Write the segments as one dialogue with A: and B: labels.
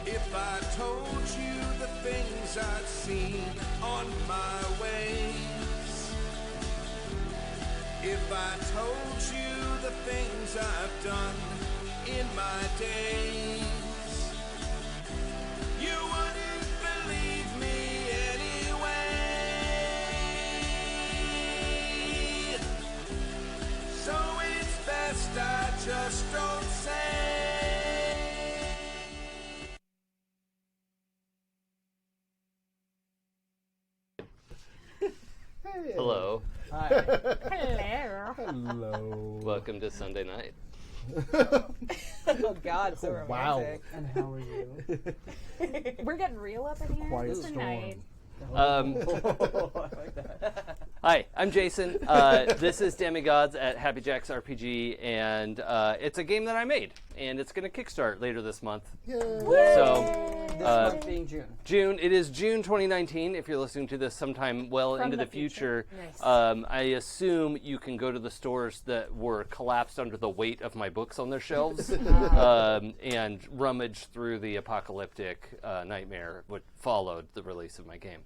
A: If I told you the things I've seen on my ways, if I told you the things I've done in my days, you wouldn't believe me anyway. So it's best I just don't say.
B: Hello.
C: Hi.
D: Hello.
C: Hello.
B: Welcome to Sunday night.
E: Oh God, so romantic.
C: And how are you?
D: We're getting real up in here
C: Quiet
D: tonight.
E: I like that.
B: Hi, I'm Jason. This is Demigods at Happy Jack's RPG, and it's a game that I made, and it's going to kickstart later this month.
C: Yay.
B: So,
E: This month being June.
B: It is June 2019. If you're listening to this sometime well
D: From
B: into
D: the
B: the future,
E: Nice.
B: I assume you can go to the stores that were collapsed under the weight of my books on their shelves and rummage through the apocalyptic nightmare which followed the release of my game.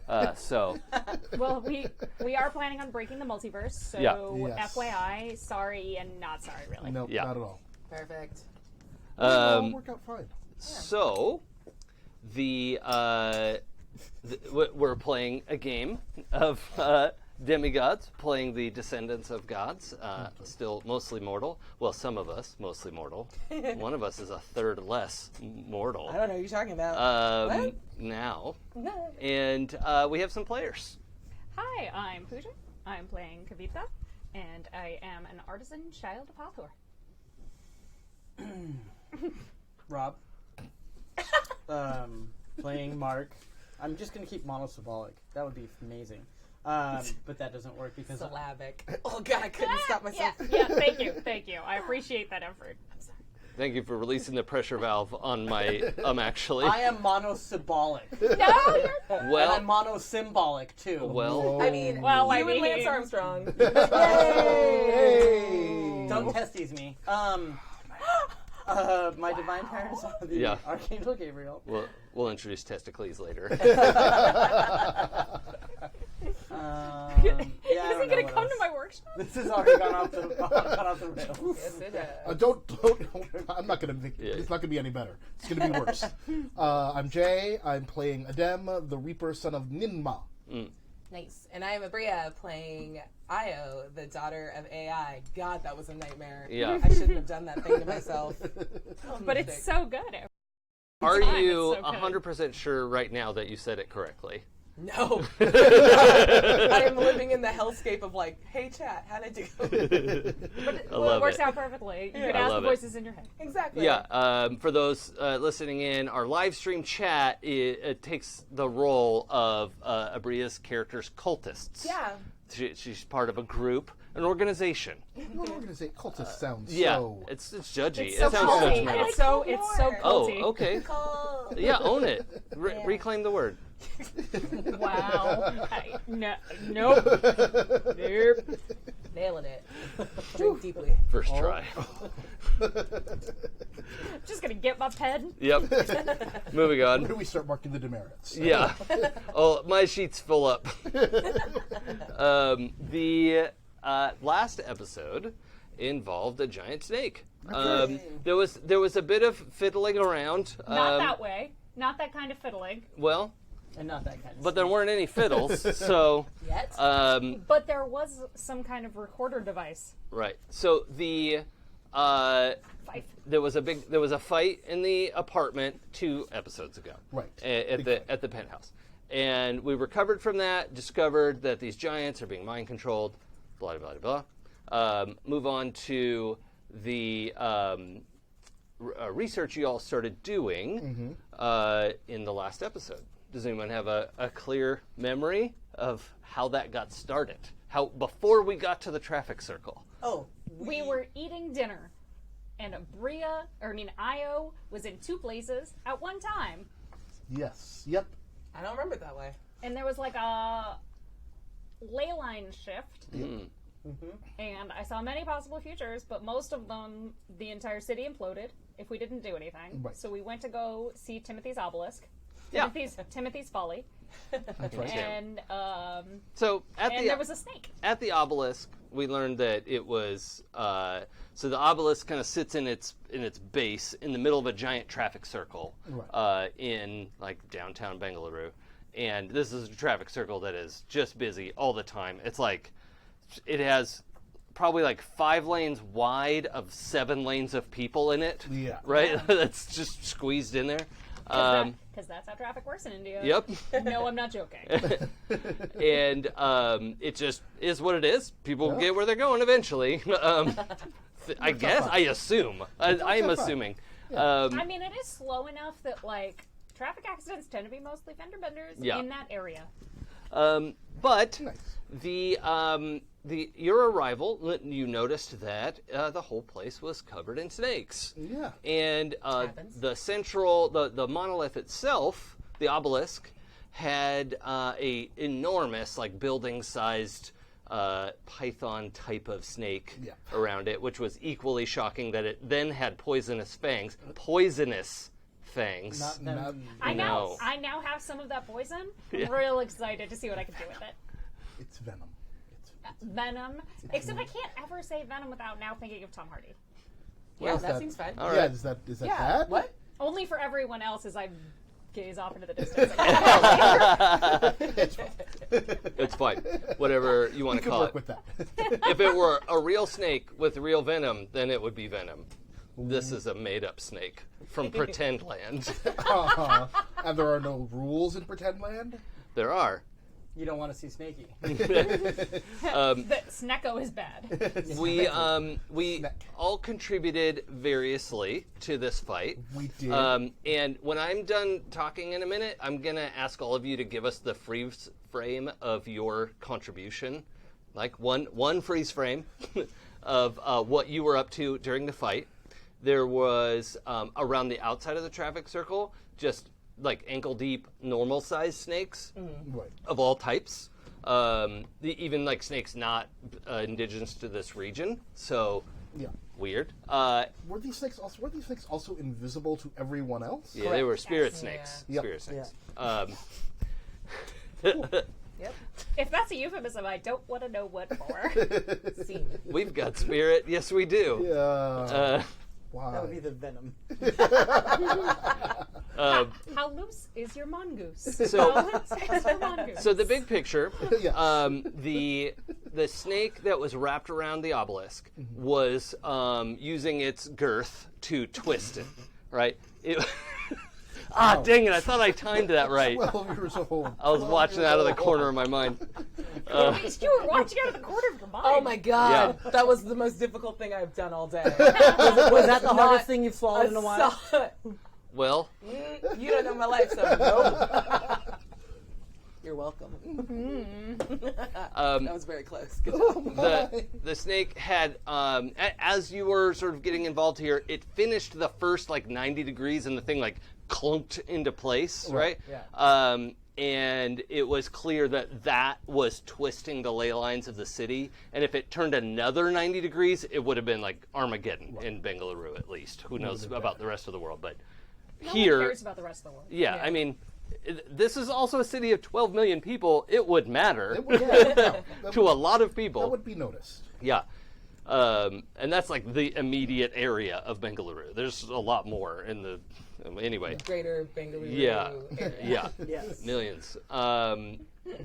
D: Well, we are planning on breaking the multiverse, so
B: Yeah.
C: Yes.
D: FYI, sorry and not sorry, really.
C: Nope,
B: Yeah.
C: not at all.
E: Perfect.
C: It'll work out fine.
B: So, we're playing a game of demigods, playing the descendants of gods, still mostly mortal. Well, some of us, mostly mortal. One of us is a third less mortal.
E: I don't know what you're talking about. What?
B: Now.
E: No.
B: And we have some players.
D: Hi, I'm Pooja. I'm playing Kavita, and I am an artisan child of Hathor.
F: Rob. Playing Marc. I'm just going to keep monosyllabic. That would be amazing. But that doesn't work because
E: Syllabic. Oh God, I couldn't stop myself.
D: Yeah, thank you. I appreciate that effort. I'm sorry.
B: Thank you for releasing the pressure valve on my actually.
F: I am monosyllabic.
D: No, you're
F: And
B: Well,
F: I'm monosymbolic too.
B: well,
E: I mean,
D: Well, I
E: you and
D: mean-
E: Lance Armstrong.
F: Hey! Don't testes me. My divine parents are the
B: Yeah.
F: Archangel Gabriel.
B: we'll introduce testicles later.
F: Yeah, I
D: Is he
F: don't know
D: gonna
F: what
D: come
F: else.
D: to my workshop?
F: This has already gone off the rails.
E: Yes, it is.
C: Don't. I'm not going to. It's not going to be any better. It's going to be worse. I'm Jay. I'm playing Adem, the Reaper, son of Ninmah.
E: Nice. And I am Aabria playing Io, the daughter of AI. God, that was a nightmare.
B: Yeah.
E: I shouldn't have done that thing to myself.
D: But it's so good.
B: Are
D: time,
B: you
D: it's so good.
B: 100% sure right now that you said it correctly?
E: No. I am living in the hellscape of like, hey chat, how did it go?
D: It works out perfectly. You can
B: I
D: ask the
B: love it.
D: voices in your head.
E: Exactly.
B: Yeah, for those listening in, our live stream chat it takes the role of Abria's character's cultists.
E: Yeah.
B: She's part of a group, an organization.
C: No, I'm going to say cultist sounds
B: Yeah,
C: so.
B: it's judgy.
D: It's so
B: it sounds
D: culty.
B: judgmental.
D: It's so
B: Oh,
D: culty.
B: okay.
E: Cool.
B: Yeah, own it.
E: Yeah.
B: Reclaim the word.
D: Wow. Nope.
E: Nailing it. Drink deeply.
B: First try.
D: Just gonna get my pen.
B: Yep. Moving on.
C: Where do we start marking the demerits?
B: Yeah. Oh, my sheet's full up. The last episode involved a giant snake. There was a bit of fiddling around.
D: Not that way. Not that kind of fiddling.
B: Well,
F: And not that kind of
B: but there weren't any fiddles, so
E: Yet.
D: But there was some kind of recorder device.
B: right. So the
D: Fife.
B: there was a fight in the apartment 2 episodes ago.
C: Right.
B: At the penthouse. And we recovered from that, discovered that these giants are being mind controlled, blah blah blah blah. Move on to the research you all started doing in the last episode. Does anyone have a clear memory of how that got started? How before we got to the traffic circle?
E: Oh.
D: We were eating dinner, and Io was in 2 places at one time,
C: Yes. Yep.
E: I don't remember it that way.
D: and there was like a ley line shift And I saw many possible futures, but most of them, the entire city imploded if we didn't do anything.
C: Right.
D: So we went to go see Timothy's obelisk.
B: Yeah.
D: Timothy's folly.
C: That's right.
D: And
B: So
D: there was a snake.
B: at the obelisk, we learned that it was so the obelisk kind of sits in its base in the middle of a giant traffic circle in like downtown Bengaluru, and this is a traffic circle that is just busy all the time. It's like it has probably like 5 lanes wide of 7 lanes of people in it.
C: Yeah.
B: Right. That's just squeezed in there.
D: Because that's how traffic works in India.
B: Yep.
D: No, I'm not joking.
B: And it just is what it is. People get where they're going eventually. I guess. I assume. I'm assuming.
C: Yeah.
D: I mean, it is slow enough that, like, traffic accidents tend to be mostly fender benders in that area.
B: But
C: Nice.
B: your arrival, you noticed that the whole place was covered in snakes.
C: Yeah.
B: And the monolith itself, the obelisk, had a enormous, like building-sized python type of snake around it, which was equally shocking that it then had poisonous fangs. Poisonous fangs.
D: I now have some of that poison. I'm real excited to see what I can do with it.
C: It's venom.
D: Venom. Except I can't ever say venom without now thinking of Tom Hardy.
E: Yeah, that seems fun.
B: All
C: Yeah,
B: right.
C: is that
E: Yeah.
C: bad?
E: What?
D: Only for everyone else as I gaze off into the distance.
B: It's fine. Whatever you want
C: We
B: to
C: could
B: call
C: work
B: it.
C: with that.
B: If it were a real snake with real venom, then it would be venom. This is a made-up snake from Pretend Land.
C: And there are no rules in Pretend Land?
B: There are.
F: You don't want to see Snakey.
D: The Snecko is bad.
B: We all contributed variously to this fight.
C: We did.
B: And when I'm done talking in a minute, I'm going to ask all of you to give us the freeze frame of your contribution. Like one freeze frame of what you were up to during the fight. There was, around the outside of the traffic circle, just like ankle-deep, normal-sized snakes
C: Right.
B: of all types. Even like snakes not indigenous to this region. So
C: Yeah.
B: weird.
C: Were these snakes also invisible to everyone else?
B: Yeah, they were spirit
E: Yes.
B: snakes.
C: Yeah.
B: Spirit snakes.
E: Yep.
D: If that's a euphemism, I don't want to know what for.
E: Scene.
B: We've got spirit. Yes, we do.
C: Yeah. Why?
F: That would be the venom.
D: How loose is your mongoose?
B: So-
D: How loose is your mongoose?
B: So the big picture,
C: Yes.
B: the snake that was wrapped around the obelisk was using its girth to twist it, right? Dang it! I thought I timed that right.
C: 12 years old.
B: I was watching out of the corner of my mind.
D: At least you were watching out of the corner of your mind.
E: Oh my god,
B: Yeah.
E: that was the most difficult thing I've done all day.
F: Was that the
E: Not
F: hardest thing you've swallowed in a while?
B: Well,
E: You don't know my life, so nope. You're welcome. That was very close. Good job.
B: the snake had, as you were sort of getting involved here, it finished the first like 90 degrees and the thing like clunked into place, right?
F: Yeah.
B: And it was clear that was twisting the ley lines of the city. And if it turned another 90 degrees, it would have been like Armageddon in Bengaluru, at least. Who knows about the rest of the world? But
D: No
B: here,
D: one cares about the rest of the world.
B: yeah, I mean, this is also a city of 12 million people. It would matter to a lot of people.
C: That would be noticed.
B: Yeah. And that's like the immediate area of Bengaluru. There's a lot more in the. Anyway.
E: Greater Bengaluru
B: Yeah.
E: area.
B: Yeah.
F: Yes.
B: Millions.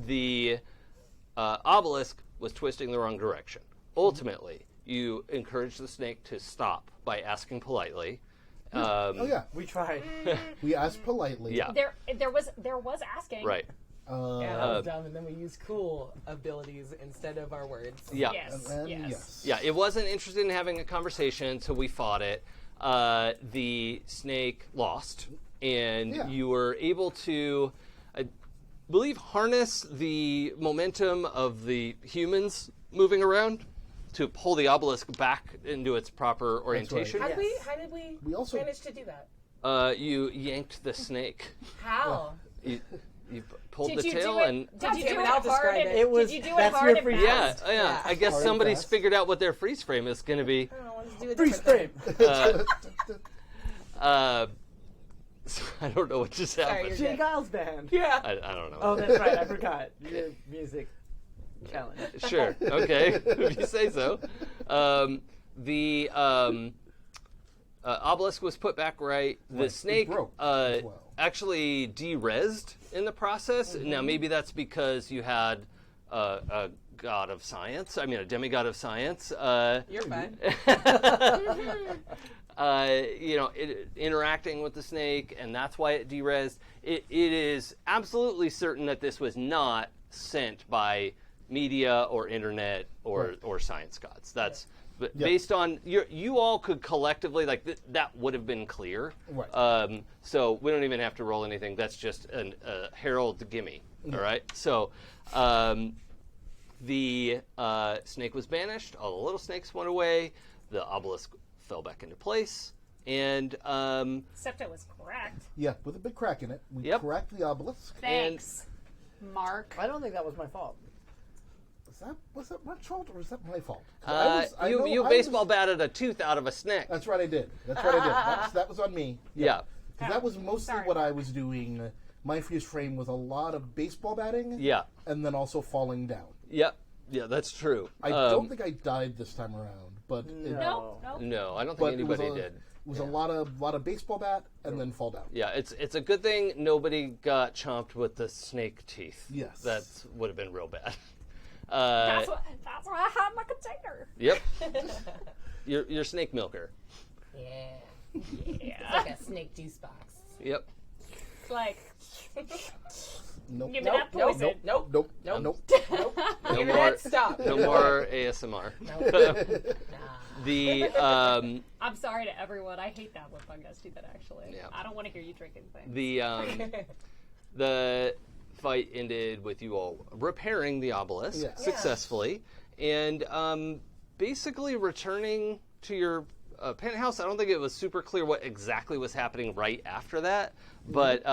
B: The obelisk was twisting the wrong direction. Ultimately, you encourage the snake to stop by asking politely.
C: Oh yeah,
F: We tried.
C: we asked politely.
B: Yeah.
D: There was asking.
B: Right.
E: Yeah, that was dumb. And then we used cool abilities instead of our words.
B: Yeah.
D: Yes.
C: And
D: yes.
C: yes.
B: Yeah, it wasn't interested in having a conversation, so we fought it. The snake lost, and
C: Yeah.
B: you were able to, I believe, harness the momentum of the humans moving around to pull the obelisk back into its proper orientation.
E: How did
F: Yes.
E: we
C: also-
E: manage to do that?
B: You yanked the snake.
E: How?
B: You pulled
D: Did
B: the
D: you
B: tail
D: do it?
B: and
D: Did you
E: damn
D: do
E: it,
D: it
E: I'll
D: hard?
E: describe
D: And,
E: it.
F: It was-
D: did you do it
F: that's
D: hard
F: your
D: and
F: freeze
D: fast?
B: yeah.
E: Yeah.
B: I guess
C: Hard and
B: somebody's
C: fast.
B: figured out what their freeze frame is going to be.
E: I don't know, let's do a
F: Freeze
E: different
F: frame.
E: thing.
B: I don't know what just happened.
E: you're
F: Jay
E: good.
F: Giles band.
E: Yeah.
B: I don't know.
F: Oh, that's right. I forgot. Your music challenge.
B: Sure. Okay. If you say so. The obelisk was put back right. The
C: Right.
B: snake
C: It broke as well.
B: actually de-rezzed in the process. Now, maybe that's because you had a god of science. I mean, a demigod of science.
E: You're fine.
B: Interacting with the snake, and that's why it de-rezzed. It is absolutely certain that this was not sent by media or internet or science gods. That's based on you all could collectively that would have been clear.
C: Right.
B: So we don't even have to roll anything. That's just a herald gimme. All right. So the snake was banished. All the little snakes went away. The obelisk fell back into place. And
D: Septa was correct.
C: Yeah, with a big crack in it. We
B: Yep.
C: cracked the obelisk.
D: Thanks, Mark.
F: I don't think that was my fault.
C: Was that my fault or was that my fault? I
B: you
C: was-
B: baseball batted a tooth out of a snake.
C: That's right, I did. That was on me.
B: Yeah.
C: Because that was mostly
D: Sorry,
C: what I
D: Mark.
C: was doing. My freeze frame was a lot of baseball batting.
B: Yeah.
C: And then also falling down.
B: Yeah, that's true.
C: I don't think I died this time around, but
D: No.
B: No, I don't
C: but
B: think
C: it was
B: anybody did.
C: It was a lot of baseball bat and then fall down.
B: Yeah, it's a good thing nobody got chomped with the snake teeth.
C: Yes.
B: That would have been real bad.
D: That's why I had my container.
B: Yep. Your snake milker.
E: Yeah.
D: Yeah.
E: Like a snake juice box.
B: Yep.
D: Like,
C: Nope.
D: give me that
E: Nope,
D: poison.
E: nope,
C: Nope.
E: nope,
C: Nope.
E: nope.
B: No
E: Internet,
B: more.
E: stop.
B: No more ASMR.
E: Nope.
B: The
D: I'm sorry to everyone. I hate that when fun guys do that, actually.
B: Yeah.
D: I don't want to hear you drinking things.
B: the fight ended with you all repairing the obelisk
C: Yes.
B: successfully and basically returning to your penthouse. I don't think it was super clear what exactly was happening right after that, but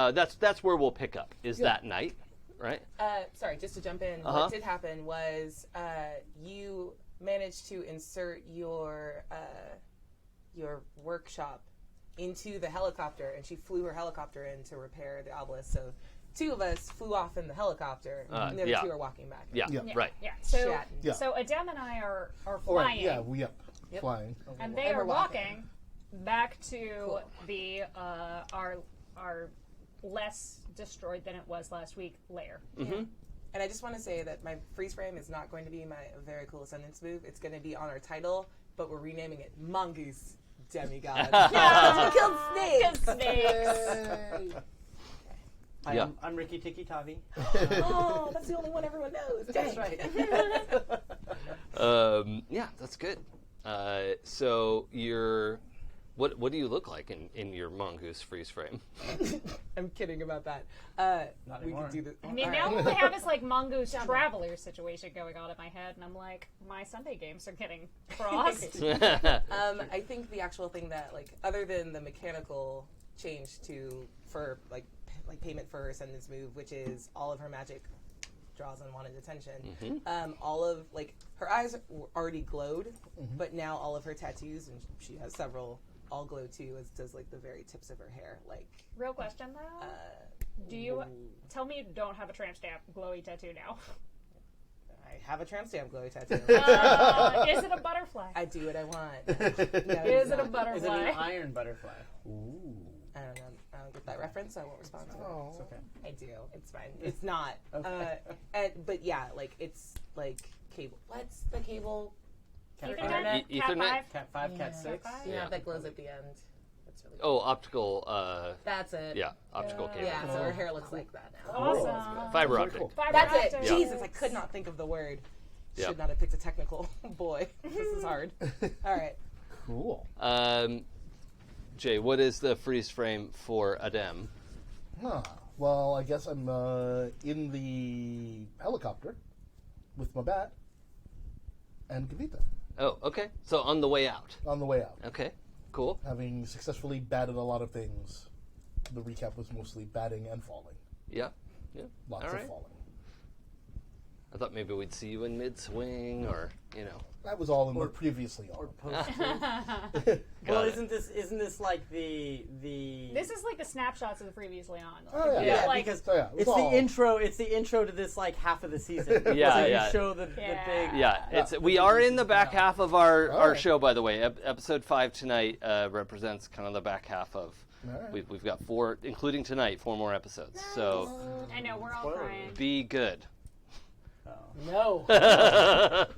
B: that's where we'll pick up. Is that night, right?
E: Sorry, just to jump in,
B: Uh-huh.
E: what did happen was you managed to insert your workshop into the helicopter, and she flew her helicopter in to repair the obelisk. So two of us flew off in the helicopter, and the other
B: yeah.
E: two are walking back.
B: Yeah,
C: Yeah.
B: right.
D: Yeah. So,
E: Chatting.
C: Yeah.
D: so Adem and I are
C: All
D: flying.
C: right. Yeah. Flying.
D: And they
E: And
D: are
E: we're walking.
D: walking back to
E: Cool.
D: the our less destroyed than it was last week lair.
E: And I just want to say that my freeze frame is not going to be my very cool ascendance move. It's going to be on our title, but we're renaming it Mongoose Demigods.
D: Yeah.
E: Killed snakes.
D: Snakes.
B: Yeah.
F: I'm Ricky Tiki Tavi.
E: Oh, that's the only one everyone knows. That's right.
B: Yeah, that's good. So you're. What do you look like in your mongoose freeze frame?
E: I'm kidding about that.
F: Not
E: We
F: anymore.
E: could do this.
D: I mean,
E: All
D: now
E: right.
D: all I have is like mongoose traveler situation going on in my head, and I'm like, my Sunday games are getting crossed.
E: I think the actual thing that, like, other than the mechanical change for payment for her ascendance move, which is all of her magic draws unwanted attention. All of, like, her eyes already glowed, but now all of her tattoos, and she has several, all glow too, as does, like, the very tips of her hair. Like,
D: Real question though, do you tell me you don't have a tramp stamp glowy tattoo now?
E: I have a tramp stamp glowy tattoo.
D: Is it a butterfly?
E: I do what I want. No,
D: Is it a
E: not.
D: butterfly?
F: Is it an iron butterfly?
C: Ooh.
E: I don't know. I don't get that reference, so I won't respond to it.
F: It's okay.
E: I do. It's fine. It's not.
F: Okay.
E: But yeah, like, it's like cable. What's the cable?
D: Ethernet?
B: Ethernet?
D: Cat
F: Cat 5, Cat 6.
D: Cat
E: Yeah,
B: Yeah.
E: that glows at the end. That's really
B: Oh, optical.
E: That's it.
B: Yeah, optical cable.
E: Yeah, so her hair looks like that now.
D: Awesome.
B: Fiber
C: Very
B: optic.
C: cool.
D: Fiber
E: That's it.
D: optics.
E: Jesus, I could not think of the word.
B: Yeah.
E: Should not have picked a technical boy. This is hard. All right.
C: Cool.
B: Jay, what is the freeze frame for Adem?
C: Huh. Well, I guess I'm in the helicopter with my bat and Kavita
B: Oh, okay. So on the way out.
C: on the way out.
B: Okay, cool.
C: Having successfully batted a lot of things. The recap was mostly batting and falling.
B: Yeah. Yeah.
C: Lots
B: All
C: of
B: right.
C: falling.
B: I thought maybe we'd see you in mid-swing, or
C: That was all in the previously
F: Or
C: on.
F: post.
B: Got
F: Well,
B: it.
F: isn't this like the?
D: This is like the snapshots of the previously on.
C: Oh, yeah.
F: Yeah,
D: like,
F: because
C: So, yeah, it was
F: it's
C: all-
F: the intro. It's the intro to this like half of the season.
B: Yeah,
F: so
B: yeah.
F: You show the
D: Yeah.
F: big.
B: we are in the back half of our
C: All right.
B: show, by the way. Episode 5 tonight represents kind of the back half of.
C: All right.
B: We've got 4, including tonight, 4 more episodes. So
D: I know, we're all
F: Spoiler.
D: crying.
B: be good.
E: No.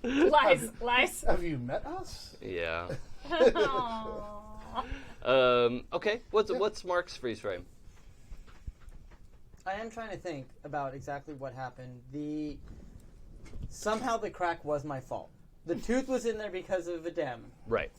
D: Lies.
C: Have you met us?
B: Yeah.
D: Aw.
B: Okay. What's Mark's freeze frame?
F: I am trying to think about exactly what happened. Somehow the crack was my fault. The tooth was in there because of a dem.
B: Right.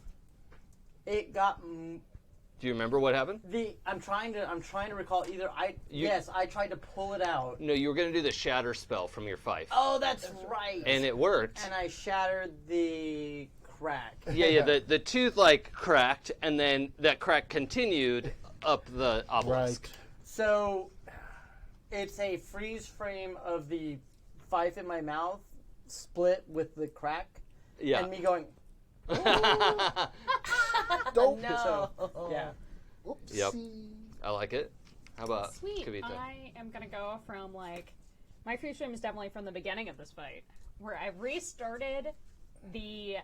F: It got
B: Do you remember what happened?
F: I'm trying to recall either I tried to pull it out.
B: No, you were going to do the shatter spell from your fife.
F: Oh, that's right.
B: And it worked.
F: And I shattered the crack.
B: Yeah. The tooth cracked, and then that crack continued up the obelisk.
C: Right.
F: So it's a freeze frame of the fife in my mouth split with the crack.
B: Yeah.
F: And me going,
C: Don't.
E: No.
F: yeah.
C: Oopsie.
B: Yep. I like it. How about
D: Sweet.
B: Kavita?
D: I am gonna go from my freeze frame is definitely from the beginning of this fight, where I restarted the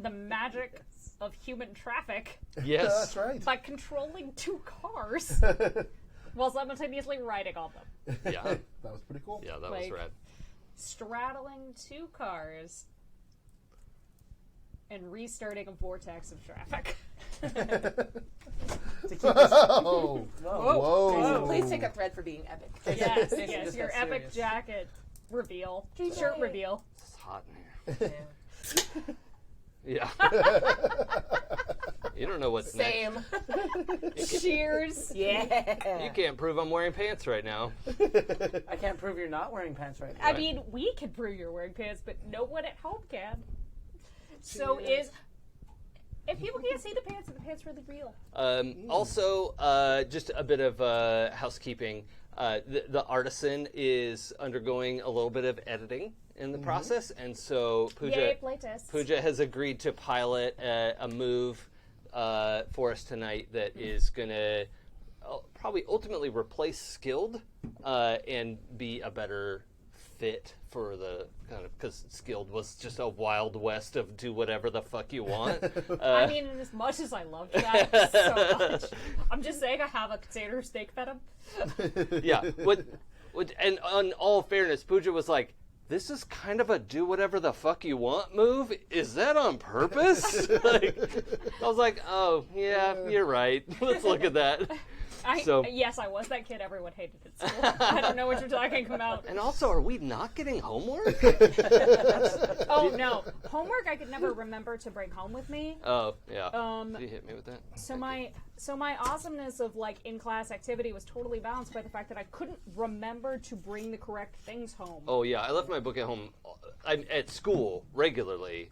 D: magic of human traffic
B: Yes.
C: That's right.
D: by controlling 2 cars while simultaneously riding on them,
B: Yeah.
C: That was pretty cool.
B: Yeah, that was
D: Like-
B: rad.
D: straddling 2 cars, and restarting a vortex of traffic.
F: To keep this,
C: Oh.
F: whoa.
C: Whoa.
E: Please take a thread for being epic.
D: Yes,
F: This
D: yes,
F: just
D: your
F: got
D: epic
F: serious.
D: jacket reveal, shirt reveal.
B: It's hot in here. Yeah. You don't know what's
E: Same.
D: Cheers.
E: Yeah.
B: You can't prove I'm wearing pants right now.
F: I can't prove you're not wearing pants right now.
D: I mean, we can prove you're wearing pants, but no one at home can. So if people can't see the pants, are the pants really real?
B: Also, just a bit of housekeeping. The Artisan is undergoing a little bit of editing in the process, and so
D: Yay, playtests.
B: Pooja has agreed to pilot a move for us tonight that is going to probably ultimately replace Skilled and be a better fit for the kind of, because Skilled was just a wild west of do whatever the fuck you want.
D: I mean, as much as I loved that so much, I'm just saying I have a container of snake venom.
B: Yeah. And on all fairness, Pooja was like, this is kind of a do whatever the fuck you want move. Is that on purpose? I was like, oh, yeah, you're right. Let's look at that.
D: Yes, I was that kid everyone hated at school. I don't know what you're talking about.
B: And also, are we not getting homework?
D: Oh, no. Homework I could never remember to bring home with me.
B: Oh, yeah. Did you hit me with that?
D: So my awesomeness of in-class activity was totally balanced by the fact that I couldn't remember to bring the correct things home.
B: Oh, yeah. I left my book at home. I'm at school regularly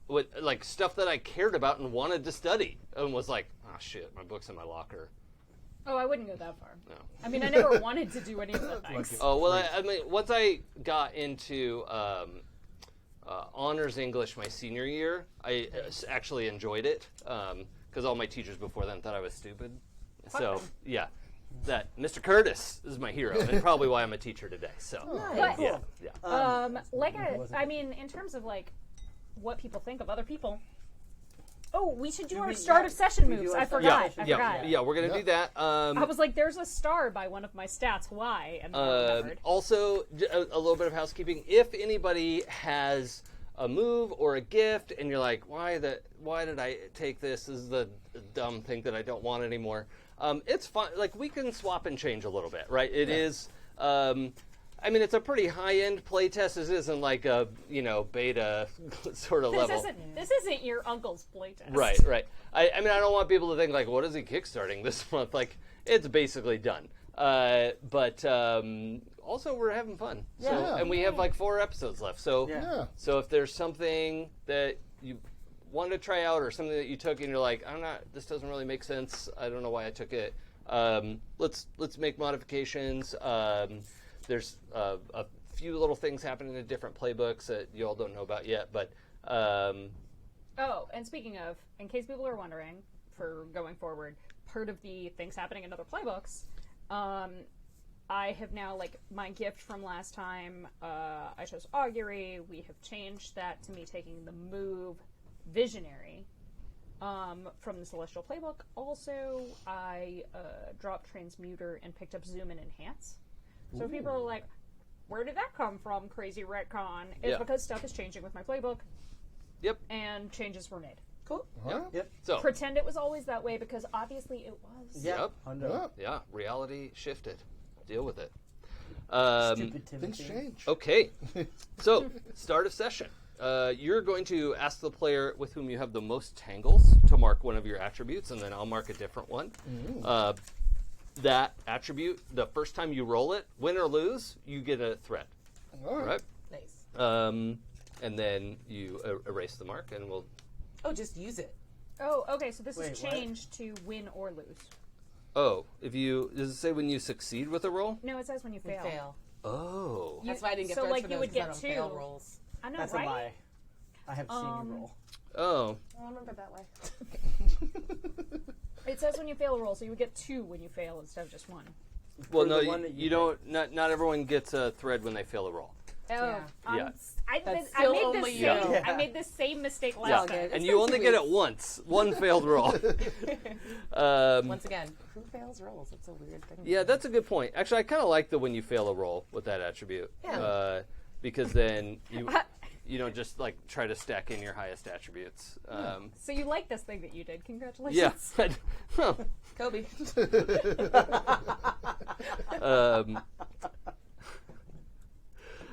B: with stuff that I cared about and wanted to study, and was like, oh shit, my book's in my locker.
D: Oh, I wouldn't go that far.
B: No.
D: I mean, I never wanted to do any of the things.
B: Oh, well, I mean, once I got into honors English my senior year, I actually enjoyed it, because all my teachers before then thought I was stupid. So, yeah, that Mr. Curtis is my hero, and probably why I'm a teacher today. So,
D: But,
B: yeah.
D: I mean, in terms of what people think of other people. Oh, we should do our
F: we-
D: start
F: yeah,
D: of session
F: we do
D: moves.
F: our
D: I
F: start of
D: forgot.
F: session.
D: I
B: Yeah,
D: forgot.
B: yeah, we're gonna do that.
D: I was like, there's a star by one of my stats. Why? And I remembered.
B: Also, a little bit of housekeeping. If anybody has a move or a gift, and you're like, why did I take this? This is the dumb thing that I don't want anymore. It's fun. We can swap and change a little bit, right? It is. I mean, it's a pretty high-end playtest. This isn't like a beta sort of level.
D: This isn't your uncle's playtest.
B: Right. I mean, I don't want people to think what is he kickstarting this month? It's basically done. But also we're having fun. So,
C: Yeah.
B: and we have 4 episodes left. So,
C: Yeah.
B: so if there's something that you want to try out or something that you took and you're like, this doesn't really make sense. I don't know why I took it. Let's make modifications. there's a few little things happening in different playbooks that you all don't know about yet, but
D: Oh, and speaking of, in case people are wondering, for going forward, part of the things happening in other playbooks, I have now, like, my gift from last time, I chose Augury. We have changed that to me taking the move Visionary from the Celestial Playbook. Also, I dropped Transmuter and picked up Zoom and Enhance. So people are like, where did that come from, crazy retcon? It's because stuff is changing with my playbook.
B: Yep.
D: And changes were made.
E: Cool.
F: Yep.
B: So
D: Pretend it was always that way because obviously it was.
F: Yep.
B: yeah, reality shifted. Deal with it.
F: Stupid
C: Things
F: Timothy.
C: change.
B: Okay, so start of session. You're going to ask the player with whom you have the most tangles to mark one of your attributes, and then I'll mark a different one. That attribute, the first time you roll it, win or lose, you get a threat.
C: All right.
B: Right?
E: Nice.
B: And then you erase the mark, and we'll.
E: Oh, just use it.
D: Oh, okay, so this is
F: Wait, what?
D: changed to win or lose.
B: Oh, if you does it say when you succeed with a roll?
D: No, it says when you fail.
E: Fail.
B: Oh,
E: That's why I didn't get
D: so,
E: threats
D: like,
E: for
D: you
E: those,
D: would
E: 'cause I
D: get
E: don't
D: 2.
E: fail rolls.
D: I know,
F: That's
D: right?
F: a lie. I have seen you roll.
B: oh,
E: I remember that way.
D: It says when you fail a roll, so you would get 2 when you fail instead of just 1.
B: well,
F: For
B: no,
F: the one that
B: you
F: you
B: don't. Not everyone gets a thread when they fail a roll.
D: Oh,
E: Yeah.
B: Yeah.
D: I
E: That's
D: made
E: still
D: the
E: only
D: same.
E: you.
F: Yeah.
D: I made the same mistake
B: Yeah,
D: last time.
E: It's
B: and
E: been
B: you only
E: 2
B: get it
E: weeks.
B: once. One failed roll.
E: Once again, who fails rolls? It's a weird thing.
B: Yeah, that's a good point. Actually, I kind of like the when you fail a roll with that attribute.
E: Yeah.
B: Because then you don't just like try to stack in your highest attributes.
D: So you like this thing that you did? Congratulations.
B: Yeah. Huh.
E: Kobe.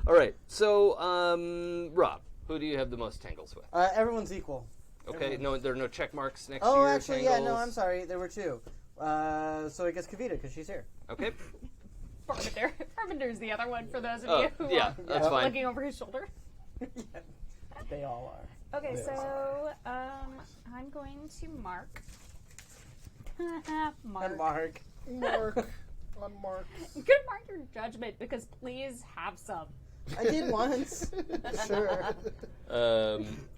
B: All right. So, Rob, who do you have the most tangles with?
F: Everyone's equal.
B: Okay. No, there are no check marks next to
F: Oh,
B: your
F: actually,
B: tangles.
F: yeah, no, I'm sorry. There were 2. So I guess Kavita, because she's here.
B: Okay.
D: Parminder's the other one for those of
B: Oh,
D: you who
B: yeah,
D: are
B: that's fine.
D: looking over his shoulder.
F: They all are.
D: Okay, so I'm going to mark. Mark.
F: And Mark.
C: Mark. On Mark.
D: I'm gonna mark your judgment because please have some.
F: I did once. Sure.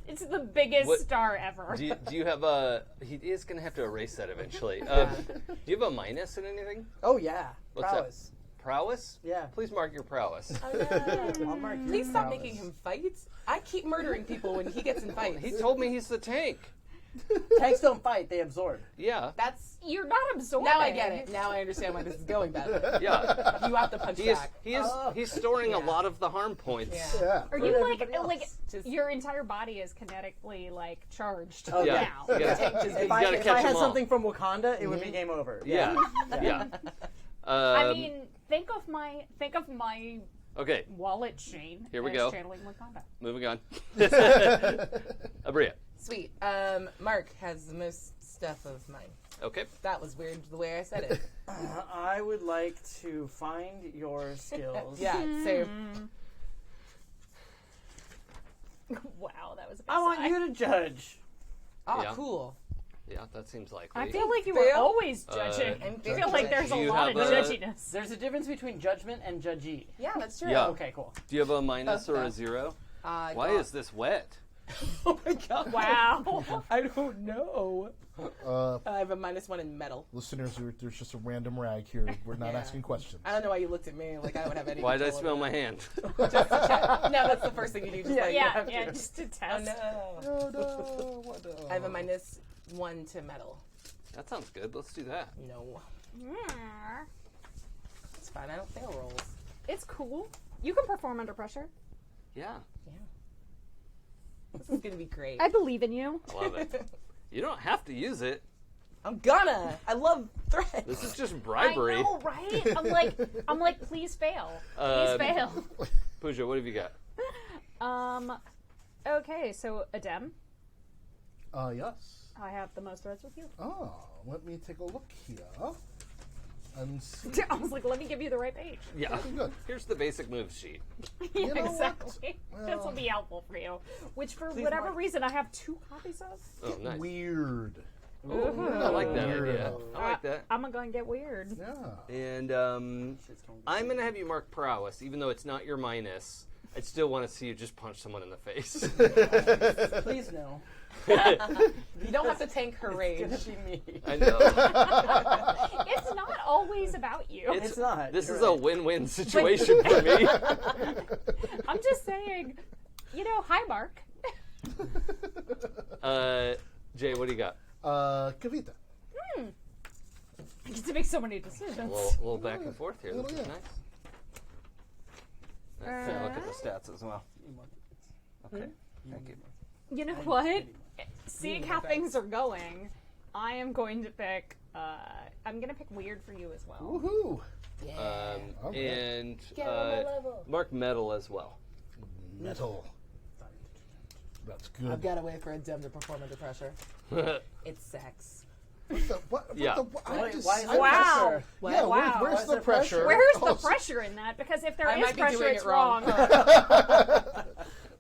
D: It's the biggest
B: What-
D: star ever.
B: Do you have a? He is going to have to erase that eventually. Do you have a minus in anything?
F: Oh, yeah.
B: What's that?
F: Prowess.
B: Prowess?
F: Yeah.
B: Please mark your prowess.
F: I'll mark your
E: Please stop
F: prowess.
E: making him fight. I keep murdering people when he gets in fights.
B: He told me he's the tank.
F: Tanks don't fight, they absorb.
B: Yeah.
E: That's
D: You're not absorbing.
E: now I get it. Now I understand why this is going better.
B: Yeah.
E: You have to punch
B: He is.
E: back.
B: He's storing a
E: Yeah.
B: lot of the harm points.
E: Yeah.
C: Yeah.
D: Are
F: But
D: you
F: everybody
D: like
F: else
E: just-
D: your entire body is kinetically like charged
F: Oh,
B: Yeah.
D: now?
B: You gotta,
E: Tank just
B: you
F: If
B: gotta
F: I
B: catch
F: had
B: them all.
F: something from Wakanda, it would be game over.
B: Yeah. Yeah.
D: I mean, think of my
B: Okay.
D: wallet chain.
B: Here we
D: as
B: go.
D: Channeling Wakanda.
B: Moving on. Abria.
E: Sweet. Mark has the most stuff of mine.
B: Okay.
E: That was weird the way I said it.
F: I would like to find your skills.
E: Yeah, so
D: Wow, that was a big
F: I want
D: sigh.
F: you to judge.
E: oh,
B: Yeah.
E: cool.
B: Yeah, that seems likely.
D: I feel like you were
E: Fail?
D: always judging.
E: I'm
D: I
E: very
D: feel like there's
B: Do
D: a
B: you
D: lot of
B: have a-
D: judginess.
F: There's a difference between judgment and judgy.
E: Yeah, that's true.
B: Yeah.
F: Okay, cool.
B: Do you have a minus or a
E: Okay.
B: 0?
E: I
B: Why
E: got-
B: is this wet?
E: Oh my god.
D: Wow.
E: I don't know.
C: Uh,
E: I have a -1 in metal.
C: listeners, there's just a random rag here. We're not
E: Yeah.
C: asking questions.
E: I don't know why you looked at me like I would have any.
B: Why did I
E: control
B: smell
E: over
B: my
E: that.
B: hand?
E: Just to check. No, that's the first thing you do. Just like,
D: Yeah,
E: after.
D: yeah, just to
E: Oh
D: test.
E: no.
C: Oh, no. What the-
E: I have a -1 to metal.
B: That sounds good. Let's do that.
E: No.
D: Mm.
E: It's fine. I don't fail rolls.
D: It's cool. You can perform under pressure.
B: Yeah.
E: This is gonna be great.
D: I believe in you.
B: I love it. You don't have to use it.
E: I'm gonna. I love threats.
B: This is just bribery.
D: I know, right? I'm like, please fail. Please fail.
B: Pooja, what have you got?
D: Okay, so Adem,
C: Yes.
D: I have the most threats with you.
C: Oh, let me take a look here. And see.
D: I was like, let me give you the right page.
B: Yeah.
C: Good.
B: Here's the basic move sheet.
D: Yeah,
C: know what?
D: exactly. This will
C: Well-
D: be helpful for you. Which, for
F: Please
D: whatever
F: mark.
D: reason, I have 2 copies of.
B: Oh, nice.
C: Weird.
B: I like that
C: Weird
B: idea.
C: enough.
B: I like that.
D: I'm gonna get weird.
C: Yeah.
B: And I'm going to have you mark prowess, even though it's not your minus. I'd still want to see you just punch someone in the face.
F: Please no.
E: You don't have to tank her rage.
F: It's gonna be me.
B: I know.
D: It's not always about you.
F: It's not.
B: This
F: You're
B: is a
F: right.
B: win-win situation for me.
D: I'm just saying, hi, Mark.
B: Jay, what do you got?
C: Kavita.
D: I get to make so many decisions.
B: A little back and forth here. This is
C: Yeah.
B: nice. Look at the stats as well. Okay, thank you.
D: You know what? Seeing how things are going, I am going to pick. I'm going to pick weird for you as well.
C: Woohoo! Okay.
B: And
E: Get on my level.
B: mark metal as well.
C: Metal. That's good.
E: I've got to wait for a Dem to perform under pressure. It's sex.
C: What
B: Yeah.
F: Why is
C: I'm
D: Wow.
C: pressure.
E: Wow.
C: Yeah,
D: Wow.
C: where's
F: Where's
C: the
F: the
C: pressure?
D: Where's
C: Oh,
D: the pressure in that? Because if there
E: I
D: is
E: might be
D: pressure,
E: doing
D: it's
E: it wrong.
D: wrong.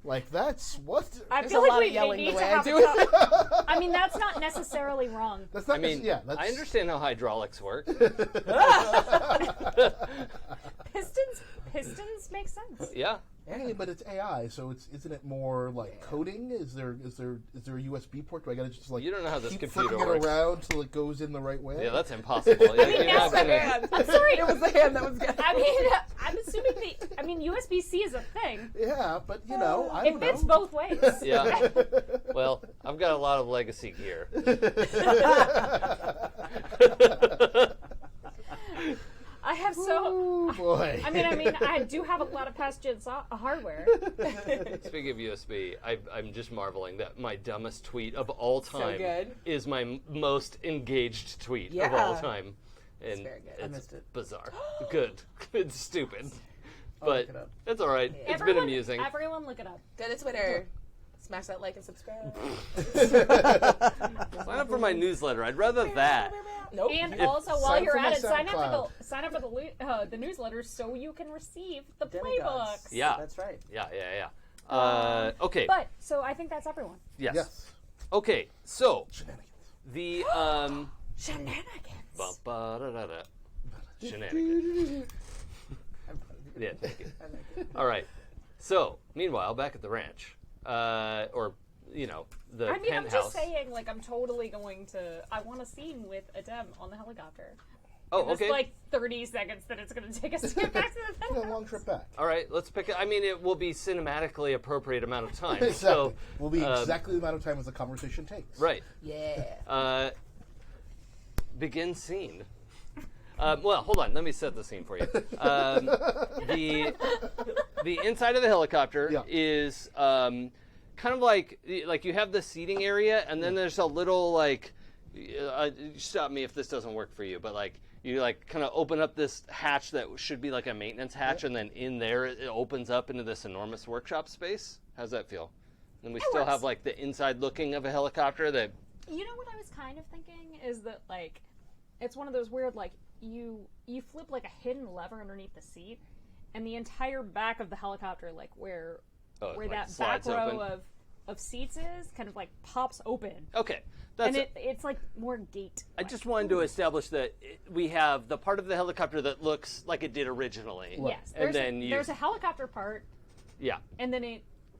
C: Like that's what?
D: I
E: There's
D: feel
E: a
D: like
E: lot
D: we
E: of yelling
D: need
E: the
D: to
E: way I
D: have.
E: do it.
D: I mean, that's not necessarily wrong.
C: That's not.
B: I mean,
C: yeah. That's,
B: I understand how hydraulics work.
D: Pistons make sense.
B: Yeah.
C: Hey, but it's AI, so isn't it more like coding? Is there a USB port? Do I gotta just like
B: You don't know how this
C: keep
B: computer
C: flipping
B: works.
C: it around till it goes in the right way?
B: Yeah, that's impossible. Yeah, you're
D: that's
B: not
E: The
B: gonna-
E: hand.
D: I'm sorry.
E: It was the hand that was good.
D: I mean, I'm assuming USB-C is a thing.
C: Yeah, but I don't
D: It fits
C: know.
D: both ways.
B: Yeah. Well, I've got a lot of legacy gear.
D: I have so.
C: Oh boy.
D: I mean, I do have a lot of past gen hardware.
B: Speaking of USB, I'm just marveling that my dumbest tweet of all time
E: good.
B: is my most engaged tweet of
E: Yeah.
B: all time. And
E: very good.
F: I
B: it's
F: missed it.
B: bizarre. Good. It's stupid.
F: I'll
B: But
F: look it up.
B: it's all right. It's been amusing.
D: Everyone, look it up.
E: Go to Twitter. Smash that like and subscribe.
B: Sign up for my newsletter. I'd rather that.
E: Nope.
D: And also, while
C: sign
D: you're
C: for my
D: at it, sign up
C: SoundCloud.
D: for the newsletter so you can receive the
F: Demigods.
D: playbooks.
B: Yeah.
F: That's right.
B: Yeah. Okay.
D: But so I think that's everyone.
B: Yes.
C: Yes.
B: Okay. So
C: Shenanigans.
B: the
D: Shenanigans.
B: ba-ba-da-da-da. Shenanigans. Yeah. Thank you.
F: I like it.
B: All right. So meanwhile, back at the ranch, or the
D: I mean, I'm
B: penthouse.
D: just saying, like, I'm totally going to. I want a scene with Adem on the helicopter.
B: Oh,
D: It's
B: okay.
D: like 30 seconds that it's going to take us to get back to the
C: Yeah,
D: penthouse.
C: long trip back.
B: All right. Let's pick. I mean, it will be cinematically appropriate amount of time.
C: Exactly.
B: So
C: will be exactly the amount of time as the conversation takes.
B: right.
E: Yeah.
B: Begin scene. Well, hold on. Let me set the scene for you. The inside of the helicopter
C: Yeah.
B: is kind of like you have the seating area, and then there's a little stop me if this doesn't work for you, but you kind of open up this hatch that should be like a maintenance hatch, and then in there it opens up into this enormous workshop space. How's that feel? And we still
D: works.
B: have like the inside looking of a helicopter that.
D: You know what I was kind of thinking is that, like, it's one of those weird, like, you flip like a hidden lever underneath the seat, and the entire back of the helicopter, like where
B: like,
D: that back
B: slides
D: row
B: open.
D: of seats is, kind of like pops open.
B: Okay, that's
D: And it's like more gate.
B: I just wanted to establish that we have the part of the helicopter that looks like it did originally.
D: Yes,
B: And then
D: there's a helicopter part,
B: yeah,
D: and then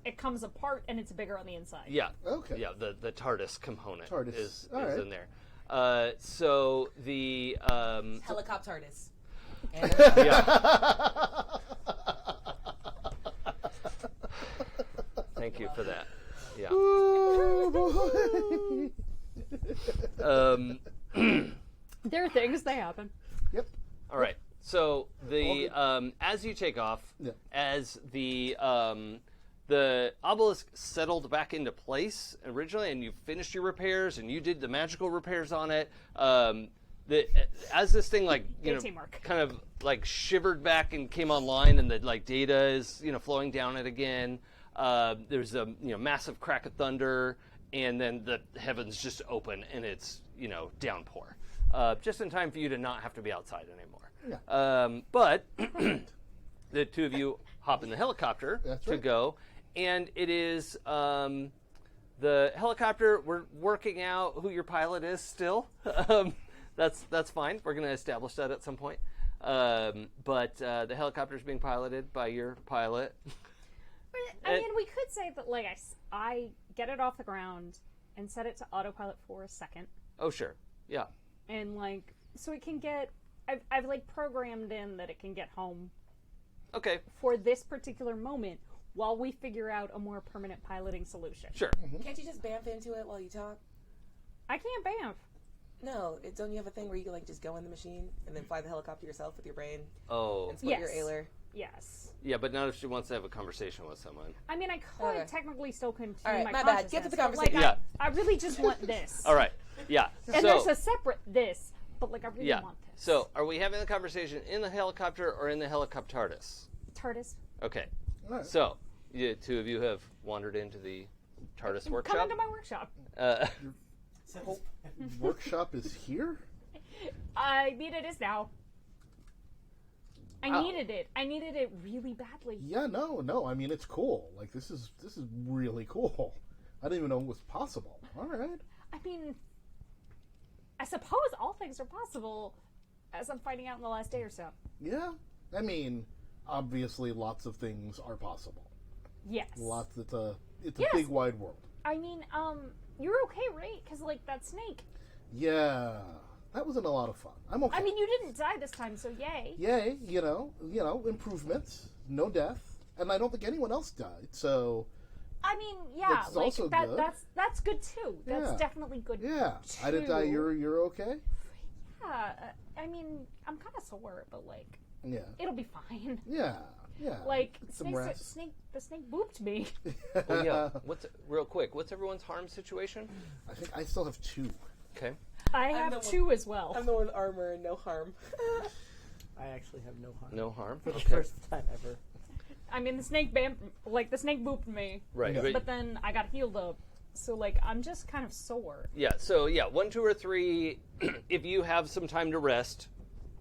D: it comes apart and it's bigger on the inside.
B: yeah,
C: Okay.
B: yeah. The TARDIS component
C: TARDIS.
B: is
C: All right.
B: in there. So the
E: Helicopter artist.
B: yeah. Thank you for that. Yeah.
C: Oh, boy.
D: There are things that happen.
C: Yep.
B: All right. So the as you take off,
C: Yeah.
B: as the obelisk settled back into place originally, and you finished your repairs, and you did the magical repairs on it. As this thing
D: Good teamwork.
B: kind of like shivered back and came online, and the data is flowing down it again. There's a massive crack of thunder, and then the heavens just open, and it's downpour, just in time for you to not have to be outside anymore.
C: Yeah.
B: But the two of you hop in the helicopter
C: That's
B: to
C: right.
B: go, and it is the helicopter, we're working out who your pilot is still. That's fine. We're going to establish that at some point. But the helicopter is being piloted by your pilot.
D: I mean, we could say that, like, I get it off the ground and set it to autopilot for a second.
B: Oh, sure. Yeah.
D: And, like, so it can get... I've like, programmed in that it can get home.
B: Okay.
D: For this particular moment, while we figure out a more permanent piloting solution.
B: Sure.
E: Can't you just bamf into it while you talk?
D: I can't bamf.
E: No, don't you have a thing where you can like just go in the machine and then fly the helicopter yourself with your brain
B: Oh.
E: and split your
D: Yes.
E: ailer?
D: Yes.
B: Yeah, but not if she wants to have a conversation with someone.
D: I mean, I could
E: Okay.
D: technically still continue
E: All right,
D: my
E: my bad. Get to the
D: consciousness, but, like,
B: conversation.
D: I really just want this.
B: All right. Yeah.
D: And
B: so,
D: there's a separate this, but, like, I really
B: yeah.
D: want this.
B: So, are we having the conversation in the helicopter or in the helicopters?
D: TARDIS.
B: Okay.
C: All right.
B: So, you two of you have wandered into the TARDIS
D: Come
B: workshop.
D: into my workshop.
C: Workshop is here?
D: I mean, it is now. I
B: Oh.
D: needed it. I needed it really badly.
C: Yeah, no. I mean, it's cool. Like, this is really cool. I didn't even know it was possible. All right.
D: I mean, I suppose all things are possible, as I'm finding out in the last day or so.
C: Yeah. I mean, obviously, lots of things are possible.
D: Yes.
C: Lots. It's a
D: Yes.
C: big wide world.
D: I mean, you're okay, right? Because, like, that snake.
C: Yeah, that wasn't a lot of fun. I'm okay.
D: I mean, you didn't die this time, so yay.
C: Yay, you know, improvements, no death, and I don't think anyone else died. So,
D: I mean, yeah,
C: That's
D: like
C: also
D: that.
C: good.
D: That's good too. That's
C: Yeah.
D: definitely good.
C: yeah, I didn't die.
D: True.
C: You're okay.
D: Yeah, I mean, I'm kind of sore, but like,
C: Yeah,
D: it'll be fine.
C: yeah.
D: Like,
C: Some
D: the
C: rest.
D: snake booped me.
B: Oh, yeah. Real quick, what's everyone's harm situation?
C: I think I still have 2.
B: Okay.
D: I
E: I'm
D: have
E: the one-
D: 2 as well.
E: I'm the one with armor and no harm.
F: I actually have no harm.
B: No harm.
F: For the
B: Okay.
F: first time ever.
D: I mean, the snake booped me,
B: Right.
C: Yeah.
D: but then I got healed up. So like, I'm just kind of sore.
B: Yeah, so 1, 2, or 3, if you have some time to rest,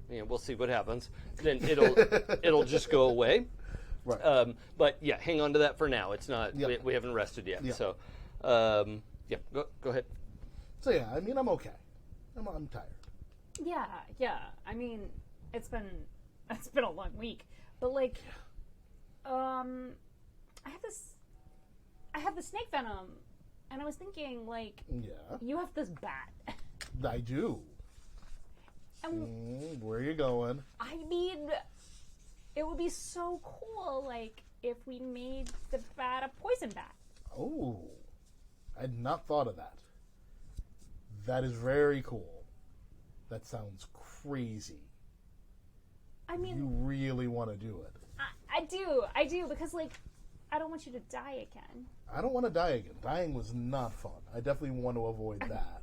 B: we'll see what happens, then it'll just go away.
C: Right.
B: But yeah, hang on to that for now. It's not,
C: Yep.
B: we haven't rested yet.
C: Yep.
B: So, go ahead.
C: So yeah, I mean, I'm okay. I'm tired.
D: Yeah. I mean, it's been a long week, but like, I have the snake venom, and I was thinking like,
C: Yeah,
D: you have this bat,
C: I do.
D: and
C: Where are you going?
D: I mean, it would be so cool, like, if we made the bat a poison bat.
C: Oh, I had not thought of that. That is very cool. That sounds crazy.
D: I mean,
C: You really want to do it.
D: I do, because, like, I don't want you to die again.
C: I don't want to die again. Dying was not fun. I definitely want to avoid that.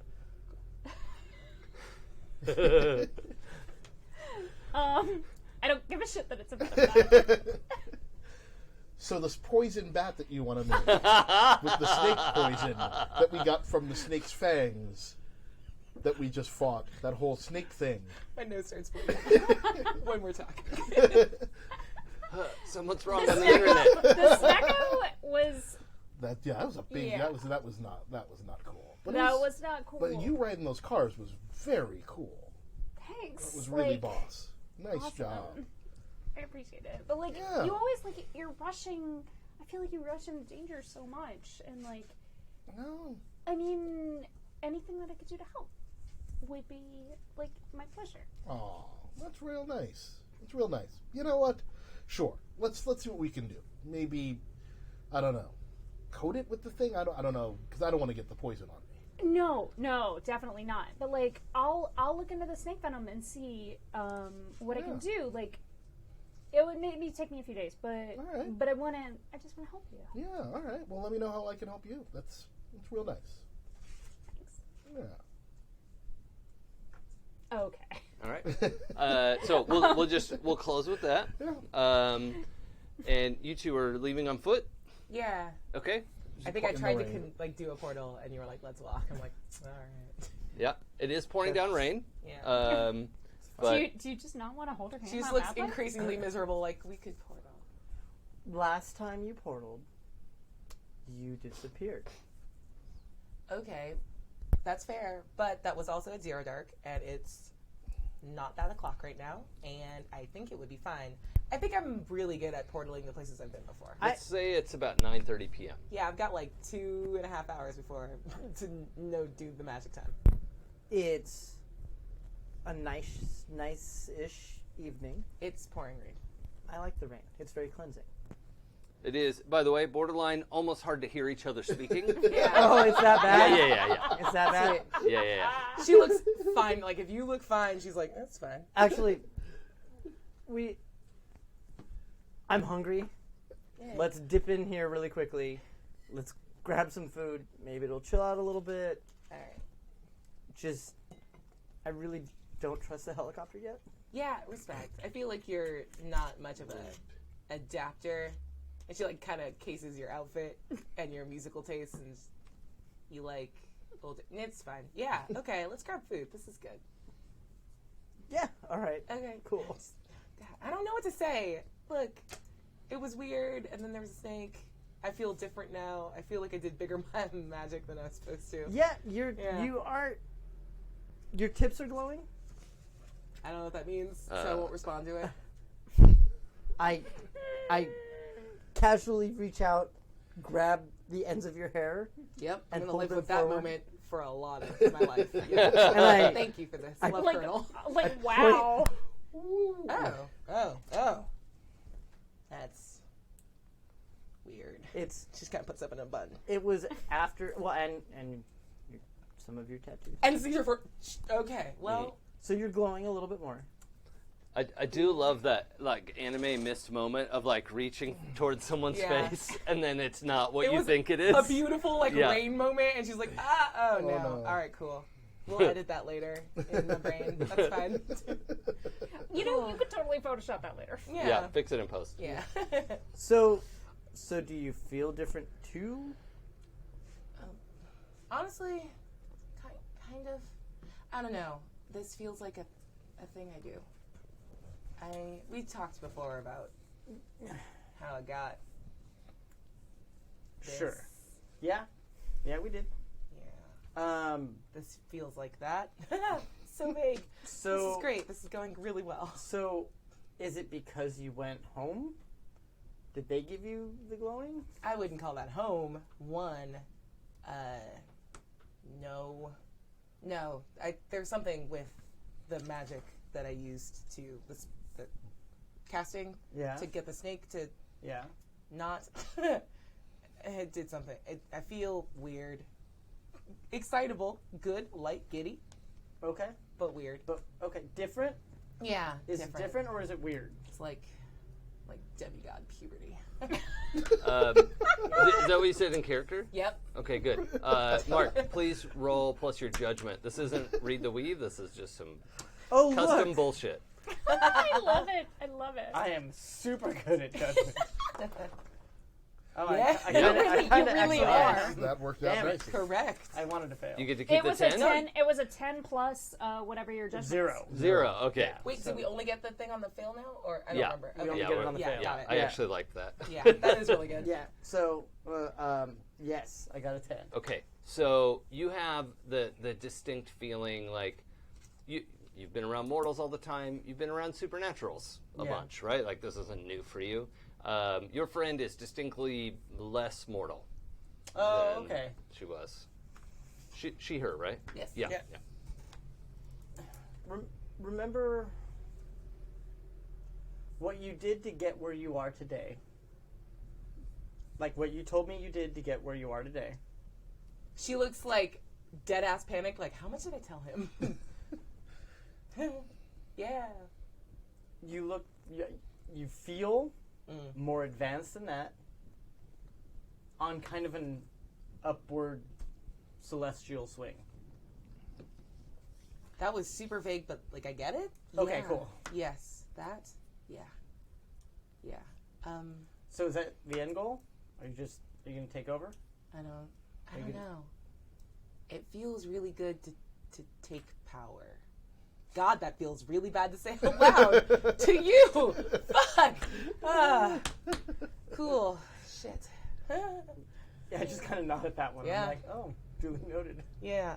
D: I don't give a shit that it's a bat.
C: So this poison bat that you want to make with the snake poison that we got from the snake's fangs that we just fought, that whole snake thing.
E: My nose starts bleeding when we're talking.
B: Someone's wrong on the internet.
D: The Snecko was
C: That was a big.
D: Yeah.
C: That was not cool. But it
D: that was not cool.
C: But you riding those cars was very cool.
D: Thanks.
C: It was really
D: like,
C: boss. Nice
D: awesome.
C: job.
D: I appreciate it. But like,
C: Yeah.
D: you always like you're rushing. I feel like you rush into danger so much, and like,
C: No,
D: I mean, anything that I could do to help would be like my pleasure.
C: oh, that's real nice. It's real nice. You know what? Sure. Let's see what we can do. Maybe, I don't know, coat it with the thing. I don't know, because I don't want to get the poison on me.
D: No, definitely not. But like, I'll look into the snake venom and see what I can do. Like, it would maybe take me a few days, but
C: All right.
D: but I just want to help you.
C: Yeah. All right. Well, let me know how I can help you. That's real nice.
D: Thanks.
C: Yeah.
D: Okay.
B: All right. So we'll close with that.
C: Yeah.
B: And you two are leaving on foot.
E: Yeah.
B: Okay.
E: I think I
C: in the
E: tried to
C: rain.
E: do a portal, and you were like, "Let's walk." I'm like, "All right."
B: Yeah. It is pouring down rain.
E: Yeah.
B: But
D: Do you just not want to hold her hand?
E: She just
D: out
E: looks
D: badly?
E: increasingly miserable. Like we could portal.
F: Last time you portaled, you disappeared.
E: Okay, that's fair, but that was also at Zero Dark, and it's not 9 o'clock right now, and I think it would be fine. I think I'm really good at portaling the places I've been before.
B: Let's say it's about 9:30 p.m.
E: Yeah, I've got like 2.5 hours before to do the magic time.
F: It's a nice-ish evening.
E: It's pouring rain.
F: I like the rain. It's very cleansing.
B: It is, by the way, borderline almost hard to hear each other speaking.
E: Yeah.
F: Oh, it's that bad?
B: Yeah.
F: It's that bad?
B: Yeah.
E: She looks fine. Like, if you look fine, she's like, that's fine.
F: Actually, I'm hungry.
E: Yeah.
F: Let's dip in here really quickly. Let's grab some food. Maybe it'll chill out a little bit.
E: All right.
F: Just, I really don't trust the helicopter yet.
E: Yeah, respect. I feel like you're not much of a adapter. And she, like, kind of cases your outfit and your musical tastes, and you like old. It's fine. Yeah, okay, let's grab food. This is good.
F: Yeah, all right.
E: Okay,
F: Cool.
E: God, I don't know what to say. Look, it was weird, and then there was a snake. I feel different now. I feel like I did bigger magic than I was supposed to.
F: Yeah,
E: Yeah.
F: you are. Your tips are glowing.
E: I don't know what that means, so I won't respond to it.
F: I casually reach out, grab the ends of your hair,
E: Yep, I'm
F: And
E: gonna
F: hold
E: live
F: them
E: with that
F: forward.
E: moment for a lot of my life. Yeah.
F: and
E: Thank you for this,
F: I-
E: love
D: Like,
E: Colonel.
D: wow.
E: Oh. That's weird.
F: it's
E: Just kind of puts up in a bun.
F: it was after and some of your tattoos.
E: And these are for. Okay, well.
F: So you're glowing a little bit more.
B: I do love that, like, anime missed moment of, like, reaching towards someone's
E: Yeah.
B: face, and then it's not what
E: It
B: you
E: was
B: think it is.
E: A beautiful, like,
B: Yeah.
E: rain moment, and she's like, oh, no.
C: no.
E: All right, cool. We'll edit that later in the brain. That's fine.
D: You know, you could totally Photoshop that later.
B: Yeah, fix it in post.
E: Yeah.
F: So do you feel different too?
E: Honestly, kind of. I don't know. This feels like a thing I do. We talked before about how I got this.
F: Sure. Yeah, we did.
E: Yeah. This feels like that. So vague.
F: So
E: This is great. This is going really well.
F: So, is it because you went home? Did they give you the glowing?
E: I wouldn't call that home. One, no. There's something with the magic that I used to the casting
F: Yeah.
E: to get the snake to
F: Yeah.
E: not. It did something. I feel weird, excitable, good, light, giddy,
F: Okay.
E: but weird.
F: But okay, different.
E: Yeah,
F: Is it different or is it weird?
E: It's like demigod puberty.
B: Is that what you said in character?
E: Yep.
B: Okay, good. Marc, please roll plus your judgment. This isn't read the weave. This is just some
F: Oh,
B: custom
F: look!
B: bullshit.
D: I love it. I love it.
F: I am super good at judgment. Oh,
E: Yeah.
F: I
E: You
F: kinda
E: really
F: actually
E: are.
F: am.
C: That worked out
F: Damn it.
C: nicely.
E: Correct.
F: I wanted to fail.
B: You get to keep
D: It
B: the
D: was
B: 10?
D: a 10. It was a 10 plus whatever your judgment.
F: 0.
B: 0, okay.
E: Wait,
F: So-
E: did we only get the thing on the fail now, or I don't
B: Yeah.
E: remember?
F: We only
B: Yeah,
F: get it
B: we're-
F: on the
E: yeah,
F: fail.
E: got it.
B: I
F: Yeah.
B: actually liked that.
E: Yeah, that is really good.
F: Yeah. So, yes, I got a 10.
B: Okay, so you have the distinct feeling like you've been around mortals all the time. You've been around supernaturals a
F: Yeah.
B: bunch, right? Like this isn't new for you. Your friend is distinctly less mortal.
F: Oh,
B: than
F: okay.
B: She was. She her, right?
E: Yes.
B: Yeah.
F: Yeah.
B: yeah.
F: Remember what you did to get where you are today? Like what you told me you did to get where you are today.
E: She looks like dead ass panic. Like, how much did I tell him? Yeah.
F: You feel more advanced than that on kind of an upward celestial swing.
E: That was super vague, but like I get it.
F: Okay,
E: Yeah.
F: cool.
E: Yes, that. Yeah. Yeah.
F: So is that the end goal? Are you going to take over?
E: I don't
F: you-
E: know. It feels really good to take power. God, that feels really bad to say out loud to you. Fuck. Cool. Shit.
F: Yeah, I just kind of nodded that one.
E: Yeah.
F: I'm like, oh. Duly noted.
E: Yeah.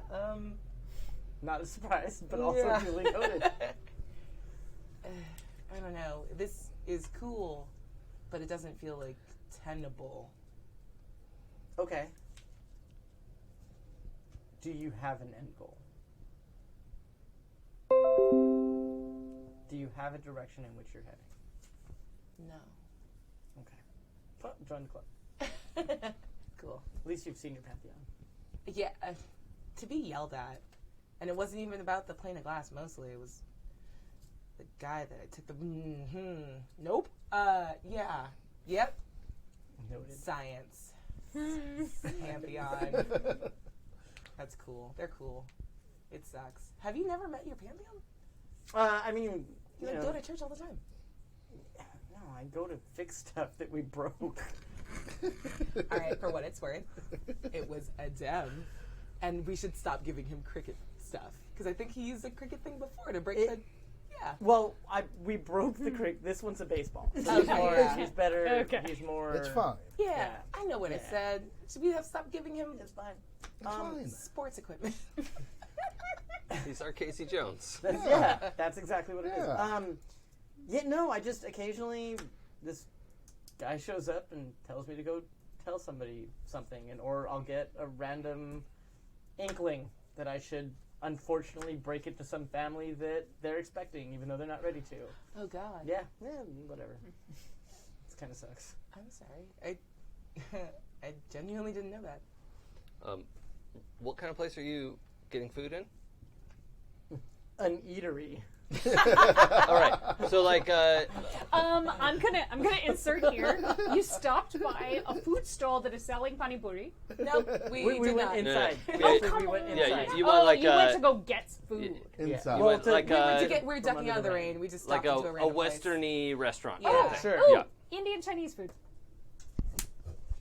F: Not a surprise, but also
E: Yeah.
F: duly noted.
E: I don't know. This is cool, but it doesn't feel like tenable.
F: Okay. Do you have an end goal? Do you have a direction in which you're heading?
E: No.
F: Okay. Well, join the club.
E: Cool.
F: At least you've seen your Pantheon.
E: Yeah. To be yelled at, and it wasn't even about the plane of glass. Mostly, it was the guy that I took the. Nope. Yeah. Yep.
F: Noted.
E: Science. Pantheon. That's cool. They're cool. It sucks. Have you never met your Pantheon?
F: I mean,
E: You
F: know,
E: go to church all the time.
F: No, I go to fix stuff that we broke.
E: All right, for what it's worth, it was a Dem, and we should stop giving him cricket stuff because I think he used a cricket thing before to break the. Yeah.
F: Well, we broke the crick. This one's a baseball. So
E: Okay.
F: he's better.
D: Okay.
F: He's more.
C: It's fine.
E: Yeah, I know what it
F: Yeah.
E: said. Should we have stopped giving him
F: It's fine.
C: It's fine.
E: sports equipment?
B: He's our Casey Jones.
F: That's exactly what it is.
C: Yeah.
F: No, I just occasionally this guy shows up and tells me to go tell somebody something, or I'll get a random inkling that I should unfortunately break it to some family that they're expecting, even though they're not ready to.
E: Oh God.
F: Yeah, whatever. It kind of sucks.
E: I'm sorry. I genuinely didn't know that.
B: What kind of place are you getting food in?
F: An eatery.
B: All right. So like,
D: I'm gonna insert here. You stopped by a food stall that is selling pani puri.
E: Nope, we
F: We
E: did
F: went
E: not.
F: inside.
B: No,
F: We
B: no.
F: actually-
D: come
F: we went
D: on.
B: yeah,
F: inside.
B: you want like
D: you went to go get food.
C: Inside.
B: you
F: Well,
B: went
F: to-
B: like
F: we went to
E: We're
F: From
E: ducking
F: under
E: out
F: the
E: the
F: rain.
E: rain. We just
B: like
E: stopped into a
B: a
E: random place.
B: westerny restaurant.
E: Yeah.
B: kind of thing.
F: Sure.
D: Ooh,
B: Yeah.
D: Indian Chinese food.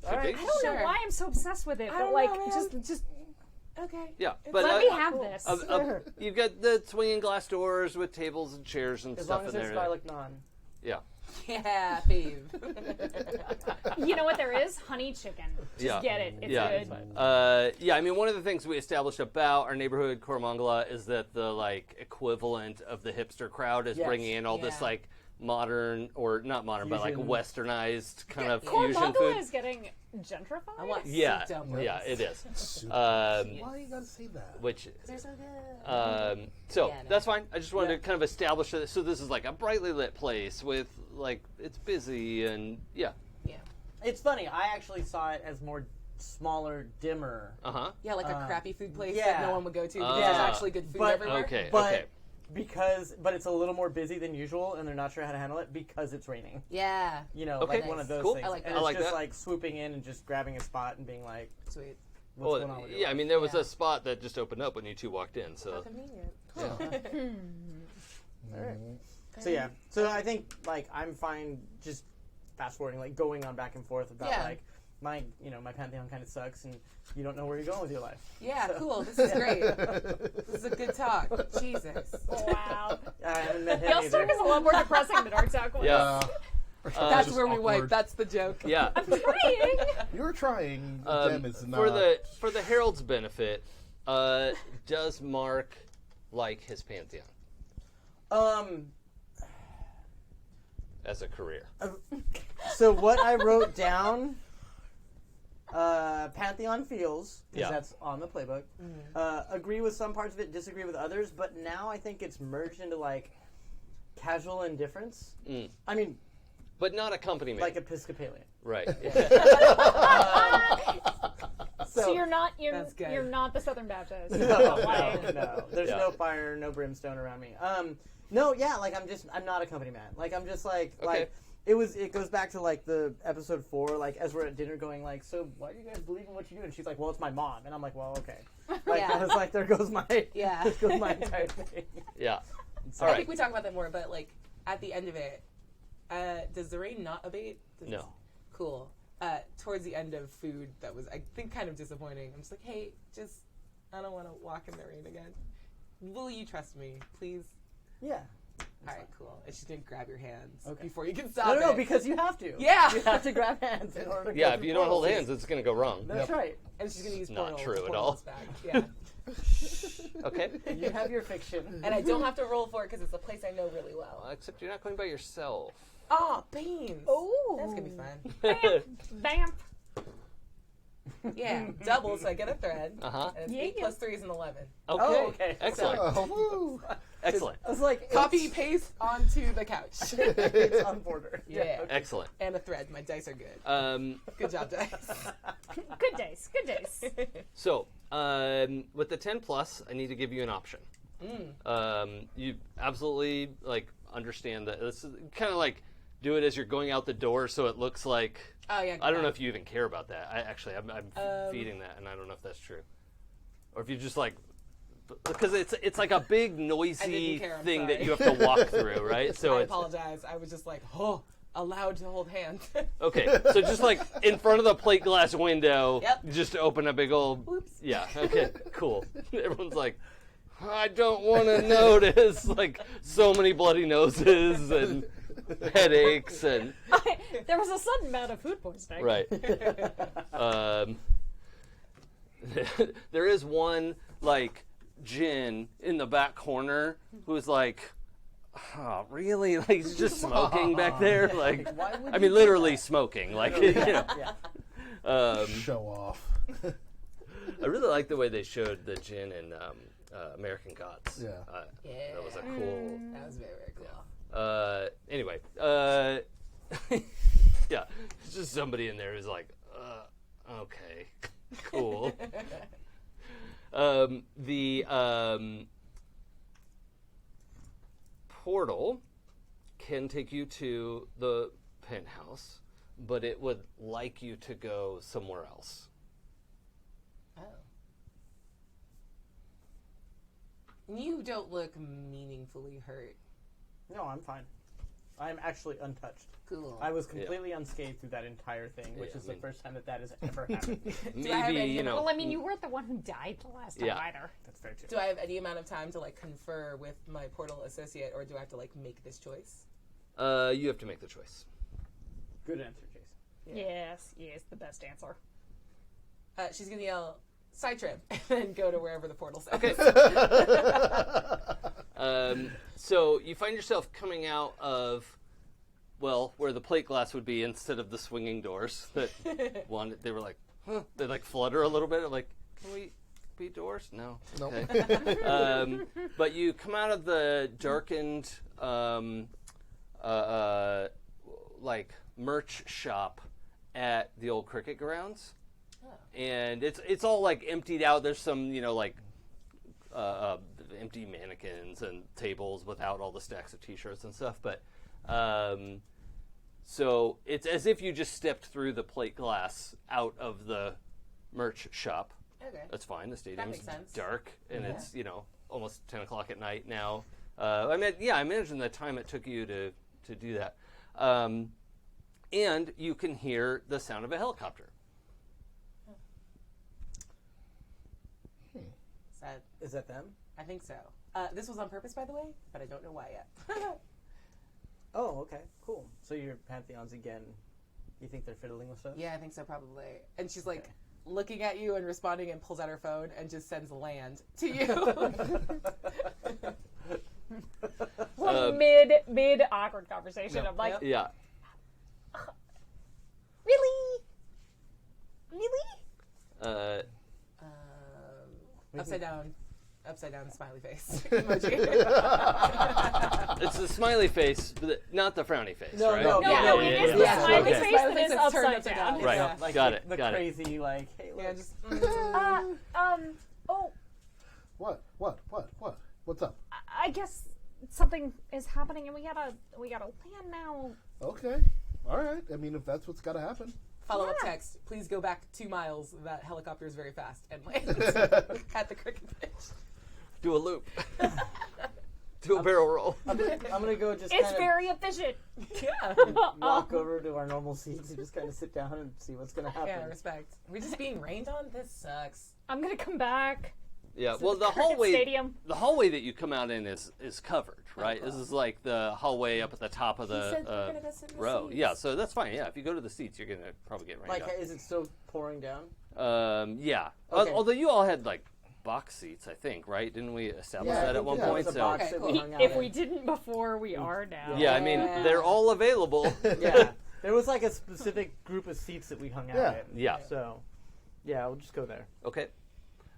F: All right.
B: be.
D: I don't know
E: Sure.
D: why I'm so obsessed with it,
E: I
D: but
E: don't
D: like,
E: know, man.
D: just
E: Okay.
B: Yeah,
E: It's
B: but
D: let
B: uh,
D: me have this.
B: you've got the swinging glass doors with tables and chairs and
F: As
B: stuff
F: long as
B: in
F: it's
B: there.
F: garlic naan.
B: Yeah.
E: Yeah, fave.
D: You know what there is? Honey chicken. Just
B: Yeah.
D: get it. It's
B: Yeah.
D: good.
B: Yeah, I mean, one of the things we established about our neighborhood, Koromangala, is that the like equivalent of the hipster crowd is
F: Yes.
B: bringing in all this
E: Yeah.
B: like modern, or not modern, but like
F: Fusion.
B: westernized kind of
D: Corn
B: fusion
D: Bangla
B: food.
D: is getting gentrified.
E: I want
B: Yeah,
E: soup dumplings.
B: yeah, it is.
C: Super.
B: Um,
C: Why you gotta say that?
B: which
E: They're so good.
B: so
E: Yeah, no.
B: that's fine. I just wanted
F: Yeah.
B: to kind of establish it. So this is like a brightly lit place with like it's busy and yeah.
E: Yeah.
F: It's funny. I actually saw it as more smaller, dimmer.
E: Yeah, like a crappy food place that
F: yeah.
E: no one would go to because
B: Yeah.
E: there's actually good food
F: But-
E: everywhere.
B: Okay.
F: But
B: okay.
F: but it's a little more busy than usual, and they're not sure how to handle it because it's raining.
E: Yeah.
F: You know,
B: Okay.
F: like one of those
B: Cool.
F: things.
E: I like
F: and
E: that.
F: it's
B: I like
F: just
B: that.
F: like swooping in and just grabbing a spot and being like,
E: Sweet.
F: "What's
B: Well,
F: going on with your
B: yeah, I
F: life?"
B: mean, there was
E: Yeah.
B: a spot that just opened up when you two walked in.
E: How
B: So
E: convenient.
F: All right. So yeah, so I think like I'm fine just fast forwarding, like going on back and forth about
E: Yeah.
F: like my Pantheon kind of sucks and you don't know where you're going with your life.
E: Yeah, cool. This is great. This is a good talk. Jesus.
D: Wow.
F: I haven't met him
D: Y'all
F: either.
D: talk is a lot more depressing than our talk was.
B: yeah,
E: That's
C: Just
E: where we wipe.
C: awkward.
E: That's the joke.
B: yeah.
D: Trying.
C: You're trying. Them is not.
B: For the Herald's benefit, does Mark like his Pantheon as a career?
F: So what I wrote down, Pantheon feels, because
B: Yeah.
F: that's on the playbook. Agree with some parts of it, disagree with others, but now I think it's merged into like casual indifference. I mean,
B: But not accompaniment.
F: like Episcopalian.
B: right.
D: So you're not
E: That's good.
D: you're not the Southern Baptist.
F: No,
D: Like,
F: no. There's
B: Yeah.
F: no fire, no brimstone around me. No, yeah, like I'm not a company man. Like I'm just like it goes back to like the episode 4, like as we're at dinner going like, so why do you guys believe in what you do? And she's like, well, it's my mom, and I'm like, well, okay. Like
E: Yeah.
F: I was like, there goes my
E: Yeah.
F: there goes my entire thing.
B: Yeah.
F: So-
B: All
E: I
B: right.
E: think we talk about that more, but like at the end of it, does the rain not abate?
B: No.
E: Cool. Towards the end of food, that was I think kind of disappointing. I'm just like, hey, I don't want to walk in the rain again. Will you trust me, please?
F: Yeah.
E: All right, cool. And she's gonna grab your hands
F: Okay.
E: before you can stop
F: No,
E: it.
F: no, because you have to.
E: Yeah.
F: You have to grab hands in order to
B: Yeah,
F: go
B: if
F: through
B: you don't hold
F: portals.
B: hands, it's going to go wrong.
F: That's right.
E: And she's gonna use
B: Not
E: portal.
B: true
E: the
B: at
E: portal
B: all.
E: is back. Yeah.
B: Okay.
F: You have your fiction.
E: And I don't have to roll for it because it's a place I know really well.
B: Except you're not going by yourself.
E: Oh, beans.
D: Ooh.
E: That's gonna be fun.
D: Bam.
E: Yeah, double, so I get a thread.
B: Uh-huh.
E: And it's
D: Yeah,
E: 8
D: yeah.
E: plus 3 is an 11.
B: Okay.
F: Oh, okay.
B: Excellent.
C: Oh, woo.
B: Excellent.
F: I was like,
E: Copy, paste onto the couch.
F: it's on border.
E: Yeah.
F: okay.
B: Excellent.
E: And a thread. My dice are good. Good job, dice.
D: Good days. Good days.
B: So, with the 10 plus, I need to give you an option. You absolutely understand that this is kind of like do it as you're going out the door, so it looks like.
E: Oh yeah.
B: I don't know if you even care about that. I'm feeding that, and I don't know if that's true, or if you just because it's like a big noisy
E: care, I'm
B: thing that
E: sorry.
B: you have to walk through, right? So
E: I
B: it's
E: apologize. I was just like, oh, allowed to hold hands.
B: okay. So just in front of the plate glass window,
E: Yep.
B: just open a big old.
E: Oops.
B: Yeah. Okay. Cool. Everyone's like, I don't want to notice so many bloody noses and headaches and
D: There was a sudden bout of food poisoning.
B: right. There is one Jin in the back corner who's oh, really? He's just smoking back there.
F: Why would
B: I
F: you
B: mean,
F: do
B: literally
F: that?
B: smoking.
F: Yeah.
C: Show off.
B: I really like the way they showed the Jin in American Gods.
C: Yeah.
E: Yeah.
B: That was a cool.
E: That was very, very cool.
B: Anyway, yeah, it's just somebody in there who's okay, cool. The portal can take you to the penthouse, but it would like you to go somewhere else.
E: Oh. You don't look meaningfully hurt.
F: No, I'm fine. I'm actually untouched.
E: Cool.
F: I was completely unscathed through that entire thing, which
B: Yeah,
F: is
B: I
F: the
B: mean-
F: first time that has ever happened.
E: I have
B: Maybe
E: any-
D: Well, I mean, you weren't the one who died the last time
B: Yeah.
D: either.
F: That's fair too.
E: Do I have any amount of time to confer with my portal associate, or do I have to make this choice?
B: You have to make the choice.
F: Good answer, Jason.
E: Yeah.
D: Yes, the best answer.
E: She's gonna yell, "Side trip," and then go to wherever the portal says.
B: Okay. So you find yourself coming out of, where the plate glass would be instead of the swinging doors that they were huh? They flutter a little bit. Can we be doors? No.
C: Nope.
B: Okay. But you come out of the darkened, merch shop at the old cricket grounds. And it's all emptied out. There's some empty mannequins and tables without all the stacks of t-shirts and stuff. But so it's as if you just stepped through the plate glass out of the merch shop.
E: Okay.
B: That's fine. The stadium's
E: makes sense.
B: dark and it's almost 10 o'clock at night now. I imagine the time it took you to do that. And you can hear the sound of a helicopter.
F: Is that them?
E: I think so. This was on purpose, by the way, but I don't know why yet.
F: Oh, okay, cool. So your Pantheons again. You think they're fiddling with stuff?
E: Yeah, I think so, probably. And she's looking at you and responding, and pulls out her phone and just sends land to you.
D: Mid awkward conversation. I'm like,
E: Yep.
B: Yeah.
D: really?
E: Upside down smiley face emoji.
B: It's the smiley face, but not the frowny face,
F: No,
B: right?
F: no,
D: No, it is the
E: yeah.
D: smiley
B: Okay.
D: face that
E: Smiley
D: is
E: face that's turned
D: upside
E: upside
D: down.
E: down.
B: Right.
E: Yeah.
B: Got it.
F: The
B: Got it.
F: crazy, hey, look.
E: Yeah, just.
C: What? What's up?
D: I guess something is happening, and we gotta land now.
C: Okay. All right. I mean, if that's what's got to happen.
E: Follow-up
D: Yeah.
E: text. Please go back 2 miles. That helicopter is very fast and land at the cricket pitch.
B: Do a loop. Do a barrel roll.
F: I'm gonna go just
D: It's
F: kind
D: very efficient.
E: Yeah.
F: of walk over to our normal seats and just kind of sit down and see what's gonna happen.
E: Yeah, respect. We're just being rained on? This sucks.
D: I'm gonna come back.
B: Yeah,
D: Is it
B: well,
D: the
B: the
D: cricket
B: hallway,
D: stadium?
B: the hallway that you come out in is covered, right? This is like the hallway up at the top of
E: He said we're
B: the
E: gonna go sit in the
B: row.
E: seats.
B: Yeah, so that's fine. Yeah, if you go to the seats, you're gonna probably get rained
F: Like,
B: out.
F: is it still pouring down?
B: Yeah.
F: Okay.
B: Although you all had like box seats, I think, right? Didn't we establish
C: Yeah,
B: that at one
F: There
B: point?
F: was a
B: So
F: box
E: Okay,
F: that
E: cool.
F: we hung out
D: If
F: in.
D: we didn't before, we are now.
B: yeah, I mean
E: Yeah.
B: they're all available.
F: Yeah, there was like a specific group of seats that we hung out
C: Yeah.
F: in.
B: Yeah.
F: So, yeah, we'll just go there.
B: Okay.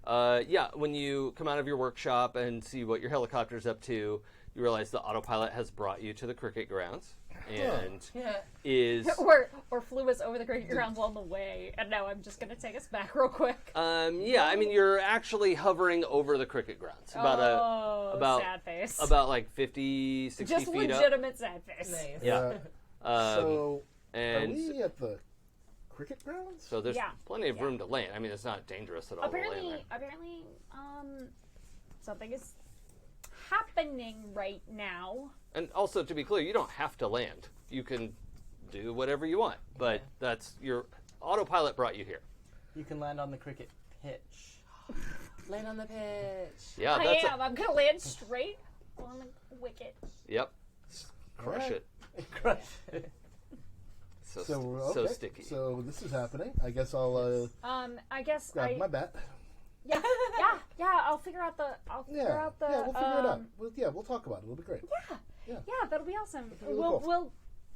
B: Yeah, when you come out of your workshop and see what your helicopter's up to, you realize the autopilot has brought you to the cricket grounds and
E: Yeah.
B: is
D: Or flew us over the cricket grounds on the way, and now I'm just gonna take us back real quick.
B: yeah, I mean you're actually hovering over the cricket grounds. About
D: sad face.
B: about like 50, 60
D: just
B: feet up.
D: legitimate sad face.
E: Nice.
B: Yeah.
C: So, are
B: And
C: we at the cricket grounds?
B: so there's
D: Yeah.
B: plenty of
D: Yeah.
B: room to land. I mean, it's not dangerous at all to land
D: Apparently, something is happening right now.
B: there. And also, to be clear, you don't have to land. You can do whatever you want, but that's your autopilot brought you here.
F: You can land on the cricket pitch.
E: Land on the pitch.
B: Yeah,
D: I
B: that's
D: am. I'm gonna land straight on the wicket.
B: Yep. Crush
C: Alright.
B: it.
F: Crush it.
B: So,
C: So,
B: so
C: okay.
B: sticky.
C: So this is happening. I guess I'll
D: I guess
C: grab my bat.
D: yeah. I'll figure out the. I'll figure
C: Yeah,
D: out the.
C: yeah, we'll figure it out. We'll talk about it. It'll be great.
D: Yeah, that'll be awesome.
C: really
D: We'll
C: cool.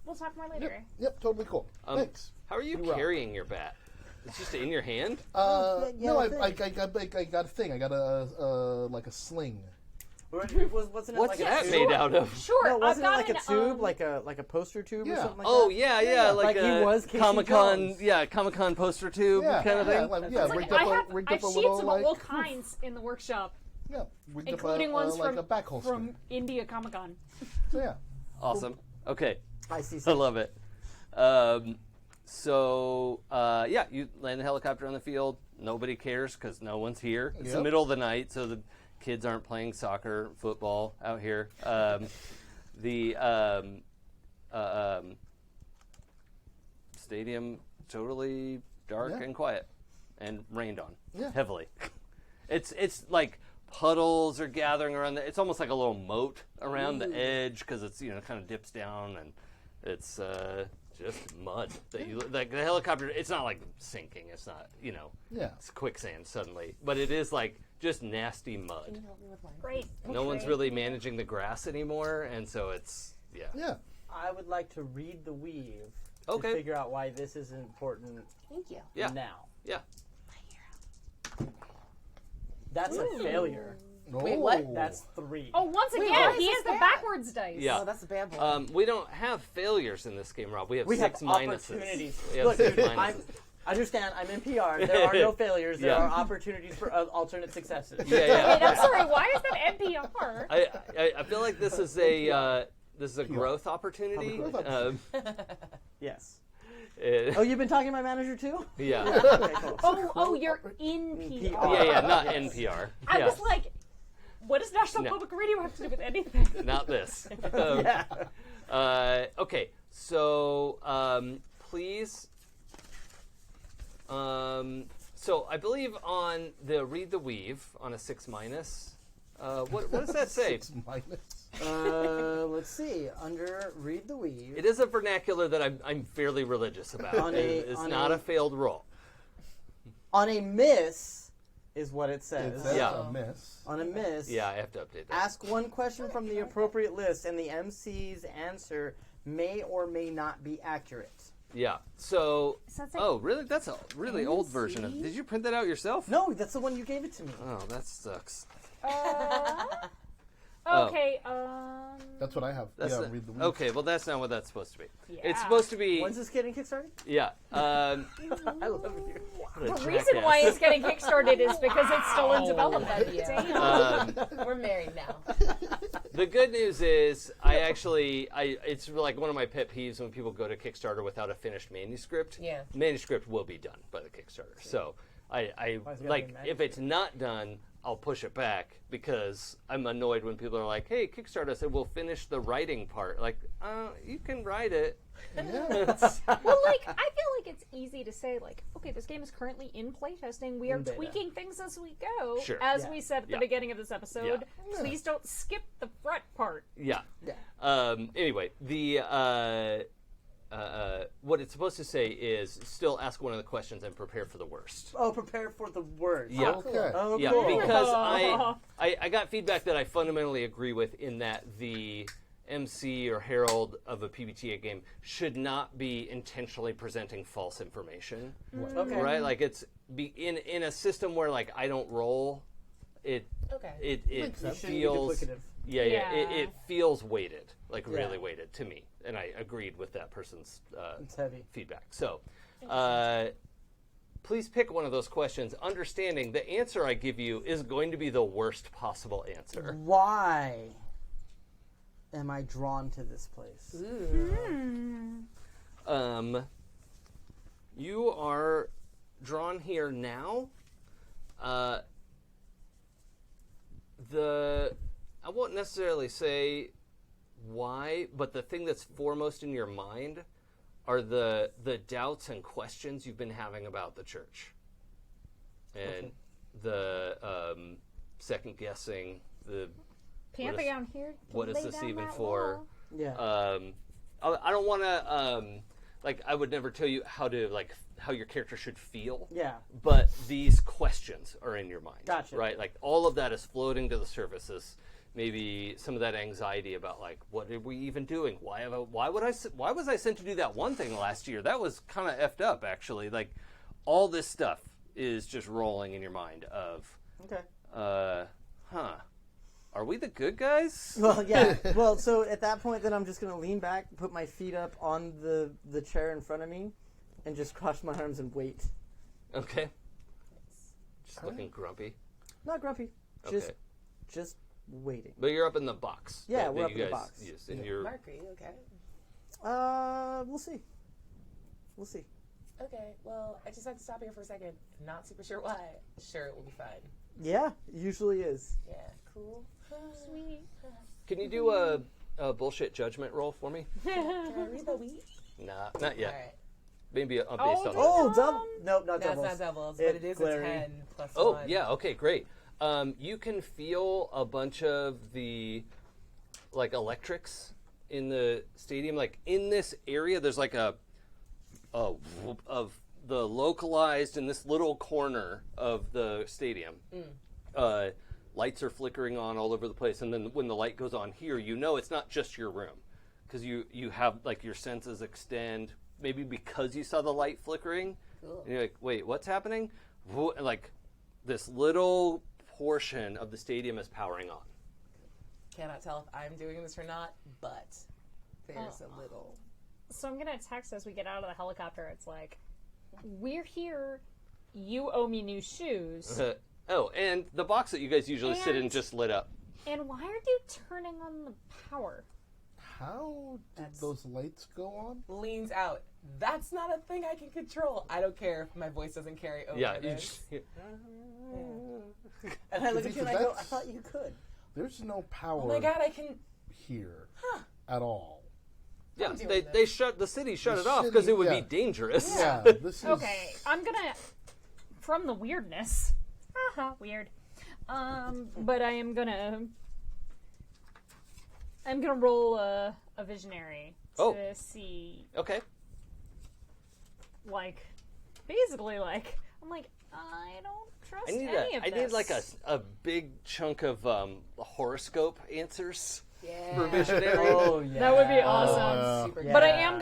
D: we'll talk more later.
C: Yep, totally cool. Thanks.
B: How are you
C: You're
B: carrying your bat? It's just in your hand?
C: No, I got a thing. I got a like a sling.
F: Wasn't it
B: What's
F: like
B: that
F: a
B: made
F: tube?
B: out of?
D: Sure.
F: No, wasn't it
D: I've
F: like a
D: got
F: tube, like a poster tube or
C: Yeah.
F: something like
B: Oh
F: that?
B: yeah,
F: Like he
B: a
F: was Casey
B: Comic-Con,
F: Jones.
B: Comic-Con poster tube
C: Yeah,
B: kind of
C: yeah,
B: thing.
C: like,
D: It's
C: yeah.
D: like,
C: Rigged
D: I
C: up
D: have
C: a rigged
D: I
C: up
D: have
C: a
D: sheets
C: little
D: of
C: like
D: all kinds in the workshop,
C: yeah, rigged
D: including
C: up a,
D: ones
C: like
D: from
C: a back holster.
D: from India Comic Con.
C: So yeah,
B: Awesome. Okay,
F: I see.
B: I love it. Yeah, you land the helicopter on the field. Nobody cares because no one's here. It's the
C: Yep.
B: middle of the night, so the kids aren't playing soccer, football out here. The stadium totally dark
C: Yeah.
B: and quiet, and rained on
C: Yeah.
B: heavily. It's like puddles are gathering around. It's almost like a little moat around the edge because it's kind of dips down and it's just mud. Like the helicopter. It's not like sinking. It's not
C: yeah.
B: it's quicksand suddenly, but it is like just nasty mud.
E: Can you help me with mine?
D: Great.
B: No one's really managing the grass anymore, and so it's
C: Yeah.
F: I would like to read the weave
B: Okay.
F: to figure out why this is important
E: Thank you.
B: Yeah.
F: now.
B: yeah.
F: That's a failure.
E: Wait, what?
C: Oh.
F: That's 3.
D: Oh, once
E: Wait,
D: again,
E: why is
D: he
E: this
D: has the
E: bad?
D: backwards dice.
B: Yeah.
E: Oh, that's a bad one.
B: We don't have failures in this game, Rob. We have
F: We have
B: 6 minuses.
F: opportunities.
B: We have
F: Look,
B: 6
F: dude,
B: minuses.
F: understand, I'm in PR. There are no failures. There
B: Yeah.
F: are opportunities for alternate successes.
B: Yeah,
D: Wait,
B: yeah.
D: I'm sorry. Why is that NPR?
B: I feel like this is a growth opportunity.
C: Growth opportunity.
F: Yes.
B: Uh,
F: Oh, you've been talking to my manager too?
B: yeah.
F: Okay, cool.
D: Oh, you're in PR.
B: Yeah, not NPR.
D: I
B: Yeah.
D: was like, what does National
B: No.
D: Public Radio have to do with anything?
B: Not this.
F: Yeah.
B: Okay, so please. So I believe on the read the weave on a 6 minus. What does that say?
C: 6 minus.
F: Let's see. Under read the weave.
B: It is a vernacular that I'm fairly religious about. It's not a failed roll.
F: On a miss is what it says.
C: It says
B: Yeah.
C: a miss.
F: On a miss,
B: Yeah, I have to update that.
F: ask one question from the appropriate list, and the MC's answer may or may not be accurate.
B: Yeah. So.
D: Sounds like-
B: Oh, really? That's a really old version of. Did you print that out yourself?
F: No, that's the one you gave it to me.
B: Oh, that sucks.
D: Okay.
C: That's what I have.
B: That's
C: yeah,
B: not-
C: read the week.
B: okay. Well, that's not what that's supposed to be.
D: Yeah.
B: It's supposed to be.
F: When's this getting kickstarted?
B: Yeah.
F: I love you.
D: The reason why it's getting kickstarted is because it's still in development.
E: Yeah. We're married now.
B: The good news is, it's like one of my pet peeves when people go to Kickstarter without a finished manuscript.
E: Yeah.
B: Manuscript will be done by the Kickstarter. So
F: Why is it gotta be
B: like if
F: manuscript?
B: it's not done, I'll push it back because I'm annoyed when people are like, "Hey, Kickstarter," I said, "We'll finish the writing part." Like, you can write it.
C: Yeah.
D: Well, like, I feel like it's easy to say, like, okay, this game is currently in playtesting. We are
F: In beta.
D: tweaking things as we go.
B: Sure.
D: As
F: Yeah.
D: we said at the
B: Yeah.
D: beginning of this episode,
C: Yeah.
D: please don't skip the front part.
B: Yeah.
F: Yeah.
B: Anyway, the what it's supposed to say is still ask one of the questions and prepare for the worst.
F: Oh, prepare for the worst.
B: Yeah.
C: Okay.
F: Oh,
B: Yeah,
F: cool.
B: because I got feedback that I fundamentally agree with in that the MC or herald of a PbtA game should not be intentionally presenting false information.
F: Okay.
B: Right? Like it's in a system where like I don't roll, it
E: Okay.
B: it
C: Makes sense.
F: Shouldn't be
B: feels
F: duplicative.
B: yeah.
D: Yeah.
B: It feels weighted, like really
F: Yeah.
B: weighted to me, and I agreed with that person's
F: It's heavy.
B: feedback. So, please pick one of those questions, understanding the answer I give you is going to be the worst possible answer.
F: Why am I drawn to this place?
B: You are drawn here now. I won't necessarily say why, but the thing that's foremost in your mind are the doubts and questions you've been having about the church, and the second guessing the
D: Pantheon here.
B: what is
D: lay
B: this
D: down
B: even
D: that
B: for?
D: law.
F: Yeah.
B: I don't want to like I would never tell you how your character should feel.
F: Yeah.
B: But these questions are in your mind.
F: Gotcha.
B: Right? Like all of that is floating to the surface. Maybe some of that anxiety about like what are we even doing? Why was I sent to do that one thing last year? That was kind of effed up actually. Like all this stuff is just rolling in your mind of
F: Okay.
B: are we the good guys?
F: Well, yeah. Well, so at that point, then I'm just going to lean back, put my feet up on the chair in front of me, and just cross my arms and wait.
B: Okay. Just looking grumpy.
F: Not grumpy.
B: Okay.
F: Just waiting.
B: But you're up in the box.
F: Yeah,
B: that
F: we're up
B: you
F: in the
B: guys
F: box.
B: use, and you're
E: Mark, are you okay?
F: We'll see. We'll see.
E: Okay, well, I just had to stop here for a second. Not super sure why. Sure, it will be fine.
F: Yeah, usually is.
E: Yeah, cool.
D: Sweet.
B: Can you do a bullshit judgment roll for me?
E: Can I read the week?
B: Nah, not yet.
E: All right.
B: Maybe based on
F: Oh, double. Nope, not
E: No,
F: doubles.
E: it's not doubles, but it is
F: glaring.
E: a 10 plus
B: Oh,
E: 1.
B: yeah, okay, great. You can feel a bunch of the like electrics in the stadium. Like in this area, there's like a whoop of the localized in this little corner of the stadium. Lights are flickering on all over the place, and then when the light goes on here, you know it's not just your room, because you have like your senses extend. Maybe because you saw the light flickering,
E: Cool.
B: and you're like, "Wait, what's happening?" And like this little portion of the stadium is powering on.
E: Cannot tell if I'm doing this or not, but there's a little.
D: So I'm gonna text as we get out of the helicopter. It's like, we're here. You owe me new shoes.
B: Oh, and the box that you guys usually sit in
D: And-
B: just lit up.
D: And why are you turning on the power?
C: How did those lights go on?
E: Leans out. That's not a thing I can control. I don't care if my voice doesn't carry over.
B: Yeah, you
E: this.
B: just,
F: And I look at you and I go, I
C: That's-
F: thought you could.
C: There's no power
E: Oh my god, I can.
C: here at all.
B: yeah.
E: doing
B: They
E: this.
B: shut the city shut
C: The
B: it off because
C: city-
B: it would
C: yeah.
B: be dangerous.
C: Yeah, this is
D: Okay, I'm gonna, from the weirdness, weird. But I'm gonna roll a visionary to see,
B: Okay.
D: like, basically, like, I'm like, I don't trust
B: I need
D: any of
B: I
D: this.
B: need like a big chunk of horoscope answers for
E: Yeah.
B: visionary.
F: Oh, yeah.
D: That would be awesome.
E: Super
F: Yeah.
D: But I'm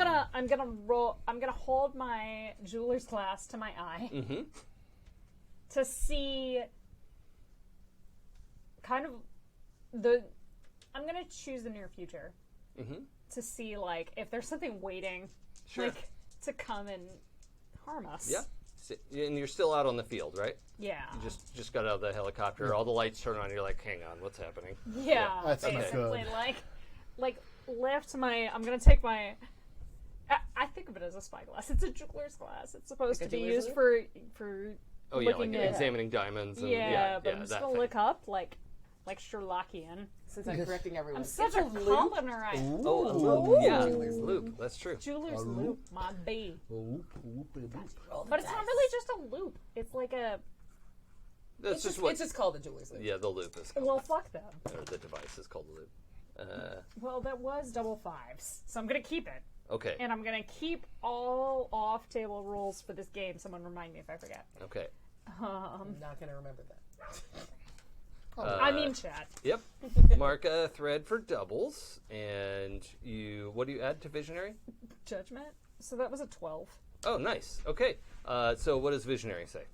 D: gonna hold my jeweler's glass to my eye
B: Mm-hmm.
D: to see kind of I'm gonna choose the near future
B: Mm-hmm.
D: to see like if there's something waiting
B: Sure.
D: like to come and harm us.
B: Yeah. And you're still out on the field, right?
D: Yeah.
B: You just got out of the helicopter. All the lights turn on. You're like, hang on, what's happening?
D: Yeah,
C: That's not
D: basically,
C: good.
D: like I'm gonna take my. I think of it as a spyglass. It's a jeweler's glass. It's supposed
E: Like a
D: to be
E: jeweler's
D: used for
B: Oh yeah, like
D: looking at.
B: examining diamonds. And,
D: Yeah, but
B: yeah,
D: I'm just
B: that
D: gonna
B: thing.
D: look up like like Sherlockian.
E: Since I'm correcting everyone.
D: I'm such
E: It's
D: a
E: loop.
D: culinary.
B: Oh, a loop. Yeah,
E: Jeweler's
B: loop. That's true.
D: Jeweler's
C: A
D: loop,
C: loop?
D: my B.
C: Oop, oop, oop.
D: But it's not really just a loop. It's like a.
B: That's just what.
E: It's just called the jeweler's loop.
B: Yeah, the loop is called.
D: Well, fuck them.
B: Or the device is called the loop.
D: Well, that was double fives, so I'm gonna keep it.
B: Okay.
D: And I'm gonna keep all off-table rules for this game. Someone remind me if I forget.
B: Okay.
E: I'm not going to remember that.
D: I mean, chat.
B: Yep. Mark a thread for doubles, and what do you add to visionary?
D: Judgment. So that was a 12.
B: Oh, nice. Okay. So what does visionary say?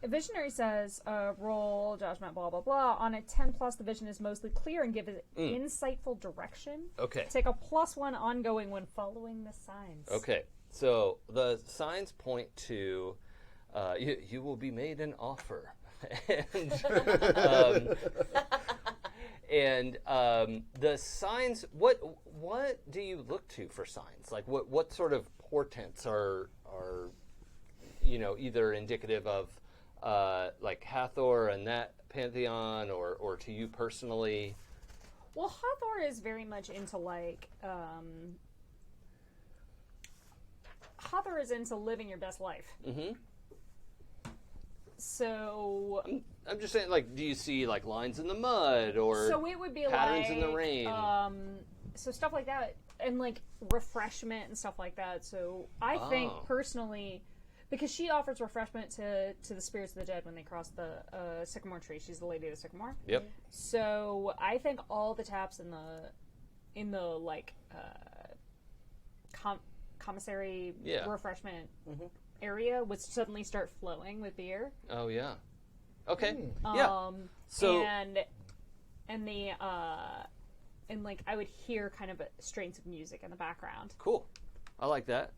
D: A visionary says, roll judgment, blah, blah, blah. On a 10 plus, the vision is mostly clear and gives it insightful direction.
B: Okay.
D: Take a +1 ongoing when following the signs.
B: Okay. So the signs point to you will be made an offer. And the signs, what do you look to for signs? Like what sort of portents are either indicative of like Hathor and that Pantheon, or to you personally?
D: Well, Hathor is very much into like Hathor is into living your best life.
B: Mm-hmm.
D: So
B: I'm just saying, like, do you see like lines in the mud or
D: so it would be
B: patterns
D: like
B: in the rain?
D: So stuff like that, and like refreshment and stuff like that. So I think personally, because she offers refreshment to the spirits of the dead when they cross the sycamore tree. She's the lady of the sycamore.
B: Yep.
D: So I think all the taps in the like commissary refreshment area would suddenly start flowing with beer.
B: Oh yeah. Okay. Yeah. So
D: and the and like I would hear kind of strains of music in the background.
B: cool. I like that.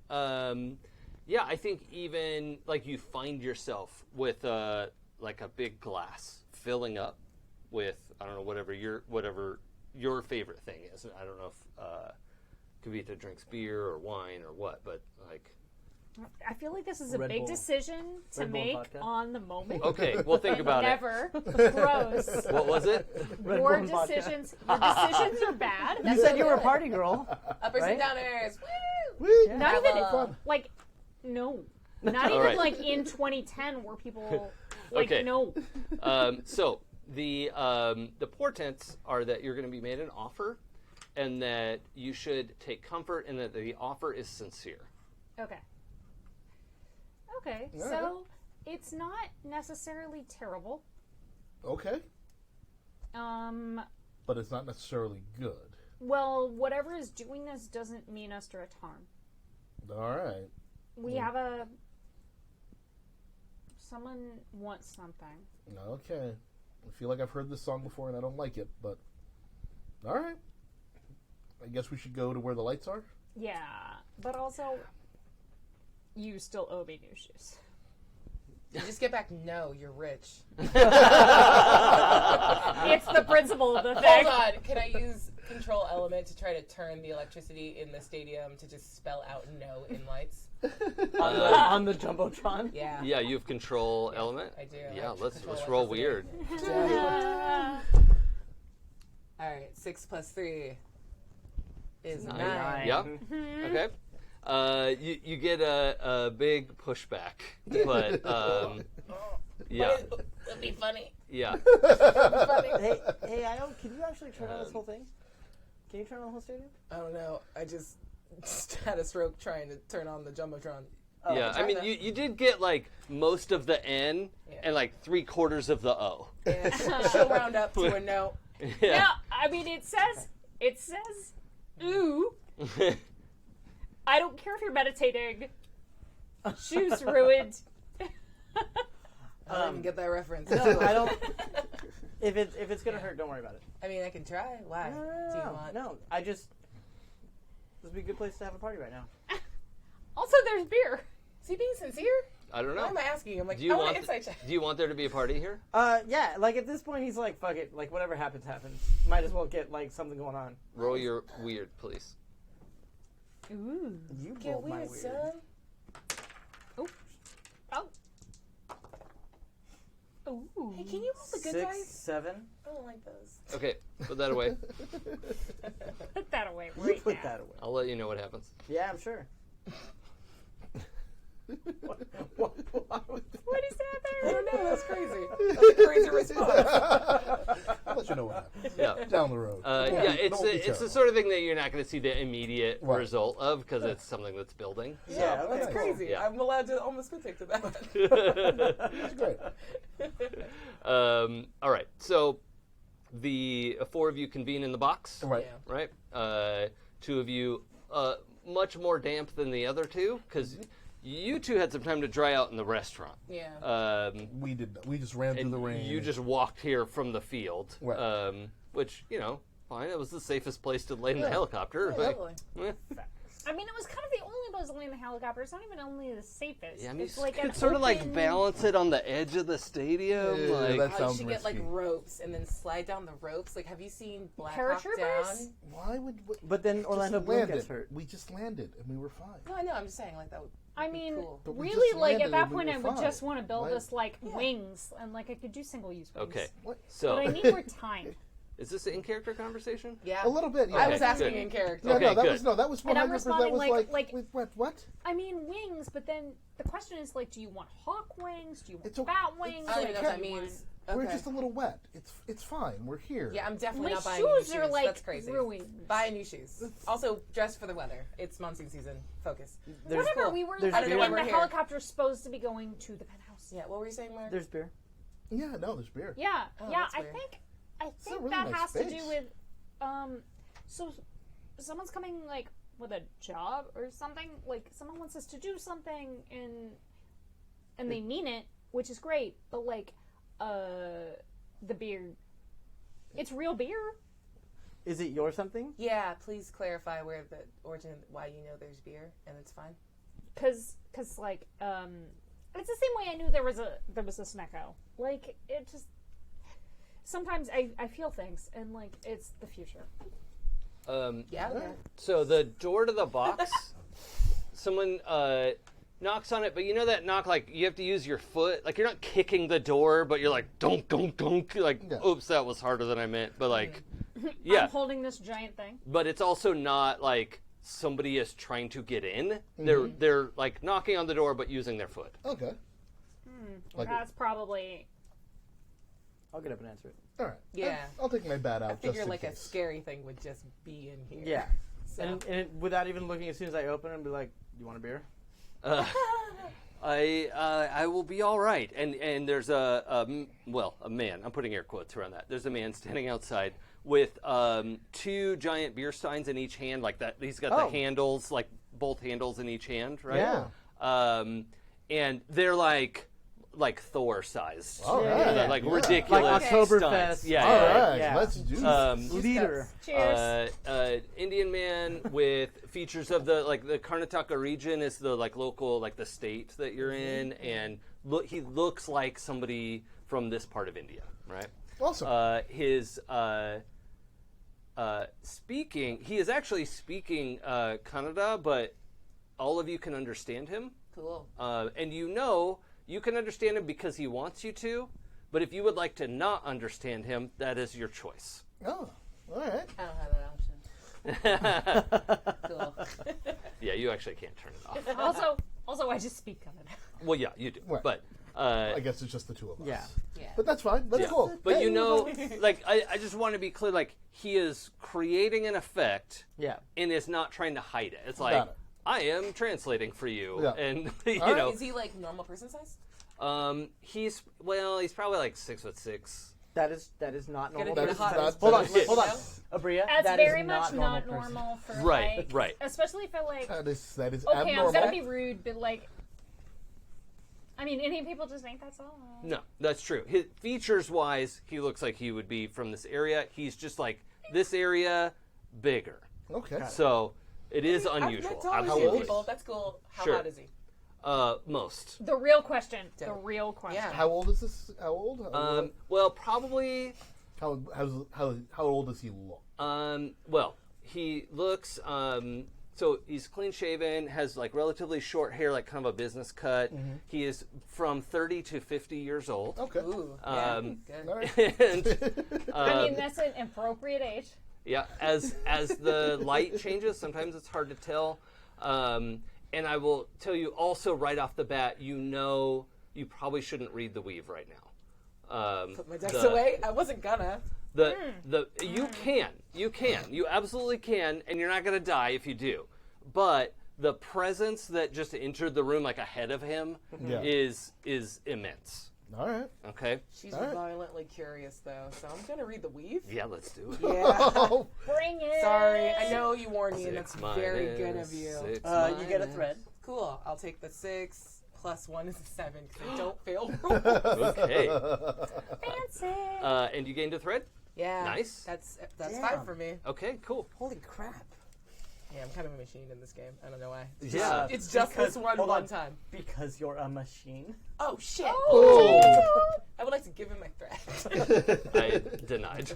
B: Yeah, I think even like you find yourself with like a big glass filling up with I don't know whatever your favorite thing is. I don't know if Kavita drinks beer or wine or what, but like.
D: I feel like this is a
F: Red
D: big
F: Bull.
D: decision to
F: Red Bull
D: make
F: vodka.
D: on the moment.
B: Okay, we'll think about it.
D: Never gross.
B: What was it?
F: Red
D: Your
F: Bull vodka.
D: decisions are bad.
F: You said you were a party girl.
E: Uppers
F: Right?
E: and downers. Woo!
C: Whee!
D: Not
E: Bravo.
D: even like no. Not
B: All
D: even
B: right.
D: like in 2010 where people like
B: Okay.
D: no.
B: So the portents are that you're going to be made an offer, and that you should take comfort in that the offer is sincere.
D: Okay. Okay.
C: All right.
D: So it's not necessarily terrible.
C: Okay,
D: Um.
C: but it's not necessarily good.
D: Well, whatever is doing this doesn't mean us direct harm.
C: All right.
D: We have someone wants something.
C: Okay. I feel like I've heard this song before and I don't like it, but all right. I guess we should go to where the lights are.
D: Yeah, but also, you still owe me new shoes.
E: You just get back, no, you're rich.
D: It's the principle of the thing.
E: Hold on, can I use control element to try to turn the electricity in the stadium to just spell out no in lights?
F: on the Jumbotron?
E: Yeah.
B: Yeah, you have control element.
E: I do.
B: Yeah,
E: I have
B: let's
E: control
B: roll
E: electricity.
B: weird.
E: Alright, 6 plus 3 is 9.
B: Yeah. Okay. You get a big pushback, but yeah,
E: It'd be funny.
B: yeah.
F: Hey, Io, can you actually turn on this whole thing? Can you turn on the whole stadium?
E: I don't know. I just had a stroke trying to turn on the Jumbotron.
B: Yeah, I mean, you did get like most of the N and like 3/4 of the O.
E: And she'll round up to a no.
B: Yeah.
D: No, I mean it says ooh. I don't care if you're meditating. Shoes ruined.
E: I didn't get that reference.
F: No, I don't. If it's gonna hurt, don't worry about it.
E: I mean, I can try. Why? Do you want?
F: No, I just. This would be a good place to have a party right now.
D: Also, there's beer.
E: Is he being sincere?
B: I don't know.
E: Why am I asking? I'm like,
B: Do you
E: I want
B: want
E: an insight check.
B: do you want there to be a party here?
F: Yeah, like at this point, he's like, fuck it, like whatever happens, happens. Might as well get like something going on.
B: Roll your weird, please.
D: Ooh.
F: You
E: Get
F: rolled my
E: weird, son.
D: Oh. Ooh.
E: Hey, can you roll the good
F: 6,
E: dice?
F: 7.
E: I don't like those.
B: Okay, put that away.
D: Put that away
F: You
D: right
F: put
D: now.
F: that away.
B: I'll let you know what happens.
F: Yeah, I'm sure. what?
D: What is
E: I
D: that
E: don't
D: there?
E: know. That's crazy. That's a crazy response.
C: I'll let you know what happens.
B: Yeah.
C: Down the road.
B: It's the sort of thing that you're not going to see the immediate
C: Right.
B: result of because it's something that's building.
F: Yeah, okay.
E: That's crazy.
B: Yeah.
E: I'm allowed to almost spit to that.
C: It's great.
B: All right, so the 4 of you convene in the box,
C: Right.
E: Yeah.
B: right? 2 of you much more damp than the other 2 because you 2 had some time to dry out in the restaurant.
E: Yeah.
C: We did. We just ran through
B: And
C: the rain.
B: you just walked here from the field,
C: Right.
B: which, fine. It was the safest place to land the
C: Yeah.
B: helicopter.
E: Yeah,
B: but,
E: totally.
D: I mean, it was kind of the only place to land the helicopter. It's not even only the safest.
B: yeah, I mean,
D: it's
B: you
D: like
B: could
D: an
B: sort of like
D: open-
B: balance it on the edge of the stadium.
C: Yeah,
B: like,
C: that's-
E: You
C: sounds
E: should get like
C: risky.
E: ropes and then slide down the ropes. Like, have you seen Black Hawk
D: Paratroopers?
E: Down?
C: Why would?
F: But then Orlando
C: just
F: Bloom
C: landed.
F: gets hurt.
C: We just landed and we were fine.
E: No, I know. I'm just saying, like that would.
D: I
E: be
D: mean,
E: cool.
C: But we
D: really,
C: just
D: like at
C: landed
D: that
C: and we
D: point,
C: were
D: I would
C: fine.
D: just want to build
C: Right?
D: us like
E: Yeah.
D: wings, and like I could do single use wings.
B: okay,
C: What?
B: so
D: But I need more time.
B: is this an in-character conversation?
E: Yeah.
C: A little bit. Yeah.
E: I was
B: Okay,
E: asking
B: good.
E: in character.
C: Yeah,
B: Okay,
C: no, that
B: good.
C: was that was 100%.
D: And I'm
C: That
D: responding
C: was
D: like-
C: wait, what?
D: I mean wings, but then the question is like, do you want hawk wings? Do you want
C: It's okay.
D: bat wings?
E: I don't even know what that
D: What do you want?
E: means.
C: We're
E: Okay.
C: just a little wet. It's fine. We're here.
E: Yeah, I'm definitely
D: My
E: not buying new
D: shoes
E: shoes.
D: are like
E: That's crazy.
D: ruined.
E: Buy new shoes. Also, dress for the weather. It's monsoon season. Focus.
F: There's,
D: Whatever.
E: cool.
D: We were
F: There's
D: like,
F: beer.
D: when
E: We're
D: the
E: here.
D: helicopter's supposed to be going to the penthouse.
E: Yeah. What were you saying, Mark?
F: there's beer.
C: Yeah. No, there's beer.
D: Yeah,
E: Oh,
D: yeah.
E: that's
D: I
E: weird.
D: think
C: a really
D: that
C: nice
D: has to do
C: space.
D: with, so someone's coming like with a job or something. Like someone wants us to do something, and they mean it, which is great. But like, the beer, it's real beer.
F: Is it your something?
E: Yeah. Please clarify where the origin, why you know there's beer, and it's fine.
D: Cause like, it's the same way I knew there was a Snecko. Like it just. Sometimes I feel things, and like it's the future.
E: Yeah. Okay.
B: So the door to the box, someone knocks on it, but you know that knock, like you have to use your foot. Like you're not kicking the door, but you're like donk donk donk. Like
C: Yeah.
B: oops, that was harder than I meant. But like, yeah.
D: I'm holding this giant thing.
B: But it's also not like somebody is trying to get in. They're like knocking on the door, but using their foot.
C: Okay. Like
D: That's probably.
F: I'll get up and answer it.
C: all right.
E: Yeah.
C: I'll take my bat out.
E: I figure
C: just in
E: like a
C: case.
E: scary thing would just be in here.
F: Yeah.
E: So.
F: And without even looking, as soon as I open it, and be like, "You want a beer?"
B: I will be all right. And there's a man. I'm putting air quotes around that. There's a man standing outside with 2 giant beer steins in each hand, like that. He's got
F: Oh.
B: the handles, like both handles in each hand, right?
F: Yeah.
B: And they're like Thor sized,
C: All
F: Yeah.
C: right.
B: like
C: yeah.
B: ridiculous.
F: Like
B: stunts.
F: Oktoberfest.
B: Yeah.
C: All
B: yeah,
C: right.
F: Yeah.
C: Let's do
B: yeah.
C: this.
F: Leader.
D: Cheers.
B: Indian man with features of the Karnataka region is the local the state that you're in, and he looks like somebody from this part of India, right?
C: Awesome.
B: His speaking, he is actually speaking Kannada, but all of you can understand him,
E: Cool.
B: and you can understand him because he wants you to. But if you would like to not understand him, that is your choice.
C: Oh, all right.
E: I don't have that option. Cool.
B: Yeah, you actually can't turn it off.
D: Also, I just speak Kannada.
B: Well, yeah, you do.
C: Right.
B: But
C: I guess it's just the 2 of us.
F: Yeah.
E: Yeah.
C: But that's fine. That's
B: yeah.
C: cool.
B: But
C: Hey,
B: I just want to be clear. Like he is creating an effect,
F: Yeah.
B: and is not trying to hide it. It's
C: Got
B: like
C: it.
B: I am translating for you,
C: Yeah.
B: and
C: All right.
E: Is he like normal person size?
B: he's probably like 6'6".
F: That is not normal.
E: Gonna do
C: That's
E: the hot.
C: not-
F: Hold on,
C: that is-
F: hold on. Abria,
D: That's
F: that is
D: very much not
F: person.
D: normal for
B: Right,
D: like,
B: right.
D: especially for like.
C: That is
D: Okay,
C: abnormal.
D: I'm gonna be rude, but like, I mean, Indian people just ain't that tall.
B: No, that's true. His features wise, he looks like he would be from this area. He's just like this area bigger,
C: Okay.
B: so it is
E: I've
B: unusual.
E: met tall
C: How
E: Indian
C: old is
E: people. That's cool. How
B: Sure.
E: hot is he?
B: Most.
D: The real question. The
E: Dope.
D: real question.
E: Yeah.
C: How old is this? How old?
B: Well, probably.
C: How old does he look?
B: Well, he looks So he's clean shaven, has like relatively short hair, like kind of a business cut. He is from 30 to 50 years old.
C: Okay.
E: Ooh,
B: Um,
E: good.
C: All right.
B: And
D: I mean, that's an appropriate age.
B: yeah, as the light changes, sometimes it's hard to tell. And I will tell you also right off the bat, you know you probably shouldn't read the weave right now.
E: Put my decks away. I wasn't gonna.
B: You can, you absolutely can, and you're not going to die if you do. But the presence that just entered the room like ahead of him
C: Yeah.
B: is immense.
C: All right.
B: Okay.
E: She's
C: All right.
E: violently curious though, so I'm gonna read the weave.
B: Yeah, let's do it.
E: Yeah.
C: Oh,
D: Bring it.
E: Sorry, I know you warned me, and that's
B: 6
E: very good
B: minus,
E: of you.
B: 6
F: You get a
B: minus.
F: thread.
E: Cool. I'll take the 6 plus 1 is a 7 because I don't fail rolls.
B: Okay.
D: Fancy.
B: And you gained a thread?
E: Yeah.
B: Nice.
E: That's
F: Damn.
E: 5 for me.
B: Okay, cool.
F: Holy crap.
E: Yeah, I'm kind of a machine in this game. I don't know why.
B: Yeah.
E: It's just
F: Because-
E: this one
F: hold on.
E: time.
F: Because you're a machine.
E: Oh shit!
C: Oh.
E: I would like to give him my thread.
B: I denied.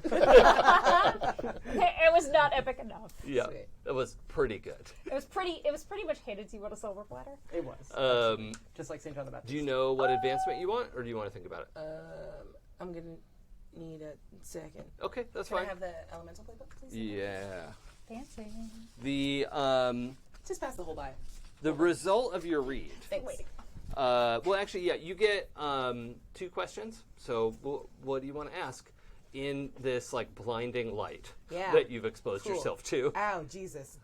D: It was not epic enough.
B: Yeah,
E: Sweet.
B: that was pretty good.
D: It was pretty much hated to you with a silver platter.
F: It was. Just like St. John the Baptist.
B: Do you know what advancement you want, or do you want to think about it?
E: I'm gonna need a second.
B: Okay, that's
E: Can I
B: fine.
E: have the elemental playbook, please?
B: Yeah.
D: Fancy.
B: The
E: Just pass the whole die.
B: the result of your read.
E: Thanks.
B: Well, actually, yeah, you get 2 questions. So, what do you want to ask in this like blinding light
E: Yeah.
B: that you've exposed
E: Cool.
B: yourself to?
E: Ow, Jesus.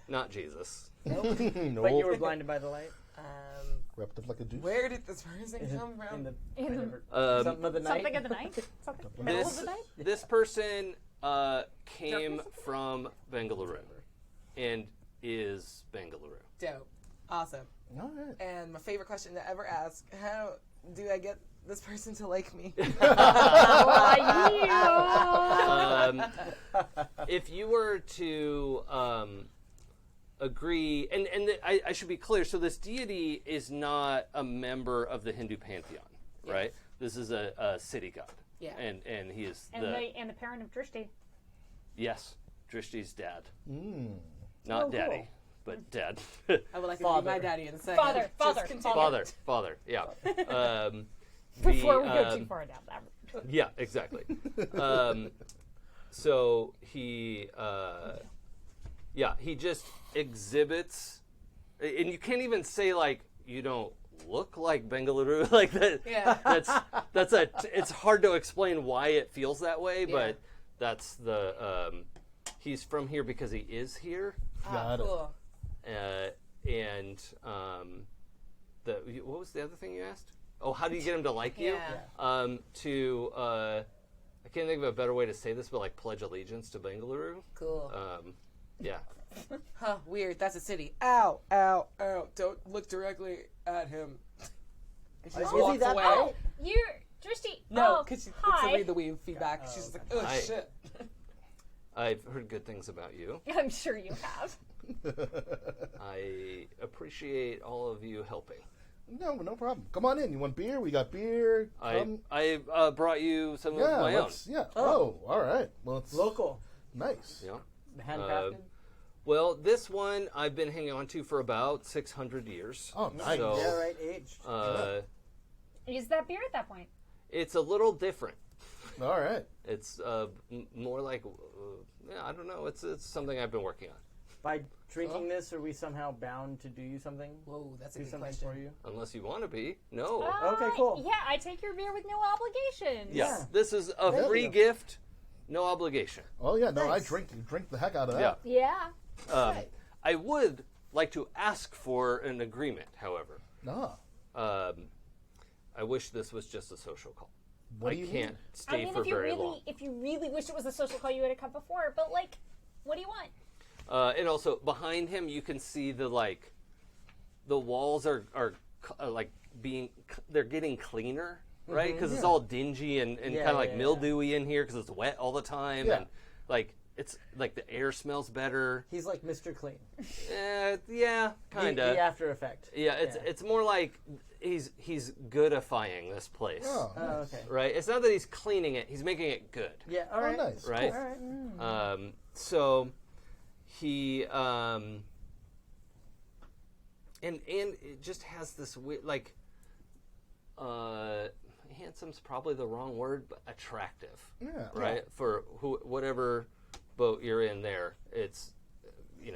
B: Not Jesus.
C: no.
F: But you were blinded by the light
C: Wrapped up like a deuce.
E: Where did this person come
F: in
E: from?
F: the
D: In the-
F: something of the night.
D: Something of the night? Something middle of
B: This
D: the night?
B: this person came from Bengaluru and is Bengaluru.
E: Dope. Awesome.
C: All right.
E: And my favorite question to ever ask: how do I get this person to like me?
B: If you were to agree, and I should be clear, so this deity is not a member of the Hindu pantheon, right? This is a city god.
E: Yeah.
B: And he is
D: And the parent of Drishti.
B: yes, Drishti's dad.
C: Mm.
B: Not
F: Oh, cool.
B: daddy, but dad.
E: I would like to
F: Father.
E: be my daddy in a second.
D: Father,
E: Just
D: father,
E: continue.
B: Father, yeah.
D: Before we go too far down that road.
B: Yeah, exactly. So he just exhibits, and you can't even say like you don't look like Bengaluru like that.
E: Yeah.
B: It's hard to explain why it feels that way,
E: Yeah.
B: but that's the he's from here because he is here,
E: Ah,
C: Got it.
E: cool.
B: and what was the other thing you asked? Oh, how do you get him to like you?
E: Yeah.
B: I can't think of a better way to say this, but like pledge allegiance to Bengaluru.
E: Cool.
B: Yeah.
E: Huh, weird. That's a city. Ow, ow, ow. Don't look directly at him. And she just
F: Is he
E: walks
F: that
E: away.
F: bad?
D: You're Drishti.
E: No,
D: oh,
E: because it's
D: hi.
E: the read the weave feedback. She's just like, oh,
B: Hi.
E: shit.
B: I've heard good things about you.
D: I'm sure you have.
B: I appreciate all of you helping.
C: No problem. Come on in. You want beer? We got beer. Come.
B: I brought you some
C: Yeah.
B: of my own.
C: Yeah. Oh, all right. Well, it's
F: Local.
C: nice.
B: Yeah.
F: Handcrafted.
B: Well, this one I've been hanging on to for about 600 years.
C: Oh, nice.
B: So,
F: Yeah, right, aged.
D: Is that beer at that point?
B: it's a little different.
C: All right.
B: It's more like, I don't know. It's something I've been working on.
F: By drinking this, are we somehow bound to do you something?
E: Whoa, that's a
F: Do
E: good
F: something
E: question.
F: for you?
B: Unless you want to be. No.
F: Okay, cool.
D: Yeah, I take your beer with no obligations.
B: Yes.
F: Yeah.
B: This is a
C: Thank
B: free
C: you.
B: gift, no obligation.
C: Oh yeah. No,
F: Nice.
C: I drink the heck out of
B: Yeah.
C: that.
D: Yeah.
B: I would like to ask for an agreement, however.
C: No.
B: I wish this was just a social call.
C: What
B: I
C: do you
B: can't
C: mean?
B: stay for very long.
D: if you really wish it was a social call, you would have come before. But like, what do you want?
B: And also behind him, you can see the walls are they're getting cleaner, right? Because it's all dingy and kind of like mildewy in here because it's wet all the time,
C: Yeah.
B: and like it's like the air smells better.
F: He's like Mr. Clean.
B: Yeah, kind
F: The
B: of.
F: after effect.
B: Yeah, it's more like he's goodifying this place,
C: Oh,
F: Oh, okay.
B: right? It's not that he's cleaning it; he's making it good.
F: Yeah, all
C: oh
F: right.
C: nice.
B: Right.
F: All right.
B: So he and it just has this weird, like, handsome's probably the wrong word, but attractive.
C: Yeah.
B: Right? For whatever boat you're in there, it's,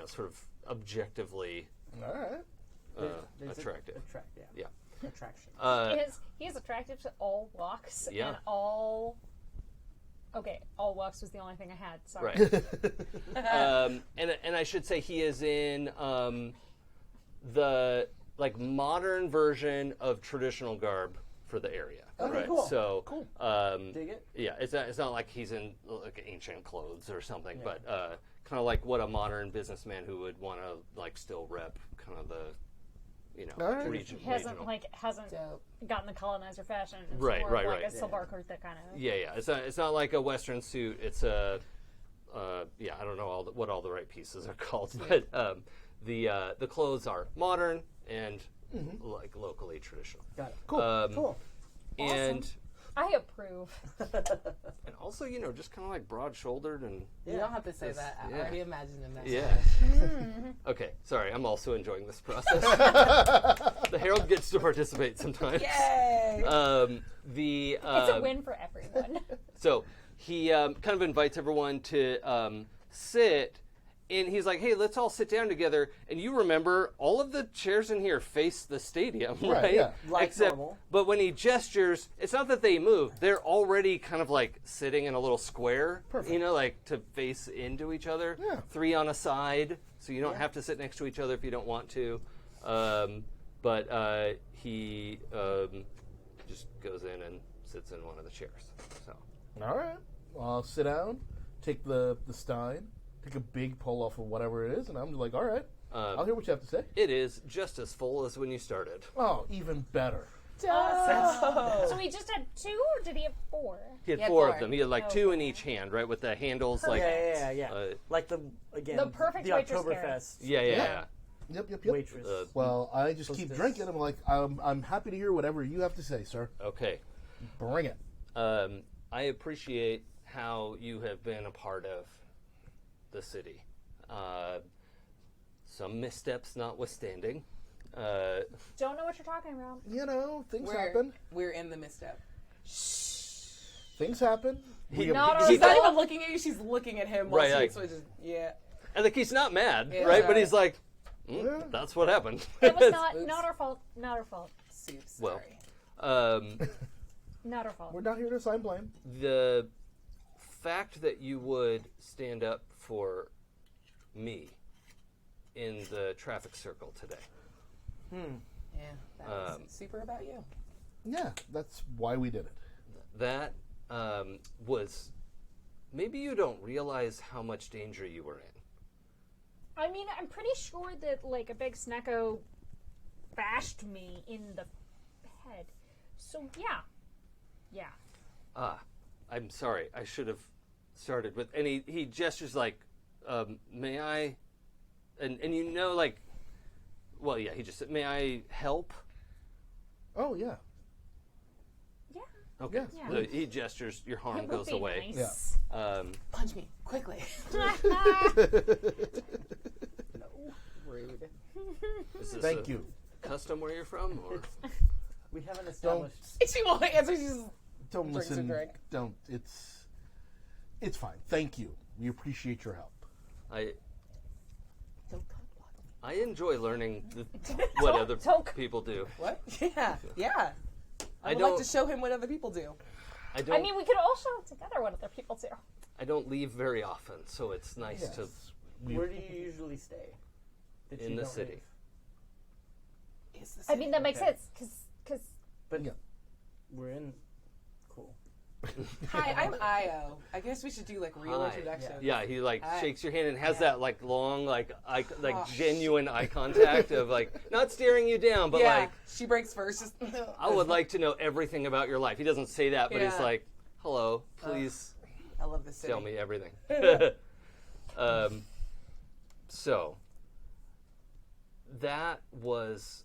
B: sort of objectively
C: All right.
F: There's
B: attractive.
F: Yeah.
B: Yeah.
F: Attraction.
D: He is attractive to all walks
B: Yeah.
D: and all. Okay, all walks was the only thing I had. Sorry.
B: Right. And I should say he is in the like modern version of traditional garb for the area.
C: Okay,
B: right.
C: cool.
B: So
F: Cool. Dig it.
B: yeah, it's not like he's in like ancient clothes or something, but kind of like what a modern businessman who would want to like still rep kind of the
C: All right.
B: region.
D: He hasn't
B: regional.
D: hasn't
E: Dope.
D: gotten the colonizer fashion. It's
B: Right,
D: more
B: right,
D: of like
B: right.
D: a silver kurta kind of.
B: Yeah. It's not like a Western suit. It's a I don't know what all the right pieces are called, but the clothes are modern and like locally traditional.
F: Got it.
C: Cool.
F: Cool.
B: And
D: I approve.
B: and also just kind of like broad-shouldered and
E: You don't have to say that. I
B: yeah.
E: already imagined him that.
B: yeah. Okay, sorry. I'm also enjoying this process. The Herald gets to participate sometimes.
E: Yay!
B: The
D: It's a win for everyone.
B: So he kind of invites everyone to sit, and he's like, "Hey, let's all sit down together." And you remember, all of the chairs in here face the stadium, right?
C: yeah.
F: Like
B: Except,
F: normal.
B: but when he gestures, it's not that they move; they're already kind of like sitting in a little square,
C: Perfect.
B: like to face into each other.
C: Yeah.
B: 3 on a side, so you don't have to sit next to each other if you don't want to. But he just goes in and sits in one of the chairs. So.
C: All right. Well, I'll sit down, take the stein, take a big pull off of whatever it is, and I'm just like, all right, I'll hear what you have to say.
B: It is just as full as when you started.
C: Oh, even better.
D: So he just had 2, or did he have 4?
B: He had
E: He had
B: 4 of
E: four.
B: them. He had like 2 in each hand, right, with the handles like.
F: Yeah. Like the
D: perfect
F: the
D: waitress
F: Oktoberfest
B: Yeah.
C: Yep.
F: waitress.
C: Well, I just keep
F: Hostess.
C: drinking. I'm like, I'm happy to hear whatever you have to say, sir.
B: Okay.
C: Bring it.
B: I appreciate how you have been a part of the city. Some missteps notwithstanding.
D: Don't know what you're talking about.
C: Things happen.
E: We're in the misstep.
C: Things happen.
B: He-
D: Not
B: he-
E: She's not even looking at you. She's looking at him while
B: Right,
E: she
B: like-
E: switches. Yeah.
B: And like he's not mad,
E: Yeah.
B: right? But
E: Right.
B: he's like,
C: Yeah.
B: that's what happened.
D: It was
E: Oops.
D: not our fault. Not our fault.
E: Soups.
B: Well.
E: Sorry.
D: Not our fault.
C: We're not here to assign blame.
B: The fact that you would stand up for me in the traffic circle today.
E: Yeah. That was super about you.
C: Yeah, that's why we did it.
B: That was, maybe you don't realize how much danger you were in.
D: I mean, I'm pretty sure that like a big snacko bashed me in the head. So yeah.
B: I'm sorry. I should have started with. And he gestures like, "May I?" And like, well, yeah. He just said, "May I help?"
C: Oh, yeah.
D: Yeah.
B: Okay.
C: Yeah.
B: So he gestures. Your harm
D: It would
B: goes
D: be
B: away.
D: nice.
E: Punch me quickly. Rude.
B: Is this
C: Thank
B: a
C: you.
B: custom where you're from, or
F: We haven't established.
E: She won't answer. She's
C: Don't
E: Drinks a
C: listen.
E: drink.
C: Don't. It's fine. Thank you. We appreciate your help.
B: I
E: don't talk about me.
B: I enjoy learning what other
D: Don't-
B: people do.
E: What? Yeah. Yeah. I would
B: don't-
E: like to show him what other people do.
B: I don't.
D: I mean, we could all show together what other people do.
B: I don't leave very often, so it's nice to.
F: Where do you usually stay? That
B: In
F: you
B: the
F: don't
B: city.
F: leave?
E: Is this
D: I mean, that makes
F: Okay.
D: sense because
F: But
C: Yeah.
F: we're in. Cool.
E: Hi, I'm Io. I guess we should do like real
B: Hi.
E: introductions.
B: Yeah, he like
E: Hi.
B: shakes your hand and has
E: Yeah.
B: that like long like
E: Oh,
B: genuine eye contact of like not staring you down, but
E: Yeah,
B: like
E: she breaks first. Just,
B: I would like to know everything about your life. He doesn't say that, but he's
E: Yeah.
B: like, "Hello, please
E: I love this city.
B: tell me everything." So that was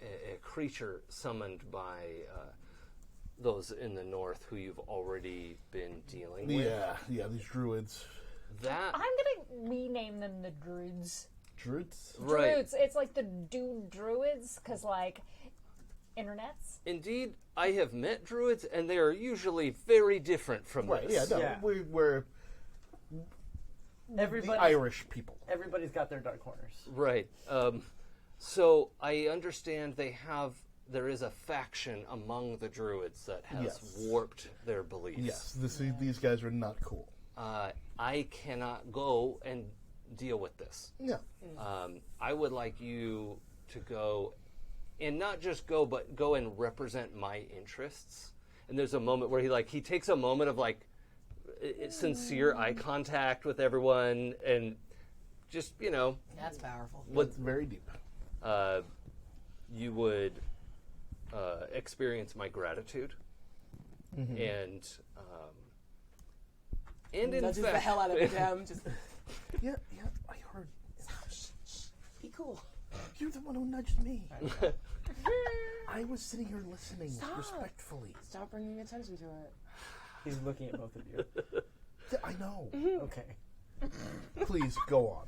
B: a creature summoned by those in the north who you've already been dealing with.
C: Yeah. These druids.
B: That
D: I'm gonna rename them the Druids.
C: Druids?
B: right.
D: Druids. It's like the dude druids, because like internets.
B: Indeed, I have met druids, and they are usually very different from
C: Right,
B: this.
C: yeah, no,
F: Yeah.
C: we're the
F: Everybody,
C: Irish people.
F: everybody's got their dark corners.
B: Right. So I understand there is a faction among the druids that has
C: Yes.
B: warped their beliefs.
C: Yes, these guys are not cool.
B: I cannot go and deal with this.
C: Yeah.
B: I would like you to go, and not just go, but go and represent my interests. And there's a moment where he takes a moment of like sincere eye contact with everyone, and just
E: That's powerful.
C: It's very deep.
B: you would experience my gratitude, and in
E: Nudges
B: fact,
E: the hell out of the gem. Just
C: Yeah, I heard.
E: be cool.
C: You're the one who nudged me. I was sitting here listening respectfully.
E: Stop bringing attention to it.
F: He's looking at both of you.
C: Yeah, I know.
F: Okay.
C: Please go on.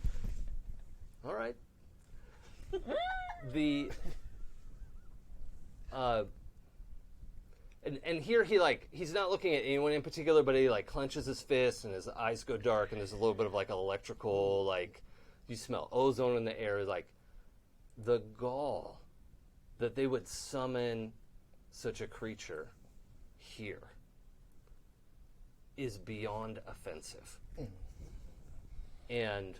B: all right. The and here he's not looking at anyone in particular, but he clenches his fist and his eyes go dark, and there's a little bit of electrical you smell ozone in the air. The gall that they would summon such a creature here is beyond offensive. And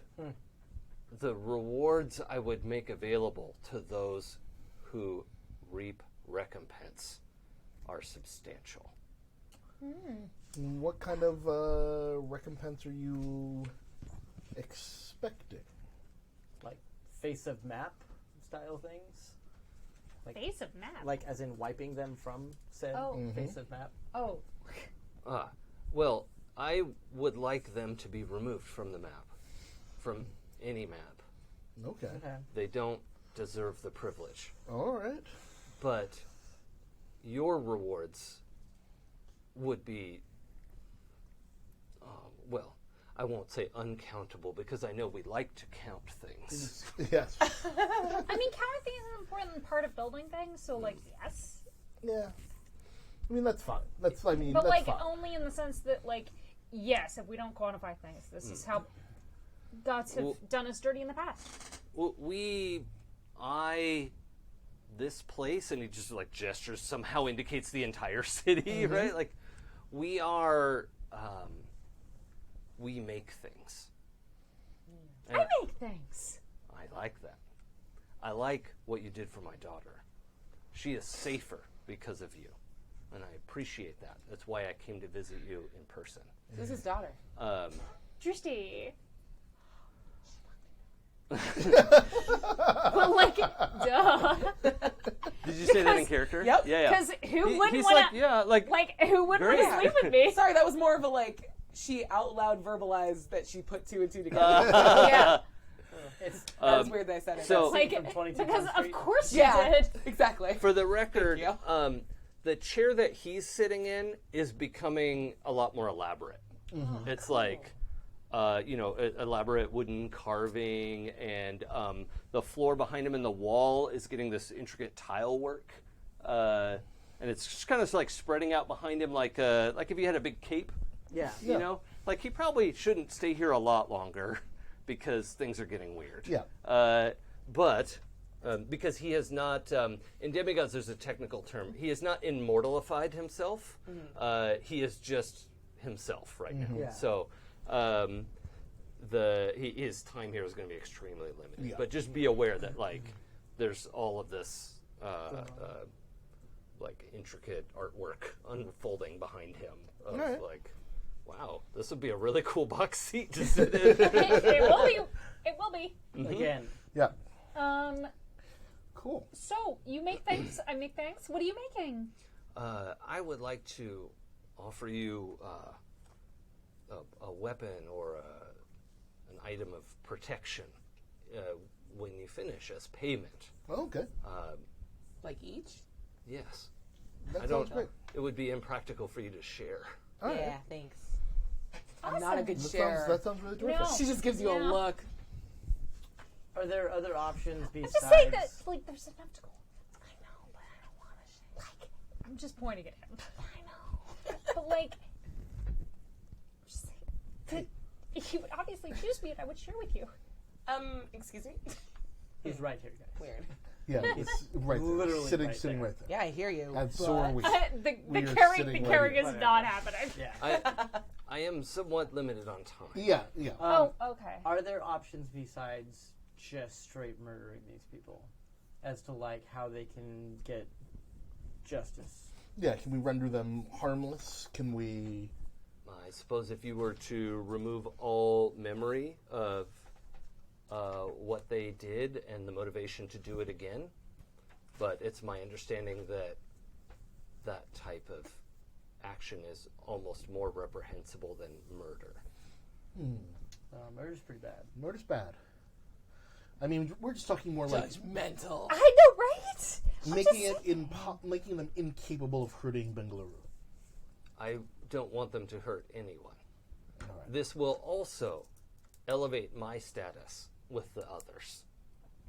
B: the rewards I would make available to those who reap recompense are substantial.
C: What kind of recompense are you expecting?
F: Like face of map style things?
D: Face of map.
F: Like as in wiping them from said face of map?
D: Oh.
B: Well, I would like them to be removed from the map, from any map.
C: Okay.
B: They don't deserve the privilege.
C: All right.
B: But your rewards would be, well, I won't say uncountable, because I know we like to count things.
C: Yes.
D: I mean, counting is an important part of building things, so yes.
C: Yeah. I mean, that's fine. But that's fine.
D: Only in the sense that yes, if we don't quantify things, this is how gods have done us dirty in the past.
B: Well, this place, and he just gestures, somehow indicates the entire city, right? We are, we make things. And
D: I make things.
B: I like that. I like what you did for my daughter. She is safer because of you, and I appreciate that. That's why I came to visit you in person.
E: Who's his daughter?
D: Drishti. But duh.
B: Did you say that in character?
E: Yep.
B: Yeah.
D: Because who wouldn't
B: he's
D: want to? Who wouldn't want
B: great.
D: to sleep with me?
E: Sorry, that was more of a she out loud verbalized that she put two and two together.
D: Yeah.
E: That was weird that I said it.
B: so-
E: That's-
F: From 22
D: Because
F: Jump
D: of
F: Street.
D: course you
E: yeah,
D: did.
E: exactly.
B: For the record,
E: Thank
B: the chair that he's sitting in is becoming a lot more elaborate. It's elaborate wooden carving, and the floor behind him and the wall is getting this intricate tile work, and it's just kind of spreading out behind him like if you had a big cape.
F: Yeah.
B: You know, he probably shouldn't stay here a lot longer because things are getting weird.
C: Yeah.
B: But because he has not, in Demigods there's a technical term, he has not immortalified himself. He is just himself right now.
F: Yeah.
B: So his time here is going to be extremely limited.
C: Yeah.
B: But just be aware that there's all of this intricate artwork unfolding behind him. Of,
C: Right.
B: wow, this would be a really cool box seat to sit in.
D: It will be. It will be.
F: Again.
C: Yeah.
D: Cool. So you make things. I make things. What are you making?
B: I would like to offer you a weapon or an item of protection when you finish as payment.
C: Okay.
E: Each?
B: Yes.
C: That
B: I
C: sounds
B: don't.
C: great.
B: It would be impractical for you to share.
C: All right.
E: Yeah, thanks. I'm not a good
C: That
E: sharer.
C: sounds really terrific.
D: No.
E: She just gives you a
D: Yeah.
E: look.
F: Are there other options besides?
D: I'm just saying that, like, there's enough to go.
E: I know, but I don't want to share.
D: Like, I'm just pointing at him.
E: I know.
D: But, like, I'm just saying that if you would obviously choose me and I would share with you.
E: Excuse me?
F: He's right here, guys.
E: Weird.
C: Yeah, it's right there.
F: Literally
C: sitting
F: right there.
C: right there.
E: Yeah, I hear you.
C: And so are we.
D: The
C: We are
D: carrying
C: sitting
D: is
C: right
D: not happening.
F: Yeah.
B: I am somewhat limited on time.
C: Yeah.
D: Oh, okay.
F: Are there options besides just straight murdering these people, as to like how they can get justice?
C: Yeah, can we render them harmless? Can we...
B: I suppose if you were to remove all memory of what they did and the motivation to do it again, but it's my understanding that that type of action is almost more reprehensible than murder.
F: Murder's pretty bad.
C: Murder's bad. I mean, we're just talking more like
E: Judgmental.
D: I know, right?
C: making them incapable of hurting Bengaluru.
B: I don't want them to hurt anyone.
C: All right.
B: This will also elevate my status with the others.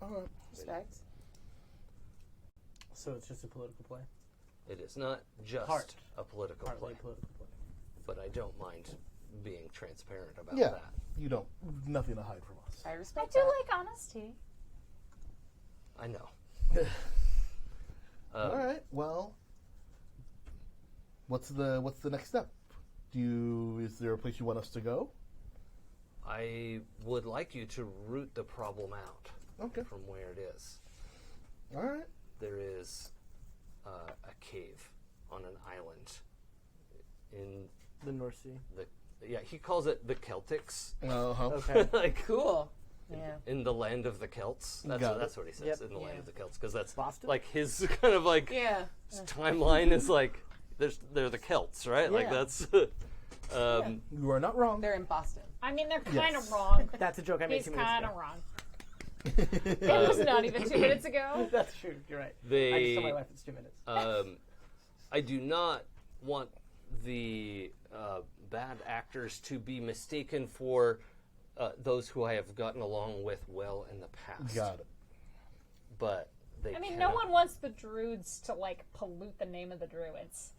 C: All right.
E: Respect.
F: So it's just a political play.
B: It is not just
F: Part.
B: a political
F: Partly
B: play,
F: political play.
B: but I don't mind being transparent about
C: Yeah,
B: that.
C: you don't. Nothing to hide from us.
E: I
D: I
E: respect
D: do
E: that.
D: like honesty.
B: I know.
C: All right. Well, what's the next step? Is there a place you want us to go?
B: I would like you to root the problem out
C: Okay.
B: from where it is.
C: All right.
B: There is a cave on an island in
F: The North Sea.
B: he calls it the Celtics.
C: Uh-huh.
F: Okay.
B: Like
E: Cool. Yeah.
B: in the land of the Celts. That's what he says,
F: Yep.
B: in the land
E: Yeah.
B: of the Celts, because that's
F: Boston?
B: like his kind of like
E: Yeah.
B: timeline is like they're the Celts, right? Like
F: Yeah.
B: that's
C: You are not wrong.
E: They're in Boston.
D: I mean, they're kind
C: Yes.
D: of wrong.
F: That's a joke I made
D: He's
F: 2 minutes
D: kind
F: ago.
D: of wrong. It was not even 2 minutes ago.
F: That's true. You're right. I
B: They-
F: just told my wife it's 2 minutes.
B: I do not want the bad actors to be mistaken for those who I have gotten along with well in the past.
C: Got it.
B: But they
D: I mean,
B: cannot-
D: no one wants the Druids to, like, pollute the name of the Druids.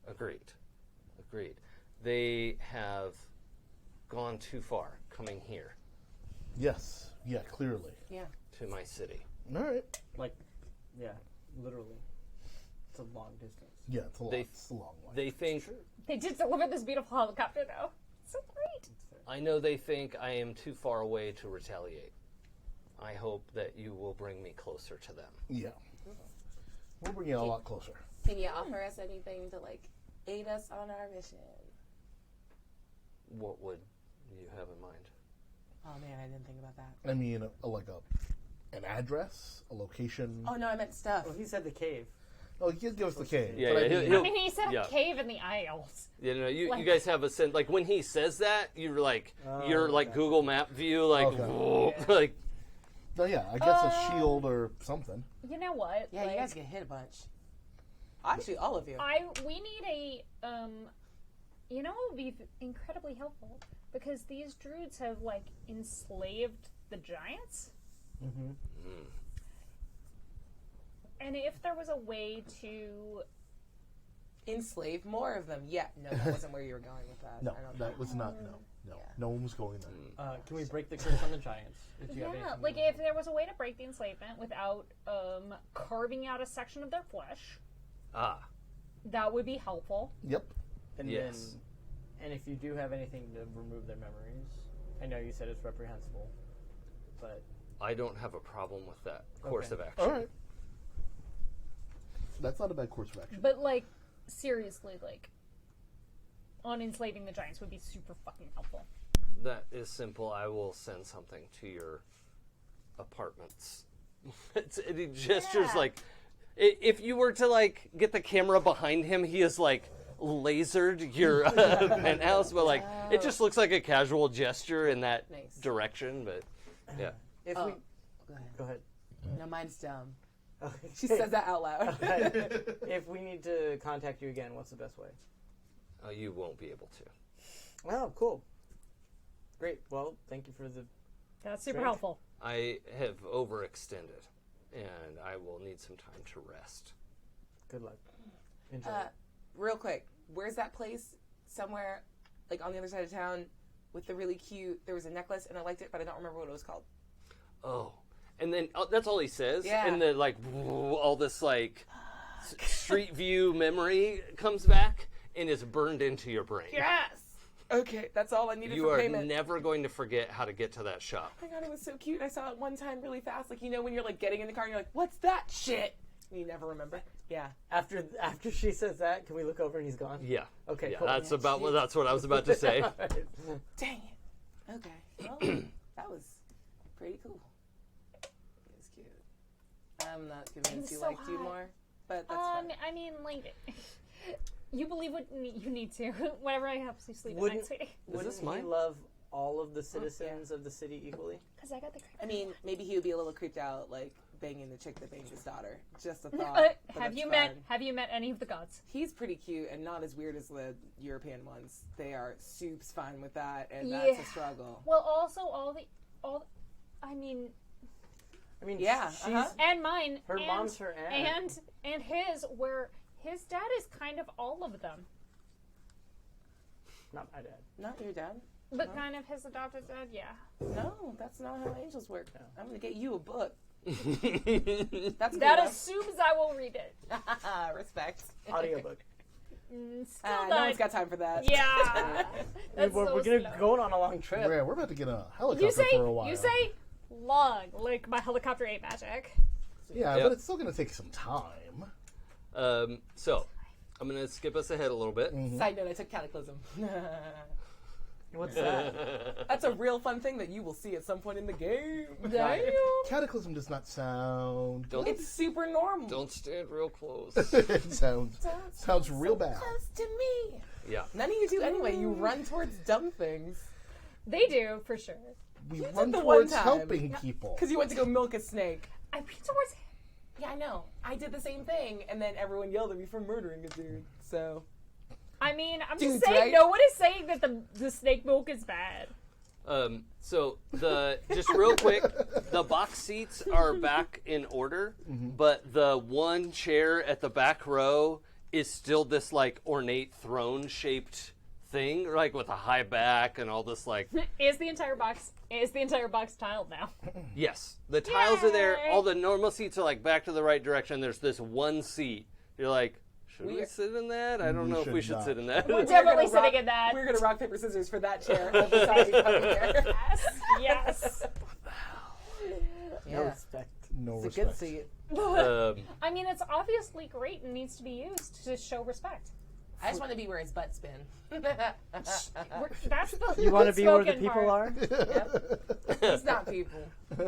B: Agreed. They have gone too far coming here
C: Yes. Yeah, clearly.
E: Yeah.
B: to my city.
C: All right.
F: Like, yeah, literally. It's a long distance.
C: Yeah, it's a long,
B: They-
C: it's a long way.
B: They think
D: They did deliver this beautiful helicopter, though. So great.
B: I know they think I am too far away to retaliate. I hope that you will bring me closer to them.
C: Yeah. We'll bring you a lot closer.
E: Can you offer us anything to like aid us on our mission?
B: What would you have in mind?
E: Oh man, I didn't think about that.
C: I mean, an address, a location.
E: Oh no, I meant stuff.
F: Well, he said the cave.
C: Oh, he'll give us the cave.
B: Yeah,
C: but
B: yeah,
C: I mean,
B: he'll-
D: I mean, he said
B: yeah.
D: a cave in the Isles.
B: You know, you
D: Like-
B: guys have a sense, like when he says that, you're like,
F: Oh,
B: you're like
F: okay.
B: Google Map view, like,
C: Okay.
B: whoa, like,
C: no, yeah, I guess a shield or something.
D: You know what?
E: Yeah,
D: like,
E: you guys get hit a bunch. Actually, all of you.
D: we need a, you know what would be incredibly helpful? Because these Druids have, like, enslaved the giants.
F: Mm-hmm.
D: And if there was a way to...
E: Enslave more of them. Yeah, no, that wasn't where you were going with that.
C: No,
E: I don't
C: that
E: think.
C: was not. No,
E: Yeah.
C: no one was going there.
F: Can we break the curse on the giants? If you have
D: Yeah,
F: anything
D: like
F: to-
D: if there was a way to break the enslavement without carving out a section of their flesh, that would be helpful.
C: Yep.
F: And
B: Yes.
F: and if you do have anything to remove their memories, I know you said it's reprehensible, but
B: I don't have a problem with that course
F: Okay.
B: of action.
C: All right. That's not a bad course of action.
D: But, like, seriously, like, unenslaving the giants would be super fucking helpful.
B: That is simple. I will send something to your apartments. He gestures
D: Yeah.
B: like, if you were to like get the camera behind him, he is like lasered your penthouse, but like it just looks like a casual gesture in that
E: Nice.
B: direction. But yeah,
F: if
E: Oh,
F: we
E: go ahead.
F: go ahead.
E: No, mine's dumb.
F: Okay.
E: She says that out loud.
F: If we need to contact you again, what's the best way?
B: you won't be able to.
F: Oh, cool. Great. Well, thank you for the...
D: That's super
F: Drink.
D: helpful.
B: I have overextended, and I will need some time to rest.
F: Good luck. Enjoy.
E: Real quick, where's that place somewhere, like on the other side of town, with the really cute? There was a necklace, and I liked it, but I don't remember what it was called.
B: Oh, and then that's all he says.
E: Yeah.
B: And then like all this like street view memory comes back and is burned into your brain.
E: Yes. Okay, that's all I needed
B: You
E: for
B: are
E: payment.
B: never going to forget how to get to that shop.
E: Oh my god, it was so cute. I saw it one time really fast. Like, you know when you're like getting in the car and you're like, what's that shit? And you never remember. Yeah.
F: After she says that, can we look over and he's gone?
B: Yeah.
F: Okay,
B: Yeah,
F: cool.
B: that's what I was about to say.
E: Dang it. Okay. Well, that was pretty cool. It was cute. I'm not convinced you
D: so
E: liked you
D: hot.
E: more, but that's fine.
D: I mean, like, you believe what you need to. Whatever helps you sleep at night,
F: Wouldn't-
D: sweetie.
F: Wouldn't
B: this
F: he
B: mine?
F: love all of the citizens of the city equally?
D: Because I got the creep.
E: I mean, maybe he would be a little creeped out, like banging the chick that banged his daughter. Just a thought.
D: Have
E: but
D: you
E: that's
D: met?
E: fine.
D: Have you met any of the gods?
E: He's pretty cute and not as weird as the European ones. They are soups fine with that, and
D: Yeah.
E: that's a struggle.
D: Well, also I mean,
E: Yeah,
F: she's
D: and mine.
F: her
D: and,
F: mom's her aunt.
D: And his, where his dad is kind of all of them,
F: Not my dad.
E: Not your dad.
D: but kind of his adopted dad. Yeah.
E: No, that's not how angels work.
F: No.
E: I'm gonna get you a book. That's good
D: That
E: enough.
D: assumes I will read it.
E: Respect.
F: Audiobook.
D: Still
E: No
D: not.
E: one's got time for that.
D: Yeah. That's
F: we're
D: so
F: gonna
D: slow.
F: go on a long trip.
C: Yeah, we're about to get a helicopter
D: You say
C: for a while.
D: you say long, like my helicopter ate magic.
C: Yeah,
B: Yep.
C: but it's still going to take some time.
B: So I'm going to skip us ahead a little bit.
E: Side note: I took Cataclysm.
F: What's that?
E: That's a real fun thing that you will see at some point in the game.
D: Damn.
C: Cataclysm does not sound.
B: Don't
E: It's super normal.
B: don't stand real close.
C: It sounds
E: Sounds
C: real bad.
E: Close to me.
B: Yeah.
E: None of you do anyway. You run towards dumb things
D: They do for sure.
C: We
E: did
C: run
E: the one
C: towards
E: time.
C: helping people.
E: because you went to go milk a snake.
D: I read towards.
E: Yeah, I know. I did the same thing, and then everyone yelled at me for murdering a dude. So
D: I mean, I'm
E: Dudes,
D: just saying.
E: right?
D: No one is saying that the snake milk is bad.
B: So just real quick, the box seats are back in order, but the one chair at the back row is still this like ornate throne shaped thing, like with a high back and all this like.
D: Is the entire box tiled now?
B: Yes, the tiles are there.
D: Yay!
B: All the normal seats are like back to the right direction. There's this one seat. You're like, should we sit in that? I don't
C: We
B: know if we
C: should
B: should
C: not.
B: sit in that.
D: We're definitely
E: gonna rock-
D: sitting in that.
E: we're gonna rock paper scissors for that chair. That's the side you fucking chair.
D: Yes.
F: No respect.
C: No
E: It's a good
C: respect.
E: seat.
D: I mean, it's obviously great and needs to be used to show respect.
E: I just want to be where his butt's been.
D: That's the
F: You want to be where the
D: spoken
F: people
D: part.
F: are?
E: He's not people.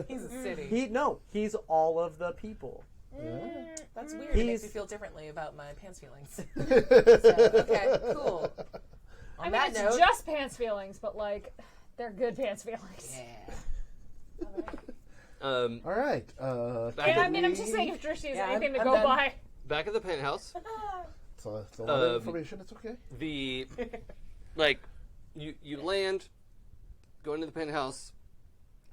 E: He's a city.
F: He's all of the people.
E: That's weird. It makes
F: He's-
E: me feel differently about my pants feelings. So, okay, cool. On
D: I mean,
E: that
D: it's
E: note,
D: just pants feelings, but like, they're good pants feelings.
E: yeah.
C: All right.
B: Back
D: And
B: at
D: I mean, I'm just saying if Trish has
E: Yeah,
D: anything to
E: I'm
D: go
E: done.
D: by.
B: Back at the penthouse,
C: it's a lot of information. It's okay.
B: the like you land, go into the penthouse.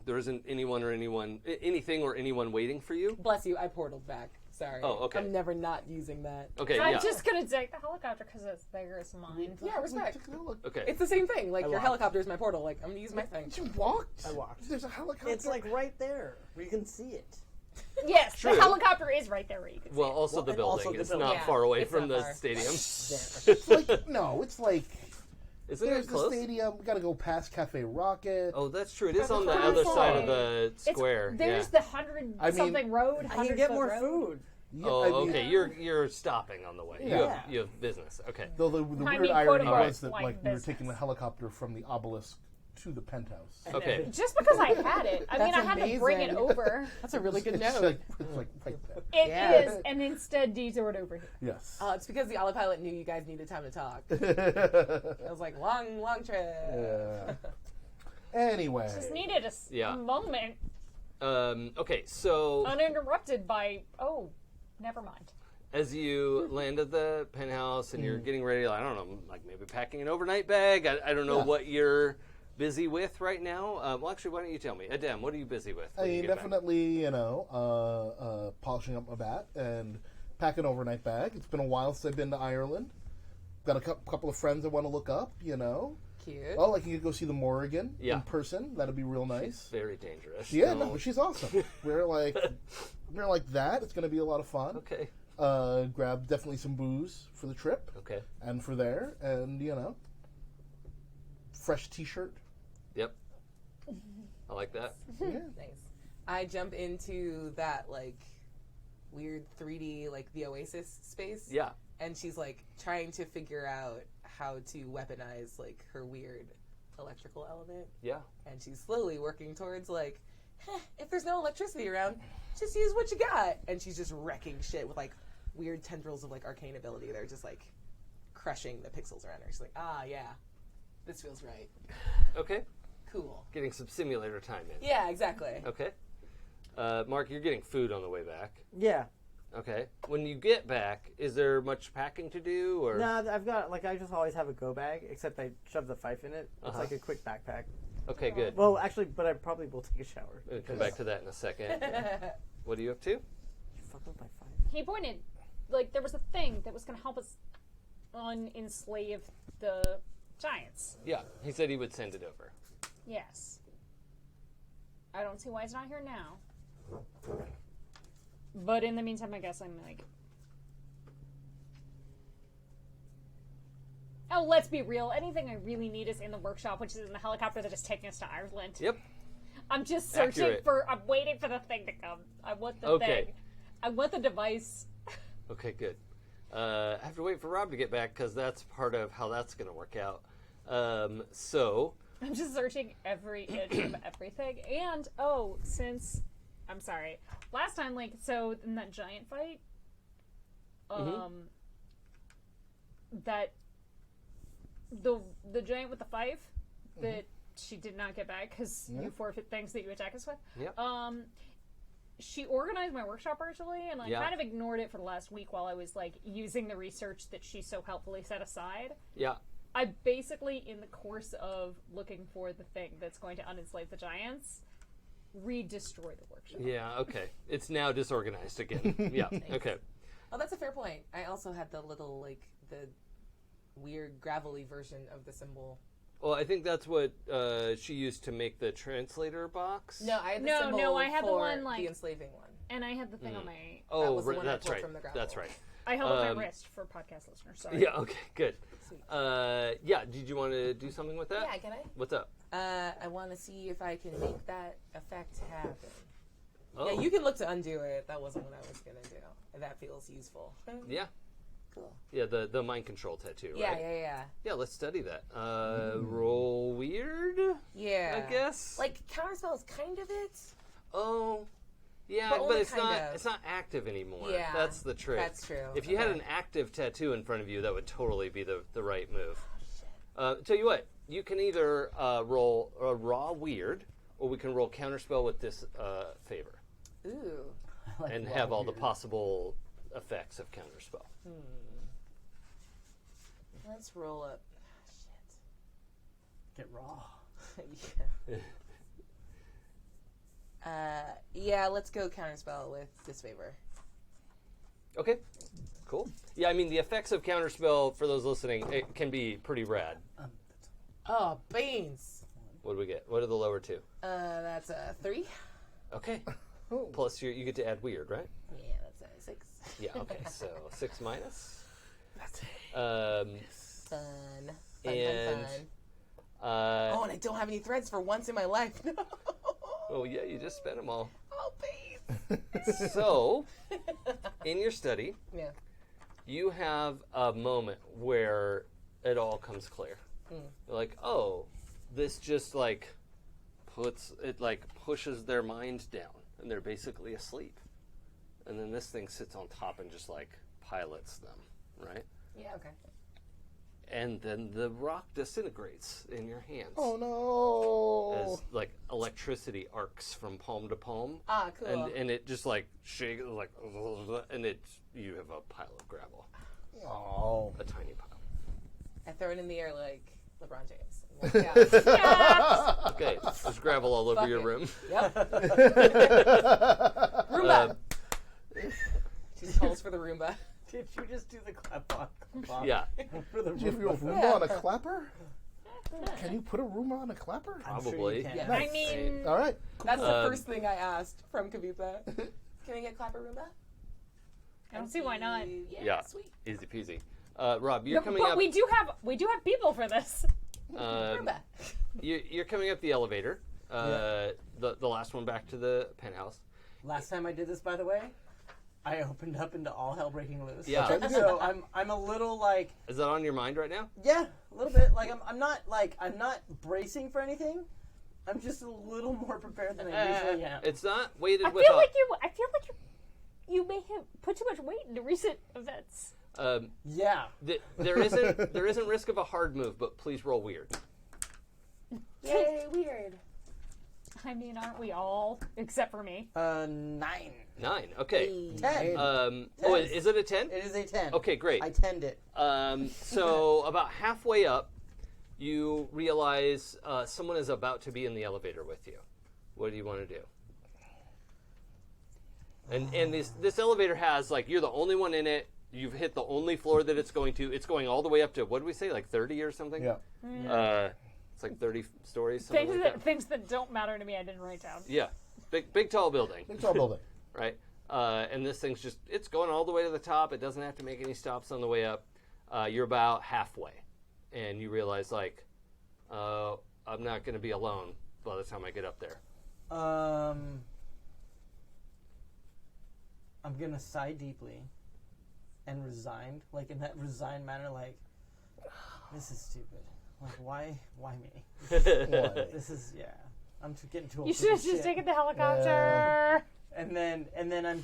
B: There isn't anything or anyone waiting for you.
E: Bless you. I portaled back. Sorry.
B: Oh, okay.
E: I'm never not using that.
B: Okay,
D: I'm
B: yeah.
D: just gonna take the helicopter because it's bigger as mine.
E: Yeah, respect.
B: Okay.
E: It's the same thing. Like, your
F: walked.
E: helicopter is my portal. Like, I'm gonna use my thing.
C: You walked.
F: I walked.
C: There's a helicopter.
F: It's like right there. We can see it.
D: Yes,
B: True.
D: the helicopter is right there where you can see
B: Well, also the
F: and also
B: building
F: the
B: is
F: building.
B: not
E: Yeah,
B: far away
E: it's
B: from
E: not
B: the
E: far.
B: stadium.
C: It's like no. It's like
B: Isn't
C: there's
B: it
C: the
B: close?
C: stadium. We got to go past Cafe Rocket.
B: Oh, that's true. It is on the
D: How
B: other
D: far?
B: side of the
D: It's-
B: square.
D: There's
B: Yeah.
D: the 100
C: I mean,
D: something road.
F: I can
D: 100
F: get
D: foot
F: more
D: road.
F: food.
C: Yeah,
B: Oh,
C: I mean,
B: okay. You're stopping on the way.
C: Yeah.
B: You have business. Okay.
C: Though the
D: I
C: weird
D: mean,
C: irony
D: quote-unquote,
C: was that
D: like
C: like we were
D: business.
C: taking the helicopter from the obelisk to the penthouse.
B: Okay.
D: Just because I had it, I mean, I
E: That's
D: had to bring it
E: amazing.
D: over.
E: That's a really good
C: It's
E: note.
C: like right there.
D: It
E: Yeah.
D: is, and instead detoured over here.
C: Yes.
E: It's because the autopilot knew you guys needed time to talk. I was like, long trip.
C: Yeah. Anyway.
D: Just needed a
B: Yeah.
D: moment
B: Okay. So
D: uninterrupted by. Oh, never mind.
B: As you land at the penthouse and you're getting ready, I don't know, like maybe packing an overnight bag. I don't know what you're busy with right now. Well, actually, why don't you tell me? Adem, what are you busy with? when you get back?
C: Definitely, polishing up my bat and pack an overnight bag. It's been a while since I've been to Ireland. Got a couple of friends I want to look up,
E: Cute.
C: Oh, I can go see the Morrigan
B: Yeah.
C: in person. That'd be real nice.
B: She's very dangerous.
C: Yeah,
B: Don't-
C: no, but she's awesome. We're like that. It's going to be a lot of fun.
B: Okay.
C: Grab definitely some booze for the trip
B: Okay.
C: and for there, and fresh T-shirt.
B: Yep. I like that.
C: Yeah.
E: Nice. I jump into that like weird 3D like the Oasis space.
B: Yeah.
E: And she's like trying to figure out how to weaponize like her weird electrical element.
B: Yeah.
E: And she's slowly working towards like, if there's no electricity around, just use what you got. And she's just wrecking shit with like weird tendrils of like arcane ability. They're just like crushing the pixels around her. She's like, yeah, this feels right.
B: Okay.
E: Cool.
B: Getting some simulator time in.
E: Yeah, exactly.
B: Okay. Mark, you're getting food on the way back.
F: Yeah.
B: Okay. When you get back, is there much packing to do, or?
F: No, I've got I just always have a go bag, except I shove the fife in it. It's like a quick backpack.
B: Okay, good.
F: Well, actually, but I probably will take a shower.
B: We'll come back to that in a second. What are you up to?
F: You fucked up my fife.
D: He pointed, like, there was a thing that was going to help us unenslave the giants.
B: Yeah, he said he would send it over.
D: Yes. I don't see why it's not here now. But in the meantime, I guess I'm like... Oh, let's be real. Anything I really need is in the workshop, which is in the helicopter that is taking us to Ireland.
B: Yep.
D: I'm just searching
B: Accurate.
D: I'm waiting for the thing to come. I want the
B: Okay.
D: thing. I want the device.
B: Okay, good. I have to wait for Rob to get back because that's part of how that's going to work out. So,
D: I'm just searching every inch of everything. And, I'm sorry. Last time, like, so in that giant fight, that the giant with the fife that she did not get back because you forfeit things that you attack us with.
B: Yep.
D: She organized my workshop partially, and I
B: Yeah.
D: kind of ignored it for the last week while I was like using the research that she so helpfully set aside.
B: yeah.
D: I basically, in the course of looking for the thing that's going to unenslave the giants, re-destroy the workshop.
B: Yeah, okay. It's now disorganized again. Yeah, okay.
E: Oh, that's a fair point. I also had the little, like, the weird gravelly version of the symbol.
B: Well, I think that's what she used to make the translator box.
E: No, I had the
D: No,
E: symbol
D: no, I had the
E: for
D: one, like-
E: the enslaving one.
D: And I had the thing on my...
E: That
B: Oh,
E: was the one I
B: that's
E: pulled
B: right.
E: from the gravel.
B: That's right.
D: I held up my wrist for podcast listeners. Sorry.
B: Yeah, okay, good.
E: Sweet.
B: Yeah, did you want to do something with that?
E: Yeah, can I?
B: What's up?
E: I want to see if I can make that effect happen.
B: Oh,
E: Yeah, you can look to undo it. That wasn't what I was going to do. That feels useful.
B: Yeah.
E: Cool.
B: Yeah, the mind control tattoo,
E: Yeah,
B: right?
E: yeah.
B: Yeah, let's study that. Roll weird,
E: Yeah.
B: I guess.
E: Like, counterspell is kind of it.
B: Oh, yeah,
E: But
B: but
E: only
B: it's
E: kind
B: not.
E: of.
B: It's not active anymore.
E: Yeah,
B: That's the trick.
E: that's true.
B: If you had
E: Okay.
B: an active tattoo in front of you, that would totally be the right move. Tell you what, you can either roll a raw weird, or we can roll counterspell with this favor,
E: Ooh.
B: and have all the possible effects of counterspell.
E: Let's roll up.
F: Get raw.
E: Shit. Yeah, let's go counterspell with disfavor.
B: Okay, cool. Yeah, I mean the effects of counterspell for those listening, it can be pretty rad.
E: Oh, beans.
B: What do we get? What are the lower two?
E: That's a 3.
B: Okay. Plus you get to add weird, right?
E: Yeah, that's a 6.
B: Yeah. Okay. So 6 minus.
F: That's it.
E: Fun.
B: And,
E: Fun.
B: Oh,
E: And I don't have any threads for once in my life. No.
B: oh yeah, you just spent them all.
E: Oh, beans.
B: So, in your study,
E: Yeah.
B: you have a moment where it all comes clear. You're like, oh, this just like pushes their mind down, and they're basically asleep. And then this thing sits on top and just like pilots them, right?
E: Yeah, okay.
B: and then the rock disintegrates in your hands.
C: Oh no!
B: As like electricity arcs from palm to palm.
E: Ah, cool.
B: And it just like shakes, like, and you have a pile of gravel,
C: Oh.
B: a tiny pile.
E: I throw it in the air like LeBron James.
B: Okay, there's gravel all over
E: Fuck
B: your
E: it.
B: room.
E: Yep. Roomba. She calls for the Roomba.
F: Did you just do the clap on?
B: Yeah,
F: For the
C: Do you have a Roomba on a clapper? Can you put a Roomba on a clapper?
B: probably.
E: Yes.
D: I mean,
C: All right.
E: That's the first thing I asked from Kavita. Can I get clapper Roomba?
D: I don't see why not.
B: Yeah.
E: Sweet.
B: Easy peasy. Rob, you're coming
D: But
B: up.
D: we do have people for this.
E: Roomba.
B: You're coming up the elevator. The last one back to the penthouse.
F: Last time I did this, by the way, I opened up into all hell breaking loose.
B: Yeah.
C: Okay.
F: So I'm a little like,
B: Is that on your mind right now?
F: yeah, a little bit. Like I'm not bracing for anything. I'm just a little more prepared than I usually am.
B: It's not weighted
D: I
B: with.
D: feel like you may have put too much weight into recent events.
F: Yeah.
B: There isn't risk of a hard move, but please roll weird.
E: Yay, weird.
D: I mean, aren't we all? Except for me.
F: 9.
B: 9. Okay.
F: 10.
B: Is it a 10?
F: It is a 10.
B: Okay, great.
F: I tend it.
B: So about halfway up, you realize someone is about to be in the elevator with you. What do you want to do? And this elevator has, like, you're the only one in it. You've hit the only floor that it's going to. It's going all the way up to, what did we say, like 30 or something?
C: Yeah.
B: It's like 30 stories, something like that.
D: Things that don't matter to me, I didn't write down.
B: Yeah. Big tall building.
C: Big tall building.
B: Right? And this thing's just, it's going all the way to the top. It doesn't have to make any stops on the way up. You're about halfway. And you realize, like, I'm not going to be alone by the time I get up there.
F: I'm gonna sigh deeply and resigned, like in that resigned manner, like, this is stupid. Like, why me?
C: What?
F: This is, I'm getting too old.
D: You
F: for
D: should have
F: this
D: just
F: shit.
D: taken the helicopter.
F: And then I'm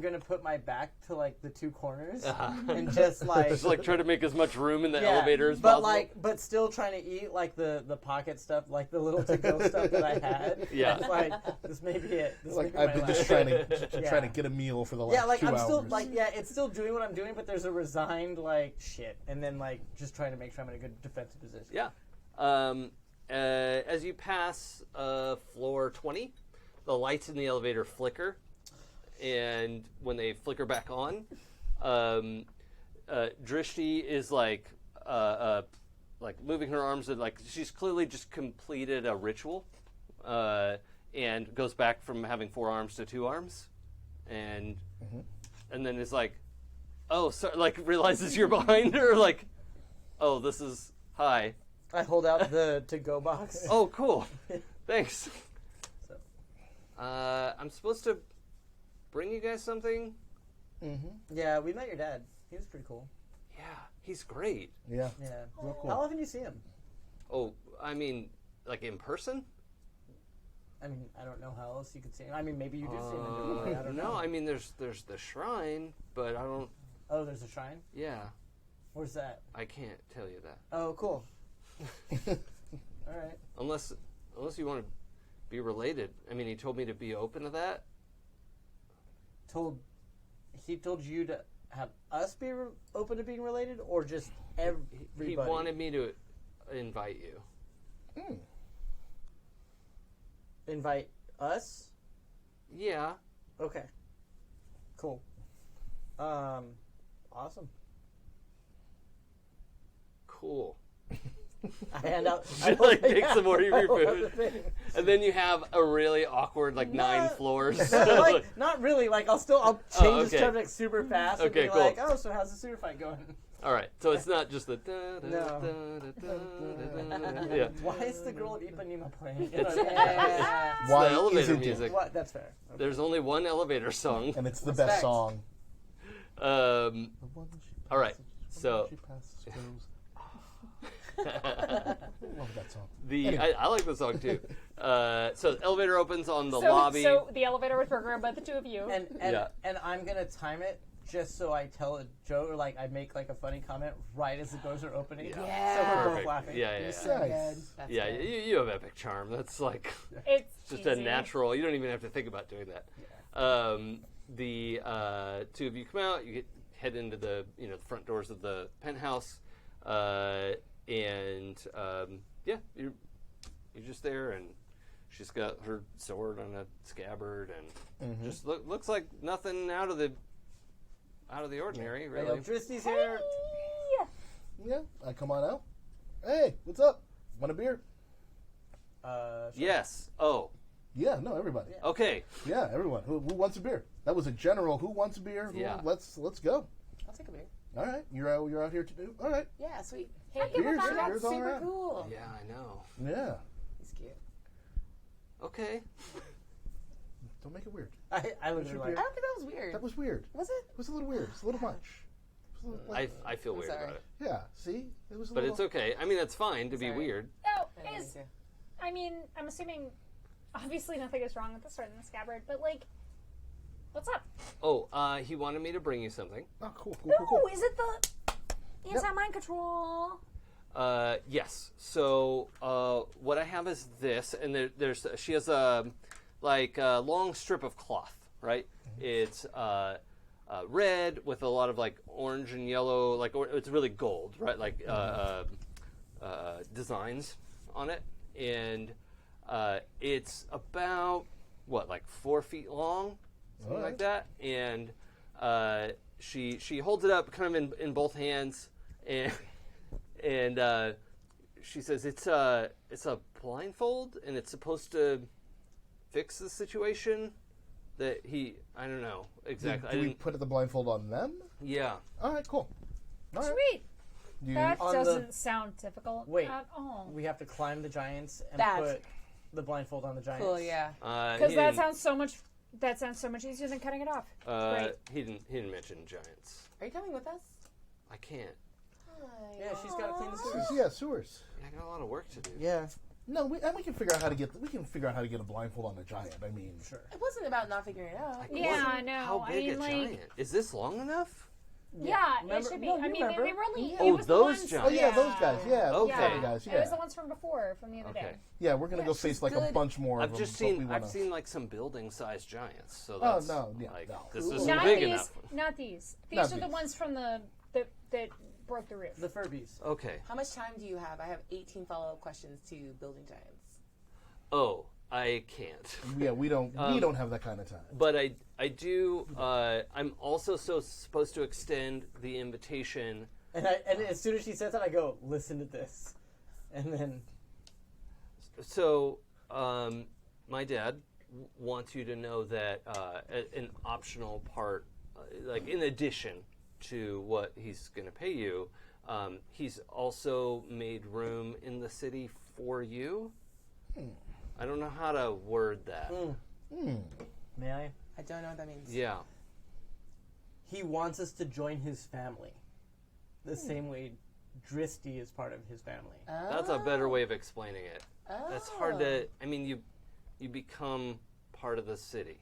F: gonna put my back to like the two corners and just like
B: Just like try to make as much room in the
F: yeah,
B: elevator as
F: but
B: possible.
F: but still trying to eat like the pocket stuff, like the little to-go stuff that I had.
B: Yeah.
F: It's like, this may be it. This
C: Like
F: may be
C: I've
F: my
C: been
F: last.
C: just trying to get a meal for the last
F: Yeah, like
C: 2
F: I'm
C: hours.
F: still like it's still doing what I'm doing, but there's a resigned like shit, and then like just trying to make sure I'm in a good defensive position.
B: Yeah. As you pass floor 20, the lights in the elevator flicker, and when they flicker back on, Drishti is like moving her arms, and like she's clearly just completed a ritual, and goes back from having 4 arms to 2 arms, and then is like, oh, sorry, like realizes you're behind her, like, oh, this is hi.
F: I hold out the to-go box.
B: Oh, cool. Thanks.
F: So.
B: I'm supposed to bring you guys something?
F: Yeah, we met your dad. He was pretty cool.
B: Yeah, he's great.
C: Yeah.
F: Yeah.
C: Real cool.
F: How often do you see him?
B: Oh, I mean, like in person?
F: I mean, I don't know how else you could see him. I mean, maybe you do see him in different way. I don't know.
B: No, I mean, there's the shrine, but I don't.
F: Oh, there's a shrine?
B: Yeah,
F: Where's that?
B: I can't tell you that
F: Oh, cool. All right.
B: unless you want to be related. I mean, he told me to be open to that.
F: He told you to have us be open to being related, or just everybody?
B: He wanted me to invite you.
F: Invite us?
B: Yeah.
F: Okay. Cool. Awesome.
B: Cool.
F: I hand out.
B: I like take some more of your food, and then you have a really awkward like 9 floors.
F: Not really. Like I'll change
B: okay.
F: the subject super fast. And
B: Okay,
F: be
B: cool.
F: like, oh, so how's the sewer fight going?
B: All right, so it's not just the. Yeah.
F: Why is the girl of Ipanema playing?
B: It's
C: Why
B: the elevator
C: isn't
B: music.
C: it?
F: What? That's fair. Okay.
B: There's only one elevator song.
C: And it's the
F: Respect.
C: best song.
B: All right, so
C: Love that song.
B: I like the song too. So the elevator opens on the
D: So
B: lobby.
D: the elevator was programmed by the two of you.
F: And
B: Yeah.
F: and I'm gonna time it just so I tell a joke or like I make like a funny comment right as the doors are opening.
B: Yeah.
F: So we're both
B: Perfect.
F: laughing.
B: Yeah.
E: So
C: Nice.
E: good. That's
B: Yeah,
E: good.
B: you have epic charm. That's like
D: It's
B: just
D: easy.
B: a natural. You don't even have to think about doing that. The two of you come out. You head into the the front doors of the penthouse, and you're just there, and she's got her sword on a scabbard, and just looks like nothing out of the ordinary,
F: Hey,
B: really.
F: electricity's here.
C: Yeah, I come on out. Hey, what's up? Want a beer?
F: Sure.
B: Yes. Oh.
C: Yeah, no, everybody.
B: Okay.
C: Yeah, everyone. Who wants a beer? That was a general. Who wants a beer?
B: Yeah.
C: Let's go.
E: I'll take a beer.
C: All right, you're out here to do. All right.
E: Yeah, sweet.
D: Hey,
C: Beers,
E: Oh, that's
C: beers all
E: super
C: around.
E: cool.
B: Yeah, I know.
C: Yeah.
E: He's cute.
B: Okay.
C: Don't make it weird.
F: I look at her
E: I
F: like,
E: don't think that was weird.
C: That was weird.
E: Was it?
C: It was a little weird. It's a little much. It was a little,
B: I feel weird
E: sorry.
B: about it,
C: yeah. See, it was. A
B: but
C: little,
B: it's okay. I mean, it's fine to be
E: Sorry.
B: weird.
D: Oh,
E: I didn't
D: is
E: mean
D: I mean, I'm assuming obviously nothing is wrong with the sword and the scabbard, but like, what's up?
B: Oh, he wanted me to bring you something.
C: Oh, cool.
D: Oh, is it the anti-mind control?
B: Yes. So what I have is this, and she has a long strip of cloth, right? It's red with a lot of like orange and yellow, it's really gold, right? Like designs on it, and it's about like 4 feet long, something like that, and she holds it up kind of in both hands, and she says it's a blindfold, and it's supposed to fix the situation that I don't know exactly.
C: Do we put the blindfold on them?
B: Yeah.
C: All right, cool. All right.
D: Sweet.
C: Do you,
D: That
F: On
D: doesn't sound difficult
F: Wait.
D: at all.
F: we have to climb the giants and
E: That's-
F: put the blindfold on the giants.
E: Cool, yeah.
D: Because that sounds so much. That sounds so much easier than cutting it off. Great.
B: He didn't mention giants.
E: Are you coming with us?
B: I can't.
F: Yeah, she's got to clean the sewers.
C: yeah, sewers.
B: I got a lot of work to do.
F: Yeah,
C: No, we can figure out how to get a blindfold on a giant. I mean,
F: sure.
E: It wasn't about not figuring it out.
D: Yeah, I know.
B: How
D: I
B: big
D: mean,
B: a
D: like,
B: giant? Is this long enough?
D: yeah, it
F: Remember-
D: should be.
F: no,
D: I
F: you
D: mean,
F: remember.
D: they were only.
B: Oh,
D: it was
B: those
D: the ones,
B: giants.
C: oh yeah, those guys. Yeah, those
B: Okay.
C: kind of guys.
D: It was
C: Yeah,
D: the ones from before, from the other
B: Okay.
D: day.
C: yeah. We're gonna
E: Yeah,
C: go
E: she's
C: face like a
E: good.
C: bunch more.
B: I've
C: of
B: just
C: them, but
B: seen
C: we
B: I've
C: wanna-
B: seen like some building-sized giants. So
C: Oh,
B: that's
C: no, yeah,
B: like
C: no.
B: this isn't
D: Not
B: big
D: these.
B: enough.
D: Not these. These
C: Not
D: are the
C: these.
D: ones from that broke the roof.
F: The Furbies.
B: Okay.
E: How much time do you have? I have 18 follow-up questions to building giants.
B: Oh, I can't.
C: Yeah, we don't have that kind of time.
B: But I do. I'm also supposed to extend the invitation.
F: And as soon as she says that, I go, listen to this. And then,
B: So, my dad wants you to know that an optional part, like in addition to what he's going to pay you, he's also made room in the city for you. I don't know how to word that.
F: may I?
E: I don't know what that means.
B: Yeah.
F: He wants us to join his family. The same way Dristy is part of his family.
B: That's a better way of explaining it. That's hard
E: Oh.
B: to. I mean, you become part of the city.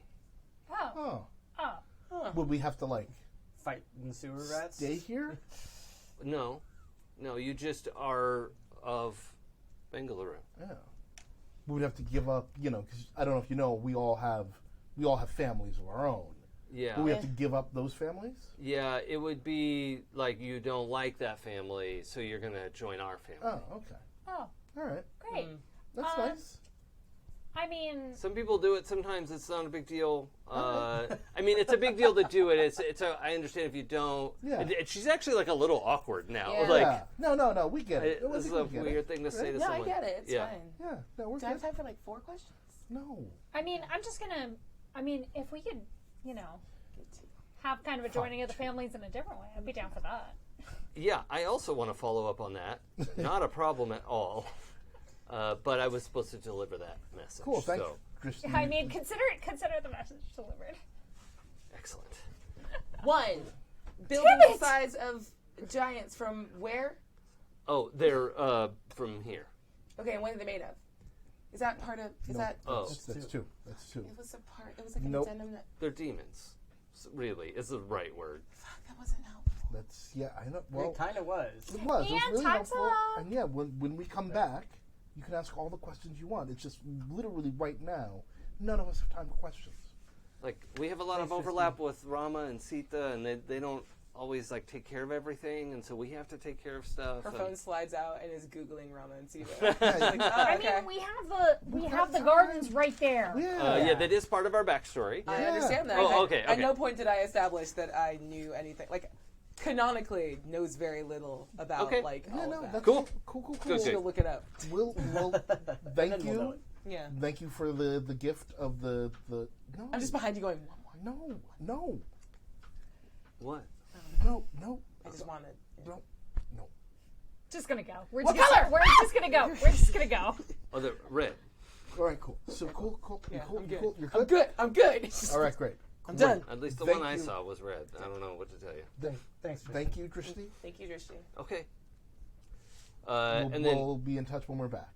D: Oh.
C: Oh,
D: Oh.
C: would we have to like
F: Fight in the sewer rats.
C: stay here?
B: No, you just are of Bengaluru.
C: Yeah. We would have to give up, because I don't know if you know, we all have families of our own.
B: Yeah.
C: Do we have to give up those families?
B: Yeah, it would be like you don't like that family, so you're going to join our family.
C: Oh, okay.
D: Oh.
C: All right.
D: Great.
C: That's nice.
D: I mean,
B: Some people do it. Sometimes it's not a big deal. I mean, it's a big deal to do it. I understand if you don't.
C: Yeah.
B: And she's actually like a little awkward now.
E: Yeah.
B: Like,
C: Yeah. No, we get it.
B: this is a weird thing to say to
E: No,
B: someone.
E: I get it. It's
B: yeah.
E: fine.
C: Yeah, no, we're
E: Do I have
C: good.
E: time for like 4 questions?
C: No.
D: I'm just gonna. If we could, have kind of a joining of the families in a different way, I'd be down for that.
B: Yeah, I also want to follow up on that. Not a problem at all. But I was supposed to deliver that message.
C: Cool, thank
B: so.
C: you. Christine.
D: I mean, consider the message delivered.
B: Excellent.
E: 1. Building
D: Damn
E: the
D: it!
E: size of giants from where?
B: Oh, they're from here.
E: Okay, and what are they made of? Is that part of? Is
C: No.
E: that?
B: Oh,
C: That's two. That's two.
E: It was a part. It was like an
C: Nope.
E: addendum.
B: they're demons. really, is the right word.
E: That wasn't helpful.
C: That's I know. Well,
F: It kind of was.
C: it was. It was
D: And
C: really
D: time's
C: helpful.
D: up.
C: And yeah, when we come back, you can ask all the questions you want. It's just literally right now, none of us have time for questions.
B: Like, we have a lot of overlap with Rama and Sita, and they don't always, like, take care of everything, and so we have to take care of stuff.
E: Her
B: and-
E: phone slides out and is Googling Rama and Sita. Like,
D: I
E: okay.
D: mean, we have the gardens right there.
B: yeah, that is part of our backstory.
E: I understand that.
B: Oh, okay,
E: At
B: okay.
E: no point did I establish that I knew anything. Like, canonically, knows very little about,
B: Okay.
E: like,
C: Yeah,
E: all
C: no,
E: of that.
C: that's
B: Cool.
C: Cool.
B: Good,
E: Just
B: good.
E: go look it up.
C: Well, thank
F: Then we'll know
C: you.
F: it.
E: Yeah.
C: Thank you for the gift of the. No,
E: I'm just behind you going, one more.
C: no,
B: What?
C: no.
E: I just wanted.
C: No.
D: Just gonna go. We're
E: What
D: just
E: color?
D: We're just gonna go. We're just gonna go.
B: Oh, the red.
C: All right, cool. So cool. You're
E: Yeah,
C: cool.
E: I'm
C: You're
E: good.
C: cool. You're
E: I'm
C: good.
E: good. I'm good.
C: All right, great.
E: I'm done.
B: At least the
C: Thank
B: one I
C: you.
B: saw was red. I don't know what to tell you.
F: Thanks. For
C: Thank you, Drishti.
E: Thank you, Drishti.
B: Okay.
C: We'll, we'll be in touch when we're back.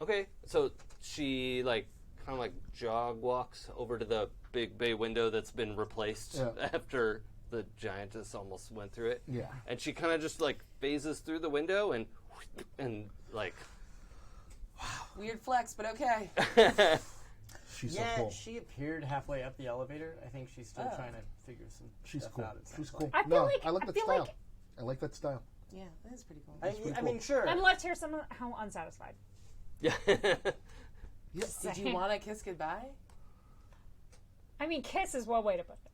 B: Okay, so she, like, kind of like jog walks over to the big bay window that's been replaced after the giantess almost went through it.
C: Yeah.
B: And she kind of just, like, phases through the window and like...
E: Weird flex, but okay.
C: She's
F: Yeah,
C: so cool.
F: she appeared halfway up the elevator. I think she's still trying to figure some
C: She's
F: stuff
C: cool.
F: out. it
C: She's
F: sounds
C: cool.
F: like.
D: I feel
C: No,
D: like
C: I like that
D: feel
C: style.
D: like
C: I like that style.
E: Yeah, that is pretty cool.
C: pretty
F: I
C: cool.
F: mean, sure.
D: I'm left here somehow unsatisfied.
B: Yeah.
E: Did you want to kiss goodbye?
D: I mean, kiss is one way to put it.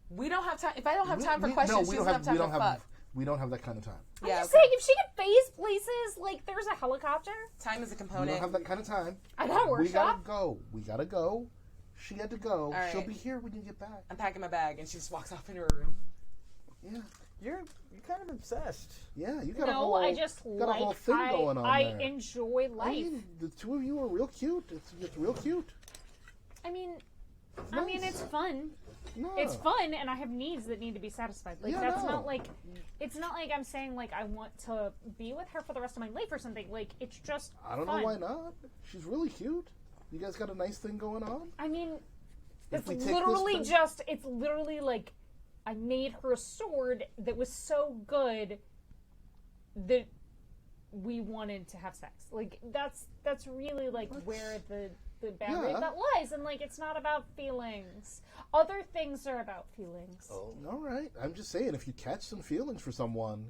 E: We don't have time. If I don't have time for questions, she doesn't have time to fuck.
C: We don't have that kind of time.
D: I'm
E: Yeah,
D: just
E: okay.
D: saying, if she could phase places, like there's a helicopter
E: Time is a
C: We
E: component.
C: don't have that kind of time.
D: at that
C: We gotta
D: workshop.
C: go. We gotta go. She had to go.
E: All right.
C: She'll be here when you get back.
E: I'm packing my bag, and she just walks off into her room.
C: Yeah.
F: You're kind of obsessed.
C: Yeah, you got a
D: No,
C: whole,
D: I just
C: got a whole
D: like
C: thing going on
D: I
C: there.
D: enjoy
C: I
D: life.
C: mean, the two of you are real cute. It's real cute.
D: I mean,
C: Nice.
D: it's fun.
C: No.
D: It's fun, and I have needs that need to be satisfied. Like
C: Yeah,
D: that's
C: no.
D: not like, it's not like I'm saying like I want to be with her for the rest of my life or something. Like it's just.
C: I don't
D: fun.
C: know why not. She's really cute. You guys got a nice thing going on.
D: I mean,
C: If
D: it's
C: we take
D: literally
C: this
D: just. It's literally like, I made her a sword that was so good that we wanted to have sex. Like that's really like where the boundary
C: Yeah.
D: of that lies, and like it's not about feelings. Other things are about feelings.
B: Oh.
C: All right. I'm just saying, if you catch some feelings for someone,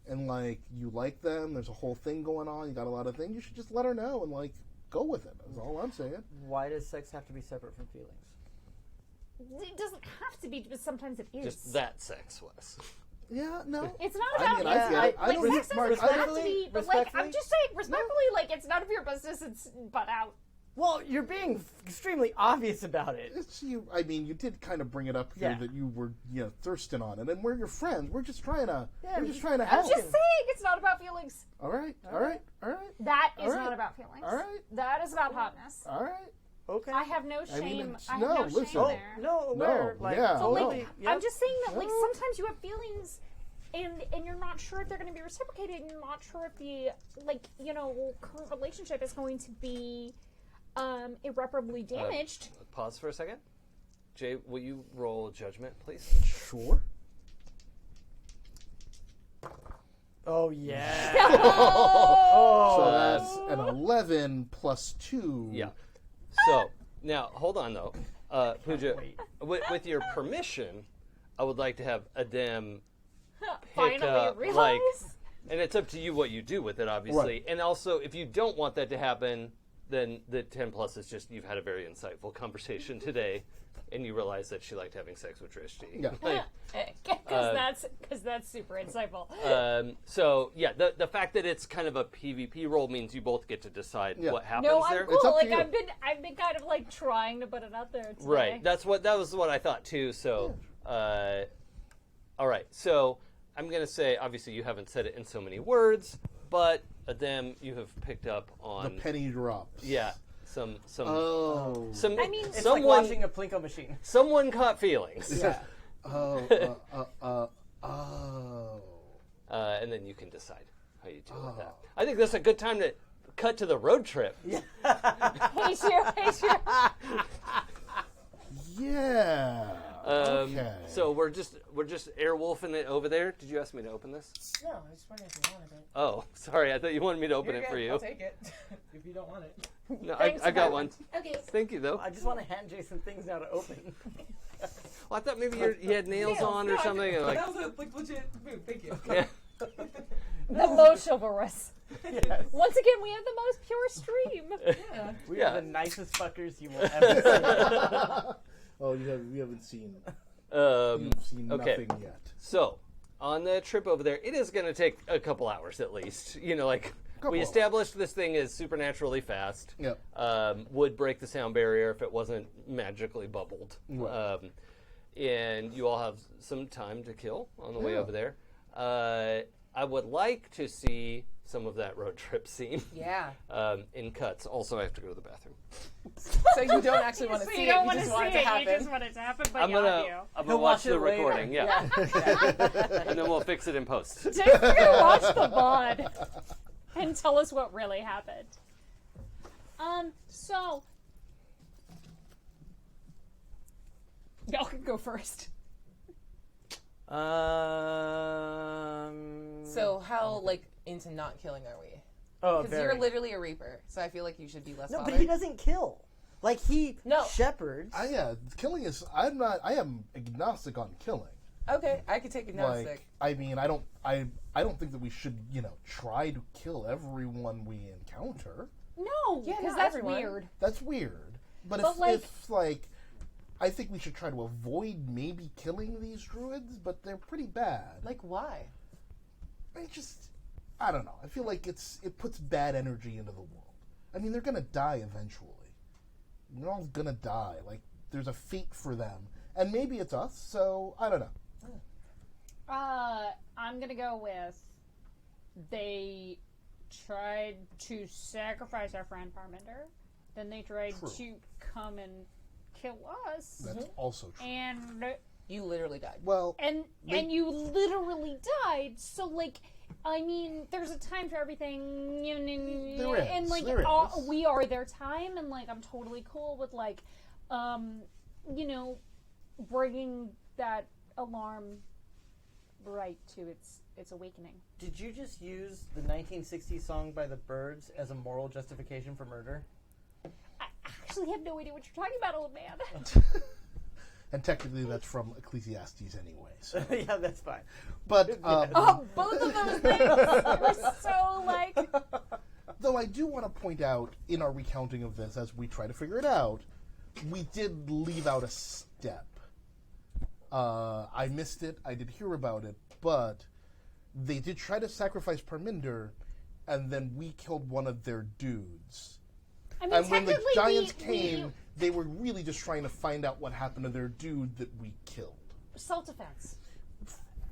C: and like you like them, there's a whole thing going on. You got a lot of things. You should just let her know and like go with it. That's all I'm saying.
F: Why does sex have to be separate from feelings?
D: It doesn't have to be, but sometimes it is.
B: Just that sex was.
C: Yeah. No.
D: It's not
C: I
D: about
C: mean,
D: it.
C: I get it. I
D: Like
C: don't.
D: sex
F: Marc,
D: doesn't have to
F: respectfully-
D: be, but like I'm
F: respectfully?
D: just saying, respectfully, like it's none of your business. It's butt out.
F: Well, you're being extremely obvious about it.
C: It's you. I mean, you did kind of bring it up here
F: Yeah.
C: that you were, thirsting on it, and we're your friends. We're just trying to.
F: Yeah,
C: we're
F: we
C: just trying to
F: I'm
D: I'm
C: help.
D: just saying, it's not about feelings.
C: All right. All right. All right.
D: That is
C: All right.
D: not about feelings.
C: All right.
D: That is about hotness.
C: All right.
F: Okay.
D: I have no
C: I mean,
D: shame.
C: it's-
D: I have
C: no,
D: no
C: listen.
D: shame
C: Oh,
D: there.
F: No, aware.
C: No,
F: like,
C: yeah,
F: totally.
C: no.
F: Yep.
D: I'm just saying that, like,
C: No.
D: sometimes you have feelings, and you're not sure if they're going to be reciprocated, and you're not sure if the, like, current relationship is going to be irreparably damaged.
B: Pause for a second. Jay, will you roll judgment, please?
C: Sure.
F: Oh yeah.
C: So that's an 11 plus 2.
B: Yeah. So, now, hold on, though. Pooja,
F: wait.
B: with your permission, I would like to have Adem pick
D: Finally
B: up,
D: realize.
B: like, and it's up to you what you do with it, obviously.
C: Right.
B: And also, if you don't want that to happen, then the 10 plus is just you've had a very insightful conversation today, and you realize that she liked having sex with Drishti.
C: Yeah.
B: Like,
D: Because that's super insightful.
B: so, yeah, the fact that it's kind of a PvP role means you both get to decide
C: Yeah.
B: what happens
D: No, I'm
B: there.
D: cool.
C: It's up to
D: Like
C: you.
D: I've been kind of like trying to put it out there today.
B: Right. That was what I thought too. So, all right. So I'm gonna say, obviously, you haven't said it in so many words, but Adem, you have picked up
C: The
B: on
C: penny drops.
B: yeah some
C: Oh.
B: some.
D: I mean,
F: It's like
B: someone
F: washing a Plinko machine.
B: someone caught feelings.
F: Yeah.
C: Oh.
B: And then you can decide how you deal with that. I think that's a good time to cut to the road trip.
D: hate you.
C: Yeah. Okay.
B: So we're just airwolfing it over there. Did you ask me to open this?
E: No, I just wondering if you wanted it.
B: Oh, sorry. I thought you wanted me to open
E: You're
B: it for
E: good.
B: you.
E: I'll take it if you don't want it.
B: No,
D: Thanks,
B: I got
D: Marc.
B: one.
E: Okay.
B: Thank you, though.
F: I just want to hand Jason things now to open.
B: Well, I thought maybe you had nails on or something. and, like,
E: That was a legit move. Thank you.
B: yeah.
D: The most chivalrous.
F: Yes.
D: Once again, we have the most pure stream.
E: Yeah.
F: We
B: Yeah.
F: are the nicest fuckers you will ever see.
C: Oh, we haven't seen.
B: Um,
C: You've seen
B: okay.
C: nothing yet.
B: So, on the trip over there, it is going to take a couple hours at least. You know, like,
C: Couple
B: we
C: hours.
B: established this thing is supernaturally fast.
C: Yep.
B: Would break the sound barrier if it wasn't magically bubbled.
C: Right.
B: And you all have some time to kill on the way
C: Yeah.
B: over there. I would like to see some of that road trip scene
E: Yeah.
B: in cuts. Also, I have to go to the bathroom.
E: So you don't actually want to
D: So
E: see
D: you
E: it.
D: don't
E: You
D: want to
E: just
D: see
E: want it to
D: it. You
E: happen.
D: just want it to happen, but
B: I'm
D: you
B: gonna
F: He'll
B: watch
F: watch
B: the
F: it later.
B: recording, yeah, and then we'll fix it in post.
D: Just gonna watch the VOD and tell us what really happened. So y'all can go first.
E: So how like into not killing are we?
F: Oh,
E: Because you're literally a reaper, so I feel like you should be less
F: No,
E: bothered.
F: but he doesn't kill. Like he
E: No.
F: shepherds.
C: Killing is. I am agnostic on killing.
E: Okay, I could take agnostic.
C: Like, I mean, I don't think that we should, try to kill everyone we encounter.
D: No,
E: Yeah,
D: because
E: not
D: that's
E: everyone.
D: weird.
C: That's weird. But,
D: But,
C: if I think we should try to avoid maybe killing these druids, but they're pretty bad.
E: Like why?
C: I don't know. I feel like it puts bad energy into the world. I mean, they're gonna die eventually. They're all gonna die. Like, there's a fate for them, and maybe it's us. So I don't know.
D: I'm gonna go with they tried to sacrifice our friend Parminder, then they tried
C: True.
D: to come and kill us,
C: That's also true.
D: and
E: You literally died.
C: Well,
D: and you literally died. So like, I mean, there's a time for everything,
C: There is,
D: and like
C: there is.
D: we are their time, and like I'm totally cool with like, bringing that alarm right to its awakening.
F: Did you just use the 1960s song by the Byrds as a moral justification for murder?
D: I actually have no idea what you're talking about, old man.
C: and technically that's from Ecclesiastes anyway. So.
F: Yeah, that's fine.
C: But
D: Oh, both of those things are so like.
C: though I do want to point out in our recounting of this, as we try to figure it out, we did leave out a step. I missed it. I did hear about it, but they did try to sacrifice Parminder, and then we killed one of their dudes.
D: I mean,
C: And when the
D: technically,
C: giants
D: we
C: came, they were really just trying to find out what happened to their dude that we killed.
D: self-defense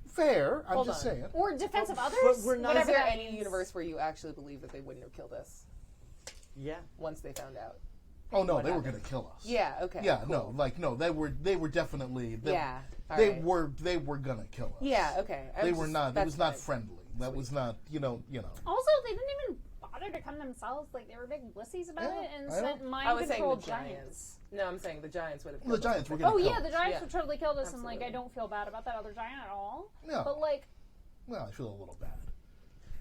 C: Fair, I'm
E: Hold
C: just
E: on.
C: saying.
D: or defense of others.
F: but we're not-
E: Is
D: whatever
E: there
D: that
E: any
D: means.
E: universe where you actually believe that they wouldn't have killed us
F: Yeah.
E: once they found out?
C: Oh no,
E: What
C: they were
E: happened?
C: going to kill us.
E: Yeah. Okay.
C: Yeah,
E: cool.
C: no, they were definitely.
E: Yeah. all
C: They
E: right.
C: were gonna kill us.
E: Yeah. Okay.
C: They were not. It
E: That's
C: was not
E: fine.
C: friendly. That was not. You know.
D: Also, they didn't even bother to come themselves. Like they were big wussies about
C: Yeah,
D: it and
C: I know.
D: sent
E: I was
D: mind
E: saying
D: control
E: the
D: giants.
E: giants. No, I'm saying the giants would have.
C: The
E: killed us.
C: giants were gonna
D: Oh
C: kill
D: yeah,
C: us.
D: the giants
E: Yeah.
D: would totally killed us, and like I
E: Absolutely.
D: don't feel bad about that other giant at all.
C: No.
D: But like,
C: Well, I feel a little bad.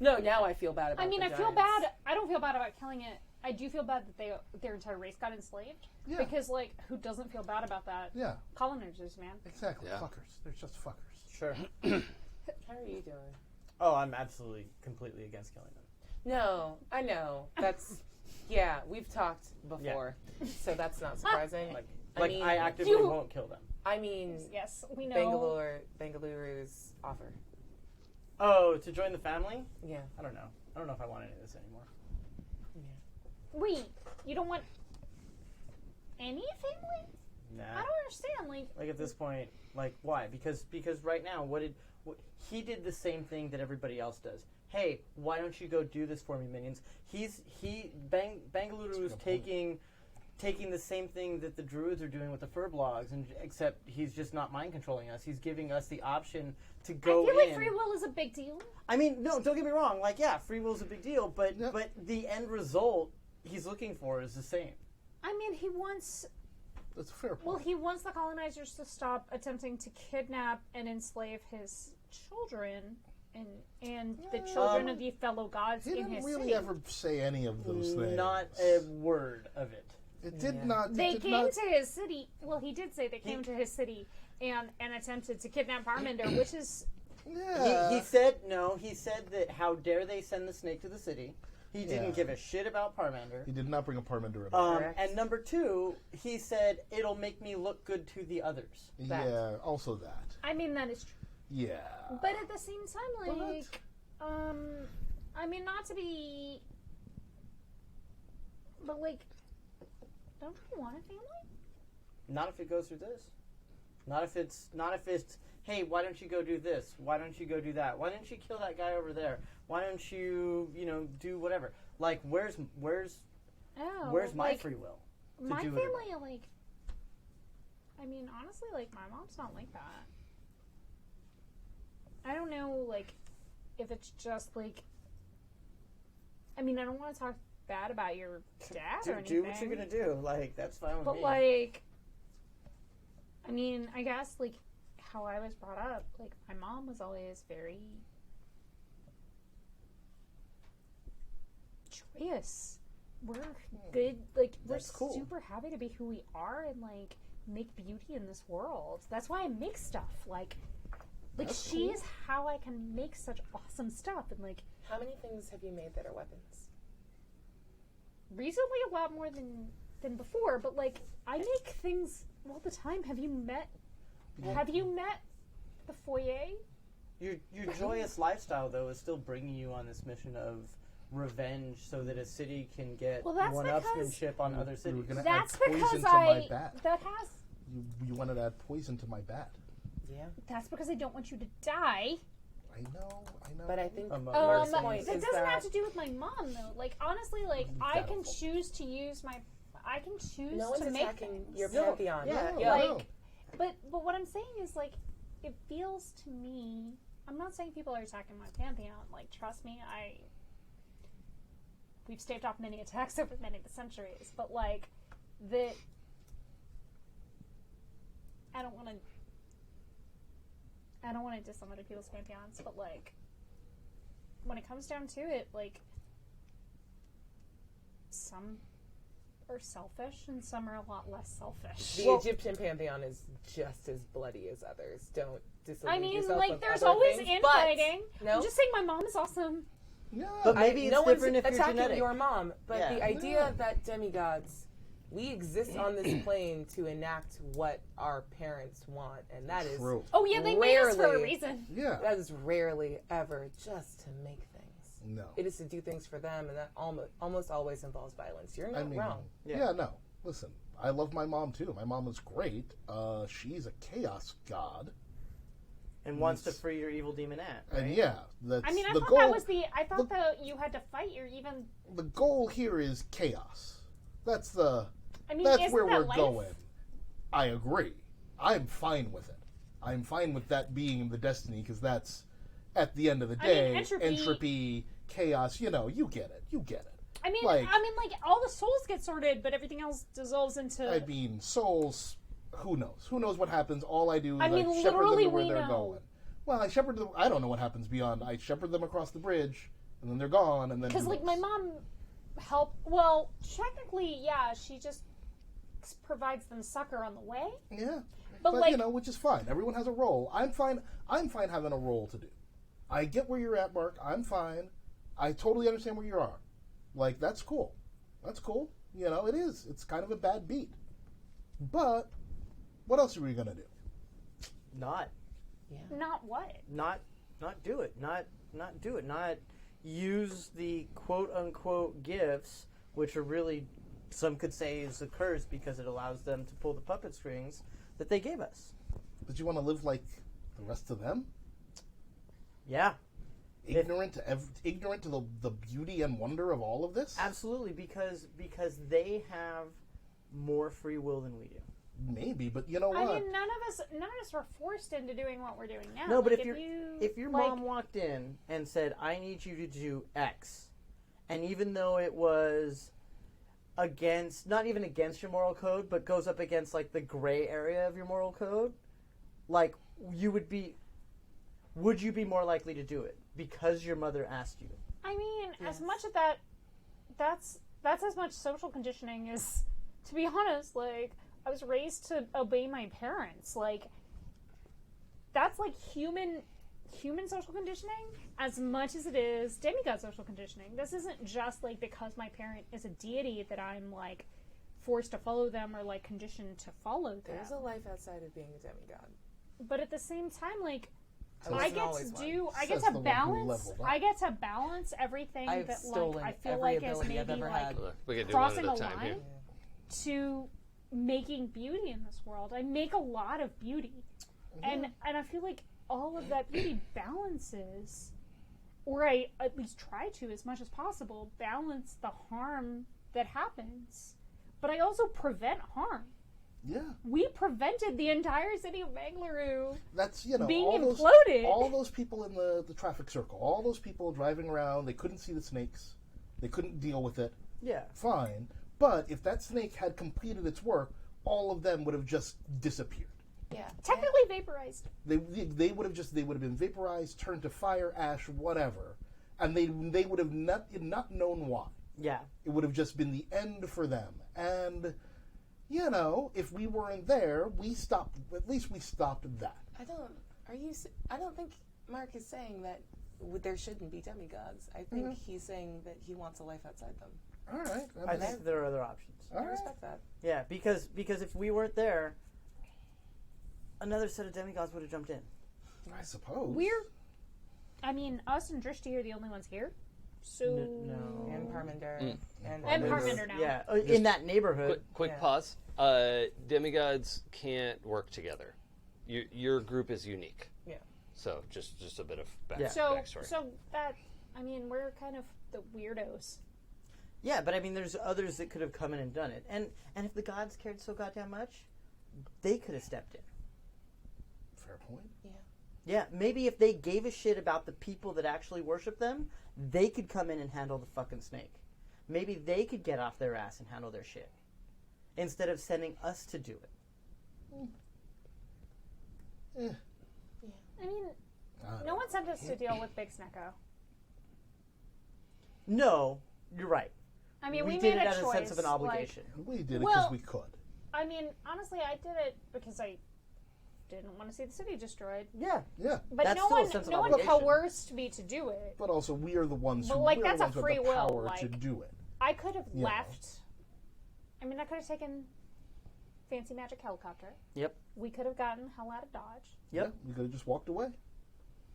E: No, now I feel bad about.
D: I mean,
E: the
D: I feel
E: giants.
D: bad. I don't feel bad about killing it. I do feel bad that their entire race got enslaved.
C: Yeah.
D: Because like, who doesn't feel bad about that?
C: Yeah.
D: Colonizers, man.
C: Exactly.
B: Yeah.
C: Fuckers. They're just fuckers.
F: Sure.
E: How are you doing?
F: Oh, I'm absolutely, completely against killing them.
E: No, I know. That's yeah. We've talked before, so that's not surprising.
F: I actively
D: You-
F: won't kill them.
E: I mean,
D: Yes, we know.
E: Bengaluru's offer.
F: Oh, to join the family?
E: Yeah.
F: I don't know. I don't know if I want any of this anymore.
D: Wait, you don't want any family?
F: Nah.
D: I don't understand.
F: Like at this point, like why? Because right now, he did the same thing that everybody else does. Hey, why don't you go do this for me, minions? Bengaluru is taking the same thing that the druids are doing with the furblogs, and except he's just not mind controlling us. He's giving us the option to go
D: I feel
F: in.
D: like free will is a big deal.
F: I mean, no, don't get me wrong. Like, yeah, free will is a big deal, but
C: Yep.
F: but the end result he's looking for is the same.
D: I mean, he wants
C: That's a fair point.
D: Well, he wants the colonizers to stop attempting to kidnap and enslave his children and the children of the fellow gods
C: he
D: in
C: didn't
D: his
C: really
D: city.
C: ever say any of those things.
F: Not a word of it.
C: It did not.
D: They
C: did
D: came
C: not,
D: to his city. Well, he did say they came to his city and attempted to kidnap Parminder, which is
C: Yeah.
F: He said no. He said that how dare they send the snake to the city. He didn't
C: Yeah.
F: give a shit about Parminder.
C: He did not bring a Parminder in.
F: And number two, he said it'll make me look good to the others.
C: Yeah, also that.
D: I mean, that is true.
C: Yeah.
D: But at the same time,
C: But-
D: like, I mean, not to be, but like, don't you want a family?
F: Not if it goes through this. Not if it's. Hey, why don't you go do this? Why don't you go do that? Why don't you kill that guy over there? Why don't you, do whatever? Like, where's
D: Oh,
F: my
D: like,
F: free will? to
D: My
F: do
D: family,
F: whatever?
D: like, I mean, honestly, like, my mom's not like that. I don't know, like, if it's just like, I mean, I don't want to talk bad about your dad or anything.
F: Do what you're gonna do. Like, that's fine with
D: But
F: me.
D: like, I mean, I guess like how I was brought up, like my mom was always very joyous. We're good, like we're
F: That's cool.
D: super happy to be who we are and like make beauty in this world. That's why I make stuff. Like
C: That's
D: she
C: cool.
D: is how I can make such awesome stuff. And like
E: How many things have you made that are weapons?
D: recently, a lot more than before. But like I make things all the time. Have you met the foyer?
F: Your joyous lifestyle, though, is still bringing you on this mission of revenge so that a city can get
D: Well, that's
F: one-upsmanship on other
C: We were
F: cities.
C: gonna
D: That's
C: add poison
D: because
C: to my
D: I
C: bat.
D: that has
C: You wanted to add poison to my bat.
E: Yeah.
D: that's because I don't want you to die.
C: I know.
E: But I think
F: Marc's
E: point
D: That
E: is
D: doesn't
E: that
D: have to do with my mom though. Like honestly, like I can
C: Doubtful.
D: choose to use my I can choose
E: no one's
D: to make
E: attacking
D: things.
E: your
F: No,
E: pantheon.
F: yeah,
C: No,
F: yeah.
C: no.
D: Like but what I'm saying is like it feels to me I'm not saying people are attacking my pantheon. Like trust me, we've staved off many attacks over many centuries, but like that I don't want to diss some other people's pantheons, but like when it comes down to it, like some are selfish and some are a lot less selfish.
E: The Egyptian pantheon is just as bloody as others. Don't disillusion
D: I mean,
E: yourself
D: like
E: with
D: there's
E: other
D: always
E: things,
D: infighting.
E: No,
D: I'm just saying my mom is awesome.
C: Yeah.
F: But maybe it's
E: no one's
F: different if you're
E: attacking
F: genetic.
E: your mom. But
F: Yeah.
E: the idea that demigods, we exist on this plane to enact what our parents want, and that is
C: True.
D: Oh yeah, they made us for a
E: Rarely.
D: reason.
C: Yeah.
E: that is rarely ever just to make things.
C: No.
E: It is to do things for them, and that almost always involves violence. You're not
C: I mean,
E: wrong.
C: yeah, no. Listen, I love my mom too. My mom is great. She's a chaos god,
F: And wants to free your evil demon ant.
C: and yeah, that's
D: I mean, I
C: the
D: thought
C: goal.
D: that was I thought that you had to fight your even.
C: The goal here is chaos. That's the.
D: I mean,
C: That's
D: isn't
C: where
D: that
C: we're
D: life?
C: going. I agree. I'm fine with it. I'm fine with that being the destiny because that's, at the end of the
D: I mean,
C: day,
D: entropy-
C: chaos. You get it. You get it.
D: I mean,
C: Like-
D: like all the souls get sorted, but everything else dissolves into.
C: I mean, souls. Who knows? Who knows what happens? All I do is
D: I mean,
C: shepherd them
D: literally,
C: to where
D: we
C: they're
D: know.
C: going. Well, I shepherd them. I don't know what happens beyond. I shepherd them across the bridge, and then they're gone, and then
D: Because
C: who
D: like
C: knows?
D: my mom helped. Well, technically, yeah, she just provides them succor on the way.
C: Yeah,
D: But, like-
C: which is fine. Everyone has a role. I'm fine. I'm fine having a role to do. I get where you're at, Mark. I'm fine. I totally understand where you are. Like that's cool. That's cool. It is. It's kind of a bad beat. But what else are we gonna do?
F: Not
D: Not what?
F: do it. Not do it. Not use the quote unquote gifts, which are really, some could say, is a curse because it allows them to pull the puppet strings that they gave us.
C: But you want to live like the rest of them?
F: Yeah,
C: Ignorant to the beauty and wonder of all of this?
F: absolutely, because they have more free will than we do.
C: Maybe, but you know
D: I
C: what?
D: mean, none of us were forced into doing what we're doing now.
F: No, but
D: Like,
F: if your
D: like,
F: mom walked in and said, "I need you to do X," and even though it was against, not even against your moral code, but goes up against like the gray area of your moral code, like would you be more likely to do it because your mother asked you?
D: I mean,
E: Yes.
D: as much of that's as much social conditioning as, to be honest, like, I was raised to obey my parents. Like, that's like human social conditioning as much as it is demigod social conditioning. This isn't just like because my parent is a deity that I'm like forced to follow them or like conditioned to follow them.
E: There's a life outside of being a demigod.
D: But at the same time, like,
E: I
D: I
E: wasn't
D: get
E: always
D: to
E: one.
D: do, I
C: Says
D: get
C: the
D: to
C: one who
D: balance,
C: leveled up.
D: I get to balance everything
E: I've
D: that
E: stolen
D: like I feel
E: every
D: like is
E: ability I've
D: maybe
E: ever
D: like
E: had.
B: We can do
D: crossing
B: one
D: a
B: at a time here.
D: line to making beauty in this world. I make a lot of beauty, and I feel like all of that beauty balances, or I at least try to as much as possible balance the harm that happens, but I also prevent harm.
C: Yeah.
D: We prevented the entire city of Bengaluru
C: That's,
D: being
C: all those,
D: imploded.
C: all those people in the traffic circle, all those people driving around, they couldn't see the snakes. They couldn't deal with it.
F: Yeah.
C: Fine. But if that snake had completed its work, all of them would have just disappeared.
E: Yeah.
D: Technically vaporized.
C: They would have been vaporized, turned to fire, ash, whatever, and they would have not known why.
F: Yeah.
C: It would have just been the end for them. And if we weren't there, we stopped. At least we stopped that.
E: I don't think Marc is saying that there shouldn't be demigods. I think he's saying that he wants a life outside them.
C: All right.
F: I think there are other options.
C: All
E: I
C: right.
E: respect that.
F: Yeah, because if we weren't there, another set of demigods would have jumped in.
C: I suppose.
D: Us and Drishti are the only ones here. So
F: No.
E: And Parminder. And
D: Parminder now.
F: Yeah, in that neighborhood.
B: Quick
E: Yeah.
B: pause. Demigods can't work together. Your group is unique.
E: Yeah.
B: So just a bit of
D: So
B: backstory.
D: that we're kind of the weirdos.
F: Yeah, but I mean, there's others that could have come in and done it. And if the gods cared so goddamn much, they could have stepped in.
C: Fair point.
E: Yeah.
F: Yeah, maybe if they gave a shit about the people that actually worship them, they could come in and handle the fucking snake. Maybe they could get off their ass and handle their shit. Instead of sending us to do it.
D: I mean, no one sent us to deal with Big Snecko.
F: No, you're right.
D: I mean, we
F: did
D: made
F: it
D: a
F: out of
D: choice.
F: a sense of an obligation.
C: We did it
D: Well-
C: because we could.
D: I mean, honestly, I did it because I didn't want to see the city destroyed.
F: Yeah.
C: Yeah.
D: But
F: That's
D: no
F: still a
D: one,
F: sense of
D: no one
F: obligation.
D: coerced me to do it.
C: But also, we are the ones
D: But,
C: who
D: like,
C: we're
D: that's
C: the
D: a
C: ones with
D: free
C: the
D: will,
C: power to
D: like-
C: do it.
D: I could have
C: Yeah.
D: left. I mean, I could have taken fancy magic helicopter.
F: Yep.
D: We could have gotten hell out of Dodge.
F: Yep.
C: Yeah, we could have just walked away.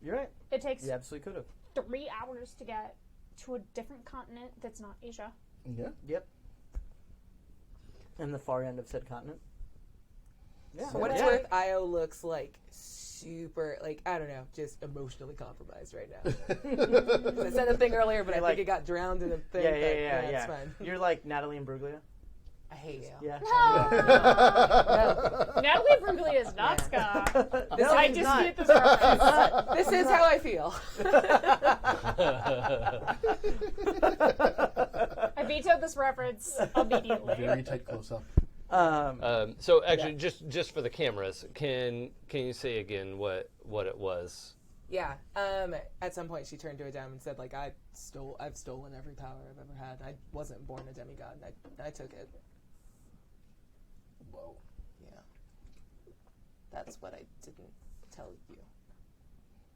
F: You're right.
D: It takes
F: You absolutely could have.
D: 3 hours to get to a different continent that's not Asia.
C: Yeah.
F: Yep. And the far end of said continent. Yeah.
E: For what it's
F: Yeah.
E: worth, Io looks like super, like, I don't know, just emotionally compromised right now. I said a thing earlier, but I
F: like-
E: think it got drowned in a thing.
F: Yeah,
E: but,
F: yeah.
E: It's fine.
F: You're like Natalie Imbruglia.
E: I hate you.
F: Yeah.
D: Natalie Bruglia is not Ska.
F: No,
D: I
F: he's
D: dispute
F: not.
D: this reference.
E: This is how I feel.
D: I vetoed this reference immediately.
C: Very tight close up.
B: So actually, just for the cameras, can you say again what it was?
E: Yeah. At some point, she turned to Adam and said, like, I've stolen every power I've ever had. I wasn't born a demigod. I took it.
C: Whoa.
E: Yeah. That's what I didn't tell you.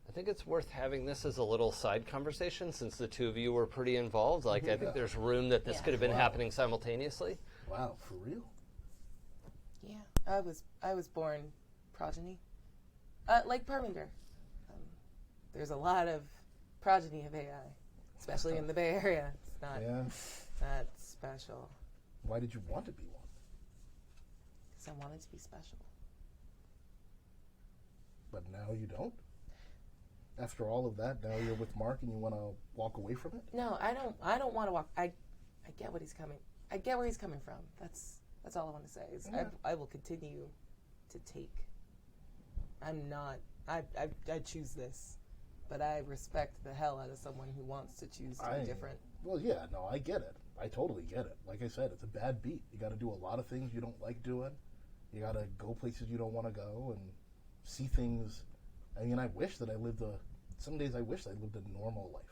B: I think it's worth having this as a little side conversation since the two of you were pretty involved. Like, I think there's room that this
E: Yeah.
B: could have been happening simultaneously.
C: Wow, for real?
E: Yeah. I was born progeny. Like Parminder. There's a lot of progeny of AI, especially in the Bay Area. It's not that special.
C: Why did you want to be one?
E: Because I wanted to be special.
C: But now you don't? After all of that, now you're with Marc and you want to walk away from it?
E: No, I don't want to walk. I get what he's coming. I get where he's coming from. That's all I want to say. Is I will continue to take. I'm not. I choose this. but I respect the hell out of someone who wants to choose to be different.
C: Well, yeah, no, I get it. I totally get it. Like I said, it's a bad beat. You got to do a lot of things you don't like doing. You got to go places you don't want to go and see things. I mean, I wish that I lived some days I wish I lived a normal life.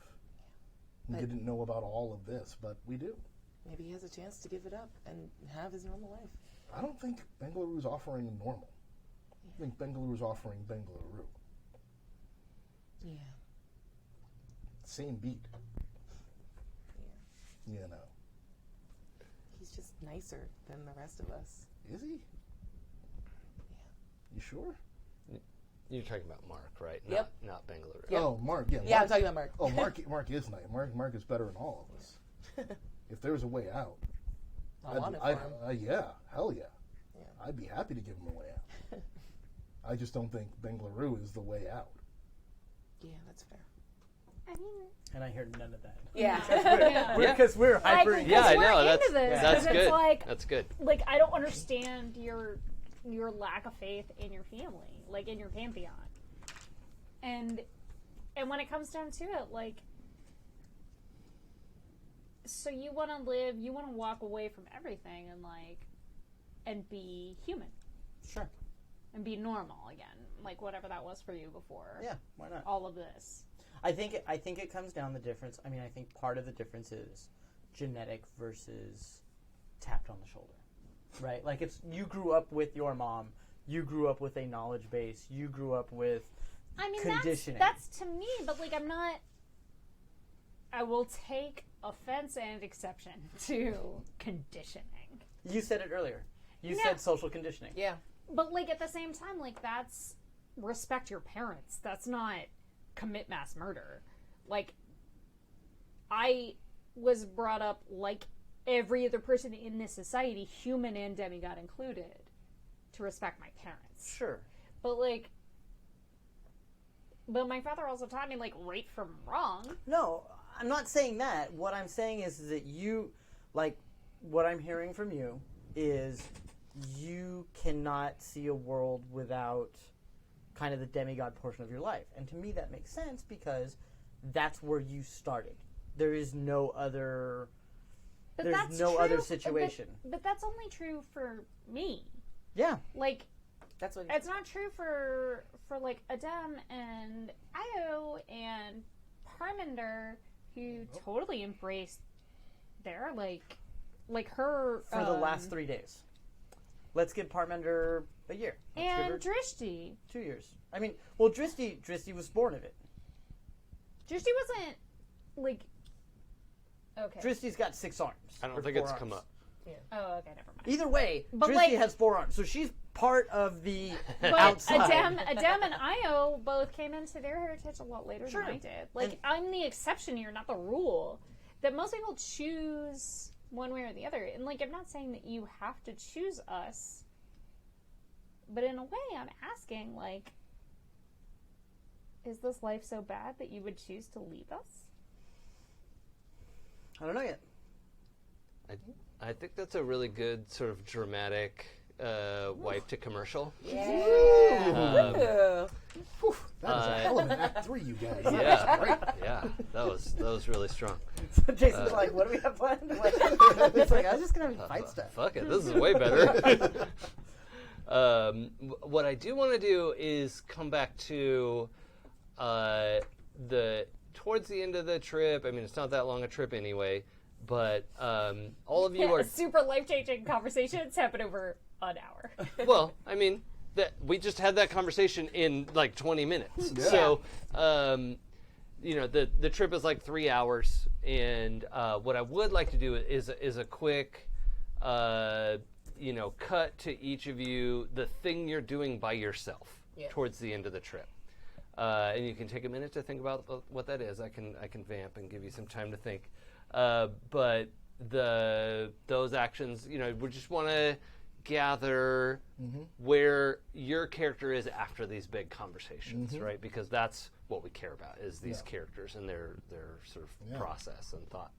C: We didn't know about all of this, but we do.
E: Maybe he has a chance to give it up and have his normal life.
C: I don't think Bengaluru's offering normal. I think Bengaluru's offering Bengaluru.
E: Yeah.
C: Same beat.
E: Yeah.
C: You know.
E: He's just nicer than the rest of us.
C: Is he?
E: Yeah.
C: You sure?
B: You're talking about Marc, right?
E: Yep.
B: Not Bengaluru.
E: Yep.
C: Oh, Marc. Yeah,
E: Yeah, I'm talking about Marc.
C: Oh, Marc is nice. Marc is better than all of us. If there's a way out,
E: I want it for him.
C: yeah, hell yeah.
E: Yeah.
C: I'd be happy to give him a way out. I just don't think Bengaluru is the way out.
E: Yeah, that's fair.
D: I mean,
F: And I hear none of that.
E: Yeah.
F: Because we're hyper.
B: Yeah, I
D: we're
B: know.
D: into this,
B: That's
D: 'cause
B: good.
D: It's like,
B: That's good.
D: like I don't understand your lack of faith in your family, like in your pantheon. And when it comes down to it, like, so you want to live, you want to walk away from everything and be human.
F: Sure.
D: And be normal again, like whatever that was for you before.
F: Yeah, why not?
D: All of this.
F: I think it comes down the difference. I mean, I think part of the difference is genetic versus tapped on the shoulder, right? Like it's you grew up with your mom, you grew up with a knowledge base, you grew up with conditioning.
D: That's to me, but like I will take offense and exception to conditioning.
F: You said it earlier. You
D: No.
F: said social conditioning.
E: Yeah.
D: But like at the same time, like that's respect your parents. That's not commit mass murder. Like I was brought up like every other person in this society, human and demigod included, to respect my parents.
F: Sure.
D: But my father also taught me like right from wrong.
F: No, I'm not saying that. What I'm saying is that you, like, what I'm hearing from you is you cannot see a world without kind of the demigod portion of your life. And to me that makes sense because that's where you started. There is no other other situation.
D: But that's only true for me.
F: Yeah.
D: Like
E: That's what
D: it's not true for like Adam and Io and Parminder, who totally embraced their like her
F: For the last 3 days. Let's give Parminder a year. Let's give
D: and
F: her
D: Drishti.
F: 2 years. I mean, well, Drishti was born of it.
D: Drishti wasn't like okay.
F: Drishti's got 6 arms.
B: I don't
F: or
B: think
F: 4
B: it's
F: arms.
B: come up.
D: Oh, okay, never mind.
F: Either way,
D: But,
F: Drishti
D: like-
F: has 4 arms, so she's part of the
D: But
F: outside.
D: Adam and Io both came into their heritage a lot later
F: Sure.
D: than I did. Like
F: And-
D: I'm the exception here, not the rule. That most people choose one way or the other. And like I'm not saying that you have to choose us. But in a way I'm asking, like, is this life so bad that you would choose to leave us?
F: I don't know yet.
B: I think that's a really good sort of dramatic wipe to commercial.
E: Yeah.
C: That is a hell of an Act 3, you guys.
B: Yeah,
C: Great.
B: yeah, that was really strong.
F: Jason's like, what do we have planned? It's like, I was just going to fight stuff.
B: Fuck it, this is way better. What I do want to do is come back to towards the end of the trip. I mean, it's not that long a trip anyway, but all of you are
D: Super life-changing conversations happen over an hour.
B: well. I mean, we just had that conversation in like 20 minutes.
C: Yeah.
B: So, the trip is like 3 hours, and what I would like to do is a quick, cut to each of you the thing you're doing by yourself towards the end of the trip, and you can take a minute to think about what that is. I can vamp and give you some time to think, but those actions, we just want to gather where your character is after these big conversations, right? Because that's what we care about is these characters and their sort of process and thought.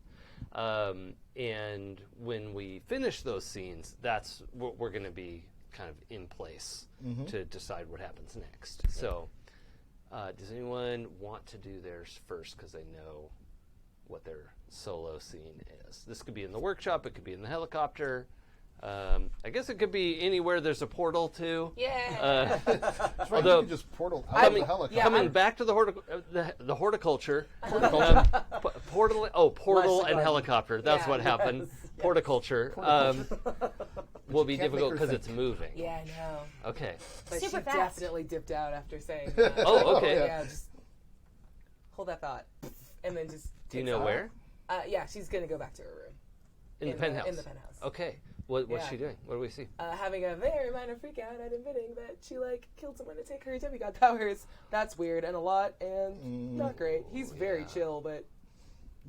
B: And when we finish those scenes, that's what we're going to be kind of in place to decide what happens next. So Does anyone want to do theirs first because they know what their solo scene is? This could be in the workshop. It could be in the helicopter. I guess it could be anywhere there's a portal to.
E: Yeah.
C: That's right,
B: Although-
C: you can just portal out of the helicopter.
B: Coming back to the horticulture, portal and helicopter. That's
E: Yeah.
B: what happened.
F: Yes.
B: Horticulture will be
C: can't make
B: difficult
C: her
B: because
C: think.
B: it's moving.
E: Yeah, I know.
B: Okay.
E: But
D: Super
E: she
D: fast.
E: definitely dipped out after saying that.
B: Oh, okay.
E: Yeah, just hold that thought. And then just.
B: Do you
E: takes
B: know
E: off.
B: where?
E: Yeah, she's going to go back to her room.
B: In the penthouse.
E: In the penthouse.
B: Okay. What's
E: Yeah.
B: she doing? What do we see?
E: Having a very minor freak out at admitting that she killed someone to take her demigod powers. That's weird and a lot and not great. He's very chill, but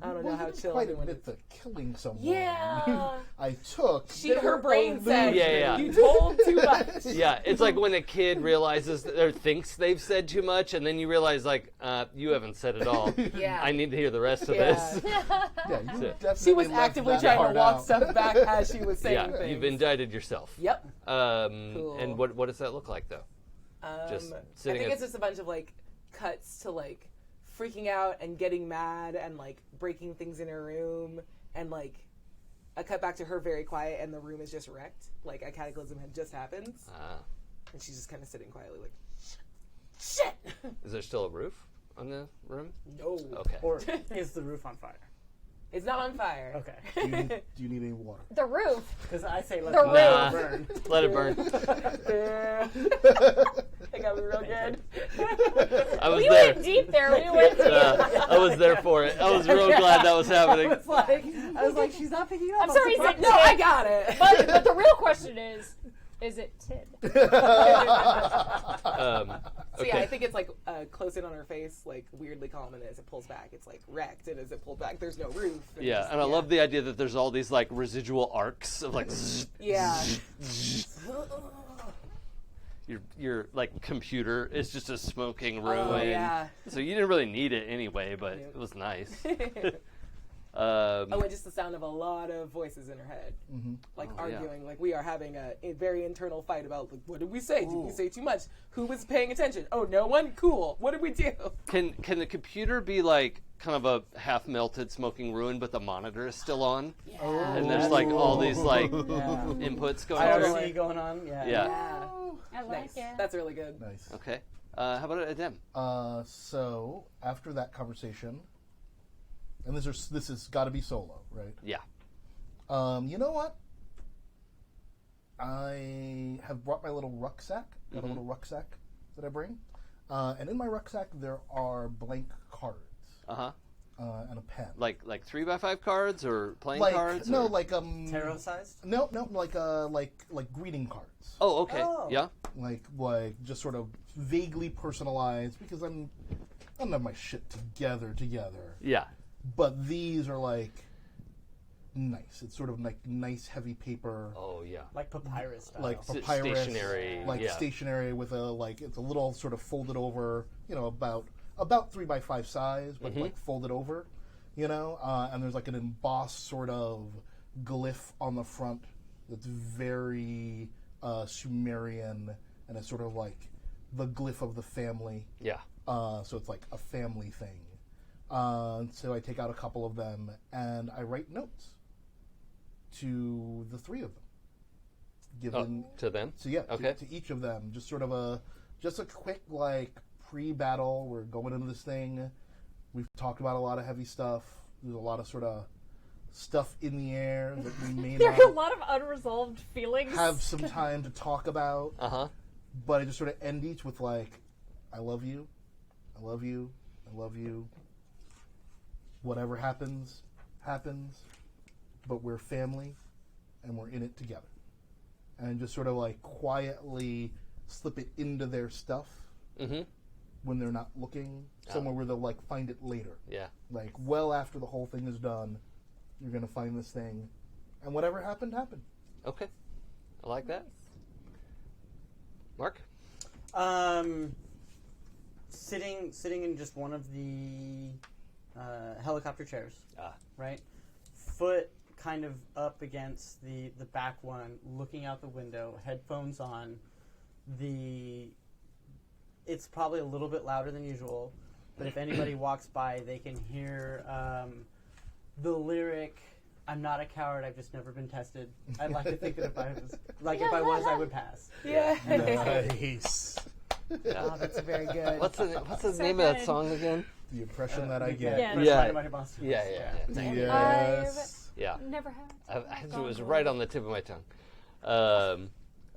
E: I don't know
C: Well,
E: how
C: you didn't
E: chill
C: quite
E: anyone
C: admit
E: is.
C: to killing someone.
E: Yeah.
C: I took.
E: Her brain said,
B: Yeah.
E: "You told too much."
B: Yeah, it's like when a kid realizes or thinks they've said too much, and then you realize, like, you haven't said it all.
E: Yeah.
B: I need to hear the rest of
E: Yeah.
B: this.
C: Yeah, you definitely
E: She was
C: left
E: actively
C: that
E: trying to
C: part
E: walk
C: out.
E: stuff back as she was saying
B: Yeah,
E: things.
B: you've indicted yourself.
E: Yep.
B: Cool. And what does that look like, though? Just
E: I
B: sitting
E: think
B: at-
E: it's just a bunch of cuts to freaking out and getting mad and breaking things in her room and a cut back to her very quiet and the room is just wrecked. Like a cataclysm had just happened and she's just kind of sitting quietly shit.
B: Is there still a roof on the room?
E: No.
B: Okay.
F: Or is the roof on fire?
E: It's not on fire.
F: Okay.
C: Do you need any water?
D: The roof.
F: Because I say let
D: The
F: it
D: roof.
F: burn.
B: Let it burn.
E: It got me real good.
B: I was
D: We
B: there.
D: went deep there. We went deep.
B: I was there for it. I was real glad that was happening.
E: I was like, she's not picking up.
D: I'm sorry, is it
E: No, I
D: Tid?
E: got it.
D: But the real question is it Tid?
E: So yeah,
B: Okay.
E: I think it's close in on her face, weirdly calm, and as it pulls back, it's wrecked, and as it pulled back, there's no roof.
B: Yeah, and I love the idea that there's all these residual arcs of
E: Yeah.
B: your computer is just a smoking ruin.
E: Oh, yeah.
B: So you didn't really need it anyway, but it was nice.
E: And just the sound of a lot of voices in her head, arguing. We are having a very internal fight about what did we say? Did we say too much? Who was paying attention? Oh, no one. Cool. What did we do?
B: Can the computer be kind of a half melted smoking ruin, but the monitor is still on?
E: Yeah.
B: And there's all these
F: Yeah.
B: inputs going
F: IRC
B: through.
F: going on. Yeah.
B: Yeah.
D: I like
E: Nice.
D: it.
E: That's really good.
C: Nice.
B: Okay. How about Adem?
C: So after that conversation, and this has got to be solo, right?
B: Yeah.
C: You know what? I have brought my little rucksack. Got a little rucksack that I bring, and in my rucksack there are blank cards
B: Uh-huh.
C: and a pen.
B: Like 3x5 cards or playing
C: Like
B: cards?
C: no,
B: or?
C: like
F: Tarot sized?
C: no, like greeting cards.
B: Oh, okay.
F: Oh.
B: Yeah.
C: Like just sort of vaguely personalized because I don't have my shit together.
B: Yeah.
C: But these are nice. It's sort of nice heavy paper.
B: Oh, yeah.
F: Like papyrus style.
C: Like
B: S-
C: papyrus,
B: stationery,
C: like
B: yeah.
C: stationery with it's a little sort of folded over, about 3x5 size, but folded over, and there's an embossed sort of glyph on the front that's very Sumerian, and it's sort of like the glyph of the family.
B: Yeah.
C: So it's like a family thing. So I take out a couple of them and I write notes to the three of them. Give them
B: To them?
C: so yeah,
B: Okay.
C: to each of them, just sort of a quick pre-battle. We're going into this thing. We've talked about a lot of heavy stuff. There's a lot of sort of stuff in the air that we may
D: There are a
C: not
D: lot of unresolved feelings.
C: have some time to talk about.
B: Uh-huh.
C: But I just sort of end each with I love you, I love you, I love you. Whatever happens, happens. But we're family, and we're in it together. And just sort of quietly slip it into their stuff when they're not looking, somewhere where they'll find it later.
B: Yeah.
C: Well after the whole thing is done, you're gonna find this thing, and whatever happened, happened.
B: Okay. I like that. Mark?
F: Sitting in just one of the helicopter chairs, right? Foot kind of up against the back one, looking out the window, headphones on. it's probably a little bit louder than usual, but if anybody walks by, they can hear the lyric, "I'm not a coward, I've just never been tested." I'd like to think that if I was, I would pass.
E: Yeah.
C: Nice.
F: Oh, that's very good.
B: What's the
D: So
B: name of that
D: good.
B: song again?
C: The impression that I get.
D: Yeah.
B: Yeah. Yeah.
D: Never have.
B: It was right on the tip of my tongue.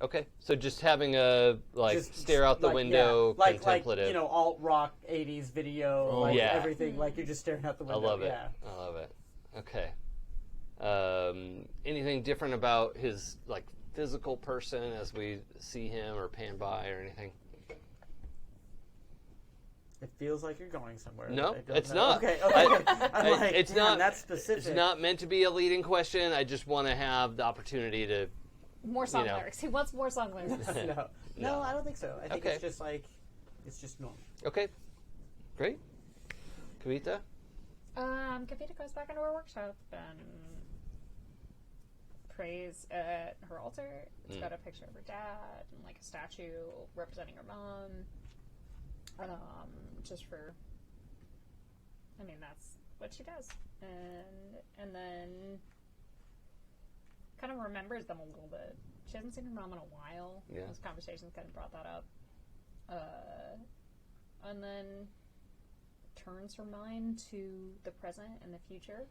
B: Okay, so just having a
F: Just
B: stare out the window, contemplative.
F: Like alt rock '80s video,
B: yeah.
F: everything. Like you're just staring out the
B: I
F: window.
B: love it.
F: Yeah.
B: I love it. Okay. Anything different about his physical person as we see him or pan by or anything?
F: It feels like you're going somewhere.
B: No,
F: I don't
B: it's
F: know.
B: not.
F: Okay. I'm like,
B: it's
F: man,
B: not.
F: That's specific.
B: It's not meant to be a leading question. I just want to have the opportunity to.
D: More song lyrics. He wants more song lyrics.
F: No, I don't think so. I think
B: Okay.
F: it's just normal.
B: Okay, great. Kavita?
D: Kavita goes back into her workshop and prays at her altar. It's got a picture of her dad and a statue representing her mom. Just for, that's what she does. And then kind of remembers them a little bit. She hasn't seen her mom in a while.
B: Yeah.
D: Those conversations kind of brought that up. And then turns her mind to the present and the future.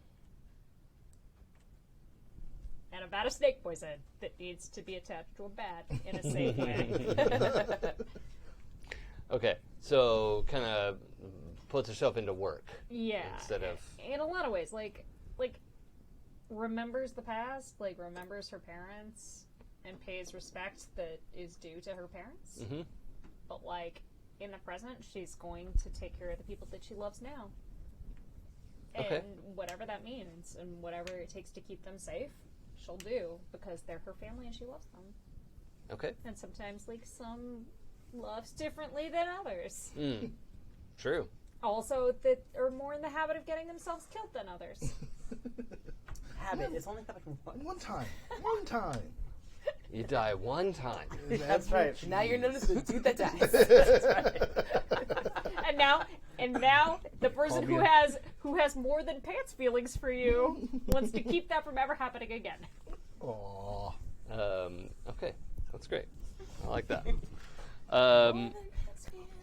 D: And about a snake poison that needs to be attached to a bat in a safe way.
B: Okay, so kind of puts herself into work.
D: Yeah.
B: Instead of...
D: In a lot of ways. Like remembers the past, remembers her parents, and pays respect that is due to her parents.
B: Mm-hmm.
D: But, in the present, she's going to take care of the people that she loves now. And
B: Okay.
D: whatever that means, and whatever it takes to keep them safe, she'll do, because they're her family and she loves them.
B: Okay.
D: And sometimes, some loves differently than others.
B: True.
D: Also, that are more in the habit of getting themselves killed than others.
F: Habit. It's only happened once.
C: One time.
B: You die one time.
F: That's right.
E: Now you're known as the dude that dies.
F: That's right.
D: And now the person who has more than pants feelings for you wants to keep that from ever happening again.
C: Aww.
B: Okay, that's great. I like that.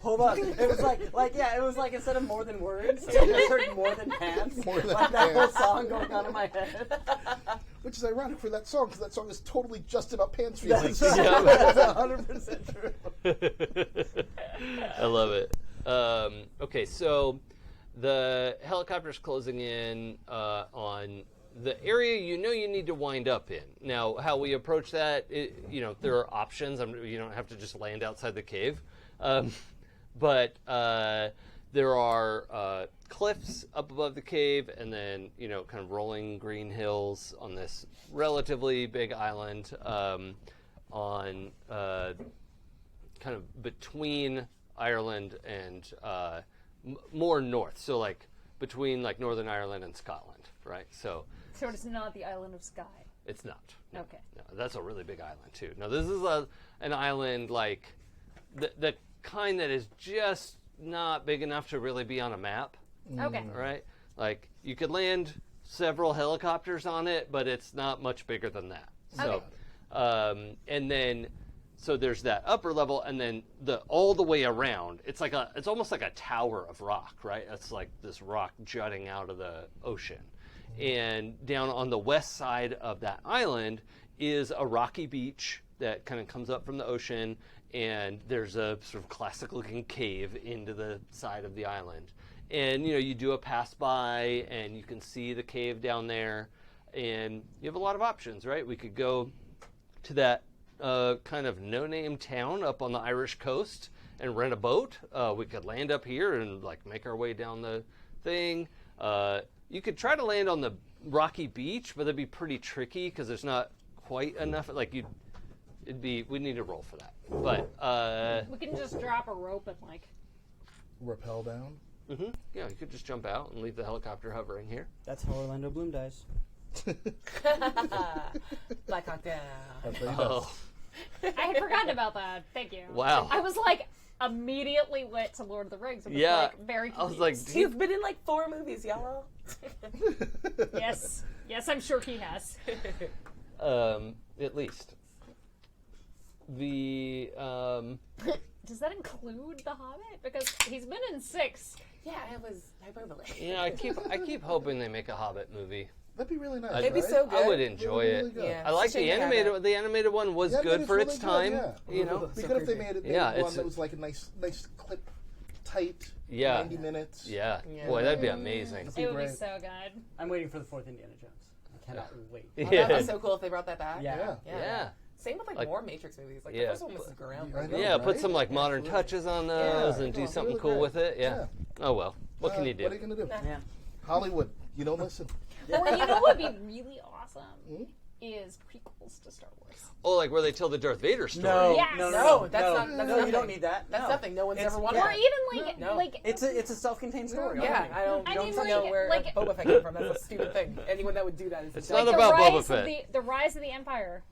F: Hold on. It was it was instead of more than words, I just heard more than pants.
C: More than
F: that
C: pants.
F: whole song going on in my head.
C: Which is ironic for that song, because that song is totally just about pants feelings.
F: That's 100% true.
B: I love it. Okay, so the helicopter's closing in on the area you need to wind up in. Now, how we approach that, there are options. You don't have to just land outside the cave. But there are cliffs up above the cave, and then kind of rolling green hills on this relatively big island on kind of between Ireland and more north. So between Northern Ireland and Scotland, right? So
D: it's not the island of Skye.
B: it's not. No,
D: Okay.
B: no, that's a really big island too. No, this is an island the kind that is just not big enough to really be on a map,
D: Okay.
B: right? You could land several helicopters on it, but it's not much bigger than that. So, and then, so there's that upper level, and then all the way around, it's almost like a tower of rock, right? It's like this rock jutting out of the ocean. And down on the west side of that island is a rocky beach that kind of comes up from the ocean, and there's a sort of classic-looking cave into the side of the island. And, you do a pass-by, and you can see the cave down there, and you have a lot of options, right? We could go to that kind of no-name town up on the Irish coast and rent a boat. We could land up here and, make our way down the thing. You could try to land on the rocky beach, but that'd be pretty tricky because there's not quite enough. We'd need to roll for that. But
D: We can just drop a rope and
C: Rappel down.
B: yeah, you could just jump out and leave the helicopter hovering here.
F: That's how Orlando Bloom dies.
E: Black Hawk Down.
C: That's what he does.
B: Oh,
D: I had forgotten about that. Thank you.
B: wow.
D: I was like, immediately went to Lord of the Rings. And was
B: Yeah.
D: like, very
B: I was
D: confused.
B: like,
E: He's been in like 4 movies, y'all.
D: Yes, I'm sure he has.
B: at least. The
D: Does that include The Hobbit? Because he's been in 6.
E: Yeah, it was hyperbole.
B: I keep hoping they make a Hobbit movie.
C: That'd be really nice.
E: It'd be
C: right?
E: so good.
B: I would enjoy
C: Really
B: it.
C: good.
E: Yeah.
B: I like
E: It's a shame
B: the
E: they
B: animated.
E: haven't.
B: The animated one was
C: Yeah,
B: good
C: it's
B: for
C: really
B: its
C: good,
B: time.
C: yeah.
B: You know.
C: It'd be
E: So
C: good if they
E: creepy.
C: made it
B: Yeah,
C: one
B: it's-
C: that was like a nice clip, tight,
B: Yeah.
C: 90 minutes.
B: Yeah.
E: Yeah.
B: Boy, that'd be amazing.
D: It would be
C: great.
D: so good.
F: I'm waiting for the 4th Indiana Jones. I cannot wait.
E: Oh, that'd be so cool if they brought that back.
F: Yeah.
B: Yeah.
E: Same with
B: Like-
E: more Matrix movies. Like
B: Yeah,
E: the first one was groundbreaking.
C: I know.
B: Yeah, put
C: right?
B: some like modern
C: Absolutely.
B: touches on those
C: Yeah.
B: and do
C: It's
B: something
C: really
B: cool
C: great.
B: with it. Yeah. Oh well. What can you do?
C: What are you gonna do?
F: Yeah.
C: Hollywood, you don't listen.
D: Or you know what would be really awesome
C: Hmm?
D: is prequels to Star Wars.
B: Oh, like where they tell the Darth Vader story.
F: No,
D: Yes.
F: no,
E: that's
F: no,
E: not- that's
F: no. You
E: nothing.
F: don't need that.
E: That's
F: no.
E: nothing. No one's
F: It's-
E: ever wanted
F: yeah.
D: Or even like
C: No.
D: like
F: It's a self-contained story.
E: Yeah,
F: already.
E: I don't
D: I mean,
E: know
D: like-
E: where
D: like-
E: Boba Fett came from. That's a stupid thing. Anyone that would do that is
B: It's
E: a
B: not
E: joke.
B: about Boba
D: rise
B: Fett.
D: of the rise of the Empire.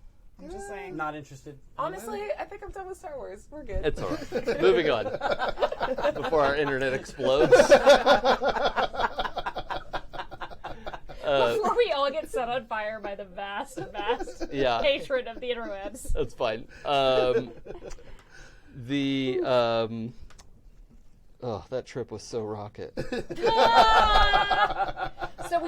D: I'm just saying.
F: Not interested.
E: Honestly, I think I'm done with Star Wars. We're good.
B: It's all right. Moving on. Before our internet explodes.
D: Before we all get set on fire by the vast
B: Yeah.
D: hatred of the interwebs.
B: That's fine. That trip was so rocket.
D: So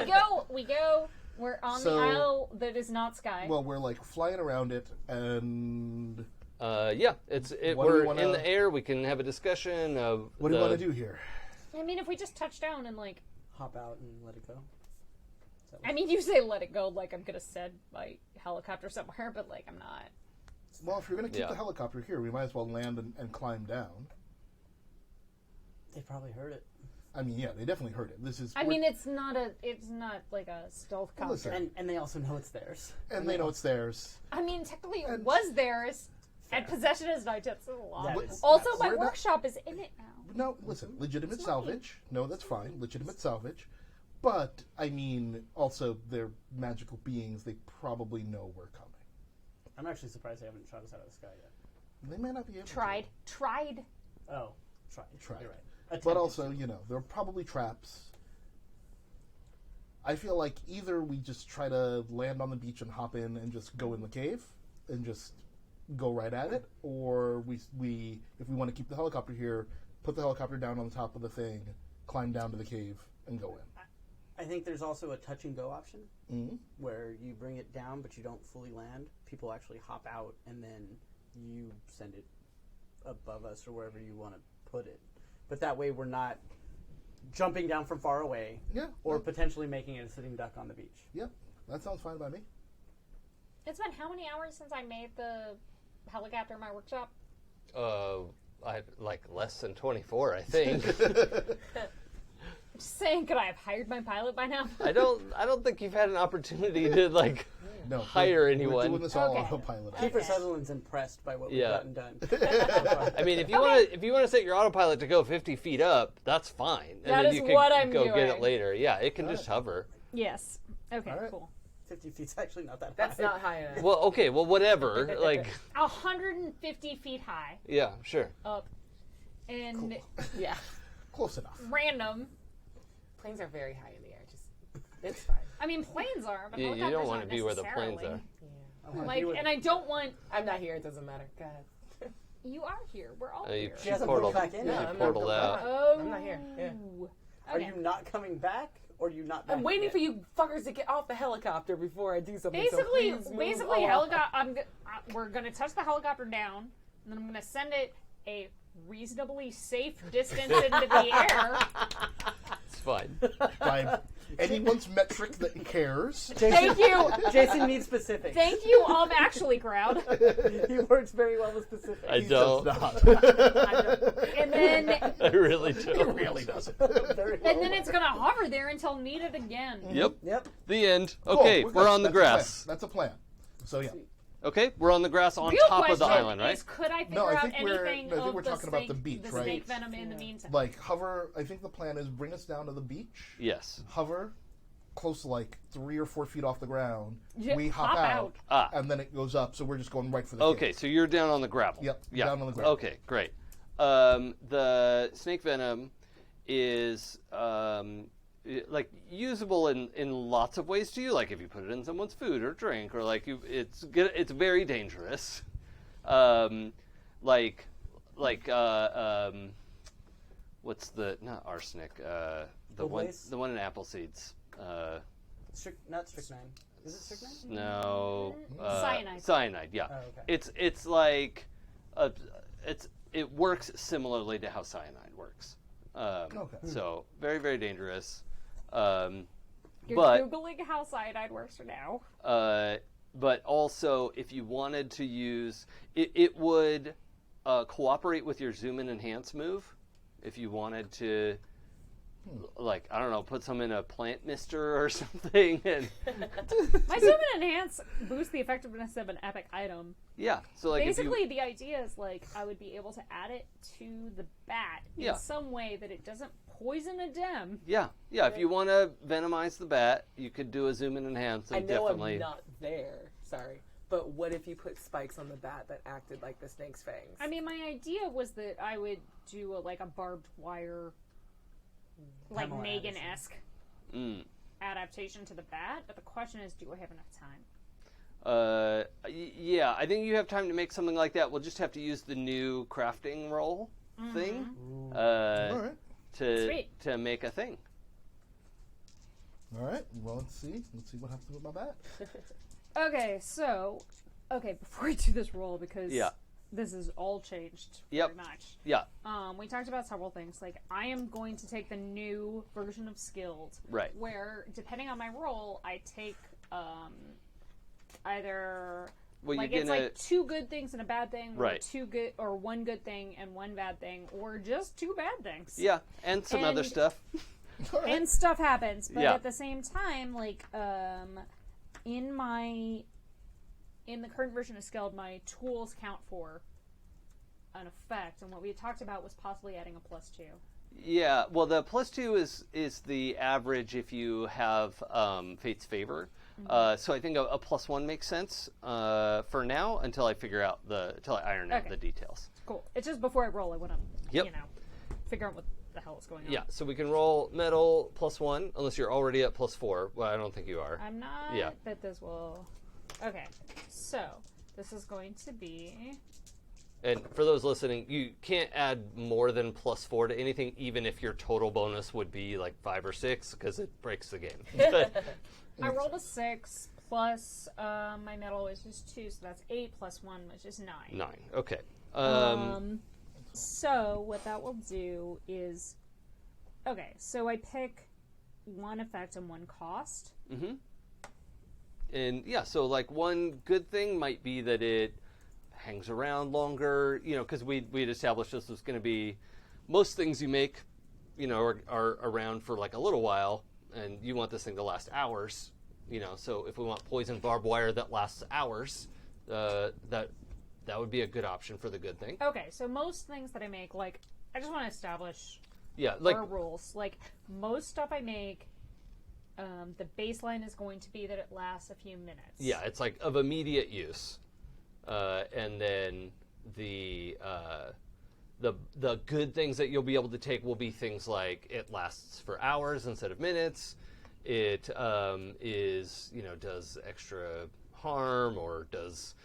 D: we go. We're on
C: So-
D: the isle that is not sky.
C: Well, we're like flying around it, and
B: Yeah,
C: What do
B: we're
C: we wanna-
B: in the air. We can have a discussion of
C: what do you want to do here?
D: I mean, if we just touch down and like,
F: Hop out and let it go.
D: I mean, you say let it go like I'm gonna send my helicopter somewhere, but like I'm not.
C: Well, if you're going to keep
B: Yeah.
C: the helicopter here, we might as well land and climb down.
F: They probably heard it.
C: I mean, yeah, they definitely heard it. This is.
D: I mean, it's not like a stealth copter.
C: Listen.
F: And they also know it's theirs.
C: and they know it's theirs.
D: I mean, technically it
C: And-
D: was theirs, and possession is not just a law.
F: That is-
D: Also, my
C: We're not-
D: workshop is in it now.
C: No, listen, legitimate
D: It's mine.
C: salvage. No, that's fine. Legitimate salvage. But, I mean, also, they're magical beings. They probably know we're coming.
F: I'm actually surprised they haven't shot us out of the sky yet.
C: They may not be able
D: Tried.
F: Oh, try.
C: Tried.
F: You're right.
C: to.
F: Attempted
C: But also,
F: to.
C: you know, there are probably traps. I feel like either we just try to land on the beach and hop in and just go in the cave and just go right at it, or we if we want to keep the helicopter here, put the helicopter down on the top of the thing, climb down to the cave, and go in.
F: I think there's also a touch and go option
C: Mm-hmm.
F: where you bring it down but you don't fully land. People actually hop out and then you send it above us or wherever you want to put it. But that way we're not jumping down from far away
C: Yeah.
F: or
C: that-
F: potentially making it a sitting duck on the beach.
C: Yep. That sounds fine by me.
D: It's been how many hours since I made the helicopter in my workshop?
B: I like less than 24, I think.
D: Just saying, could I have hired my pilot by now?
B: I don't think you've had an opportunity to like
C: No.
B: hire
C: we're
B: anyone.
C: doing this all
D: Okay.
C: autopilot.
F: Kiefer
D: Okay.
F: Sutherland's impressed by what
B: Yeah.
F: we've gotten done.
B: I mean, if you want to set your autopilot to go 50 feet up, that's fine. And
D: That
B: then
D: is
B: you can
D: what I'm
B: go get
D: doing.
B: it later. Yeah, it can just hover.
D: Yes. Okay,
C: All right.
D: cool.
F: 50 feet's actually not that
E: That's
F: high.
E: not high enough.
B: Well, okay, well, whatever. Like,
D: 150 feet high
B: yeah, sure.
D: up. And
E: Yeah.
C: Close enough.
D: random.
E: Planes are very high in the air. Just it's fine.
D: I mean, planes are, but
B: You
D: helicopters
B: don't want
D: aren't
B: to be where the planes
D: necessarily.
B: are.
E: Yeah.
F: I'm happy
D: Like,
F: with
D: and
F: it.
D: I don't want.
E: I'm not here. It doesn't matter. Go ahead.
D: You are here. We're all
B: You
D: here.
F: She hasn't
B: portal,
F: put it back in
B: she
F: yet.
E: I'm not
B: portaled
E: going
B: out.
E: back.
D: Oh.
E: I'm not here. Yeah.
F: Are
D: Okay.
F: you not coming back or are you not back
E: I'm waiting
F: yet?
E: for you fuckers to get off the helicopter before I do something.
D: Basically,
E: so please move along.
D: we're gonna touch the helicopter down, and then I'm gonna send it a reasonably safe distance into the air.
B: It's fine.
C: By anyone's metric that cares.
D: Thank you,
F: Jason needs specifics.
D: thank you, actually, crowd.
F: He works very well with specifics.
B: I
C: He
B: don't.
C: does not.
D: And then,
B: I really do.
C: He really doesn't.
F: Very well.
D: and then it's gonna hover there until needed again.
B: Yep.
F: Yep.
B: The end.
C: Cool,
B: Okay,
C: good.
B: we're on the
C: That's a plan.
B: grass.
C: That's a plan. So yeah.
B: Okay, we're on the grass on
D: Real
B: top
D: question
B: of the island,
D: is,
B: right?
D: could I figure
C: No, I
D: out
C: think we're-
D: anything
C: no, I think
D: of
C: we're
D: the
C: talking about the beach, right?
D: snake venom in the meantime?
C: Like hover. I think the plan is bring us down to the beach.
B: Yes.
C: Hover, close to like 3 or 4 feet off the ground.
D: Yeah,
C: we
D: hop out.
B: Ah.
C: and then it goes up. So we're just going right for the
B: Okay,
C: cave.
B: so you're down on the gravel.
C: Yep,
B: Yeah.
C: down on the gravel.
B: Okay, great. The snake venom is like usable in lots of ways to you. Like if you put it in someone's food or drink, or like it's very dangerous. What's the not arsenic? The one in apple seeds.
F: Not strychnine. Is it strychnine?
B: No.
D: Cyanide.
B: Cyanide. Yeah.
F: Oh, okay.
B: It's like it works similarly to how cyanide works.
C: Okay.
B: So very, very dangerous.
D: You're
B: but
D: Googling how cyanide works for now.
B: but also if you wanted to use it would cooperate with your zoom and enhance move if you wanted to. Like, I don't know, put some in a plant mister or something. And
D: My zoom and enhance boosts the effectiveness of an epic item.
B: yeah, so like
D: Basically, the idea is like I would be able to add it to the bat in some way that it doesn't poison a dem.
B: Yeah, if you want to venomize the bat, you could do a zoom and enhance. And
E: I know
B: definitely.
E: I'm not there. Sorry. But what if you put spikes on the bat that acted like the snake's fangs?
D: I mean, my idea was that I would do a barbed wire, like
F: Pamela
D: Megan-esque adaptation to the bat. But the question is, do I have enough time?
B: Yeah, I think you have time to make something like that. We'll just have to use the new crafting roll thing
C: All right.
B: to make a thing.
C: All right. Well, let's see. Let's see what happens with my bat.
D: Okay, so before I do this roll, because this is all changed very much.
B: Yeah.
D: We talked about several things. Like, I am going to take the new version of Skilled.
B: Right.
D: Where, depending on my role, I take either
B: Well,
D: like
B: you're
D: it's
B: gonna-
D: like two good things and a bad thing,
B: Right.
D: or one good thing and one bad thing, or just two bad things.
B: Yeah, and some other
D: And-
B: stuff.
C: All right.
D: And stuff happens, but
B: Yeah.
D: at the same time, like in the current version of Skilled, my tools count for an effect, and what we had talked about was possibly adding a +2.
B: Yeah, well, the +2 is the average if you have Fate's Favor. So I think a +1 makes sense for now until I figure out until I iron out
D: Okay.
B: the details.
D: Cool. It's just before I roll, I want to,
B: Yep.
D: figure out what the hell is going on.
B: Yeah, so we can roll metal +1 unless you're already at +4. Well, I don't think you are.
D: I'm not,
B: Yeah.
D: but this will... Okay, so this is going to be...
B: And for those listening, you can't add more than +4 to anything, even if your total bonus would be like 5 or 6, because it breaks the game.
D: I rolled a 6, plus my metal, which is 2, so that's 8 plus 1, which is 9.
B: 9. Okay.
D: So what that will do is... Okay, so I pick one effect and one cost.
B: And yeah, so like one good thing might be that it hangs around longer, because we'd established this was going to be most things you make, are around for like a little while, and you want this thing to last hours, So if we want poison barbed wire that lasts hours, that would be a good option for the good thing.
D: Okay, so most things that I make, like, I just want to establish
B: Yeah, like
D: our rules. Like, most stuff I make, the baseline is going to be that it lasts a few minutes.
B: yeah, it's like of immediate use, and then the good things that you'll be able to take will be things like it lasts for hours instead of minutes. It is does extra harm or does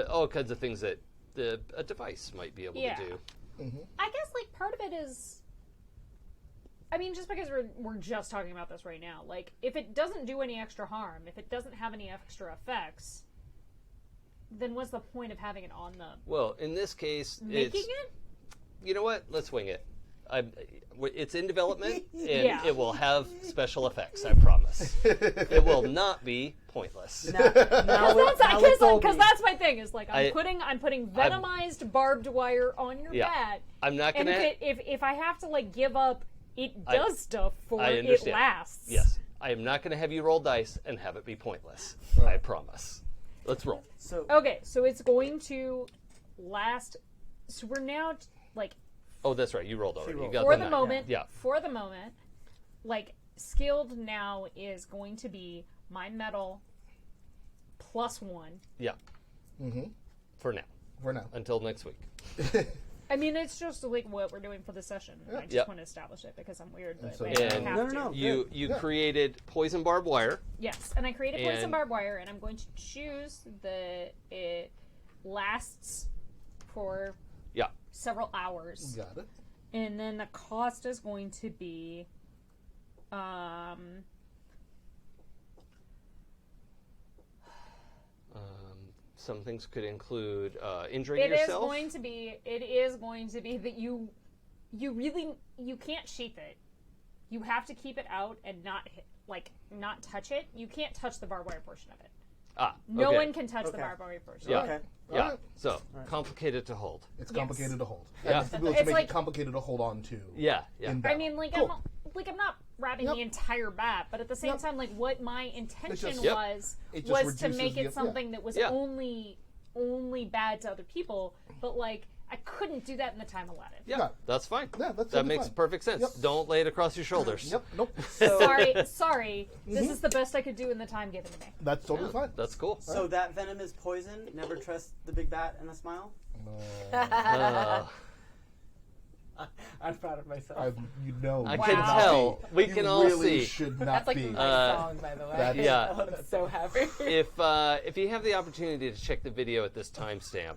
B: all kinds of things that a device might be able to do.
D: I guess, like, part of it is... I mean, just because we're just talking about this right now, like, if it doesn't do any extra harm, if it doesn't have any extra effects, then what's the point of having it on the...
B: Well, in this case,
D: Making
B: it's...
D: it?
B: You know what? Let's wing it. It's in development, and
D: Yeah.
B: it will have special effects, I promise. It will not be pointless.
D: Because that's my thing, is like, I'm
B: I-
D: putting venomized barbed wire on your
B: Yeah.
D: bat,
B: I'm not
D: and
B: going to...
D: if I have to, like, give up, it does stuff for
B: I
D: it
B: understand.
D: lasts.
B: Yes. I am not going to have you roll dice and have it be pointless. I promise. Let's roll.
F: So
D: Okay, so it's going to last... So we're now, like,
B: Oh, that's right. You rolled already.
F: rolled.
B: You got
D: for
B: the
D: the
B: 9.
D: moment,
B: Yeah.
D: for the moment, like, skilled now is going to be my metal +1.
B: Yeah. For now.
C: For now.
B: Until next week.
D: I mean, it's just like what we're doing for the session. I just
B: Yep.
D: want to establish it because I'm weird, but
C: so-
D: I don't
B: And
D: have to.
F: No.
B: You
C: Yeah.
B: created poison barbed wire.
D: Yes, and I created poison
B: And-
D: barbed wire, and I'm going to choose that it lasts for
B: Yeah.
D: several hours.
C: Got it.
D: And then the cost is going to be
B: Some things could include injuring
D: it is
B: yourself.
D: going to be that you can't sheath it. You have to keep it out and not touch it. You can't touch the barbed wire portion of it. No
B: okay.
D: one can touch the
F: Okay.
D: barbed wire portion.
B: Yeah.
F: Okay.
B: Yeah.
C: Alright.
B: So complicated to hold.
C: It's
D: Yes.
C: complicated to hold.
B: Yeah.
C: It's to be able to
D: It's
C: make
D: like-
C: it complicated to hold on to.
B: Yeah. Yeah.
C: in
D: I
C: battle.
D: mean,
C: Cool.
D: I'm not wrapping
C: Yep.
D: the entire bat, but at the same
C: Yep.
D: time, like what my intention
C: just-
B: Yep.
D: was
C: It just
D: was to
C: reduces
D: make
C: the-
D: it
C: yeah.
D: something that was
B: Yeah.
D: only bad to other people, but like I couldn't do that in the time allotted.
B: Yeah.
C: Yeah.
B: That's fine.
C: Yeah, that's
B: that
C: totally
B: makes
C: fine.
B: perfect sense.
C: Yep.
B: Don't lay it across your shoulders.
C: Yep. Nope.
D: Sorry. This is the best I could do in the time given to me.
C: That's totally fine.
B: That's cool.
F: So that venom is poison. Never trust the big bat and a smile. I'm proud of myself.
B: I
D: Wow.
B: can tell. We
C: You
B: can all
C: really
B: see.
C: should not
E: That's like
C: be.
E: my song, by the way.
C: that-
B: Yeah.
E: I'm so happy.
B: If you have the opportunity to check the video at this timestamp,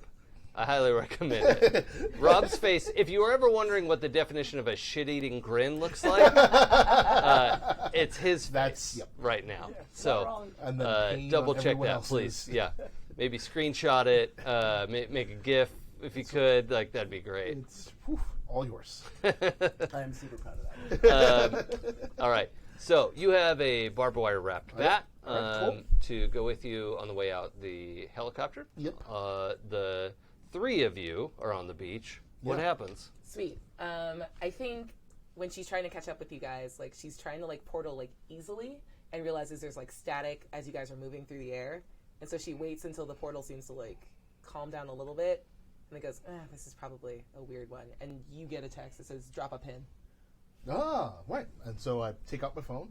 B: I highly recommend it. Rob's face. If you were ever wondering what the definition of a shit-eating grin looks like, it's his face
C: That's- yep.
B: right now.
F: not
B: so
F: wrong.
C: And then pain
B: double
C: on
B: check
C: everyone
B: that,
C: else's.
B: please. Yeah, maybe screenshot it. Make a GIF if you could. Like that'd be great.
C: It's all yours.
F: I am super proud of that.
B: All right. So you have a barbed wire wrapped bat
C: Cool.
B: to go with you on the way out the helicopter.
C: Yep.
B: The three of you are on the beach. What
C: Yeah.
B: happens?
E: Sweet. I think when she's trying to catch up with you guys, like she's trying to like portal like easily and realizes there's like static as you guys are moving through the air, and so she waits until the portal seems to like calm down a little bit, and then goes, "This is probably a weird one," and you get a text that says, "Drop a pin."
C: Right. And so I take out my phone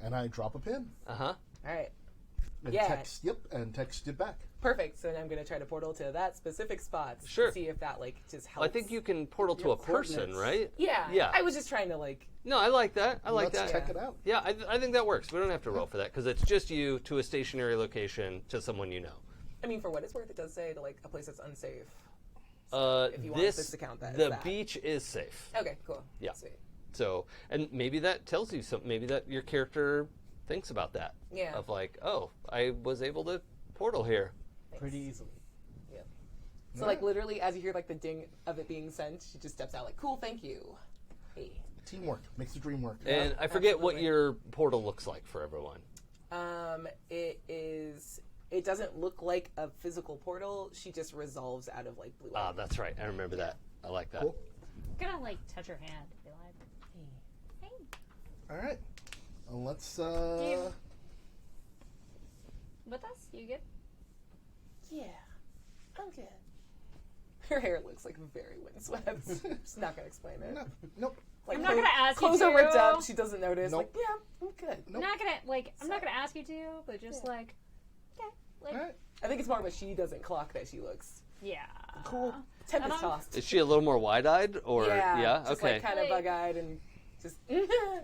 C: and I drop a pin.
B: Uh huh.
E: All right.
C: And
E: Yeah.
C: text it back.
E: Perfect. So now I'm going to try to portal to that specific spot.
B: Sure.
E: To see if that like just helps.
B: Well, I think you can portal to
F: Yeah,
B: a person,
F: coordinates.
B: right?
E: Yeah.
B: Yeah.
E: I was just trying to like.
B: No, I like that. I like
C: Let's
B: that.
C: check it out.
B: Yeah, I think that works. We don't have to roll for that because it's just you to a stationary location to someone you know.
E: I mean, for what it's worth, it does say to like a place that's unsafe. If you want this to count that as
B: the
E: that.
B: beach is safe.
E: Okay. Cool.
B: Yeah.
E: Sweet.
B: So, and maybe that tells you something. Maybe that your character thinks about that.
E: Yeah.
B: Of like, oh, I was able to portal here.
F: Pretty easily.
E: Yeah. So like literally, as you hear like the ding of it being sent, she just steps out like, "Cool, thank you." Hey.
C: Teamwork makes the dream work.
B: And I forget what
E: absolutely.
B: your portal looks like for everyone.
E: It is. It doesn't look like a physical portal. She just resolves out of like blue.
B: Ah,
E: light.
B: that's right. I remember that. I like that.
C: Cool.
D: I'm gonna like touch her hand. Be like, hey.
C: All right. Well, let's.
D: You with us? You good?
E: Yeah, I'm good. Her hair looks like very windswept. Just not gonna explain it.
C: No, nope.
E: Like,
D: I'm not gonna ask you
E: clothes are ripped
D: to.
E: up. She doesn't notice.
C: Nope.
E: Like, yeah, I'm good.
C: Nope.
D: I'm not gonna ask you to, but just like, okay, like,
C: All right.
E: I think it's more of a she doesn't clock that she looks.
D: yeah.
C: Cool.
E: Tempest
D: I'm-
E: tossed.
B: Is she a little more wide-eyed, or
E: Yeah, just
B: Okay.
E: like kind of
D: Like-
E: bug-eyed and just. I'm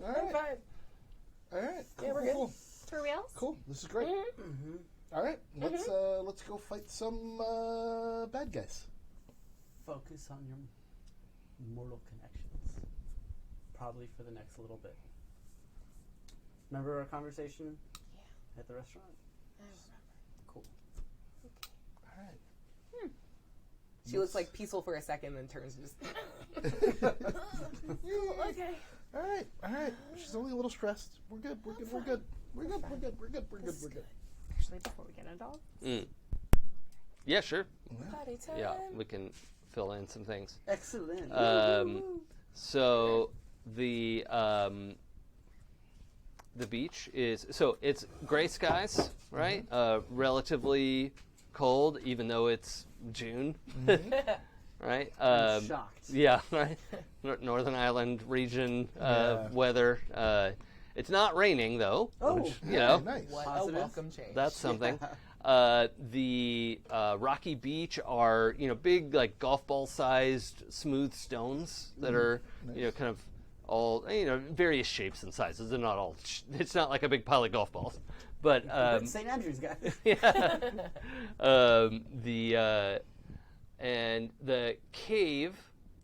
C: right.
E: fine.
C: All right. Cool,
E: Yeah, we're
C: cool,
E: good.
C: cool.
D: For reals?
C: Cool. This is great.
E: Mm-hmm.
C: All right. Let's go fight some bad guys.
F: Focus on your mortal connections. Probably for the next little bit. Remember our conversation?
E: Yeah.
F: At the restaurant?
E: I remember.
F: Cool.
C: All right.
E: She looks like peaceful for a second, then turns and just. Okay.
C: All right. All right. She's only a little stressed. We're good. We're good. We're good. We're good. We're good. We're good. We're good. We're good.
D: Actually, before we get into all,
B: Yeah, sure.
E: Party time.
B: Yeah, we can fill in some things.
F: Excellent.
B: So the beach is it's gray skies, right? Relatively cold, even though it's June, right?
F: I'm shocked.
B: Yeah, right. Northern Island region
C: Yeah.
B: weather. It's not raining though.
F: Oh,
B: which, you know,
C: Nice.
E: What
F: Positive.
E: a welcome change.
B: that's something. The rocky beach are big like golf ball sized smooth stones that are kind of all various shapes and sizes. They're not all. It's not like a big pile of golf balls, but
F: St. Andrews, guys.
B: yeah. And the cave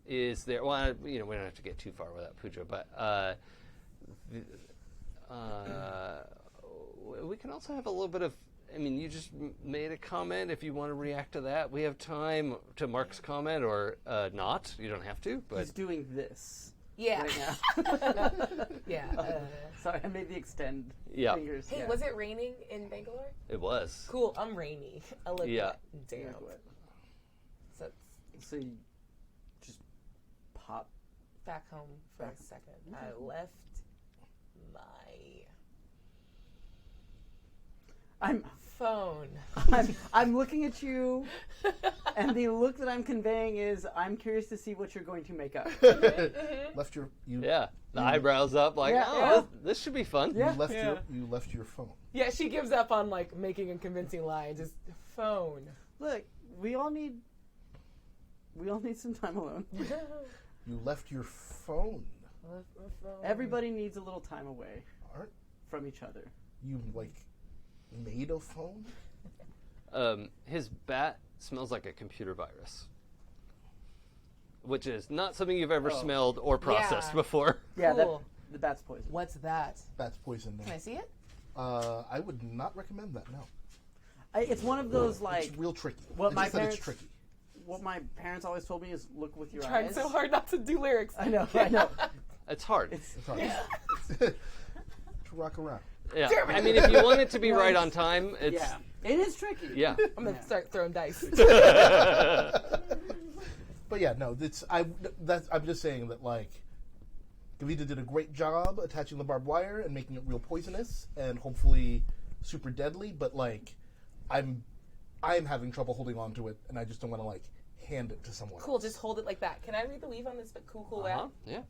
B: is there. Well, we don't have to get too far without Pooja, but we can also have a little bit of. I mean, you just made a comment. If you want to react to that, we have time to Marc's comment or not. You don't have to. But
F: He's doing this
E: Yeah.
F: right now.
E: Yeah.
F: Sorry, I made the extend
B: Yeah.
F: fingers.
E: Hey,
F: yeah.
E: was it raining in Bangalore?
B: it was.
E: Cool. I'm rainy. I look
B: Yeah.
E: damn. So
F: So you just pop.
E: back home for a second. I left my phone.
F: I'm looking at you, and the look that I'm conveying is I'm curious to see what you're going to make up.
C: Left your
B: Yeah. The eyebrows up, like,
F: Yeah,
B: oh,
F: yeah.
B: this should be fun.
F: Yeah.
C: you left your phone.
E: Yeah, she gives up on like making a convincing lie. Just phone.
F: Look, we all need some time alone.
C: You left your phone.
F: Everybody needs a little time away
C: Aren't
F: from each other.
C: you made a phone?
B: His bat smells like a computer virus, which is not something you've ever smelled or processed
E: Yeah.
B: before.
F: Yeah,
E: Cool.
F: the bat's poison.
E: What's that?
C: That's poison.
E: Can I see it?
C: I would not recommend that. No,
F: It's one of those like
C: it's real tricky.
F: What
C: It's
F: my
C: just that
F: parents-
C: it's tricky.
F: what my parents always told me is look with your
E: Trying
F: eyes.
E: so hard not to do lyrics.
F: I know. I know.
B: It's hard.
C: It's hard. To rock around.
B: Yeah. I mean, if you want it to be right on time, it's
F: Yeah, it is tricky.
B: yeah.
E: I'm gonna start throwing dice.
C: But yeah, no. I'm just saying that Kavita did a great job attaching the barbed wire and making it real poisonous and hopefully super deadly. But I'm having trouble holding on to it, and I just don't want to hand it to someone.
E: Cool, just hold it like that. Can I read the leave on this cool
B: Uh-huh.
E: out?
B: Yeah.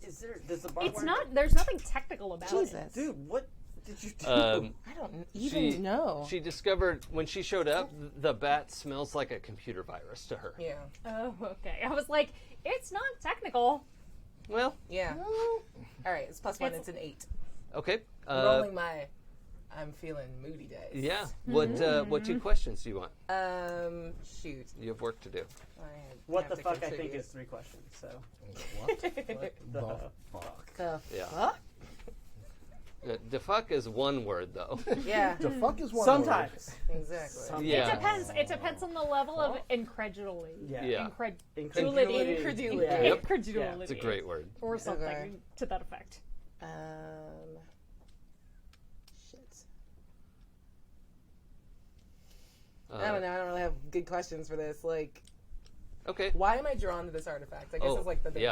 F: Does the barbed
D: It's
F: wire-
D: not. There's nothing technical about it.
E: Jesus.
F: Dude, what did you do?
E: I don't even know.
B: She discovered when she showed up, the bat smells like a computer virus to her.
E: Yeah.
D: Oh, okay. I was like, it's not technical.
B: Well,
E: Yeah. All right, it's +1. It's an 8.
B: okay.
E: Rolling my I'm feeling moody days.
B: Yeah. What two questions do you want?
E: Shoot.
B: You have work to do.
F: What the fuck? I think is 3 questions. So
C: What the
F: the
C: fuck?
E: The
B: Yeah.
E: fuck?
B: The fuck is one word, though.
E: Yeah.
C: The fuck is one
F: sometimes.
E: Exactly.
B: Yeah.
D: It depends. It depends on the level of incredulity.
F: Yeah.
B: Yeah.
E: Incredulity.
F: Yeah.
D: Incredulity.
B: It's a great word.
D: Or something
E: Okay.
D: to that effect.
E: Shit. I don't know. I don't really have good questions for this.
B: Okay.
E: Why am I drawn to this artifact? I guess it's the big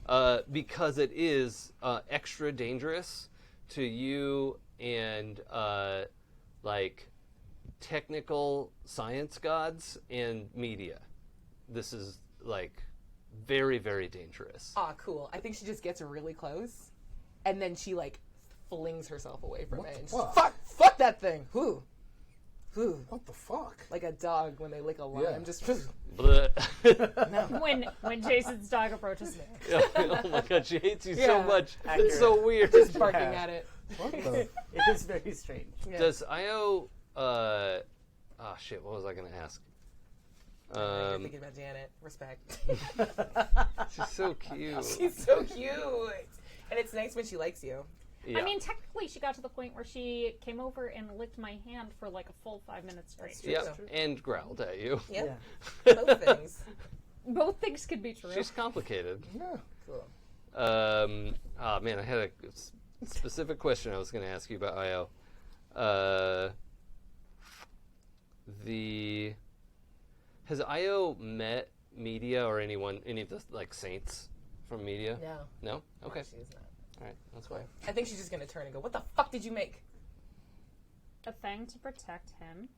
E: one.
B: Because it is extra dangerous to you and technical science gods and media. This is very, very dangerous.
E: Ah, cool. I think she just gets really close, and then she flings herself away from
C: What
E: it.
C: the
E: And
C: fuck?
E: fuck that thing. Whoo.
C: What the fuck?
E: Like a dog when they lick a lime.
C: Yeah.
E: Just
B: Bleh.
D: When Jason's dog approaches me.
B: Oh my god, she hates you so
E: Yeah.
B: much.
F: Accurate.
B: It's so weird.
E: barking at it.
C: What the?
F: It is very strange.
E: Yeah.
B: Does Io shit, what was I gonna ask?
E: You're thinking about Janet. Respect.
B: She's so cute.
E: She's so cute. And it's nice when she likes you.
B: Yeah.
D: I mean, technically, she got to the point where she came over and licked my hand for a full 5 minutes straight.
B: yeah, and growled at you.
E: Yep.
F: Yeah.
E: Both things.
D: Both things could be true.
B: She's complicated.
C: Yeah.
E: Cool.
B: Oh man, I had a specific question I was going to ask you about Io. Has Io met media or any of the saints from media?
E: No.
B: No? Okay.
E: She's not.
B: All right, that's why.
E: I think she's just going to turn and go, what the fuck did you make?
D: A thing to protect him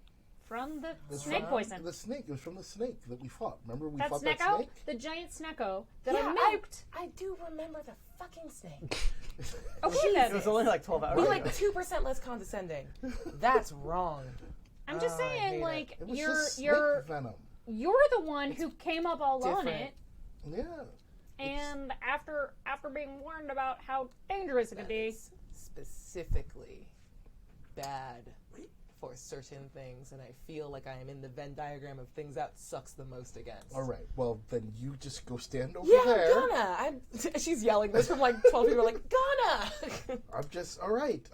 D: from the
C: It's
D: snake
C: from
D: poison.
C: The snake. It was from the snake that we fought. Remember we
D: That
C: fought that
D: snecko?
C: snake?
D: The giant snecko that
E: Yeah,
D: I milked.
E: I do remember the fucking snake.
D: Okay, then.
F: It was only 12 hours
E: Be
F: ago.
E: 2% less condescending. That's wrong.
D: I'm just
E: Oh, I hate
D: saying,
E: it.
D: like,
C: It was
D: you're
C: just snake
D: you're
C: venom.
D: you're the one who came up all on
E: different.
D: it,
C: Yeah.
D: and after being warned about how dangerous it could be,
E: It's specifically bad for certain things, and I feel like I am in the Venn diagram of things that sucks the most against.
C: All right. Well, then you just go stand over
E: Yeah,
C: there.
E: I'm gonna. She's yelling this from like 12 people. Like, gonna.
C: I'm just all right.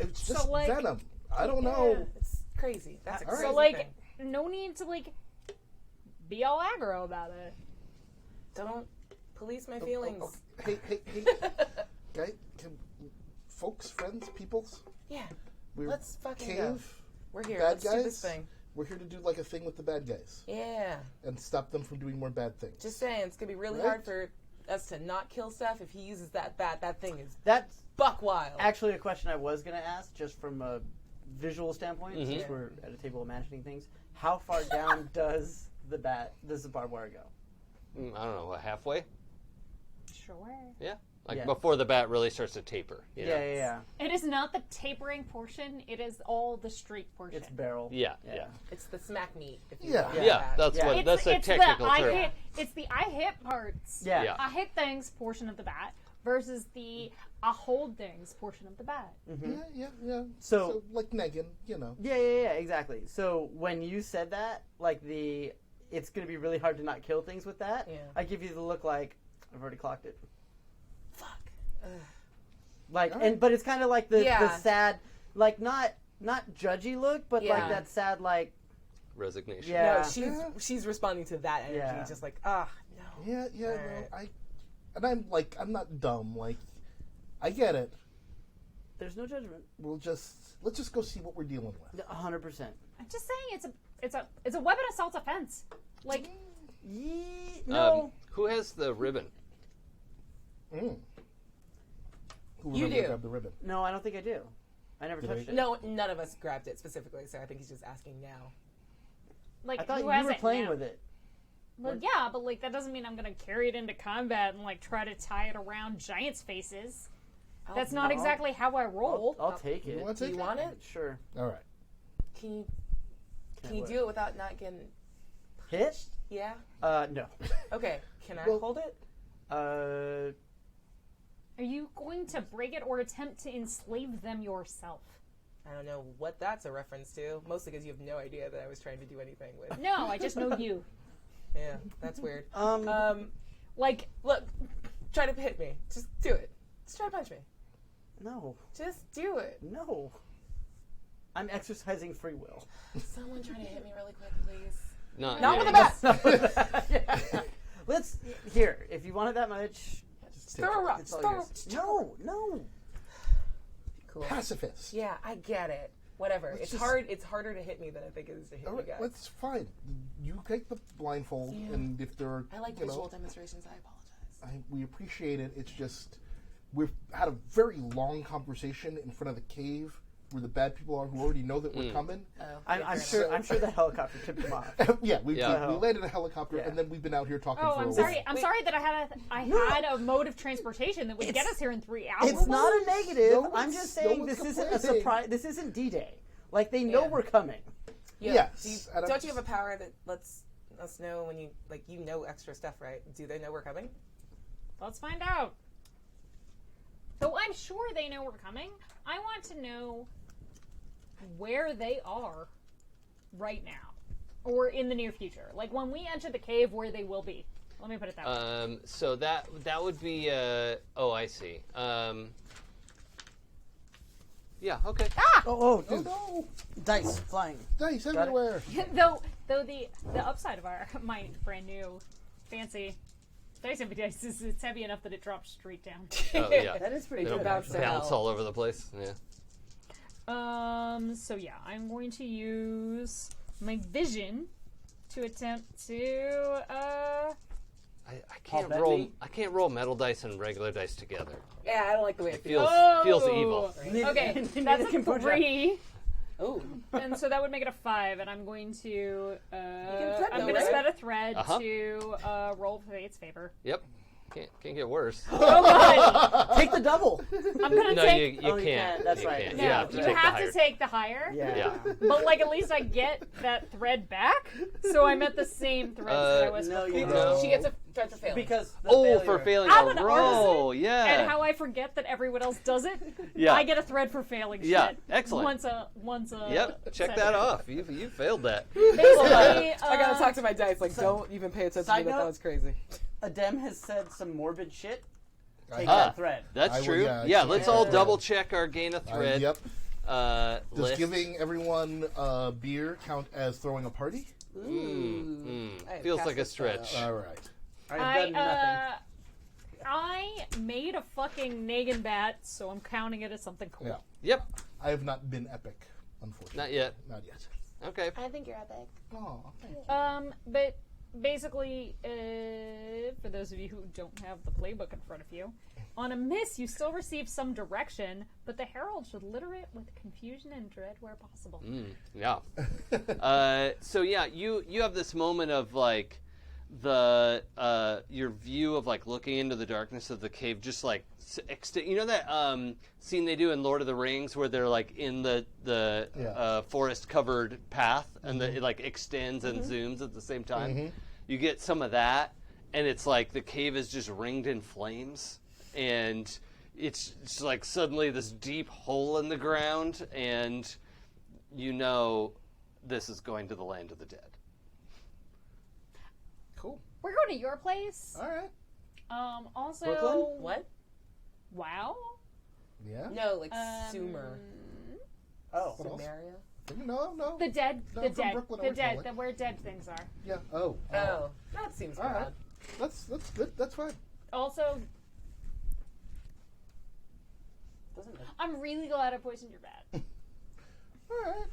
C: It's just
D: So, like-
C: venom. I don't know.
E: Yeah, it's crazy. That's a
C: All right.
E: crazy
D: so like,
E: thing.
D: no need to like be all aggro about it.
E: Don't police my feelings.
C: Hey, guy, folks, friends, peoples.
E: Yeah,
C: We're
E: let's fucking
C: cave.
E: go. We're here.
C: Bad
E: Let's
C: guys.
E: do this thing.
C: We're here to do like a thing with the bad guys
E: Yeah.
C: and stop them from doing more bad things.
E: Just saying, it's gonna be really
C: Right.
E: hard for us to not kill stuff if he uses that bat. That thing is
F: That's
E: buck wild.
F: actually a question I was going to ask, just from a visual standpoint, since
E: Yeah.
F: we're at a table imagining things. How far down does the barbed wire go?
B: I don't know, what, halfway?
D: Sure.
B: Yeah. Like
F: Yeah.
B: before the bat really starts to taper. You know?
F: Yeah.
D: It is not the tapering portion. It is all the streak portion.
F: It's barrel.
B: Yeah.
E: It's the smack meat. If you
C: Yeah.
E: want
B: Yeah,
E: that.
B: that's
F: Yeah.
B: what that's a
D: it's
B: technical
D: the I
B: term.
D: hit. It's the I hit parts.
F: Yeah.
B: Yeah.
D: I hit things portion of the bat versus the I hold things portion of the bat.
C: Yeah.
F: So-
C: like Negan, you know.
F: Yeah, exactly. So when you said that, like it's going to be really hard to not kill things with that,
E: Yeah.
F: I give you the look like, I've already clocked it.
E: Fuck.
F: Like,
C: All right.
F: but it's kind of like the
E: Yeah.
F: sad, like not judgy look, but
E: Yeah.
F: like that sad, like,
B: Resignation.
F: Yeah.
E: No, she's responding to that energy,
F: Yeah.
E: just like no.
C: Yeah,
E: Alright.
C: no, I'm not dumb. Like, I get it.
F: there's no judgment.
C: Let's just go see what we're dealing with.
F: 100%.
D: I'm just saying it's a weapon assault offense. Like
F: No.
B: Who has the ribbon?
C: Mm. Who
E: You
C: remember to
E: do.
C: grab the ribbon?
F: No, I don't think I do. I never
C: Did
F: touched
C: I-
F: it.
E: No, none of us grabbed it specifically, so I think he's just asking now.
D: like
F: I thought
D: who
F: you
D: has
F: were
D: it
F: playing
D: now?
F: with it.
D: Well, yeah, but like that doesn't mean I'm gonna carry it into combat and like try to tie it around giants' faces. That's not
F: no.
D: exactly how I roll.
F: I'll take it.
C: You want to
E: Do
C: take
E: you want it?
F: Sure.
C: All right.
E: Can
F: I
E: you
F: what?
E: do it without not getting
F: Hit?
E: Yeah.
F: No.
E: Okay. Can I
C: Well-
E: hold it?
D: Are you going to break it or attempt to enslave them yourself?
E: I don't know what that's a reference to. Mostly because you have no idea that I was trying to do anything with.
D: No, I just know you.
E: Yeah, that's weird.
D: Like
E: Look, try to hit me. Just do it. Just try to punch me.
F: No.
E: Just do it.
F: No. I'm exercising free will.
E: Someone try to hit me really quick, please.
B: Not
E: Not
B: yet.
E: with a bat.
F: Yeah. Let's, here, if you want it that much,
C: Just take
E: Throw a
C: it.
E: rock.
F: it's all
E: Throw.
F: yours. No.
E: Cool.
C: Pacifist.
E: Yeah, I get it. Whatever.
C: Let's
E: It's
C: just-
E: hard. It's harder to hit me than I think it is to hit
C: All
E: you
C: right,
E: guys.
C: that's fine. You take the blindfold,
E: Yeah.
C: and if there are,
E: I like
C: you
E: visual
C: know,
E: demonstrations. I apologize.
C: we appreciate it. It's just we've had a very long conversation in front of the cave where the bad people are, who already know that we're coming.
E: Oh,
F: I'm
E: fair
F: sure.
E: enough.
F: I'm sure the helicopter tipped him off.
C: Yeah, we
B: Yeah.
C: landed in a helicopter,
F: Yeah.
C: and then we've been out here talking
D: oh,
C: for a
D: I'm
C: while.
D: sorry. I'm sorry that I had a mode of transportation that would get us here in 3 hours.
F: It's not a negative.
C: No
F: I'm
C: one's-
F: just
C: no
F: saying
C: one's
F: this isn't a
C: complaining.
F: surprise. This isn't D-Day. Like they know
E: Yeah.
F: we're coming.
E: Yeah.
C: Yes,
E: Do you,
C: and I'm
E: don't you
C: just-
E: have a power that lets us know when you know extra stuff, right? Do they know we're coming?
D: Let's find out. Though I'm sure they know we're coming, I want to know where they are right now. Or in the near future. Like when we enter the cave, where they will be. Let me put it that way.
B: So that would be. I see. Yeah. Okay.
F: Oh,
C: Oh
F: dude.
C: no!
F: Dice flying.
C: Dice
F: it.
C: everywhere.
D: though the upside of my brand new fancy dice heavy dice is it's heavy enough that it drops straight down.
B: Oh yeah.
F: That is pretty
B: It'll
F: good.
E: bounce
F: actually.
E: down.
B: bounce all over the place. Yeah.
D: So yeah, I'm going to use my vision to attempt to
B: I can't
F: bet
B: roll.
F: me.
B: I can't roll metal dice and regular dice together.
E: Yeah, I don't like the way it
B: It
E: feels.
B: feels evil.
D: Okay,
F: Maybe
D: that's
F: they
D: a
F: can put
D: 3,
E: Oh,
D: and so that would make it a 5. And I'm going to
E: thread
D: I'm
E: though,
D: going to
E: right?
D: spend a thread
B: Uh-huh.
D: to roll for its favor.
B: Yep. Can't get worse.
D: Oh god!
F: Take the double.
D: I'm gonna
B: No,
D: take.
B: you
F: Oh, you
B: can't.
F: can't. That's
B: You
F: right.
B: can't.
D: No,
B: You have to
D: you
B: take
D: have
B: the
D: to
B: higher.
D: take the higher.
B: Yeah.
D: But like at least I get that thread back, so I'm at the same threads that I was
F: no,
D: before.
F: you
B: No.
E: She gets a thread for failing.
F: Because the
B: Oh, for
F: failure-
B: failing
D: I'm
B: a
D: an
B: roll.
D: artisan,
B: Yeah.
D: And how I forget that everyone else does it.
B: Yeah.
D: I get a thread for failing
B: Yeah,
D: shit.
B: excellent.
D: Once a
B: Yep. Check
D: session.
B: that off. You failed that.
D: Basically,
E: I gotta talk to my dice. Like, don't even pay attention to
F: Side
E: that. That
F: note?
E: was crazy.
F: Adem has said some morbid shit. Take
B: Ah,
F: that thread.
B: That's
C: I will-
B: true.
C: yeah,
B: Yeah,
C: it's
B: let's
C: a
B: all
C: thread.
B: double check our gain of thread.
C: Yep. Does
B: List.
C: giving everyone beer count as throwing a party?
E: I
B: Feels
E: cast
B: like a
E: this spell.
B: stretch.
C: All right.
F: I've done nothing.
D: I made a fucking Nagan bat, so I'm counting it as something cool.
C: Yeah.
B: Yep.
C: I have not been epic, unfortunately.
B: Not yet.
C: Not yet.
B: Okay.
E: I think you're epic.
C: Oh, thank you.
D: But basically, for those of you who don't have the playbook in front of you, on a miss, you still receive some direction, but the herald should litter it with confusion and dread where possible.
B: Yeah. So yeah, you have this moment of like the your view of like looking into the darkness of the cave, just like you know that scene they do in Lord of the Rings where they're like in the
C: Yeah.
B: forest covered path and it like extends and zooms at the same time. You get some of that, and it's like the cave is just ringed in flames, and it's like suddenly this deep hole in the ground, and you know this is going to the land of the dead.
C: Cool.
D: We're going to your place.
C: All right.
D: Also,
F: Brooklyn?
E: What?
D: Wow.
C: Yeah.
E: No, like Sumer.
F: Oh.
C: What else?
E: Sumeria?
C: No.
D: The dead,
C: No,
D: the
C: from
D: dead,
C: Brooklyn
D: the dead,
C: originally.
D: where dead things are.
C: Yeah. Oh.
E: Oh, that seems
C: All right.
E: bad.
C: That's good. That's fine.
D: Also,
F: Doesn't it?
D: I'm really glad I poisoned your bat.
C: All right.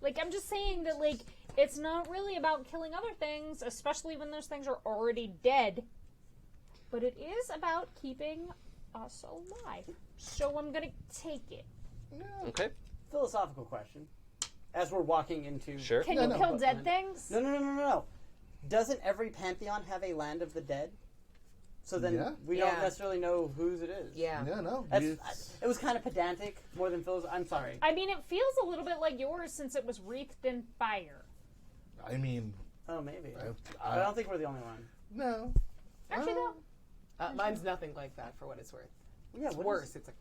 D: Like, I'm just saying that, like, it's not really about killing other things, especially when those things are already dead. But it is about keeping us alive. So I'm gonna take it.
B: Okay.
F: Philosophical question. As we're walking into...
B: Sure.
D: Can
C: No,
D: you
C: no,
D: kill
C: but-
D: dead things?
F: No. Doesn't every Pantheon have a land of the dead? So then
C: Yeah.
F: we
E: Yeah.
F: don't necessarily know whose it is.
E: Yeah.
C: Yeah. No.
F: That's, it was kind of pedantic, more than Phil's. I'm sorry.
D: I mean, it feels a little bit like yours since it was wreathed in fire.
C: I mean,
F: Oh, maybe.
C: I
F: I don't think we're the only one.
C: no.
D: Actually,
C: Well,
D: no.
E: Mine's nothing like that for what it's worth.
F: Yeah,
E: It's
F: what
E: worse.
F: is-
E: It's like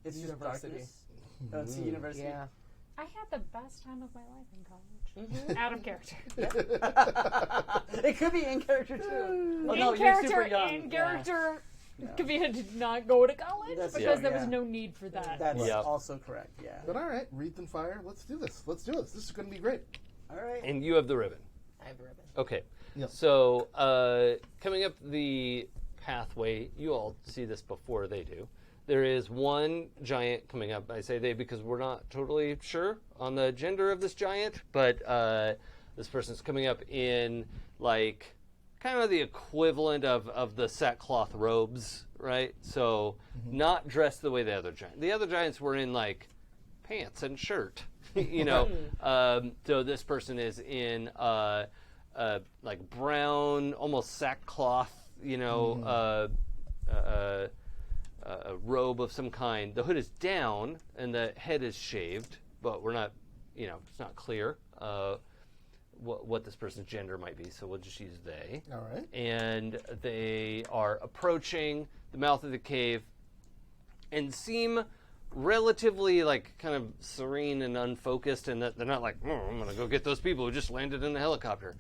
F: It's just
E: University.
F: darkness. Oh, it's a university.
E: yeah.
D: I had the best time of my life in college. Out of character.
F: It could be in character too. Oh,
D: in
F: no,
D: character,
F: you're super young.
D: in character. Kavita did not go to college
F: That's-
D: because there
F: yeah.
D: was no need for that.
F: That's
B: Yep.
F: also correct. Yeah.
C: But all right, wreath and fire. Let's do this. Let's do this. This is going to be great.
F: All right.
B: And you have the ribbon.
E: I have a ribbon.
B: Okay.
C: Yep.
B: So coming up the pathway, you all see this before they do. There is one giant coming up. I say they because we're not totally sure on the gender of this giant, but this person's coming up in like kind of the equivalent of the sackcloth robes, right? So not dressed the way the other giant. The other giants were in like pants and shirt, you know. So this person is in like brown, almost sackcloth, you know, a robe of some kind. The hood is down and the head is shaved, but we're not, you know, it's not clear what this person's gender might be, so we'll just use they.
C: All right.
B: And they are approaching the mouth of the cave and seem relatively like kind of serene and unfocused, and that they're not like, oh, I'm gonna go get those people who just landed in the helicopter.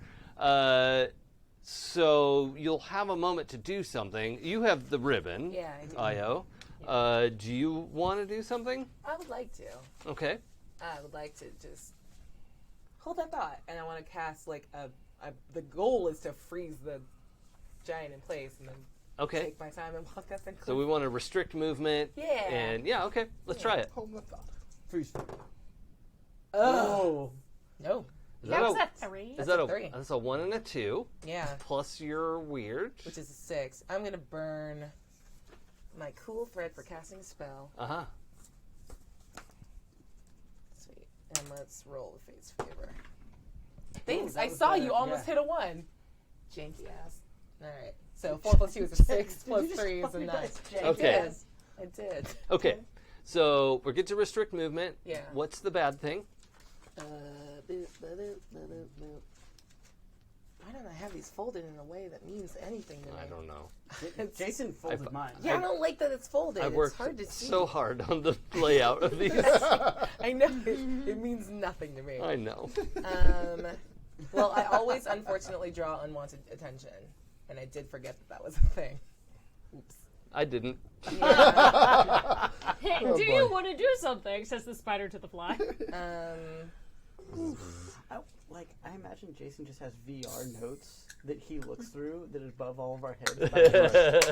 B: So you'll have a moment to do something. You have the ribbon,
E: Yeah, I do.
B: Io. Do you want to do something?
E: I would like to.
B: Okay.
E: I would like to just hold that thought, and I want to cast like the goal is to freeze the giant in place, and then
B: Okay.
E: take my time and walk up and.
B: So we want to restrict movement.
E: Yeah.
B: And yeah, okay. Let's try it.
C: Hold the thought.
F: Freeze.
E: Oh no.
B: Is
D: That was
B: a,
D: a 3.
B: is
E: That's
B: that
E: a
B: a
E: 3.
B: That's a 1 and a 2.
E: Yeah,
B: Plus you're weird.
E: which is a 6. I'm gonna burn my cool thread for casting a spell.
B: Uh-huh.
E: Sweet. And let's roll the fate's favor. Thanks.
F: that
E: I
F: was
E: saw
F: better.
E: you almost
F: Yeah.
E: hit a 1. Janky ass. All right. So 4 plus 2 is a 6,
F: Did
E: plus
F: you just
E: 3 is
F: call
E: a
F: me
E: 9.
F: guys Jake?
B: Okay.
E: I did.
B: Okay. So we're good to restrict movement.
E: Yeah.
B: What's the bad thing?
E: Why don't I have these folded in a way that means anything to me?
B: I don't know.
F: Jason folded mine.
E: Yeah, I don't like that it's folded.
B: I
E: It's
B: worked
E: hard to see.
B: so hard on the layout of these.
E: I know. It means nothing to me.
B: I know.
E: Well, I always unfortunately draw unwanted attention. And I did forget that was a thing. Oops.
B: I didn't.
D: Hey, do you want to do something? Says the spider to the fly.
F: I imagine Jason just has VR notes that he looks through that is above all of our heads about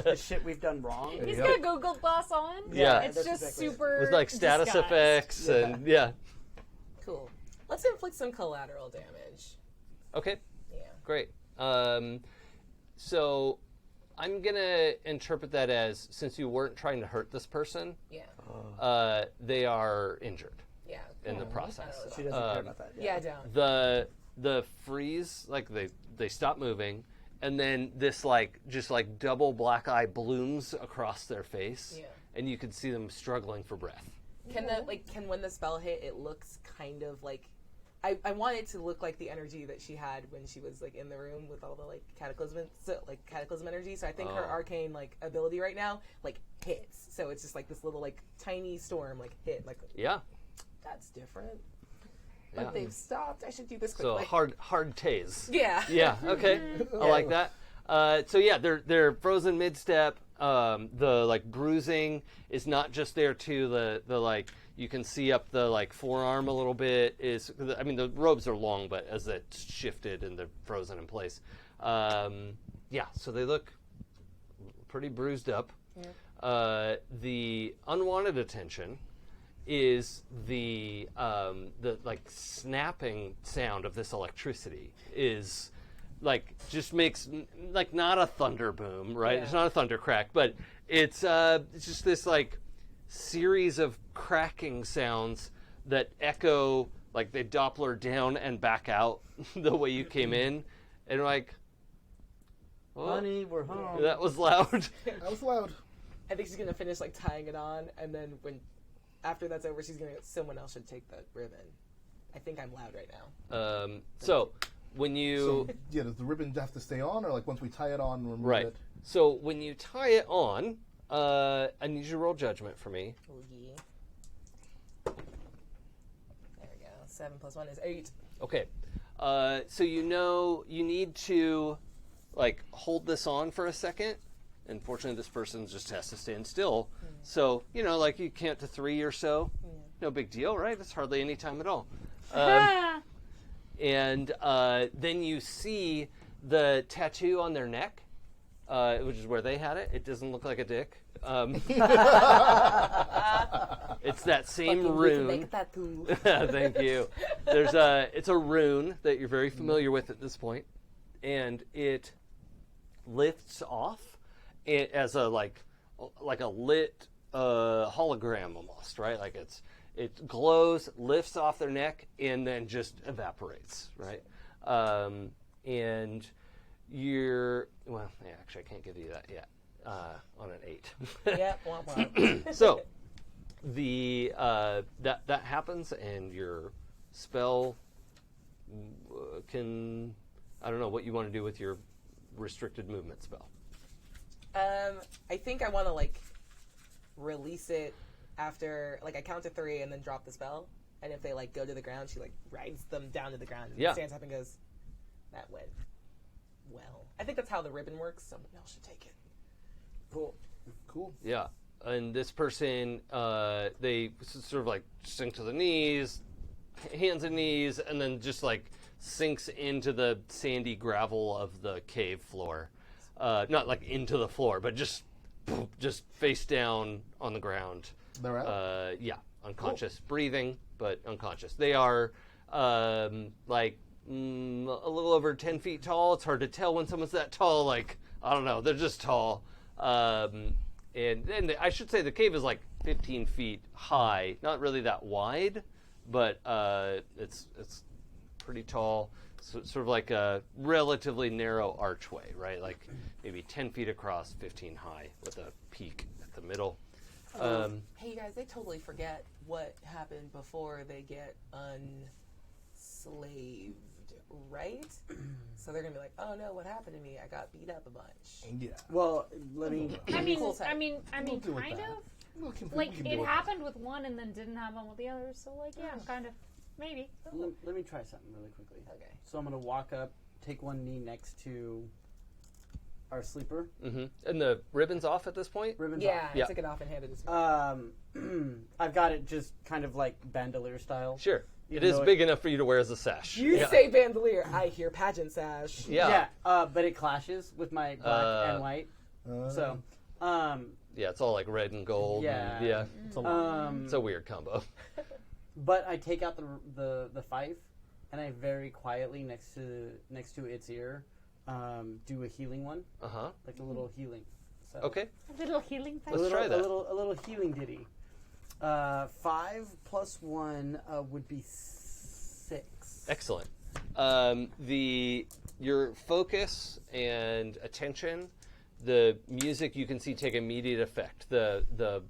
F: the shit we've done wrong.
D: He's got Google Glass on.
B: Yeah.
D: It's
F: that's
D: just
F: exactly it.
D: super
B: With like status
D: disguised.
B: effects and yeah.
E: Cool. Let's inflict some collateral damage.
B: Okay.
E: Yeah.
B: Great. So I'm gonna interpret that as since you weren't trying to hurt this person,
E: Yeah.
B: they are injured
E: Yeah.
B: in the process.
F: She doesn't care about that.
E: Yeah, I don't.
B: The freeze, like they stop moving, and then this like just like double black eye blooms across their face,
E: Yeah.
B: and you can see them struggling for breath.
E: Can when the spell hit, it looks kind of like I want it to look like the energy that she had when she was like in the room with all the like cataclysm energy. So I think her arcane like ability right now like hits. So it's just like this little like tiny storm like hit like
B: Yeah.
E: that's different. But
B: Yeah.
E: they've stopped. I should do this
B: So
E: quickly.
B: hard tase.
E: Yeah.
B: Yeah. Okay. I like that. So yeah, they're frozen mid-step. The like bruising is not just there too. The like you can see up the like forearm a little bit. I mean the robes are long, but as it's shifted and they're frozen in place. Yeah. So they look pretty bruised up.
E: Yeah.
B: The unwanted attention is the like snapping sound of this electricity is like just makes like not a thunder boom, right?
E: Yeah.
B: It's not a thunder crack, but it's just this like series of cracking sounds that echo like they Doppler down and back out the way you came in, and like, oh,
F: Honey, we're home.
B: that was loud.
C: That was loud.
E: I think she's gonna finish like tying it on, and then after that's over, someone else should take the ribbon. I think I'm loud right now.
B: So when you
C: So, yeah, does the ribbon have to stay on, or like once we tie it on, remove
B: right,
C: it?
B: so when you tie it on, I need you to roll judgment for me.
E: Oh, yeah. There we go. 7 plus 1 is 8.
B: Okay. So you know you need to like hold this on for a second. Unfortunately, this person just has to stand still. So, you know, like you count to 3 or so. No big deal, right? It's hardly any time at all. And then you see the tattoo on their neck, which is where they had it. It doesn't look like a dick. It's that same rune.
E: Make a tattoo.
B: Thank you. It's a rune that you're very familiar with at this point, and it lifts off it as a like a lit hologram almost, right? Like it glows, lifts off their neck, and then just evaporates, right? And actually, I can't give you that yet on an 8.
E: Yep. Womp womp.
B: So that happens, and your spell can, I don't know what you want to do with your restricted movement spell.
E: I think I want to like release it after like I count to 3 and then drop the spell. And if they like go to the ground, she like rides them down to the ground and stands up and goes, "That went well." I think that's how the ribbon works. Someone else should take it.
C: Cool.
B: Yeah, and this person, they sort of like sink to the knees, hands and knees, and then just like sinks into the sandy gravel of the cave floor. Not like into the floor, but just face down on the ground.
C: They're out?
B: Yeah, unconscious, breathing, but unconscious. They are like a little over 10 feet tall. It's hard to tell when someone's that tall. Like, I don't know, they're just tall. And I should say the cave is like 15 feet high, not really that wide, but it's pretty tall, sort of like a relatively narrow archway, right? Like maybe 10 feet across, 15 high, with a peak at the middle.
E: Hey, you guys, they totally forget what happened before they get unslaved, right? So they're going to be like, oh no, what happened to me? I got beat up a bunch.
C: Yeah.
F: Well, let me.
D: I mean,
E: Cool side.
C: We'll deal with
D: kind
C: that.
D: of.
C: We can
D: Like,
C: deal
D: it
C: with
D: happened with one and then didn't happen with the others, so, like, yeah, kind of. Maybe.
F: Let me try something really quickly.
E: Okay.
F: So I'm gonna walk up, take one knee next to our sleeper.
B: Mm-hmm. And the ribbon's off at this point?
F: Ribbons
E: Yeah,
F: off.
E: I
B: Yeah.
E: took it off and handed it to me.
F: I've got it just kind of like bandolier style.
B: Sure. It
F: Even
B: is
F: though
B: big enough for you to wear as a sash.
E: You
B: yeah.
E: say bandolier, I hear pageant sash.
B: Yeah.
F: But it clashes with my black and white. So,
B: Yeah, it's all like red and gold.
F: Yeah.
B: And, yeah.
C: It's a lot.
B: It's a weird combo.
F: but I take out the fife, and I very quietly next to its ear, do a healing one,
B: Uh-huh.
F: like a little healing. So
B: Okay.
D: A little healing
F: a
D: thing.
B: Let's try that.
F: A little healing ditty. 5 plus 1 would be 6.
B: Excellent. Your focus and attention, the music you can see take immediate effect. The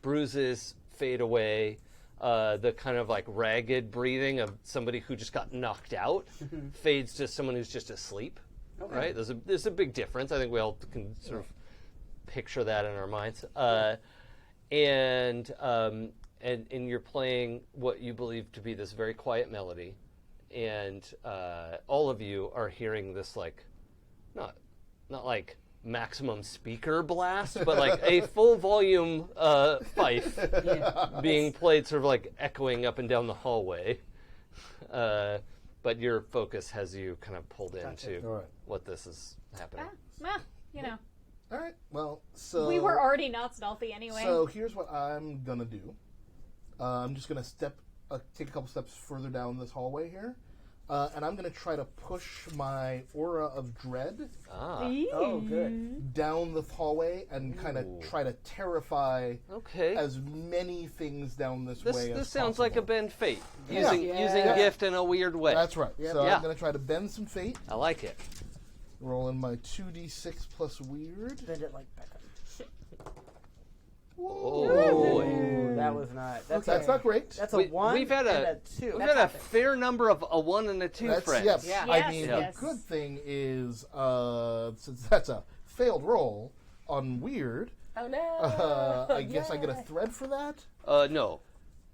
B: bruises fade away. The kind of like ragged breathing of somebody who just got knocked out fades to someone who's just asleep.
F: Okay.
B: Right? There's a big difference. I think we all can sort of picture that in our minds. And you're playing what you believe to be this very quiet melody, and all of you are hearing this like not like maximum speaker blast, but like a full volume fife being played, sort of like echoing up and down the hallway. But your focus has you kind of pulled into
C: All right.
B: what this is happening.
D: You know.
C: All right. Well, so
D: We were already not stealthy anyway.
C: So here's what I'm gonna do. I'm just gonna take a couple steps further down this hallway here, and I'm gonna try to push my aura of dread
F: Oh, good.
C: down the hallway and kind of try to terrify
B: Okay.
C: as many things down this way as
B: This sounds like a
C: possible.
B: bend fate.
C: Yeah.
B: Using gift in a weird way.
C: That's right. So
B: Yeah.
C: I'm gonna try to bend some fate.
B: I like it.
C: Rolling my 2d6 plus weird.
F: Bend it like back up.
B: Oh,
F: Ooh, that was not.
C: That's not great.
F: That's a
B: We-
F: 1
B: we've had
F: and
B: a-
F: a 2.
B: We've had a fair number of a 1 and a 2
C: That's
B: friends.
C: yes.
E: Yeah.
C: I
D: Yes,
C: mean,
D: yes.
C: the good thing is, since that's a failed roll on weird,
E: Oh no.
C: I guess I get a thread for that.
B: No.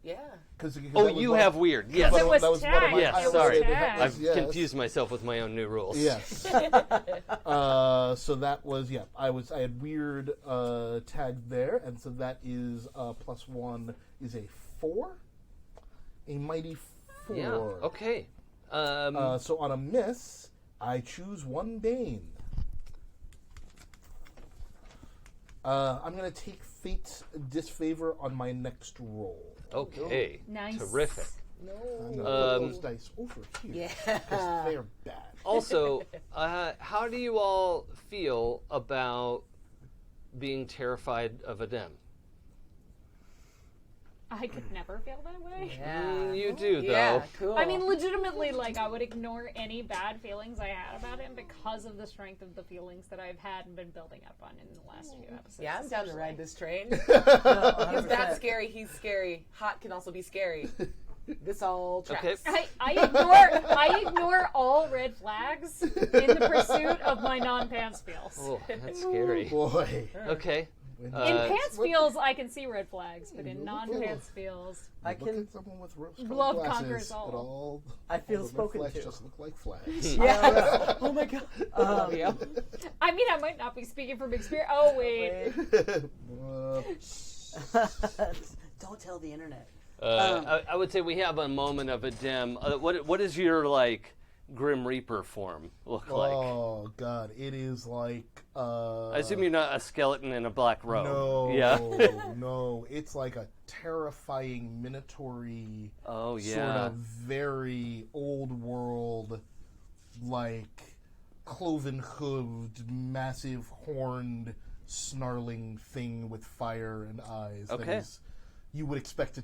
E: Yeah.
C: Because
B: Oh, you have weird. Yes.
D: It was
C: that was one of
D: tag.
C: my
B: Yes,
C: highlighted
B: sorry.
C: events,
B: I've
C: yes.
B: confused myself with my own new rules.
C: Yes. So that was I had weird tagged there, and so that is plus 1 is a 4, a mighty 4.
B: Yeah. Okay.
C: So on a miss, I choose 1 bane. I'm gonna take fate's disfavor on my next roll.
B: Okay.
D: Nice.
B: Terrific.
C: I'm gonna put those dice over here.
E: Yeah.
C: 'Cause they're bad.
B: Also, how do you all feel about being terrified of a dem?
D: I could never feel that way.
E: Yeah.
B: You do, though.
E: Yeah, cool.
D: I mean, legitimately, like, I would ignore any bad feelings I had about him because of the strength of the feelings that I've had and been building up on in the last few episodes.
E: Yeah, I'm down to ride this train.
F: No,
E: He's that
F: 100%.
E: scary, he's scary. Hot can also be scary. This all tracks.
B: Okay.
D: I ignore all red flags in the pursuit of my non-pants feels.
B: Oh, that's scary.
C: Boy.
B: Okay.
D: In pants feels, I can see red flags, but in
C: Look
D: non-pants feels,
F: I
C: Look
F: can.
C: at someone with rose
D: Love
C: glasses.
D: conquers all.
C: It all
F: I feel
C: all the
F: spoken
C: flags
F: to.
C: just look like flags.
E: Yeah. Oh my god. Love you.
D: I mean, I might not be speaking from experience. Oh wait,
F: Don't tell the internet.
B: I would say we have a moment of a dem. What does your like Grim Reaper form look like?
C: Oh god, it is like
B: I assume you're not a skeleton in a black robe.
C: no,
B: Yeah.
C: no, it's like a terrifying minotaur-y
B: Oh
C: sort
B: yeah.
C: of very old world, like cloven-hooved, massive horned, snarling thing with fire and eyes.
B: Okay.
C: That is, you would expect to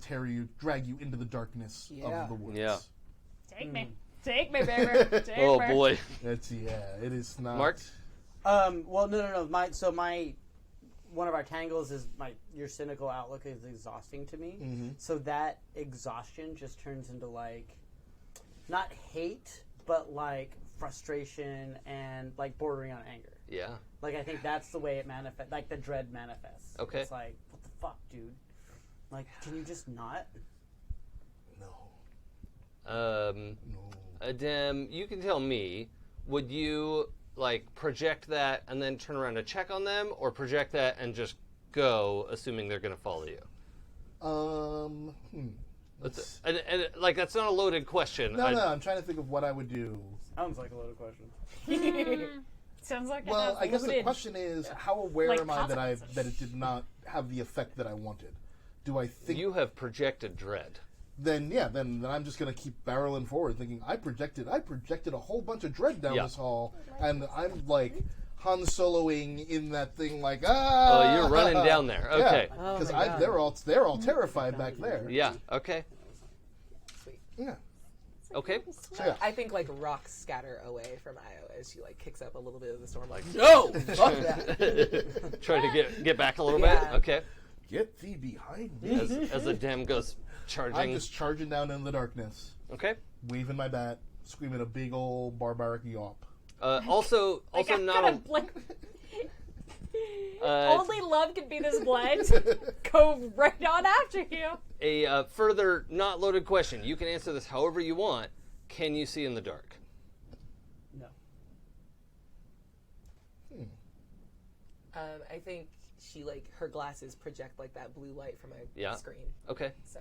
C: drag you into the darkness
E: Yeah.
C: of the woods.
B: Yeah.
D: Take me. Take me, baby. Take
B: Oh
D: me.
B: boy.
C: It is not.
B: Mark?
F: Well, no. My one of our tangles is your cynical outlook is exhausting to me.
C: Mm-hmm.
F: So that exhaustion just turns into like, not hate, but like frustration and like bordering on anger.
B: Yeah.
F: Like I think that's the way it manifests. Like the dread manifests.
B: Okay.
F: It's like, what the fuck, dude? Like, can you just not?
C: No.
B: Dem, you can tell me, would you like project that and then turn around to check on them, or project that and just go, assuming they're going to follow you? And like that's not a loaded question.
C: No, I'm trying to think of what I would do.
F: Sounds like a loaded question.
D: Sounds like
C: Well, I guess the
D: loaded.
C: question is, how aware
D: Like
C: am I that
D: consequences.
C: that it did not have the effect that I wanted? Do I think
B: You have projected dread.
C: then I'm just gonna keep barreling forward, thinking I projected a whole bunch of dread down
B: Yeah.
C: this hall, and I'm like Han Soloing in that thing, like
B: Oh, you're running down there. Okay.
C: because
E: my God.
C: they're all terrified back there.
B: Yeah. Okay.
E: Sweet.
C: Yeah.
B: Okay.
C: So, yeah.
E: I think like rocks scatter away from Io as she like kicks up a little bit of the storm. Like no, fuck that.
B: Try to get back a little
E: Yeah.
B: bit. Okay.
C: Get thee behind me!
B: As the Dem goes charging.
C: I'm just charging down in the darkness,
B: Okay.
C: waving my bat, screaming a big old barbaric yawp.
B: Also
D: Like, I'm
B: not
D: gonna,
B: a.
D: like,
B: Uh,
D: only love can be this blunt. Go right on after you.
B: A further not loaded question. You can answer this however you want. Can you see in the dark?
F: No.
E: I think she like her glasses project like that blue light from a
B: Yeah.
E: screen.
B: Okay.
E: So,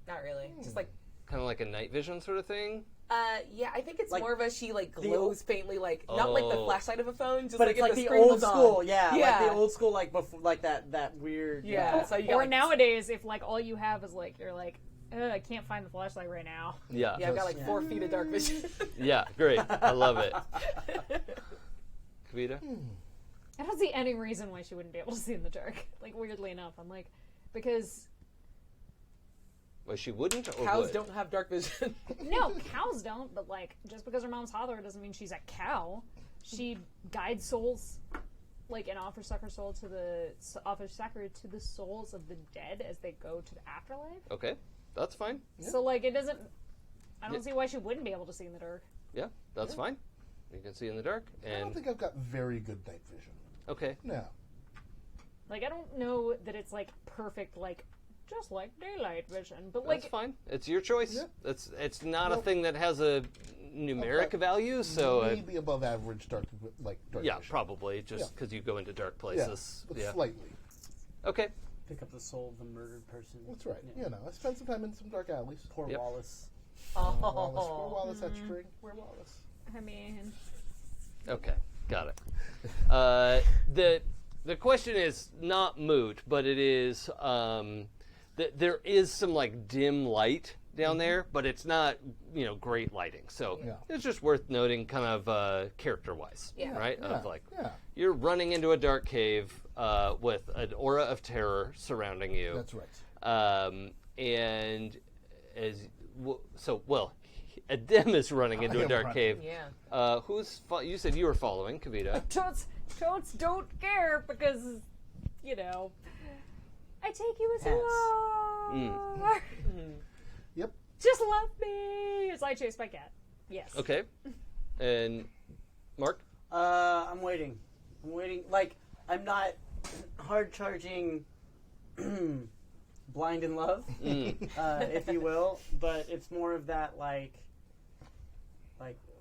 E: not really. Just like
B: Kind of like a night vision sort of thing.
E: yeah, I think it's
F: Like
E: more of a she like
F: the
E: glows faintly, like not like the
B: Oh.
E: flashlight of a phone, just
F: But
E: like
F: it's
E: if
F: like
E: the
F: the
E: screen
F: old
E: was on.
F: school, yeah, like
E: Yeah.
F: the old school, like before, like that weird.
E: Yeah. So you got,
D: Or
E: like,
D: nowadays, if like all you have is like you're like, I can't find the flashlight right now.
B: Yeah.
E: Yeah, I've got like 4 feet of dark vision.
B: Yeah. Great. I love it. Kavita?
D: I don't see any reason why she wouldn't be able to see in the dark. Like weirdly enough, I'm like, because
B: Well, she wouldn't or
E: Cows
B: would?
E: don't have dark vision.
D: no, cows don't. But like, just because her mom's Hathor doesn't mean she's a cow. She guides souls, like, and offers succor to the souls of the dead as they go to the afterlife.
B: Okay. That's fine.
D: So like, it doesn't. I don't
B: Yeah.
D: see why she wouldn't be able to see in the dark.
B: Yeah. That's fine. You can see in the dark.
C: I don't
B: And
C: think I've got very good night vision.
B: okay.
C: No.
D: Like, I don't know that it's like perfect, like just like daylight vision, but like
B: That's fine. It's your choice.
C: Yeah.
B: It's not a
C: Well-
B: thing that has a numeric
C: Okay.
B: value, so
C: maybe above average dark
B: yeah,
C: vision.
B: probably just
C: Yeah.
B: because you go into dark
C: Yeah,
B: places.
C: but
B: Yeah.
C: slightly.
B: Okay.
F: Pick up the soul of the murdered person.
C: That's right.
F: Yeah.
C: You know, I spent some time in some dark alleys.
F: Poor
B: Yep.
F: Wallace.
C: Wallace, poor Wallace had string. Where Wallace?
D: I mean,
B: Okay. Got it. The question is not moot, but it is there is some like dim light down there, but it's not great lighting. So
C: Yeah.
B: it's just worth noting, kind of character wise,
E: Yeah.
B: right?
C: Yeah.
B: Of like
C: Yeah.
B: you're running into a dark cave with an aura of terror surrounding you.
C: That's right.
B: And Adem is running into
C: I
B: a
C: am
B: dark
C: running.
B: cave.
E: Yeah.
B: You said you were following Kavita.
D: totes don't care because I take you as you
F: Pets.
D: are.
C: Yep.
D: Just love me as I chase my cat. Yes.
B: Okay. And Mark?
F: I'm waiting. Like, I'm not hard charging blind in love, if you will, but it's more of that, like,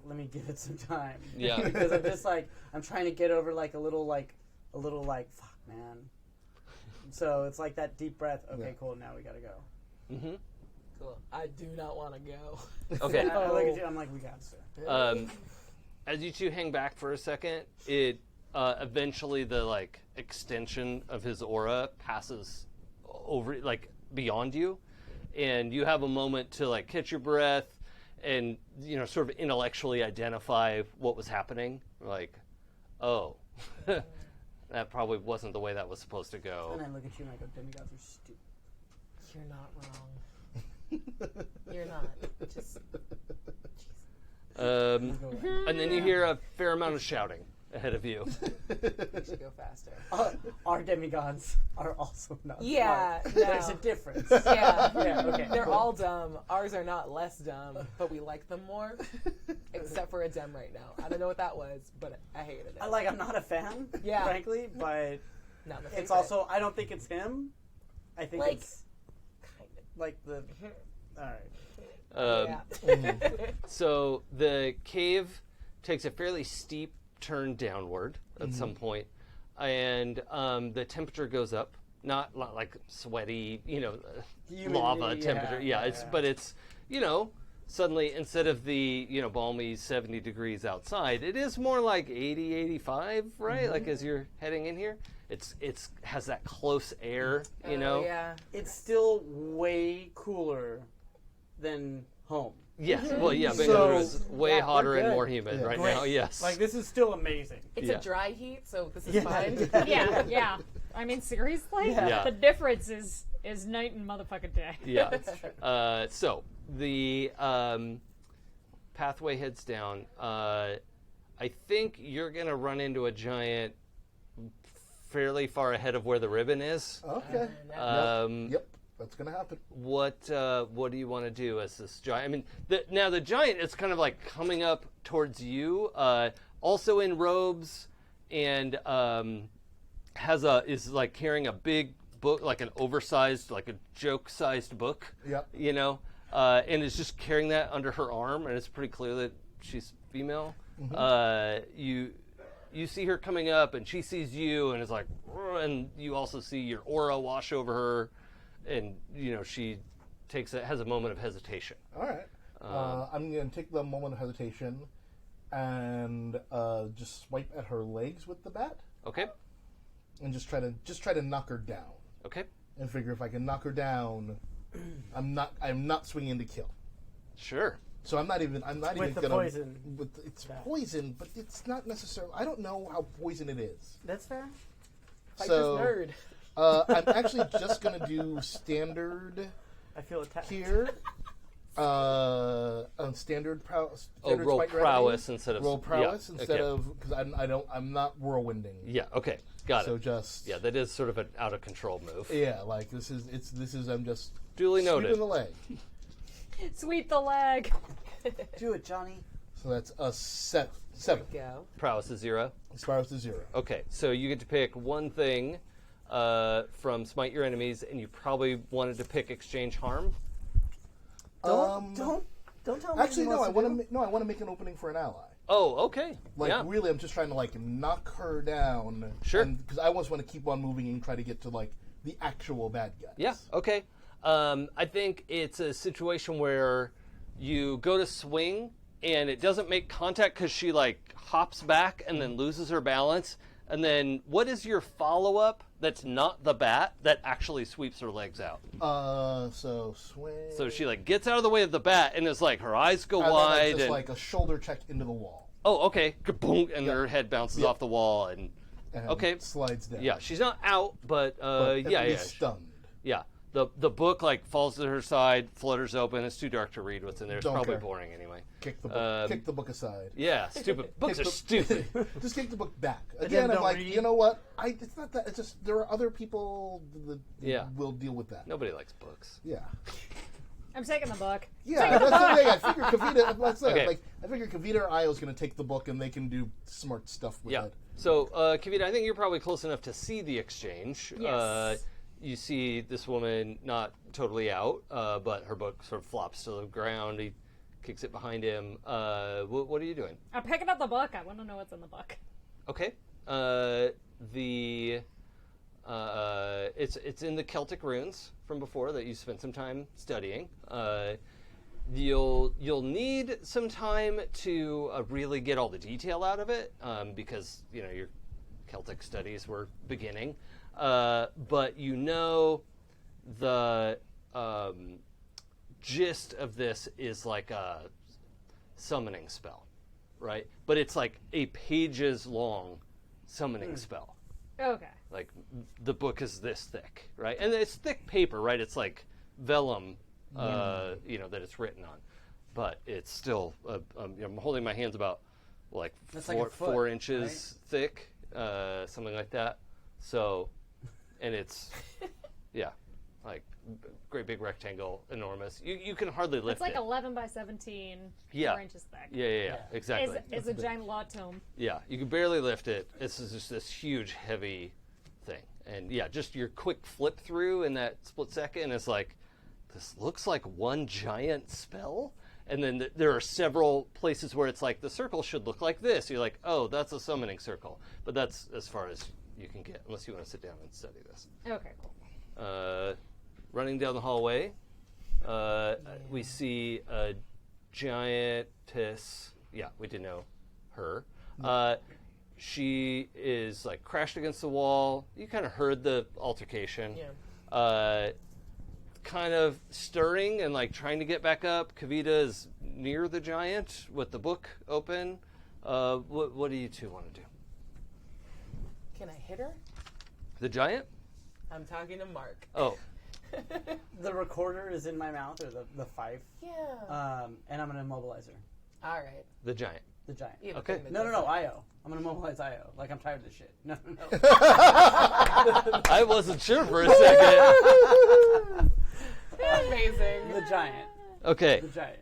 F: let me give it some time.
B: Yeah.
F: Because I'm just like, I'm trying to get over like a little fuck, man. So it's like that deep breath. Okay,
C: Yeah.
F: cool. Now we gotta go.
B: Mm-hmm.
E: Cool. I do not want to go.
B: Okay.
F: I look at you. I'm like, we got to.
B: As you two hang back for a second, it eventually the like extension of his aura passes over, like beyond you, and you have a moment to like catch your breath and sort of intellectually identify what was happening. Like, oh, that probably wasn't the way that was supposed to go.
F: And I look at you and I go, demigods are stupid.
E: You're not wrong. You're not. Just
B: And then you hear a fair amount of shouting ahead of you.
E: We should go faster.
F: Our demigods are also not
E: Yeah,
F: smart.
E: no.
F: There's a difference.
E: Yeah.
F: Yeah, okay.
E: They're
F: cool.
E: all dumb. Ours are not less dumb, but we like them more. Except for a dem right now. I don't know what that was, but I hated it.
F: I'm not a fan,
E: Yeah.
F: frankly, but
E: Not my
F: it's
E: favorite.
F: also, I don't think it's him. I think
E: Like-
F: it's like the, alright.
E: Yeah.
B: So the cave takes a fairly steep turn downward at some point, and the temperature goes up. Not like sweaty, lava
F: yeah,
B: temperature. Yeah, but it's, suddenly instead of the, balmy 70 degrees outside, it is more like 80, 85, right? Like as you're heading in here, it's has that close air,
E: Oh, yeah.
F: It's still way cooler than home.
B: Yes. Well, yeah,
C: So-
B: Bengaluru is way
E: Yeah, we're
B: hotter and
F: good.
B: more humid
C: Yeah.
B: right
F: Great.
B: now. Yes.
F: Like, this is still amazing.
E: It's
B: Yeah.
E: a dry heat, so this is
F: Yeah.
E: fine.
D: Yeah. I mean, seriously?
B: Yeah.
D: The difference is night and motherfucking day.
B: Yeah. So the pathway heads down. I think you're gonna run into a giant fairly far ahead of where the ribbon is.
C: Okay. Yep. That's gonna happen.
B: What do you want to do as this giant? I mean, the giant is kind of like coming up towards you, also in robes, and is like carrying a big book, like an oversized, like a joke-sized book.
C: Yep.
B: And is just carrying that under her arm, and it's pretty clear that she's female. You see her coming up, and she sees you, and is like, and you also see your aura wash over her. And she has a moment of hesitation.
C: All right. I'm gonna take the moment of hesitation and just swipe at her legs with the bat
B: Okay.
C: and just try to knock her down.
B: Okay.
C: And figure if I can knock her down, I'm not swinging to kill.
B: Sure.
C: So I'm not even
F: With the
C: gonna
F: poison.
C: It's poison, but it's not necessarily. I don't know how poison it is.
F: That's fair.
E: Fight
C: So-
E: this nerd.
C: I'm actually just gonna do standard
F: I feel attacked.
C: here. Standard prowess.
B: Roll prowess instead of
C: roll prowess
B: yeah,
C: instead
B: okay.
C: of because I'm not whirlwinding.
B: Yeah. Okay. Got
C: So
B: it.
C: just
B: Yeah, that is sort of an out of control move.
C: yeah, like this is I'm just
B: Duly
C: sweeping
B: noted.
C: the leg.
D: Sweep the leg.
F: Do it, Johnny.
C: So that's a seven.
E: Go.
B: Prowess is 0.
C: Prowess to 0.
B: Okay, so you get to pick one thing from Smite Your Enemies, and you probably wanted to pick Exchange Harm.
F: Don't tell me.
C: Actually, no. I want to make an opening for an ally.
B: Oh, okay.
C: Like
B: yeah.
C: really, I'm just trying to like knock her down.
B: Sure.
C: Because I always want to keep on moving and try to get to like the actual bad guys.
B: Yeah, okay. I think it's a situation where you go to swing and it doesn't make contact because she like hops back and then loses her balance. And then what is your follow-up that's not the bat that actually sweeps her legs out?
C: So swing.
B: So she like gets out of the way of the bat and it's like her eyes go
C: And then
B: wide
C: it's just
B: and
C: like a shoulder check into the wall.
B: oh, okay, kaboom, and her head bounces off the wall and
C: And
B: okay.
C: Slides down.
B: yeah, she's not out, but
C: But at
B: yeah,
C: least stunned.
B: yeah. The book like falls to her side, flutters open. It's too dark to read what's in there. It's
C: Don't
B: probably
C: care.
B: boring anyway.
C: Kick the book. Kick the book aside.
B: Yeah, stupid books are
C: Kick
B: stupid.
C: Just kick the book back.
F: then
C: Again, I'm
F: don't
C: like,
F: read.
C: you know what? It's not that. It's just there are other people that
B: Yeah.
C: will deal with that.
B: Nobody likes books.
C: Yeah.
D: I'm taking the book.
C: Yeah, that's the thing. I figure Kavita. That's it.
B: Okay.
C: Like, I figure Kavita or Io is going to take the book and they can do smart stuff with
B: Yeah.
C: it.
B: So, Kavita, I think you're probably close enough to see the exchange.
D: Yes.
B: You see this woman not totally out, but her book sort of flops to the ground. He kicks it behind him. What are you doing?
D: I'm picking up the book. I want to know what's in the book.
B: Okay. It's in the Celtic runes from before that you spent some time studying. You'll need some time to really get all the detail out of it because your Celtic studies were beginning. But the gist of this is like a summoning spell, right? But it's like a pages long summoning spell.
D: Okay.
B: Like the book is this thick, right? And it's thick paper, right? It's like vellum, that it's written on. but it's still. I'm holding my hands about like
F: That's like a foot,
B: 4 inches thick, something like that. So, and it's like great big rectangle, enormous. You can hardly lift
D: It's like
B: it.
D: 11 by 17,
B: Yeah.
D: 4 inches thick.
B: Yeah, exactly.
D: Is a giant law tome.
B: Yeah, you can barely lift it. This is just this huge, heavy thing. And yeah, just your quick flip through in that split second is like, this looks like one giant spell. And then there are several places where it's like, the circle should look like this. You're like, oh, that's a summoning circle. But that's as far as you can get, unless you want to sit down and study this.
D: Okay, cool.
B: Running down the hallway, we see a giantess. Yeah, we did know her. She is like crashed against the wall. You kind of heard the altercation.
E: Yeah.
B: Kind of stirring and like trying to get back up. Kavita is near the giant with the book open. What do you two want to do?
E: Can I hit her?
B: The giant?
E: I'm talking to Mark.
B: Oh,
F: The recorder is in my mouth, or the fife,
E: Yeah.
F: and I'm going to immobilize her.
E: All right.
B: the giant.
F: The giant.
E: You have a
B: Okay.
E: thing that
F: No,
E: does that.
F: Io. I'm going to mobilize Io. Like, I'm tired of this shit. No.
B: I wasn't sure for a second.
E: Amazing.
F: The giant.
B: Okay.
F: The giant.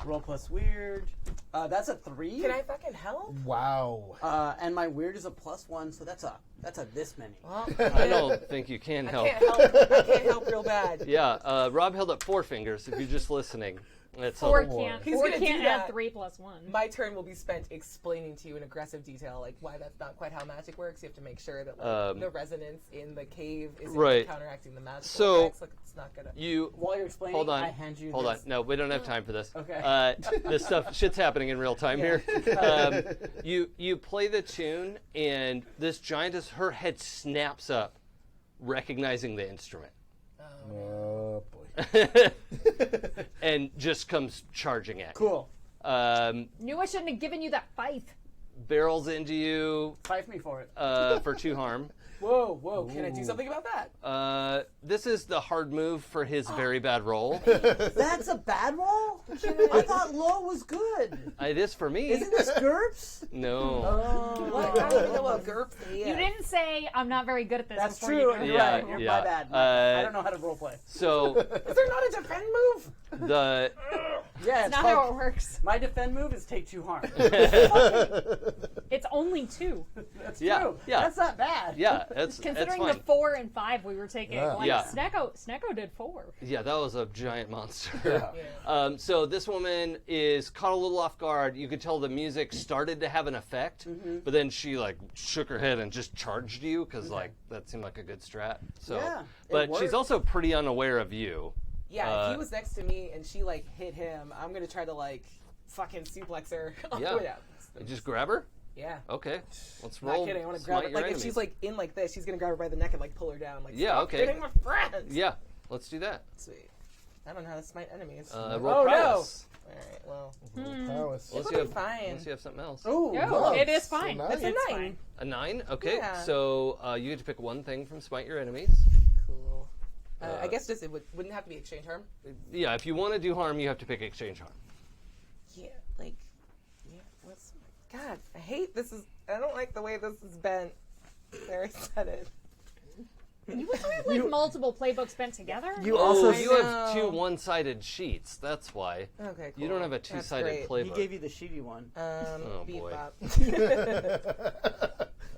F: Roll plus weird. That's a 3.
E: Can I fucking help?
C: Wow.
F: And my weird is a +1, so that's a this many.
E: Well,
B: I don't think you can help.
E: I can't help real bad.
B: Yeah, Rob held up 4 fingers. If you're just listening, it's
D: Four
B: a,
D: can't.
E: He's
D: Four
E: gonna do
D: can't
E: that.
D: add 3 plus 1.
E: My turn will be spent explaining to you in aggressive detail, like why that's not quite how magic works. You have to make sure that like, the resonance in the cave is
B: Right.
E: counteracting the magical
B: So-
E: effects. Like it's not gonna.
B: you.
F: While you're explaining,
B: Hold on.
F: I hand you
B: Hold on.
F: this.
B: No, we don't have time for this.
F: Okay.
B: This shit's happening in real time here. You play the tune, and this giantess, her head snaps up, recognizing the instrument,
C: Oh boy.
B: and just comes charging at you.
F: Cool.
D: Knew I shouldn't have given you that fife.
B: Barrels into you
F: Fife me for it.
B: for 2 harm.
E: Whoa! Can I do something about that?
B: This is the hard move for his very bad roll.
F: That's a bad roll? I thought low was good.
B: It is for me.
F: Isn't this GURPS?
B: No.
E: What? I don't even know what GURPS is.
D: You didn't say I'm not very good at this.
F: That's
D: before
F: true.
D: You
F: You're
B: Yeah,
F: right. You're
B: yeah.
F: my bad. I don't know how to roleplay.
B: So
E: Is there not a defend move?
B: the
F: Yeah,
D: That's not how it works.
F: my defend move is take 2 harm.
D: It's only 2.
F: That's
B: Yeah,
F: true.
B: yeah.
F: That's not bad.
B: yeah, that's
D: Considering
B: fine.
D: the 4 and 5 we were taking.
C: Yeah.
D: Like,
B: Yeah.
D: Snecko did 4.
B: Yeah, that was a giant monster.
E: Yeah.
B: So this woman is caught a little off guard. You could tell the music started to have an effect, but then she like shook her head and just charged you because like that seemed like a good strat. So,
F: Yeah, it
B: but she's
F: worked.
B: also pretty unaware of you.
E: Yeah, if he was next to me and she like hit him, I'm gonna try to like fucking suplex her on
B: Yeah.
E: the way out.
B: You just grab her.
E: Yeah.
B: Okay, let's
E: Not
B: roll.
E: kidding. I want to
B: smite
E: grab her.
B: your
E: Like if
B: enemies.
E: she's like in like this, she's gonna grab her by the neck and like pull her down. Like
B: Yeah,
E: stop
B: okay.
E: hitting my friends.
B: Yeah, let's do that.
E: Sweet. I don't know how to smite enemies.
B: Roll
E: oh
B: prowess.
E: no. All right. Well,
C: Prowess.
B: Unless
E: It'll
B: you
E: be
B: have,
E: fine.
B: unless you have something else.
F: Oh,
D: No,
C: nice.
D: it is fine.
C: So nice.
E: It's a
D: It's
E: 9.
D: fine.
B: A 9. Okay,
E: Yeah.
B: so you get to pick one thing from smite your enemies.
E: Cool. I guess just wouldn't have to be exchange harm.
B: Yeah, if you want to do harm, you have to pick exchange harm.
E: Yeah. Like. Yeah. What's? God, I hate this. I don't like the way this is bent. There, I said it.
D: You have like multiple playbooks bent together?
F: You
B: Oh,
F: also
B: you have
E: know.
B: 2 one-sided sheets. That's why.
E: Okay. Cool.
B: You don't have a
E: That's
B: 2-sided
E: great.
F: he
B: playbook.
F: gave you the sheety one.
B: Oh,
E: Beat
B: boy.
E: bop.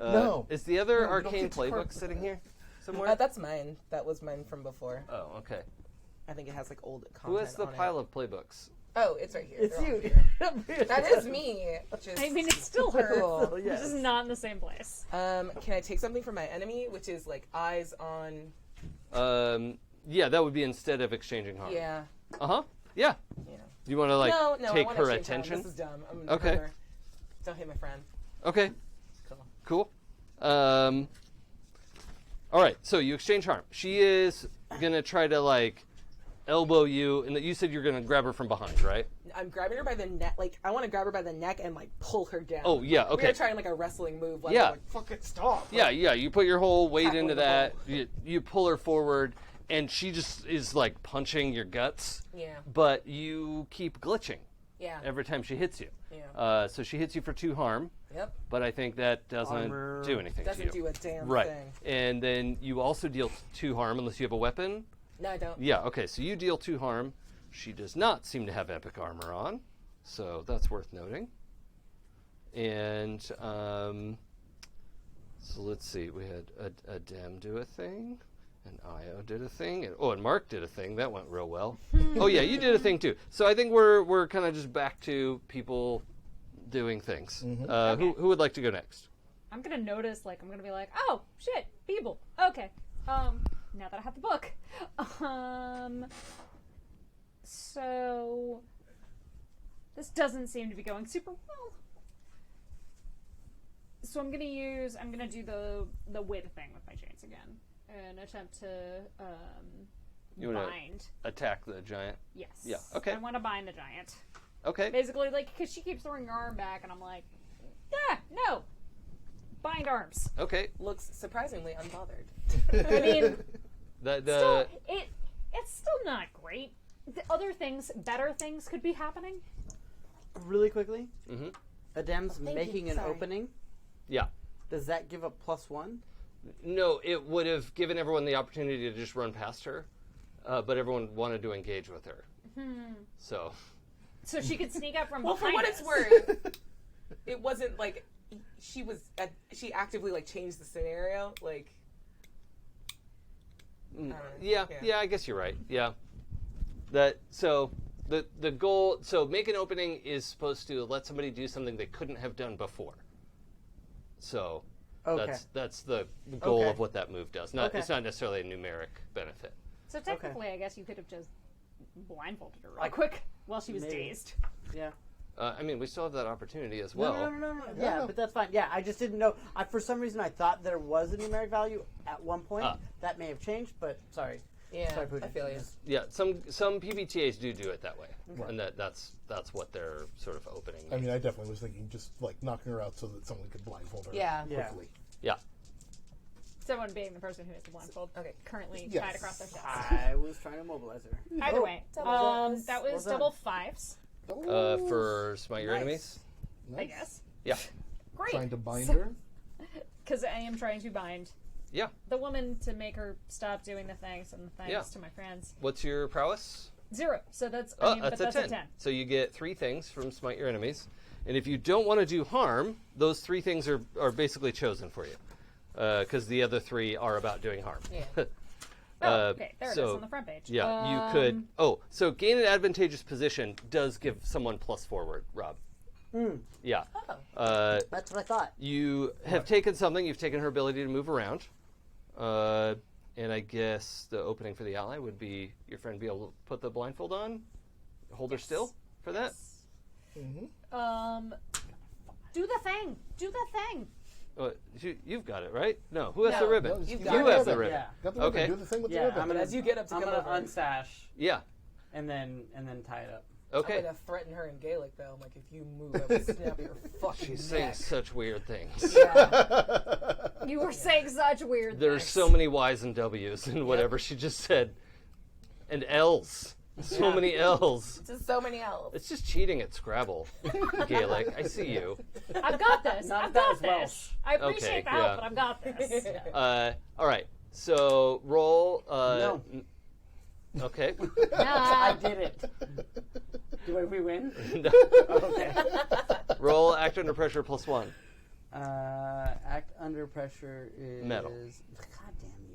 C: No.
B: Is the other
C: don't
B: Arcane
C: get to
B: playbook
C: carve
B: sitting here somewhere?
E: That's mine. That was mine from before.
B: Oh, okay.
E: I think it has like old content.
B: Who has the
E: on
B: pile of playbooks?
E: Oh, it's right here.
F: It's
E: They're all
F: you.
E: here. That is me. Just
D: I mean, it's still her.
E: cool.
F: Oh, yes.
D: It's just not in the same place.
E: Can I take something from my enemy, which is like eyes on?
B: Yeah, that would be instead of exchanging harm.
E: Yeah.
B: Uh-huh. Yeah.
E: Yeah.
B: You want to like
E: no, I
B: take
E: wanna
B: her
E: exchange harm.
B: attention?
E: This is dumb. I'm
B: Okay.
E: okay. Don't hit my friend.
B: Okay.
E: Cool.
B: Cool. All right, so you exchange harm. She is gonna try to like elbow you, and you said you're gonna grab her from behind, right?
E: I'm grabbing her by the neck. Like I want to grab her by the neck and like pull her down.
B: Oh yeah,
E: We're
B: okay.
E: gonna try like a wrestling move. Like,
B: Yeah.
E: Like fucking stop.
B: Yeah, yeah. You put your whole weight
E: Tackle
B: into
E: the
B: that.
E: ball.
B: You pull her forward, and she just is like punching your guts.
E: Yeah.
B: But you keep glitching
E: Yeah.
B: every time she hits you.
E: Yeah.
B: So she hits you for 2 harm.
E: Yep.
B: But I think that doesn't
F: Armor.
B: do anything
E: Doesn't
B: to you.
E: do a damn
B: Right.
E: thing.
B: And then you also deal 2 harm unless you have a weapon.
E: No, I don't.
B: Yeah, okay, so you deal 2 harm. She does not seem to have epic armor on, so that's worth noting. And so let's see, we had a Dem do a thing, and Io did a thing, and Marc did a thing. That went real well. Oh yeah, you did a thing too. So I think we're kind of just back to people doing things. Who would like to go next?
D: I'm gonna notice, like, I'm gonna be like, oh, shit, people. Okay. Now that I have the book. So this doesn't seem to be going super well. So I'm gonna do the wit thing with my chains again and attempt to
B: You wanna
D: bind.
B: attack the giant?
D: Yes.
B: Yeah, okay.
D: I want to bind the giant.
B: Okay.
D: Basically, like, because she keeps throwing her arm back, and I'm like, no, bind arms.
B: Okay.
E: Looks surprisingly unbothered.
D: I mean,
B: The
D: it's still not great. The other things, better things, could be happening.
F: Really quickly,
B: Mhm.
F: Adem's
E: Thank you,
F: making an
E: sorry.
F: opening.
B: yeah.
F: Does that give a +1?
B: No, it would have given everyone the opportunity to just run past her, but everyone wanted to engage with her. So,
D: So she could sneak up from
E: Well, for
D: behind
E: what
D: us.
E: it's worth, it wasn't like she actively like changed the scenario. Like, I don't know.
B: yeah, I guess you're right. Yeah. The goal, so make an opening is supposed to let somebody do something they couldn't have done before. So
F: Okay.
B: that's the goal
F: Okay.
B: of what that move does.
F: Okay.
B: It's not necessarily a numeric benefit.
D: So technically, I guess you could have just blindfolded her real quick while she was
F: Maybe.
D: dazed.
F: Yeah.
B: I mean, we still have that opportunity as well.
F: No. Yeah, but that's fine. Yeah, I just didn't know. For some reason, I thought there was a numeric value at one point. That may have changed, but sorry.
E: yeah,
F: Sorry, Pooja.
E: I feel you.
B: Yeah, some PbtAs do it that way, and that's what their sort of opening.
C: I mean, I definitely was thinking just like knocking her out so that someone could blindfold her
E: Yeah.
F: Yeah.
C: quickly.
B: Yeah.
D: Someone being the person who has the blindfold, currently
C: Yes.
D: tied across their chest.
F: I was trying to mobilize her.
D: Either way,
E: double
D: that was
F: Well done.
D: double 5s,
B: For smite your
F: Nice.
B: enemies.
D: I guess.
B: Yeah.
D: Great.
C: Trying to bind her.
D: Because I am trying to bind
B: Yeah.
D: the woman to make her stop doing the things and the things
B: Yeah.
D: to my friends.
B: What's your prowess?
D: 0. So that's
B: That's
D: that's
B: a 10. So you get 3 things from smite your enemies, and if you don't want to do harm, those 3 things are basically chosen for you, because the other 3 are about doing harm.
E: Yeah.
D: Okay, there it is
B: so-
D: on the front page.
B: Yeah, you could. Oh, so gain an advantageous position does give someone plus forward, Rob. Yeah.
F: That's what I thought.
B: You have taken something. You've taken her ability to move around, and I guess the opening for the ally would be your friend be able to put the blindfold on, hold her still for that.
D: Do the thing. Do the thing.
B: You've got it right. No, who has the
E: No,
B: ribbon?
C: no,
E: you've
C: you
E: got
B: You
E: it.
B: have the ribbon.
F: Yeah.
C: Got the ribbon.
B: Okay.
C: Do the thing with
F: Yeah,
C: the ribbon.
F: I'm gonna,
E: As you get up to
F: I'm
E: come
F: gonna
E: over.
F: unsash
B: Yeah.
F: and then tie it up.
B: Okay.
E: I'm gonna threaten her in Gaelic though. I'm like, if you move, I will snap your fucking
B: She's saying
E: neck.
B: such weird things.
E: Yeah.
D: You were saying such weird
B: There's
D: things.
B: so many Y's and W's in whatever she just said, and L's. So
F: Yeah.
B: many L's.
E: Just so many L's.
B: It's just cheating at Scrabble, Gaelic. I see you.
D: I've got this.
F: Not
D: I've
F: that
D: got
F: as
D: this.
F: Welsh.
D: I appreciate
B: Okay,
D: the help,
B: yeah.
D: but I've got this.
B: All right. So roll.
F: No.
B: Okay.
F: I did it. Do we win? Okay.
B: Roll act under pressure +1.
F: Act under pressure is
B: Metal.
F: God damn you.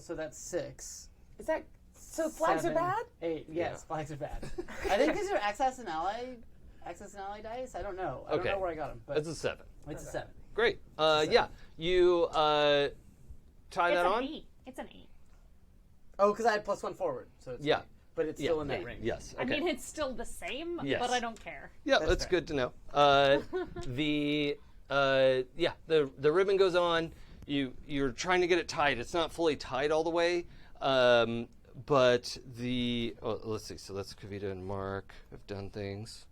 F: So that's 6.
E: Is that so? Flags are
F: 7,
E: bad.
F: 8. Yes,
B: Yeah.
F: flags are bad. I think these are access and ally dice. I don't know. I don't
B: Okay.
F: know where I got them, but
B: That's a 7.
F: it's a 7.
B: Great. Yeah. You tie
D: It's
B: that
D: an
B: on.
D: 8. It's an 8.
F: Oh, because I had +1 forward, so it's
B: Yeah.
F: but it's still in that range.
B: Yes.
D: I
B: Okay.
D: mean, it's still the same,
B: Yes.
D: but I don't care.
B: Yeah,
F: That's
B: that's
F: fair.
B: good to know. The ribbon goes on. You're trying to get it tied. It's not fully tied all the way, but let's see. So that's Kavita and Marc have done things.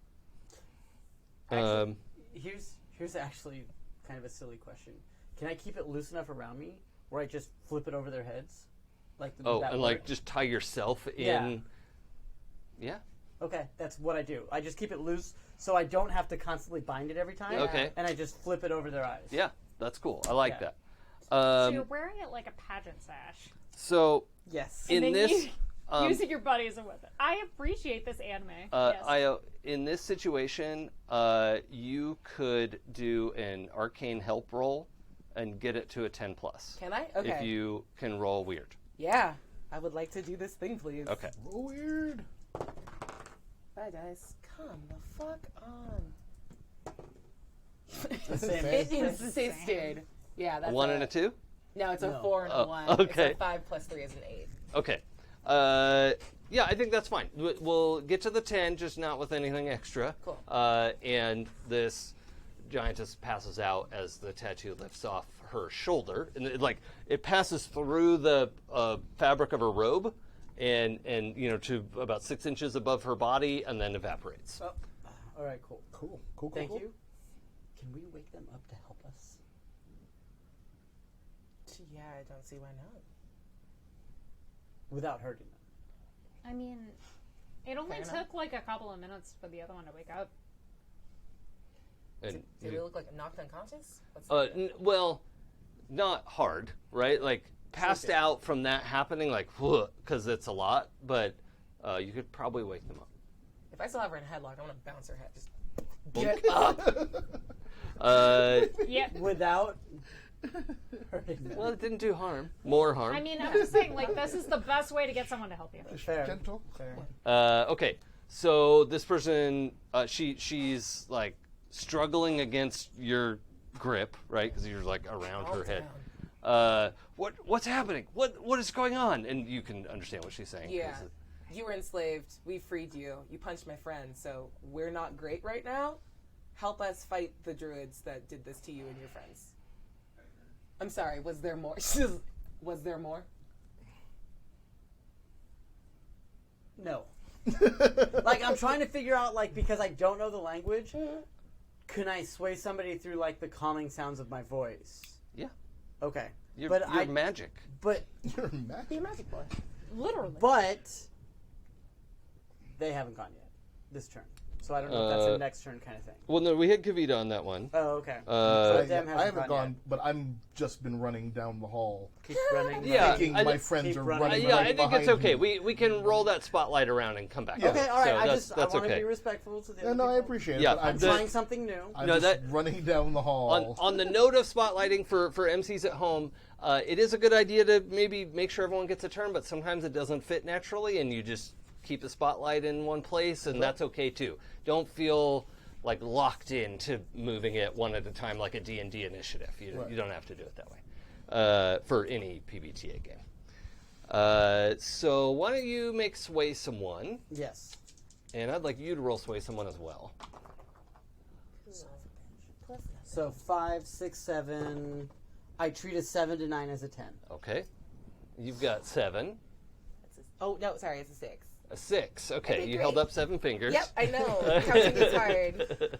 F: Actually, here's actually kind of a silly question. Can I keep it loose enough around me where I just flip it over their heads. Like
B: Oh,
F: that
B: and
F: work?
B: like just tie yourself
F: Yeah.
B: in. Yeah.
F: Okay, that's what I do. I just keep it loose so I don't have to constantly bind it every time.
B: Okay.
F: And I just flip it over their eyes.
B: Yeah, that's cool. I like
F: Yeah.
B: that.
D: So you're wearing it like a pageant sash.
B: So
E: Yes.
B: in
D: And then
B: this,
D: you, using your buddies with it. I appreciate this anime. Yes.
B: in this situation, you could do an arcane help roll and get it to a 10 plus.
E: Can I? Okay.
B: If you can roll weird.
E: Yeah. I would like to do this thing, please.
B: Okay.
C: Weird.
E: Bye, guys. Come the fuck on.
F: Same.
E: It insisted. Yeah, that's
B: A 1 and a 2?
E: No, it's a
F: No.
E: 4 and a 1.
B: okay.
E: It's a 5 plus 3 is an 8.
B: Okay. Yeah, I think that's fine. We'll get to the 10, just not with anything extra.
E: Cool.
B: And this giantess passes out as the tattoo lifts off her shoulder, and it passes through the fabric of her robe, and to about 6 inches above her body, and then evaporates.
F: Oh. All right, cool.
C: Cool.
F: Thank you. Can we wake them up to help us?
E: Yeah, I don't see why not.
F: Without hurting them.
D: I mean, it only
E: Fair
D: took
E: enough.
D: like a couple of minutes for the other one to wake up.
B: And
E: Did we look like knocked unconscious? What's
B: well, not hard, right? Like passed out from that happening, like because it's a lot, but you could probably wake them up.
E: If I still have her in a headlock, I want to bounce her head. Just
F: Get up
D: Yeah.
F: without hurting them.
B: Well, it didn't do harm. More harm.
D: I mean, I'm just saying, like, this is the best way to get someone to help you.
F: Fair.
C: Gentle.
F: Fair.
B: Okay, so this person, she's like struggling against your grip, right? Because you're like around her head. What's happening? What is going on? And you can understand what she's saying. 'cause
E: Yeah. You were enslaved. We freed you. You punched my friend. So we're not great right now. Help us fight the druids that did this to you and your friends. I'm sorry. Was there more? Was there more?
F: No. Like, I'm trying to figure out, like, because I don't know the language, can I sway somebody through, like, the calming sounds of my voice?
B: Yeah,
F: Okay.
B: you're magic.
F: But
C: You're mad.
E: Be a magic boy.
D: Literally.
F: But they haven't gone yet this turn. So I don't know if that's a next turn kind of thing.
B: Well, no, we had Kavita on that one.
F: Oh, okay. Them
C: I haven't
F: yet.
C: gone, but I'm just been running down the hall,
F: Keep running.
B: Yeah.
C: thinking
B: I
C: my
B: think-
C: friends
F: keep
C: are
F: running.
C: running.
B: Yeah,
C: right
B: I think it's
C: behind
B: okay.
C: me.
B: We can roll that spotlight around and come back.
C: Yeah.
F: Okay, all right.
B: So
F: I
B: that's
F: want to
B: okay.
F: be respectful to the
C: Yeah,
F: other
C: no, I
F: people.
C: appreciate
B: Yeah,
C: it. But
F: I'm
C: I'm
F: trying something new.
C: I'm
B: No,
C: just
B: that-
C: running down the hall.
B: On the note of spotlighting for MCs at home, it is a good idea to maybe make sure everyone gets a turn, but sometimes it doesn't fit naturally, and you just keep the spotlight in one place, and that's okay too. Don't feel like locked into moving it one at a time like a D&D initiative. You don't have to do it that way for any PbtA game. So why don't you make sway someone,
F: Yes.
B: and I'd like you to roll sway someone as well.
F: So 5, 6, 7. I treat a 7 to 9 as a 10.
B: Okay. You've got 7.
E: Oh, no, sorry. It's a 6.
B: A 6. Okay,
E: did
B: you held
E: great.
B: up 7 fingers.
E: Yep, I know. Counting is hard.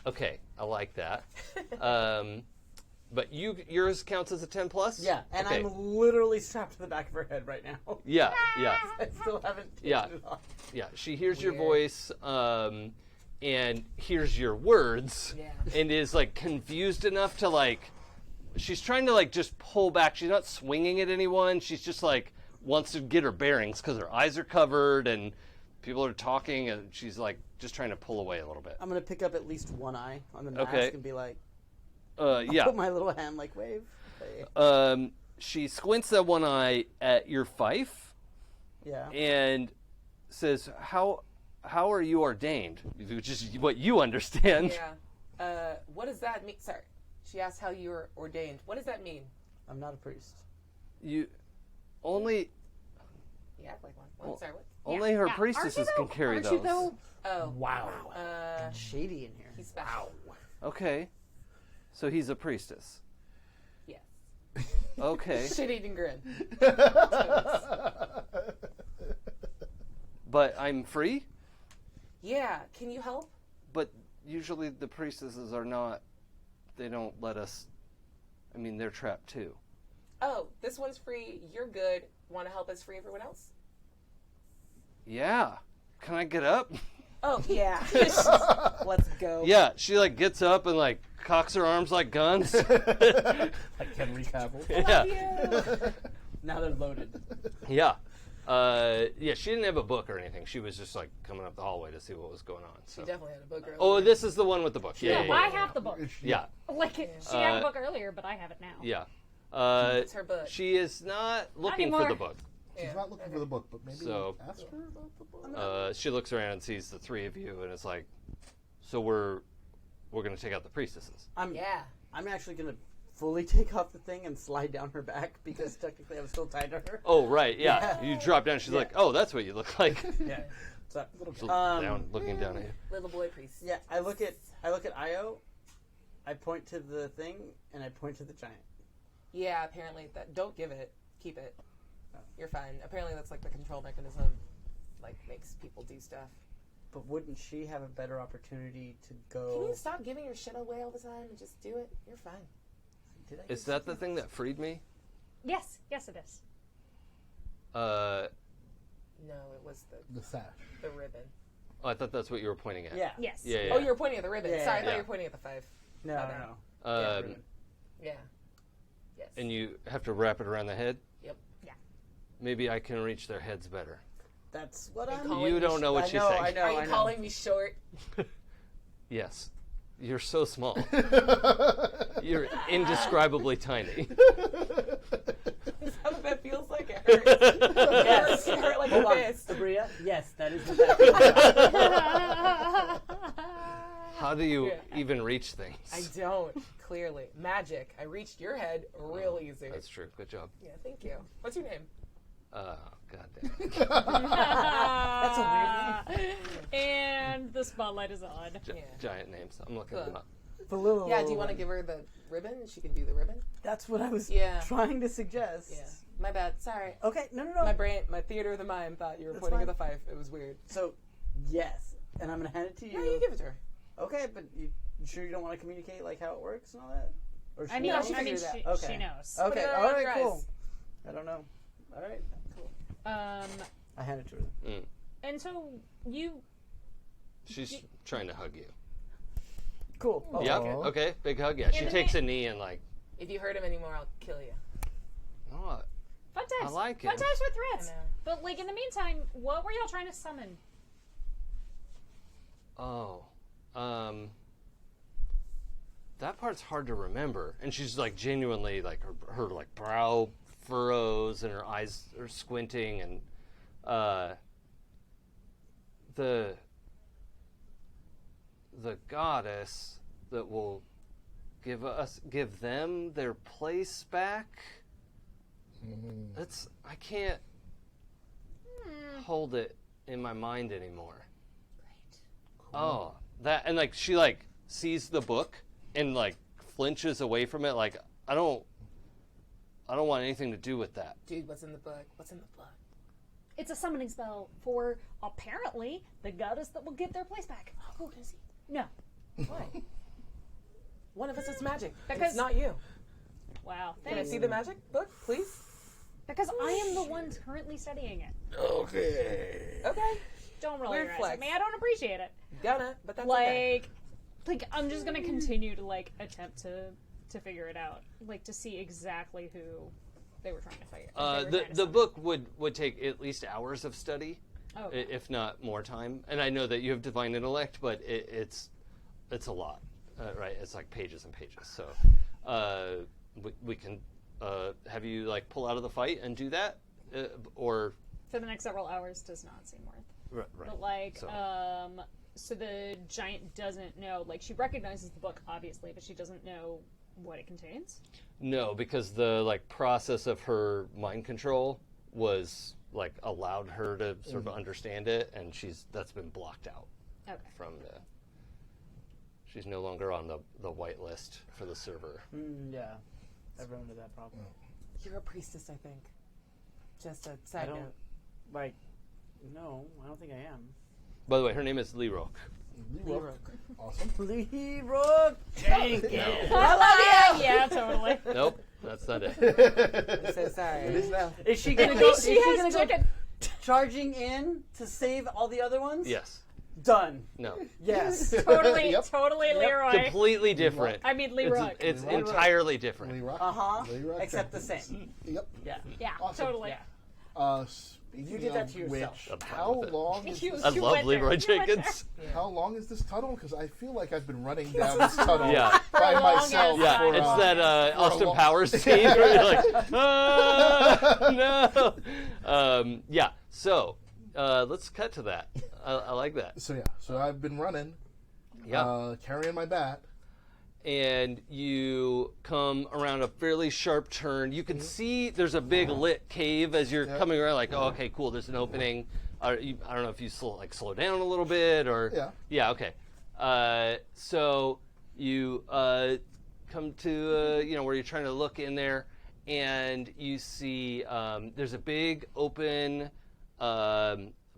B: Okay, I like that. But yours counts as a 10 plus?
F: Yeah, and
B: okay.
F: I'm literally strapped to the back of her head right now.
B: Yeah.
F: I still haven't taken
B: Yeah.
F: it off.
B: Yeah, she hears your
E: Weird.
B: voice and hears your words
E: Yeah.
B: and is like confused enough to like, she's trying to like just pull back. She's not swinging at anyone. She's just like wants to get her bearings because her eyes are covered and people are talking and she's like just trying to pull away a little bit.
F: I'm going to pick up at least one eye on the mask
B: Okay.
F: and be like,
B: Yeah.
F: put my little hand like, wave. Hey.
B: She squints that one eye at your fife
F: Yeah.
B: and says, How are you ordained? Which is what you understand.
E: Yeah. What does that mean? Sorry. She asked how you were ordained. What does that mean?
F: I'm not a priest.
B: You only
E: You act like one. What? Sorry, what?
B: only her
D: Yeah.
B: priestesses can carry
D: Aren't
B: those.
D: you though?
E: Oh.
F: Wow.
E: Uh,
F: Shady in here.
E: he's special.
B: Okay. So he's a priestess.
E: Yes.
B: Okay.
E: Shit-eating grin.
B: But I'm free?
E: Yeah. Can you help?
B: But usually the priestesses are not, they don't let us I mean, they're trapped too.
E: Oh, this one's free. You're good. Want to help us free everyone else?
B: Yeah. Can I get up?
E: Oh, yeah. Let's go.
B: Yeah, she like gets up and like cocks her arms like guns.
C: Like Henry Cavill.
B: Yeah.
F: Now they're loaded.
B: Yeah. Yeah, she didn't have a book or anything. She was just like coming up the hallway to see what was going on. So.
E: She definitely had a book earlier.
B: Oh, this is the one with the book. Yeah,
D: I have the book.
B: Yeah.
D: Like, she had a book earlier, but I have it now.
B: Yeah.
E: It's her book.
B: She is not looking for
D: anymore.
B: the book.
C: She's not looking for the book, but maybe
B: So-
C: ask her about the book.
B: She looks around and sees the three of you, and it's like, so we're gonna take out the priestesses.
F: I'm
E: Yeah.
F: actually gonna fully take off the thing and slide down her back because technically I'm still tied to her.
B: Oh, right, yeah. You drop down. She's like, oh, that's what you look like.
F: Yeah. So,
B: She's down, looking down at you.
E: Little boy priest.
F: yeah, I look at Io, I point to the thing, and I point to the giant.
E: Yeah, apparently that. Don't give it. Keep it. You're fine. Apparently that's like the control mechanism. Like makes people do stuff.
F: But wouldn't she have a better opportunity to
E: Can
F: go?
E: you stop giving your shit away all the time and just do it? You're fine.
F: Did I
B: Is that the thing that freed me?
D: Yes, yes, it is.
B: Oh,
E: No, it was
C: The sash.
E: the ribbon.
B: I thought that's what you were pointing at.
F: Yeah.
D: Yes.
B: Yeah, yeah.
E: Oh, you were pointing at the ribbon.
F: Yeah,
E: Sorry, I thought
B: yeah.
E: you were pointing at the 5.
F: No,
E: Okay.
F: no.
B: Um,
E: Yeah. Yes.
B: and you have to wrap it around the head?
E: Yep.
D: Yeah.
B: Maybe I can reach their heads better.
F: That's what
E: Are you
F: I'm.
E: calling
B: You
E: me
B: don't know what she's
F: I know,
B: saying.
F: I know.
E: Are you calling me short?
B: Yes. You're so small. You're indescribely tiny.
E: Is that what that feels like? It hurts. Yes. It hurt like
F: Hold
E: a
F: on,
E: fist.
F: Aabria. Yes, that is what that feels like.
B: How do you
E: Yeah.
B: even reach things?
E: I don't. Clearly. Magic. I reached your head real easy.
B: That's true. Good job.
E: Yeah, thank you. What's your name?
B: God damn.
F: That's a weird name.
D: And the spotlight is on.
E: Yeah.
B: Giant names. I'm looking
E: Good.
B: them up.
E: Yeah, do you want to give her the ribbon? She can do the ribbon?
F: That's what I was
E: Yeah.
F: trying to suggest.
E: Yeah. My bad. Sorry.
F: Okay, no.
E: My theater of the mind thought you were
F: That's
E: pointing
F: fine.
E: at the 5. It was weird.
F: So, yes, and I'm gonna hand it to you.
E: No, you give it to her.
F: Okay, but you sure you don't want to communicate like how it works and all that? Or
D: I mean,
F: knows?
E: she
D: I mean,
E: figured
D: she,
E: it
F: Okay.
D: she knows.
E: Put
F: Okay,
E: it
F: all
E: around
F: right,
E: your
F: cool.
E: eyes.
F: I don't know. All right, cool. I hand it to her.
D: And so you,
B: She's trying to hug you.
F: Cool. Oh,
B: Yeah.
C: Aw.
B: Okay. Big hug. Yeah. She
D: the
B: takes
D: ma-
B: a knee and like.
E: If you hurt him anymore, I'll kill you.
B: Oh,
D: fun times.
B: I like
D: Fun
B: it.
D: times with threats.
E: I know.
D: But like in the meantime, what were y'all trying to summon?
B: oh. That part's hard to remember. And she's like genuinely like her like brow furrows and her eyes are squinting and the goddess that will give them their place back. That's I can't hold it in my mind anymore. Oh, that and like she like sees the book and like flinches away from it. Like I don't want anything to do with that.
E: Dude, what's in the book? What's in the book?
D: It's a summoning spell for apparently the goddess that will get their place back.
E: Oh, can I see?
D: No.
E: Why? One of us is magic.
D: Because-
E: It's not you.
D: Wow.
E: Can I
D: Thanks.
E: see the magic book, please?
D: Because I am the one currently studying it.
C: Okay.
E: Okay.
D: Don't roll
E: Weird
D: your eyes
E: flex.
D: at me. I don't appreciate it.
E: Gonna, but that's okay.
D: Like I'm just gonna continue to like attempt to figure it out, like to see exactly who they were trying to figure. they were trying to
B: The
D: summon.
B: book would take at least hours of study,
D: Oh, okay.
B: if not more time. And I know that you have divine intellect, but it's a lot, right? It's like pages and pages. So we can have you like pull out of the fight and do that, or
D: for the next several hours does not seem worth.
B: right.
D: But like,
B: So.
D: so the giant doesn't know. Like she recognizes the book obviously, but she doesn't know what it contains.
B: No, because the like process of her mind control was like allowed her to sort of understand it, and that's been blocked out
D: Okay.
B: from the. She's no longer on the white list for the server.
F: Yeah, I've run into that problem.
E: You're a priestess, I think. Just a
F: I
E: side
F: don't
E: note.
F: like. No, I don't think I am.
B: By the way, her name is Lerock.
C: Leroy. Awesome.
F: Leroy Jenkins.
D: Yeah, totally.
B: Nope, that's not it.
E: I'm so sorry.
C: It is now.
F: Is she gonna go?
D: She has chicken.
F: Charging in to save all the other ones?
B: Yes.
F: Done.
B: No.
F: Yes.
D: Totally,
C: Yep.
D: totally Leroy.
B: Completely different.
D: I mean, Leroy.
B: It's
C: Leroy.
B: entirely different.
C: Leroy.
F: Uh-huh. Except the same.
C: Yep.
F: Yeah.
D: Yeah,
C: Awesome.
D: totally.
F: Yeah.
C: Speaking
F: You did that
C: of
F: to yourself.
C: which,
B: I'm fine
C: how
B: with it.
C: long is
D: You-
C: this,
B: I
D: you
B: love
D: went there.
B: Leroy
D: You went
B: Jenkins.
C: how long is this tunnel? Because I feel like I've been running down this tunnel
B: Yeah.
C: by
D: For a long
C: myself.
D: ass
B: Yeah,
C: for,
B: it's that
C: for a
B: Austin
C: long-
B: Powers scene where you're like, no. Yeah, so let's cut to that. I like that.
C: So I've been running,
B: Yeah.
C: carrying my bat.
B: And you come around a fairly sharp turn. You can see there's a big lit cave as you're coming around. Like, oh, okay, cool. There's an opening. I don't know if you slow down a little bit or
C: Yeah.
B: Okay. So you come to where you're trying to look in there, and you see there's a big open,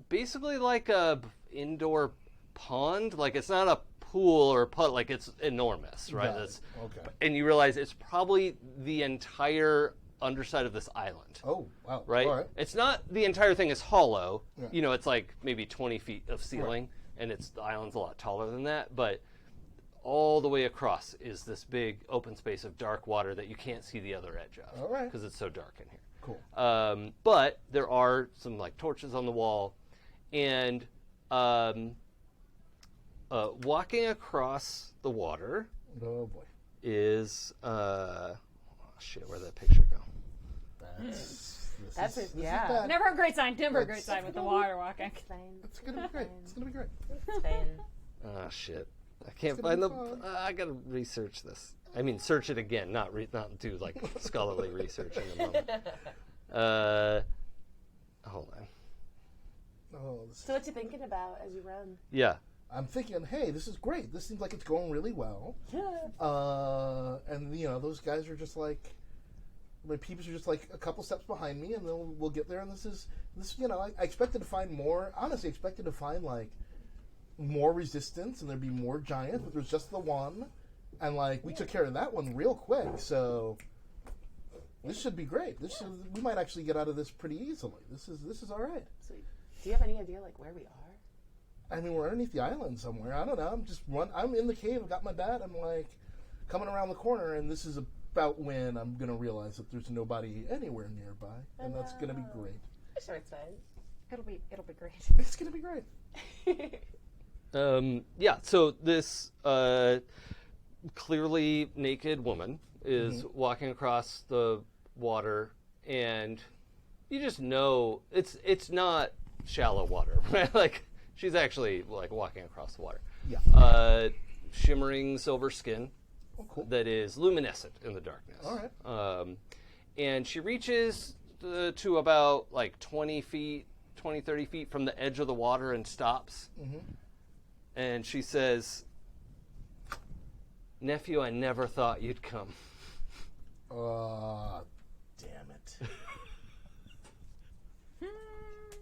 B: basically like a indoor pond. Like it's not a pool or a putt, like it's enormous, right?
C: Got it.
B: That's,
C: Okay.
B: and you realize it's probably the entire underside of this island.
C: Oh, wow.
B: Right?
C: All right.
B: It's not the entire thing is hollow.
C: Yeah.
B: It's like maybe 20 feet of ceiling, and the island's a lot taller than that. But all the way across is this big open space of dark water that you can't see the other edge of.
C: All right.
B: Because it's so dark in here.
C: Cool.
B: But there are some like torches on the wall, and walking across the water
C: Oh, boy.
B: is shit. Where'd that picture go?
E: That's
C: this
E: it.
C: is
E: Yeah.
C: bad.
D: Never a great sign. Never a great
C: That's-
D: sign with the water walking.
C: It's going to be great. It's going to be great.
B: Ah, shit. I can't
C: gonna
B: find
C: be
B: the.
C: fun.
B: I gotta research this. I mean, search it again, not do like scholarly research in a moment. Hold on.
C: Oh, this
E: So what you thinking about as you run?
B: Yeah.
C: I'm thinking, hey, this is great. This seems like it's going really well.
E: Yeah.
C: And those guys are just like, my peeps are just like a couple steps behind me, and then we'll get there. And this. I expected to find more. Honestly, expected to find like more resistance, and there'd be more giants. But there's just the one, and like we took care of that one real quick. So this should be great. We might actually get out of this pretty easily. This is all right.
E: Sweet. Do you have any idea like where we are?
C: I mean, we're underneath the island somewhere. I don't know. I'm in the cave. I've got my bat. I'm like coming around the corner, and this is about when I'm gonna realize that there's nobody anywhere nearby, and that's gonna be great.
E: Short sign.
D: It'll be great.
C: It's gonna be great.
B: Yeah. So this clearly naked woman is walking across the water, and you just know it's not shallow water, right? Like she's actually like walking across the water.
C: Yeah.
B: Shimmering silver skin.
C: Oh, cool.
B: That is luminescent in the darkness.
C: All right.
B: And she reaches to about like 20, 30 feet from the edge of the water and stops.
C: Mm-hmm.
B: And she says, "Nephew, I never thought you'd come."
C: Damn it.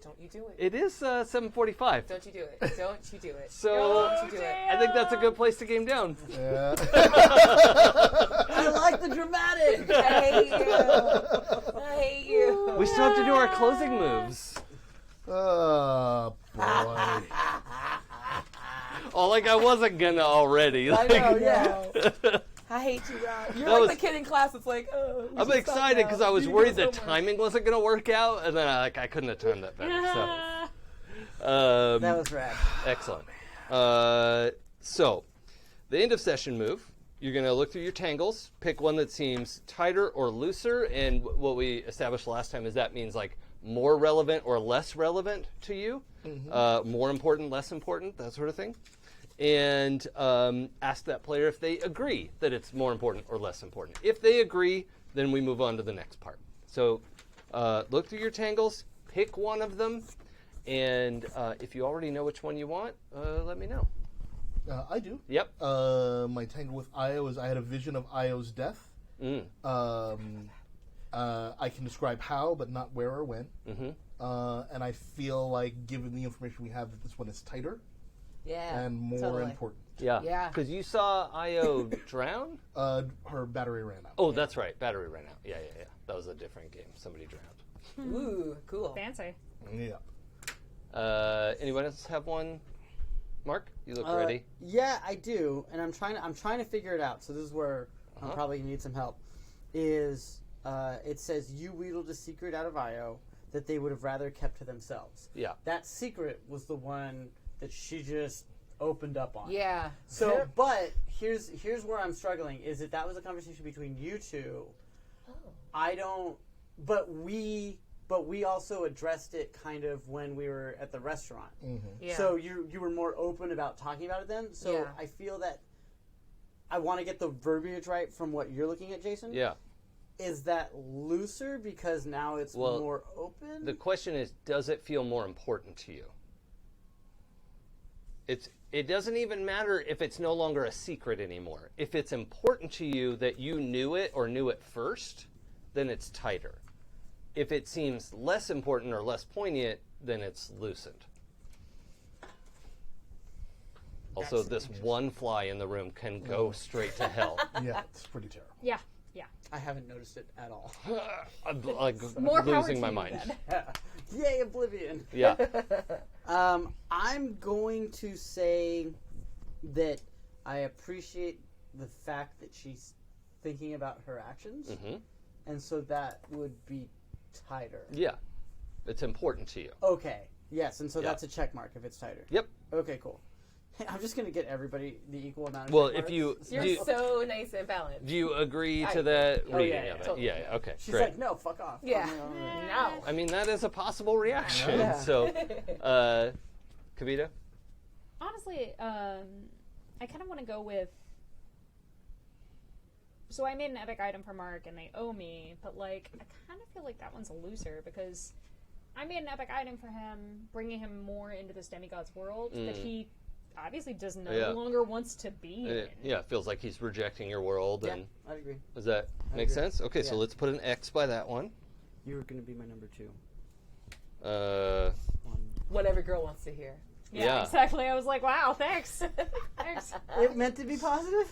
E: Don't you do it.
B: It is 7:45.
E: Don't you do it. Don't you do it.
B: So
E: Don't you do it.
B: I think that's a good place to game down.
C: Yeah.
F: I like the dramatic.
E: I hate you. I hate you.
B: We still have to do our closing moves.
C: Oh, boy.
B: Oh, like I wasn't gonna already.
E: I
B: Like,
E: know, yeah. I hate you, Rob. You're
B: That
E: like
B: was-
E: the kid in class that's like, oh. we
B: I'm
E: should
B: excited
E: stop
B: because
E: now.
B: I was
E: You
B: worried
E: do
B: the
E: homework.
B: timing wasn't going to work out, and then I couldn't have timed that better. So,
F: That was rad.
B: excellent. So, the end of session move. You're going to look through your tangles, pick one that seems tighter or looser, and what we established last time is that means like more relevant or less relevant to you, more important, less important, that sort of thing. And ask that player if they agree that it's more important or less important. If they agree, then we move on to the next part. So look through your tangles, pick one of them, and if you already know which one you want, let me know.
C: I do.
B: Yep.
C: My tangle with Io is I had a vision of Io's death. I can describe how, but not where or when. And I feel like, given the information we have, that this one is tighter.
E: Yeah.
C: and more
E: totally.
C: important.
B: Yeah.
E: Yeah.
B: Because you saw Io drown?
C: Her battery ran out.
B: Oh, that's right. Battery ran out. Yeah. That was a different game. Somebody drowned.
E: Ooh, cool.
D: Fancy.
C: Yeah.
B: Anyone else have one? Mark, you look ready.
F: Yeah, I do, and I'm trying to figure it out. So this is where I'm probably gonna need some help. Is it says you wheedled a secret out of Io that they would have rather kept to themselves.
B: Yeah.
F: That secret was the one that she just opened up on.
E: Yeah.
F: So, but here's where I'm struggling is that was a conversation between you two.
E: Oh.
F: I don't, but we also addressed it kind of when we were at the restaurant.
E: Yeah.
F: So you were more open about talking about it then. So
E: Yeah.
F: I feel that I want to get the verbiage right from what you're looking at, Jason.
B: Yeah.
F: Is that looser because now it's more open?
B: The question is, does it feel more important to you? It doesn't even matter if it's no longer a secret anymore. If it's important to you that you knew it or knew it first, then it's tighter. If it seems less important or less poignant, then it's loosened. Also, this one fly in the room can go straight to hell.
C: Yeah, it's pretty terrible.
D: Yeah.
F: I haven't noticed it at all.
B: I'm like
D: More power
B: losing
D: to
B: my
D: you,
B: mind.
D: then.
F: Yay, Oblivion.
B: Yeah.
F: I'm going to say that I appreciate the fact that she's thinking about her actions, and so that would be tighter.
B: Yeah. It's important to you.
F: Okay. Yes, and so
B: Yeah.
F: that's a check mark if it's tighter.
B: Yep.
F: Okay, cool. I'm just going to get everybody the equal amount of
B: Well,
F: check
B: if
F: marks.
B: you
E: You're so nice and balanced.
B: do you agree
E: I
B: to
E: agree.
B: that
F: Oh,
B: reading
F: yeah,
B: of it?
E: totally.
B: Yeah. Okay.
F: She's
B: great.
F: like, no, fuck off.
E: Yeah. No.
B: I mean, that is a possible reaction.
F: Yeah.
B: So, Kavita?
D: Honestly, I kind of want to go with. So I made an epic item for Mark, and they owe me, but like I kind of feel like that one's a loser because I made an epic item for him, bringing him more into this Demigods world that he obviously does no longer wants to be in.
B: Yeah, it feels like he's rejecting your world.
F: Yeah,
B: And
F: I'd agree.
B: does that make
F: agree.
B: sense? Okay, so
F: Yeah.
B: let's put an X by that one.
F: You were going to be my number 2.
E: What every girl wants to hear.
B: Yeah.
D: Exactly. I was like, wow, thanks. Thanks.
F: It meant to be positive?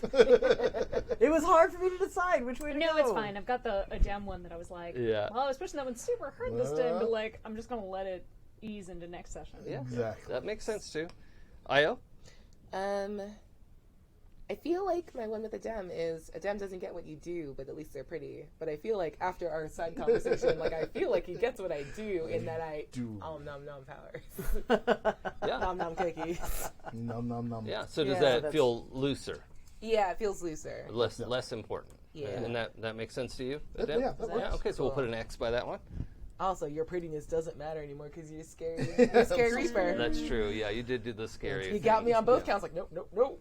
F: It was hard for me to decide which way to go.
D: No, it's fine. I've got a gem one that I was like,
B: Yeah.
D: well, I was pushing that one super hard this time, but like, I'm just going to let it ease into next session.
B: Yeah,
C: Exactly.
B: that makes sense too. Io?
E: I feel like my one with a gem is a gem doesn't get what you do, but at least they're pretty. But I feel like after our side conversation, like I feel like he gets what I do in that I nom nom powers.
B: Yeah.
E: Nom nom cookies.
C: Nom nom nom.
B: Yeah, so does
E: Yeah,
B: that
F: that's-
B: feel looser?
E: Yeah, it feels looser.
B: Less important?
E: Yeah.
B: And that makes sense to you?
C: Yeah,
B: Adem?
C: that works.
B: Okay, so we'll put an X by that one.
E: Also, your prettiness doesn't matter anymore because you're scary. You're scary reaper.
B: That's true. Yeah, you did do the scary
E: You got me
B: thing.
E: on both counts. Like, nope.
C: Real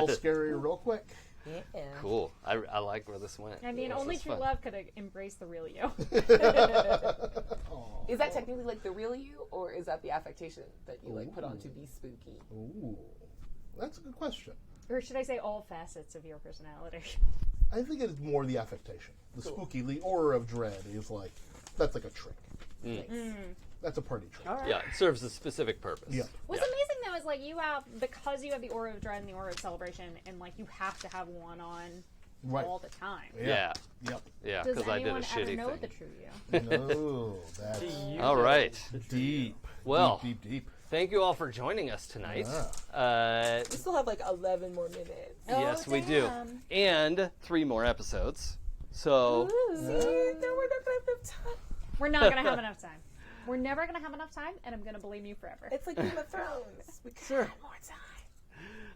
C: scary, real quick.
E: Yeah.
B: Cool. I like where this went.
D: I mean,
B: This
D: only
B: is
D: true
B: fun.
D: love could embrace the real you.
E: Is that technically like the real you, or is that the affectation that you like put on to be spooky?
C: Ooh, that's a good question.
D: Or should I say all facets of your personality?
C: I think it's more the affectation. The spooky, the aura of dread is like, that's like a trick. That's a party trick.
B: Yeah, it serves a specific purpose.
C: Yeah.
D: What's amazing though is like you have, because you have the aura of dread and the aura of celebration, and like you have to have one on
C: Right.
D: all the time.
B: Yeah.
C: Yep.
B: Yeah,
D: Does
B: because I did a
D: anyone ever
B: shitty
D: know
B: thing.
D: the true you?
C: No, that's
B: All right.
C: deep.
B: Well,
C: deep.
B: thank you all for joining us tonight.
E: We still have like 11 more minutes.
B: Yes, we do.
D: damn.
B: And 3 more episodes. So,
E: See, no, we're not gonna have enough time.
D: We're not going to have enough time. We're never going to have enough time, and I'm going to blame you forever.
E: It's like Game of Thrones. We could have more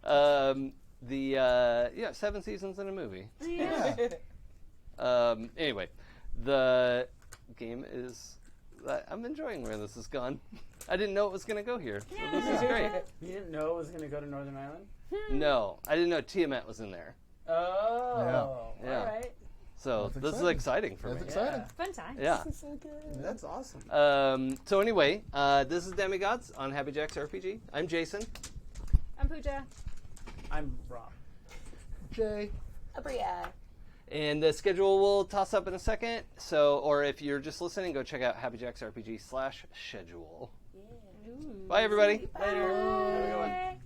E: time.
B: 7 seasons in a movie.
C: Yeah.
B: Anyway, the game is. I'm enjoying where this has gone. I didn't know it was going to go here. So this is great.
F: You didn't know it was going to go to Northern Ireland?
B: No, I didn't know Tiamat was in there.
F: Oh,
B: Yeah.
F: all right.
B: So
C: That's
B: this is
C: exciting.
B: exciting for
C: That's
B: me.
C: exciting.
D: Fun time.
B: Yeah.
F: That's awesome.
B: So anyway, this is Demigods on Happy Jacks RPG. I'm Jason.
D: I'm Pooja.
F: I'm Rob.
C: Jay.
E: Aabria.
B: And the schedule will toss up in a second. So, or if you're just listening, go check out happyjacksrpg/schedule. Bye, everybody.
F: Later. Have a good one.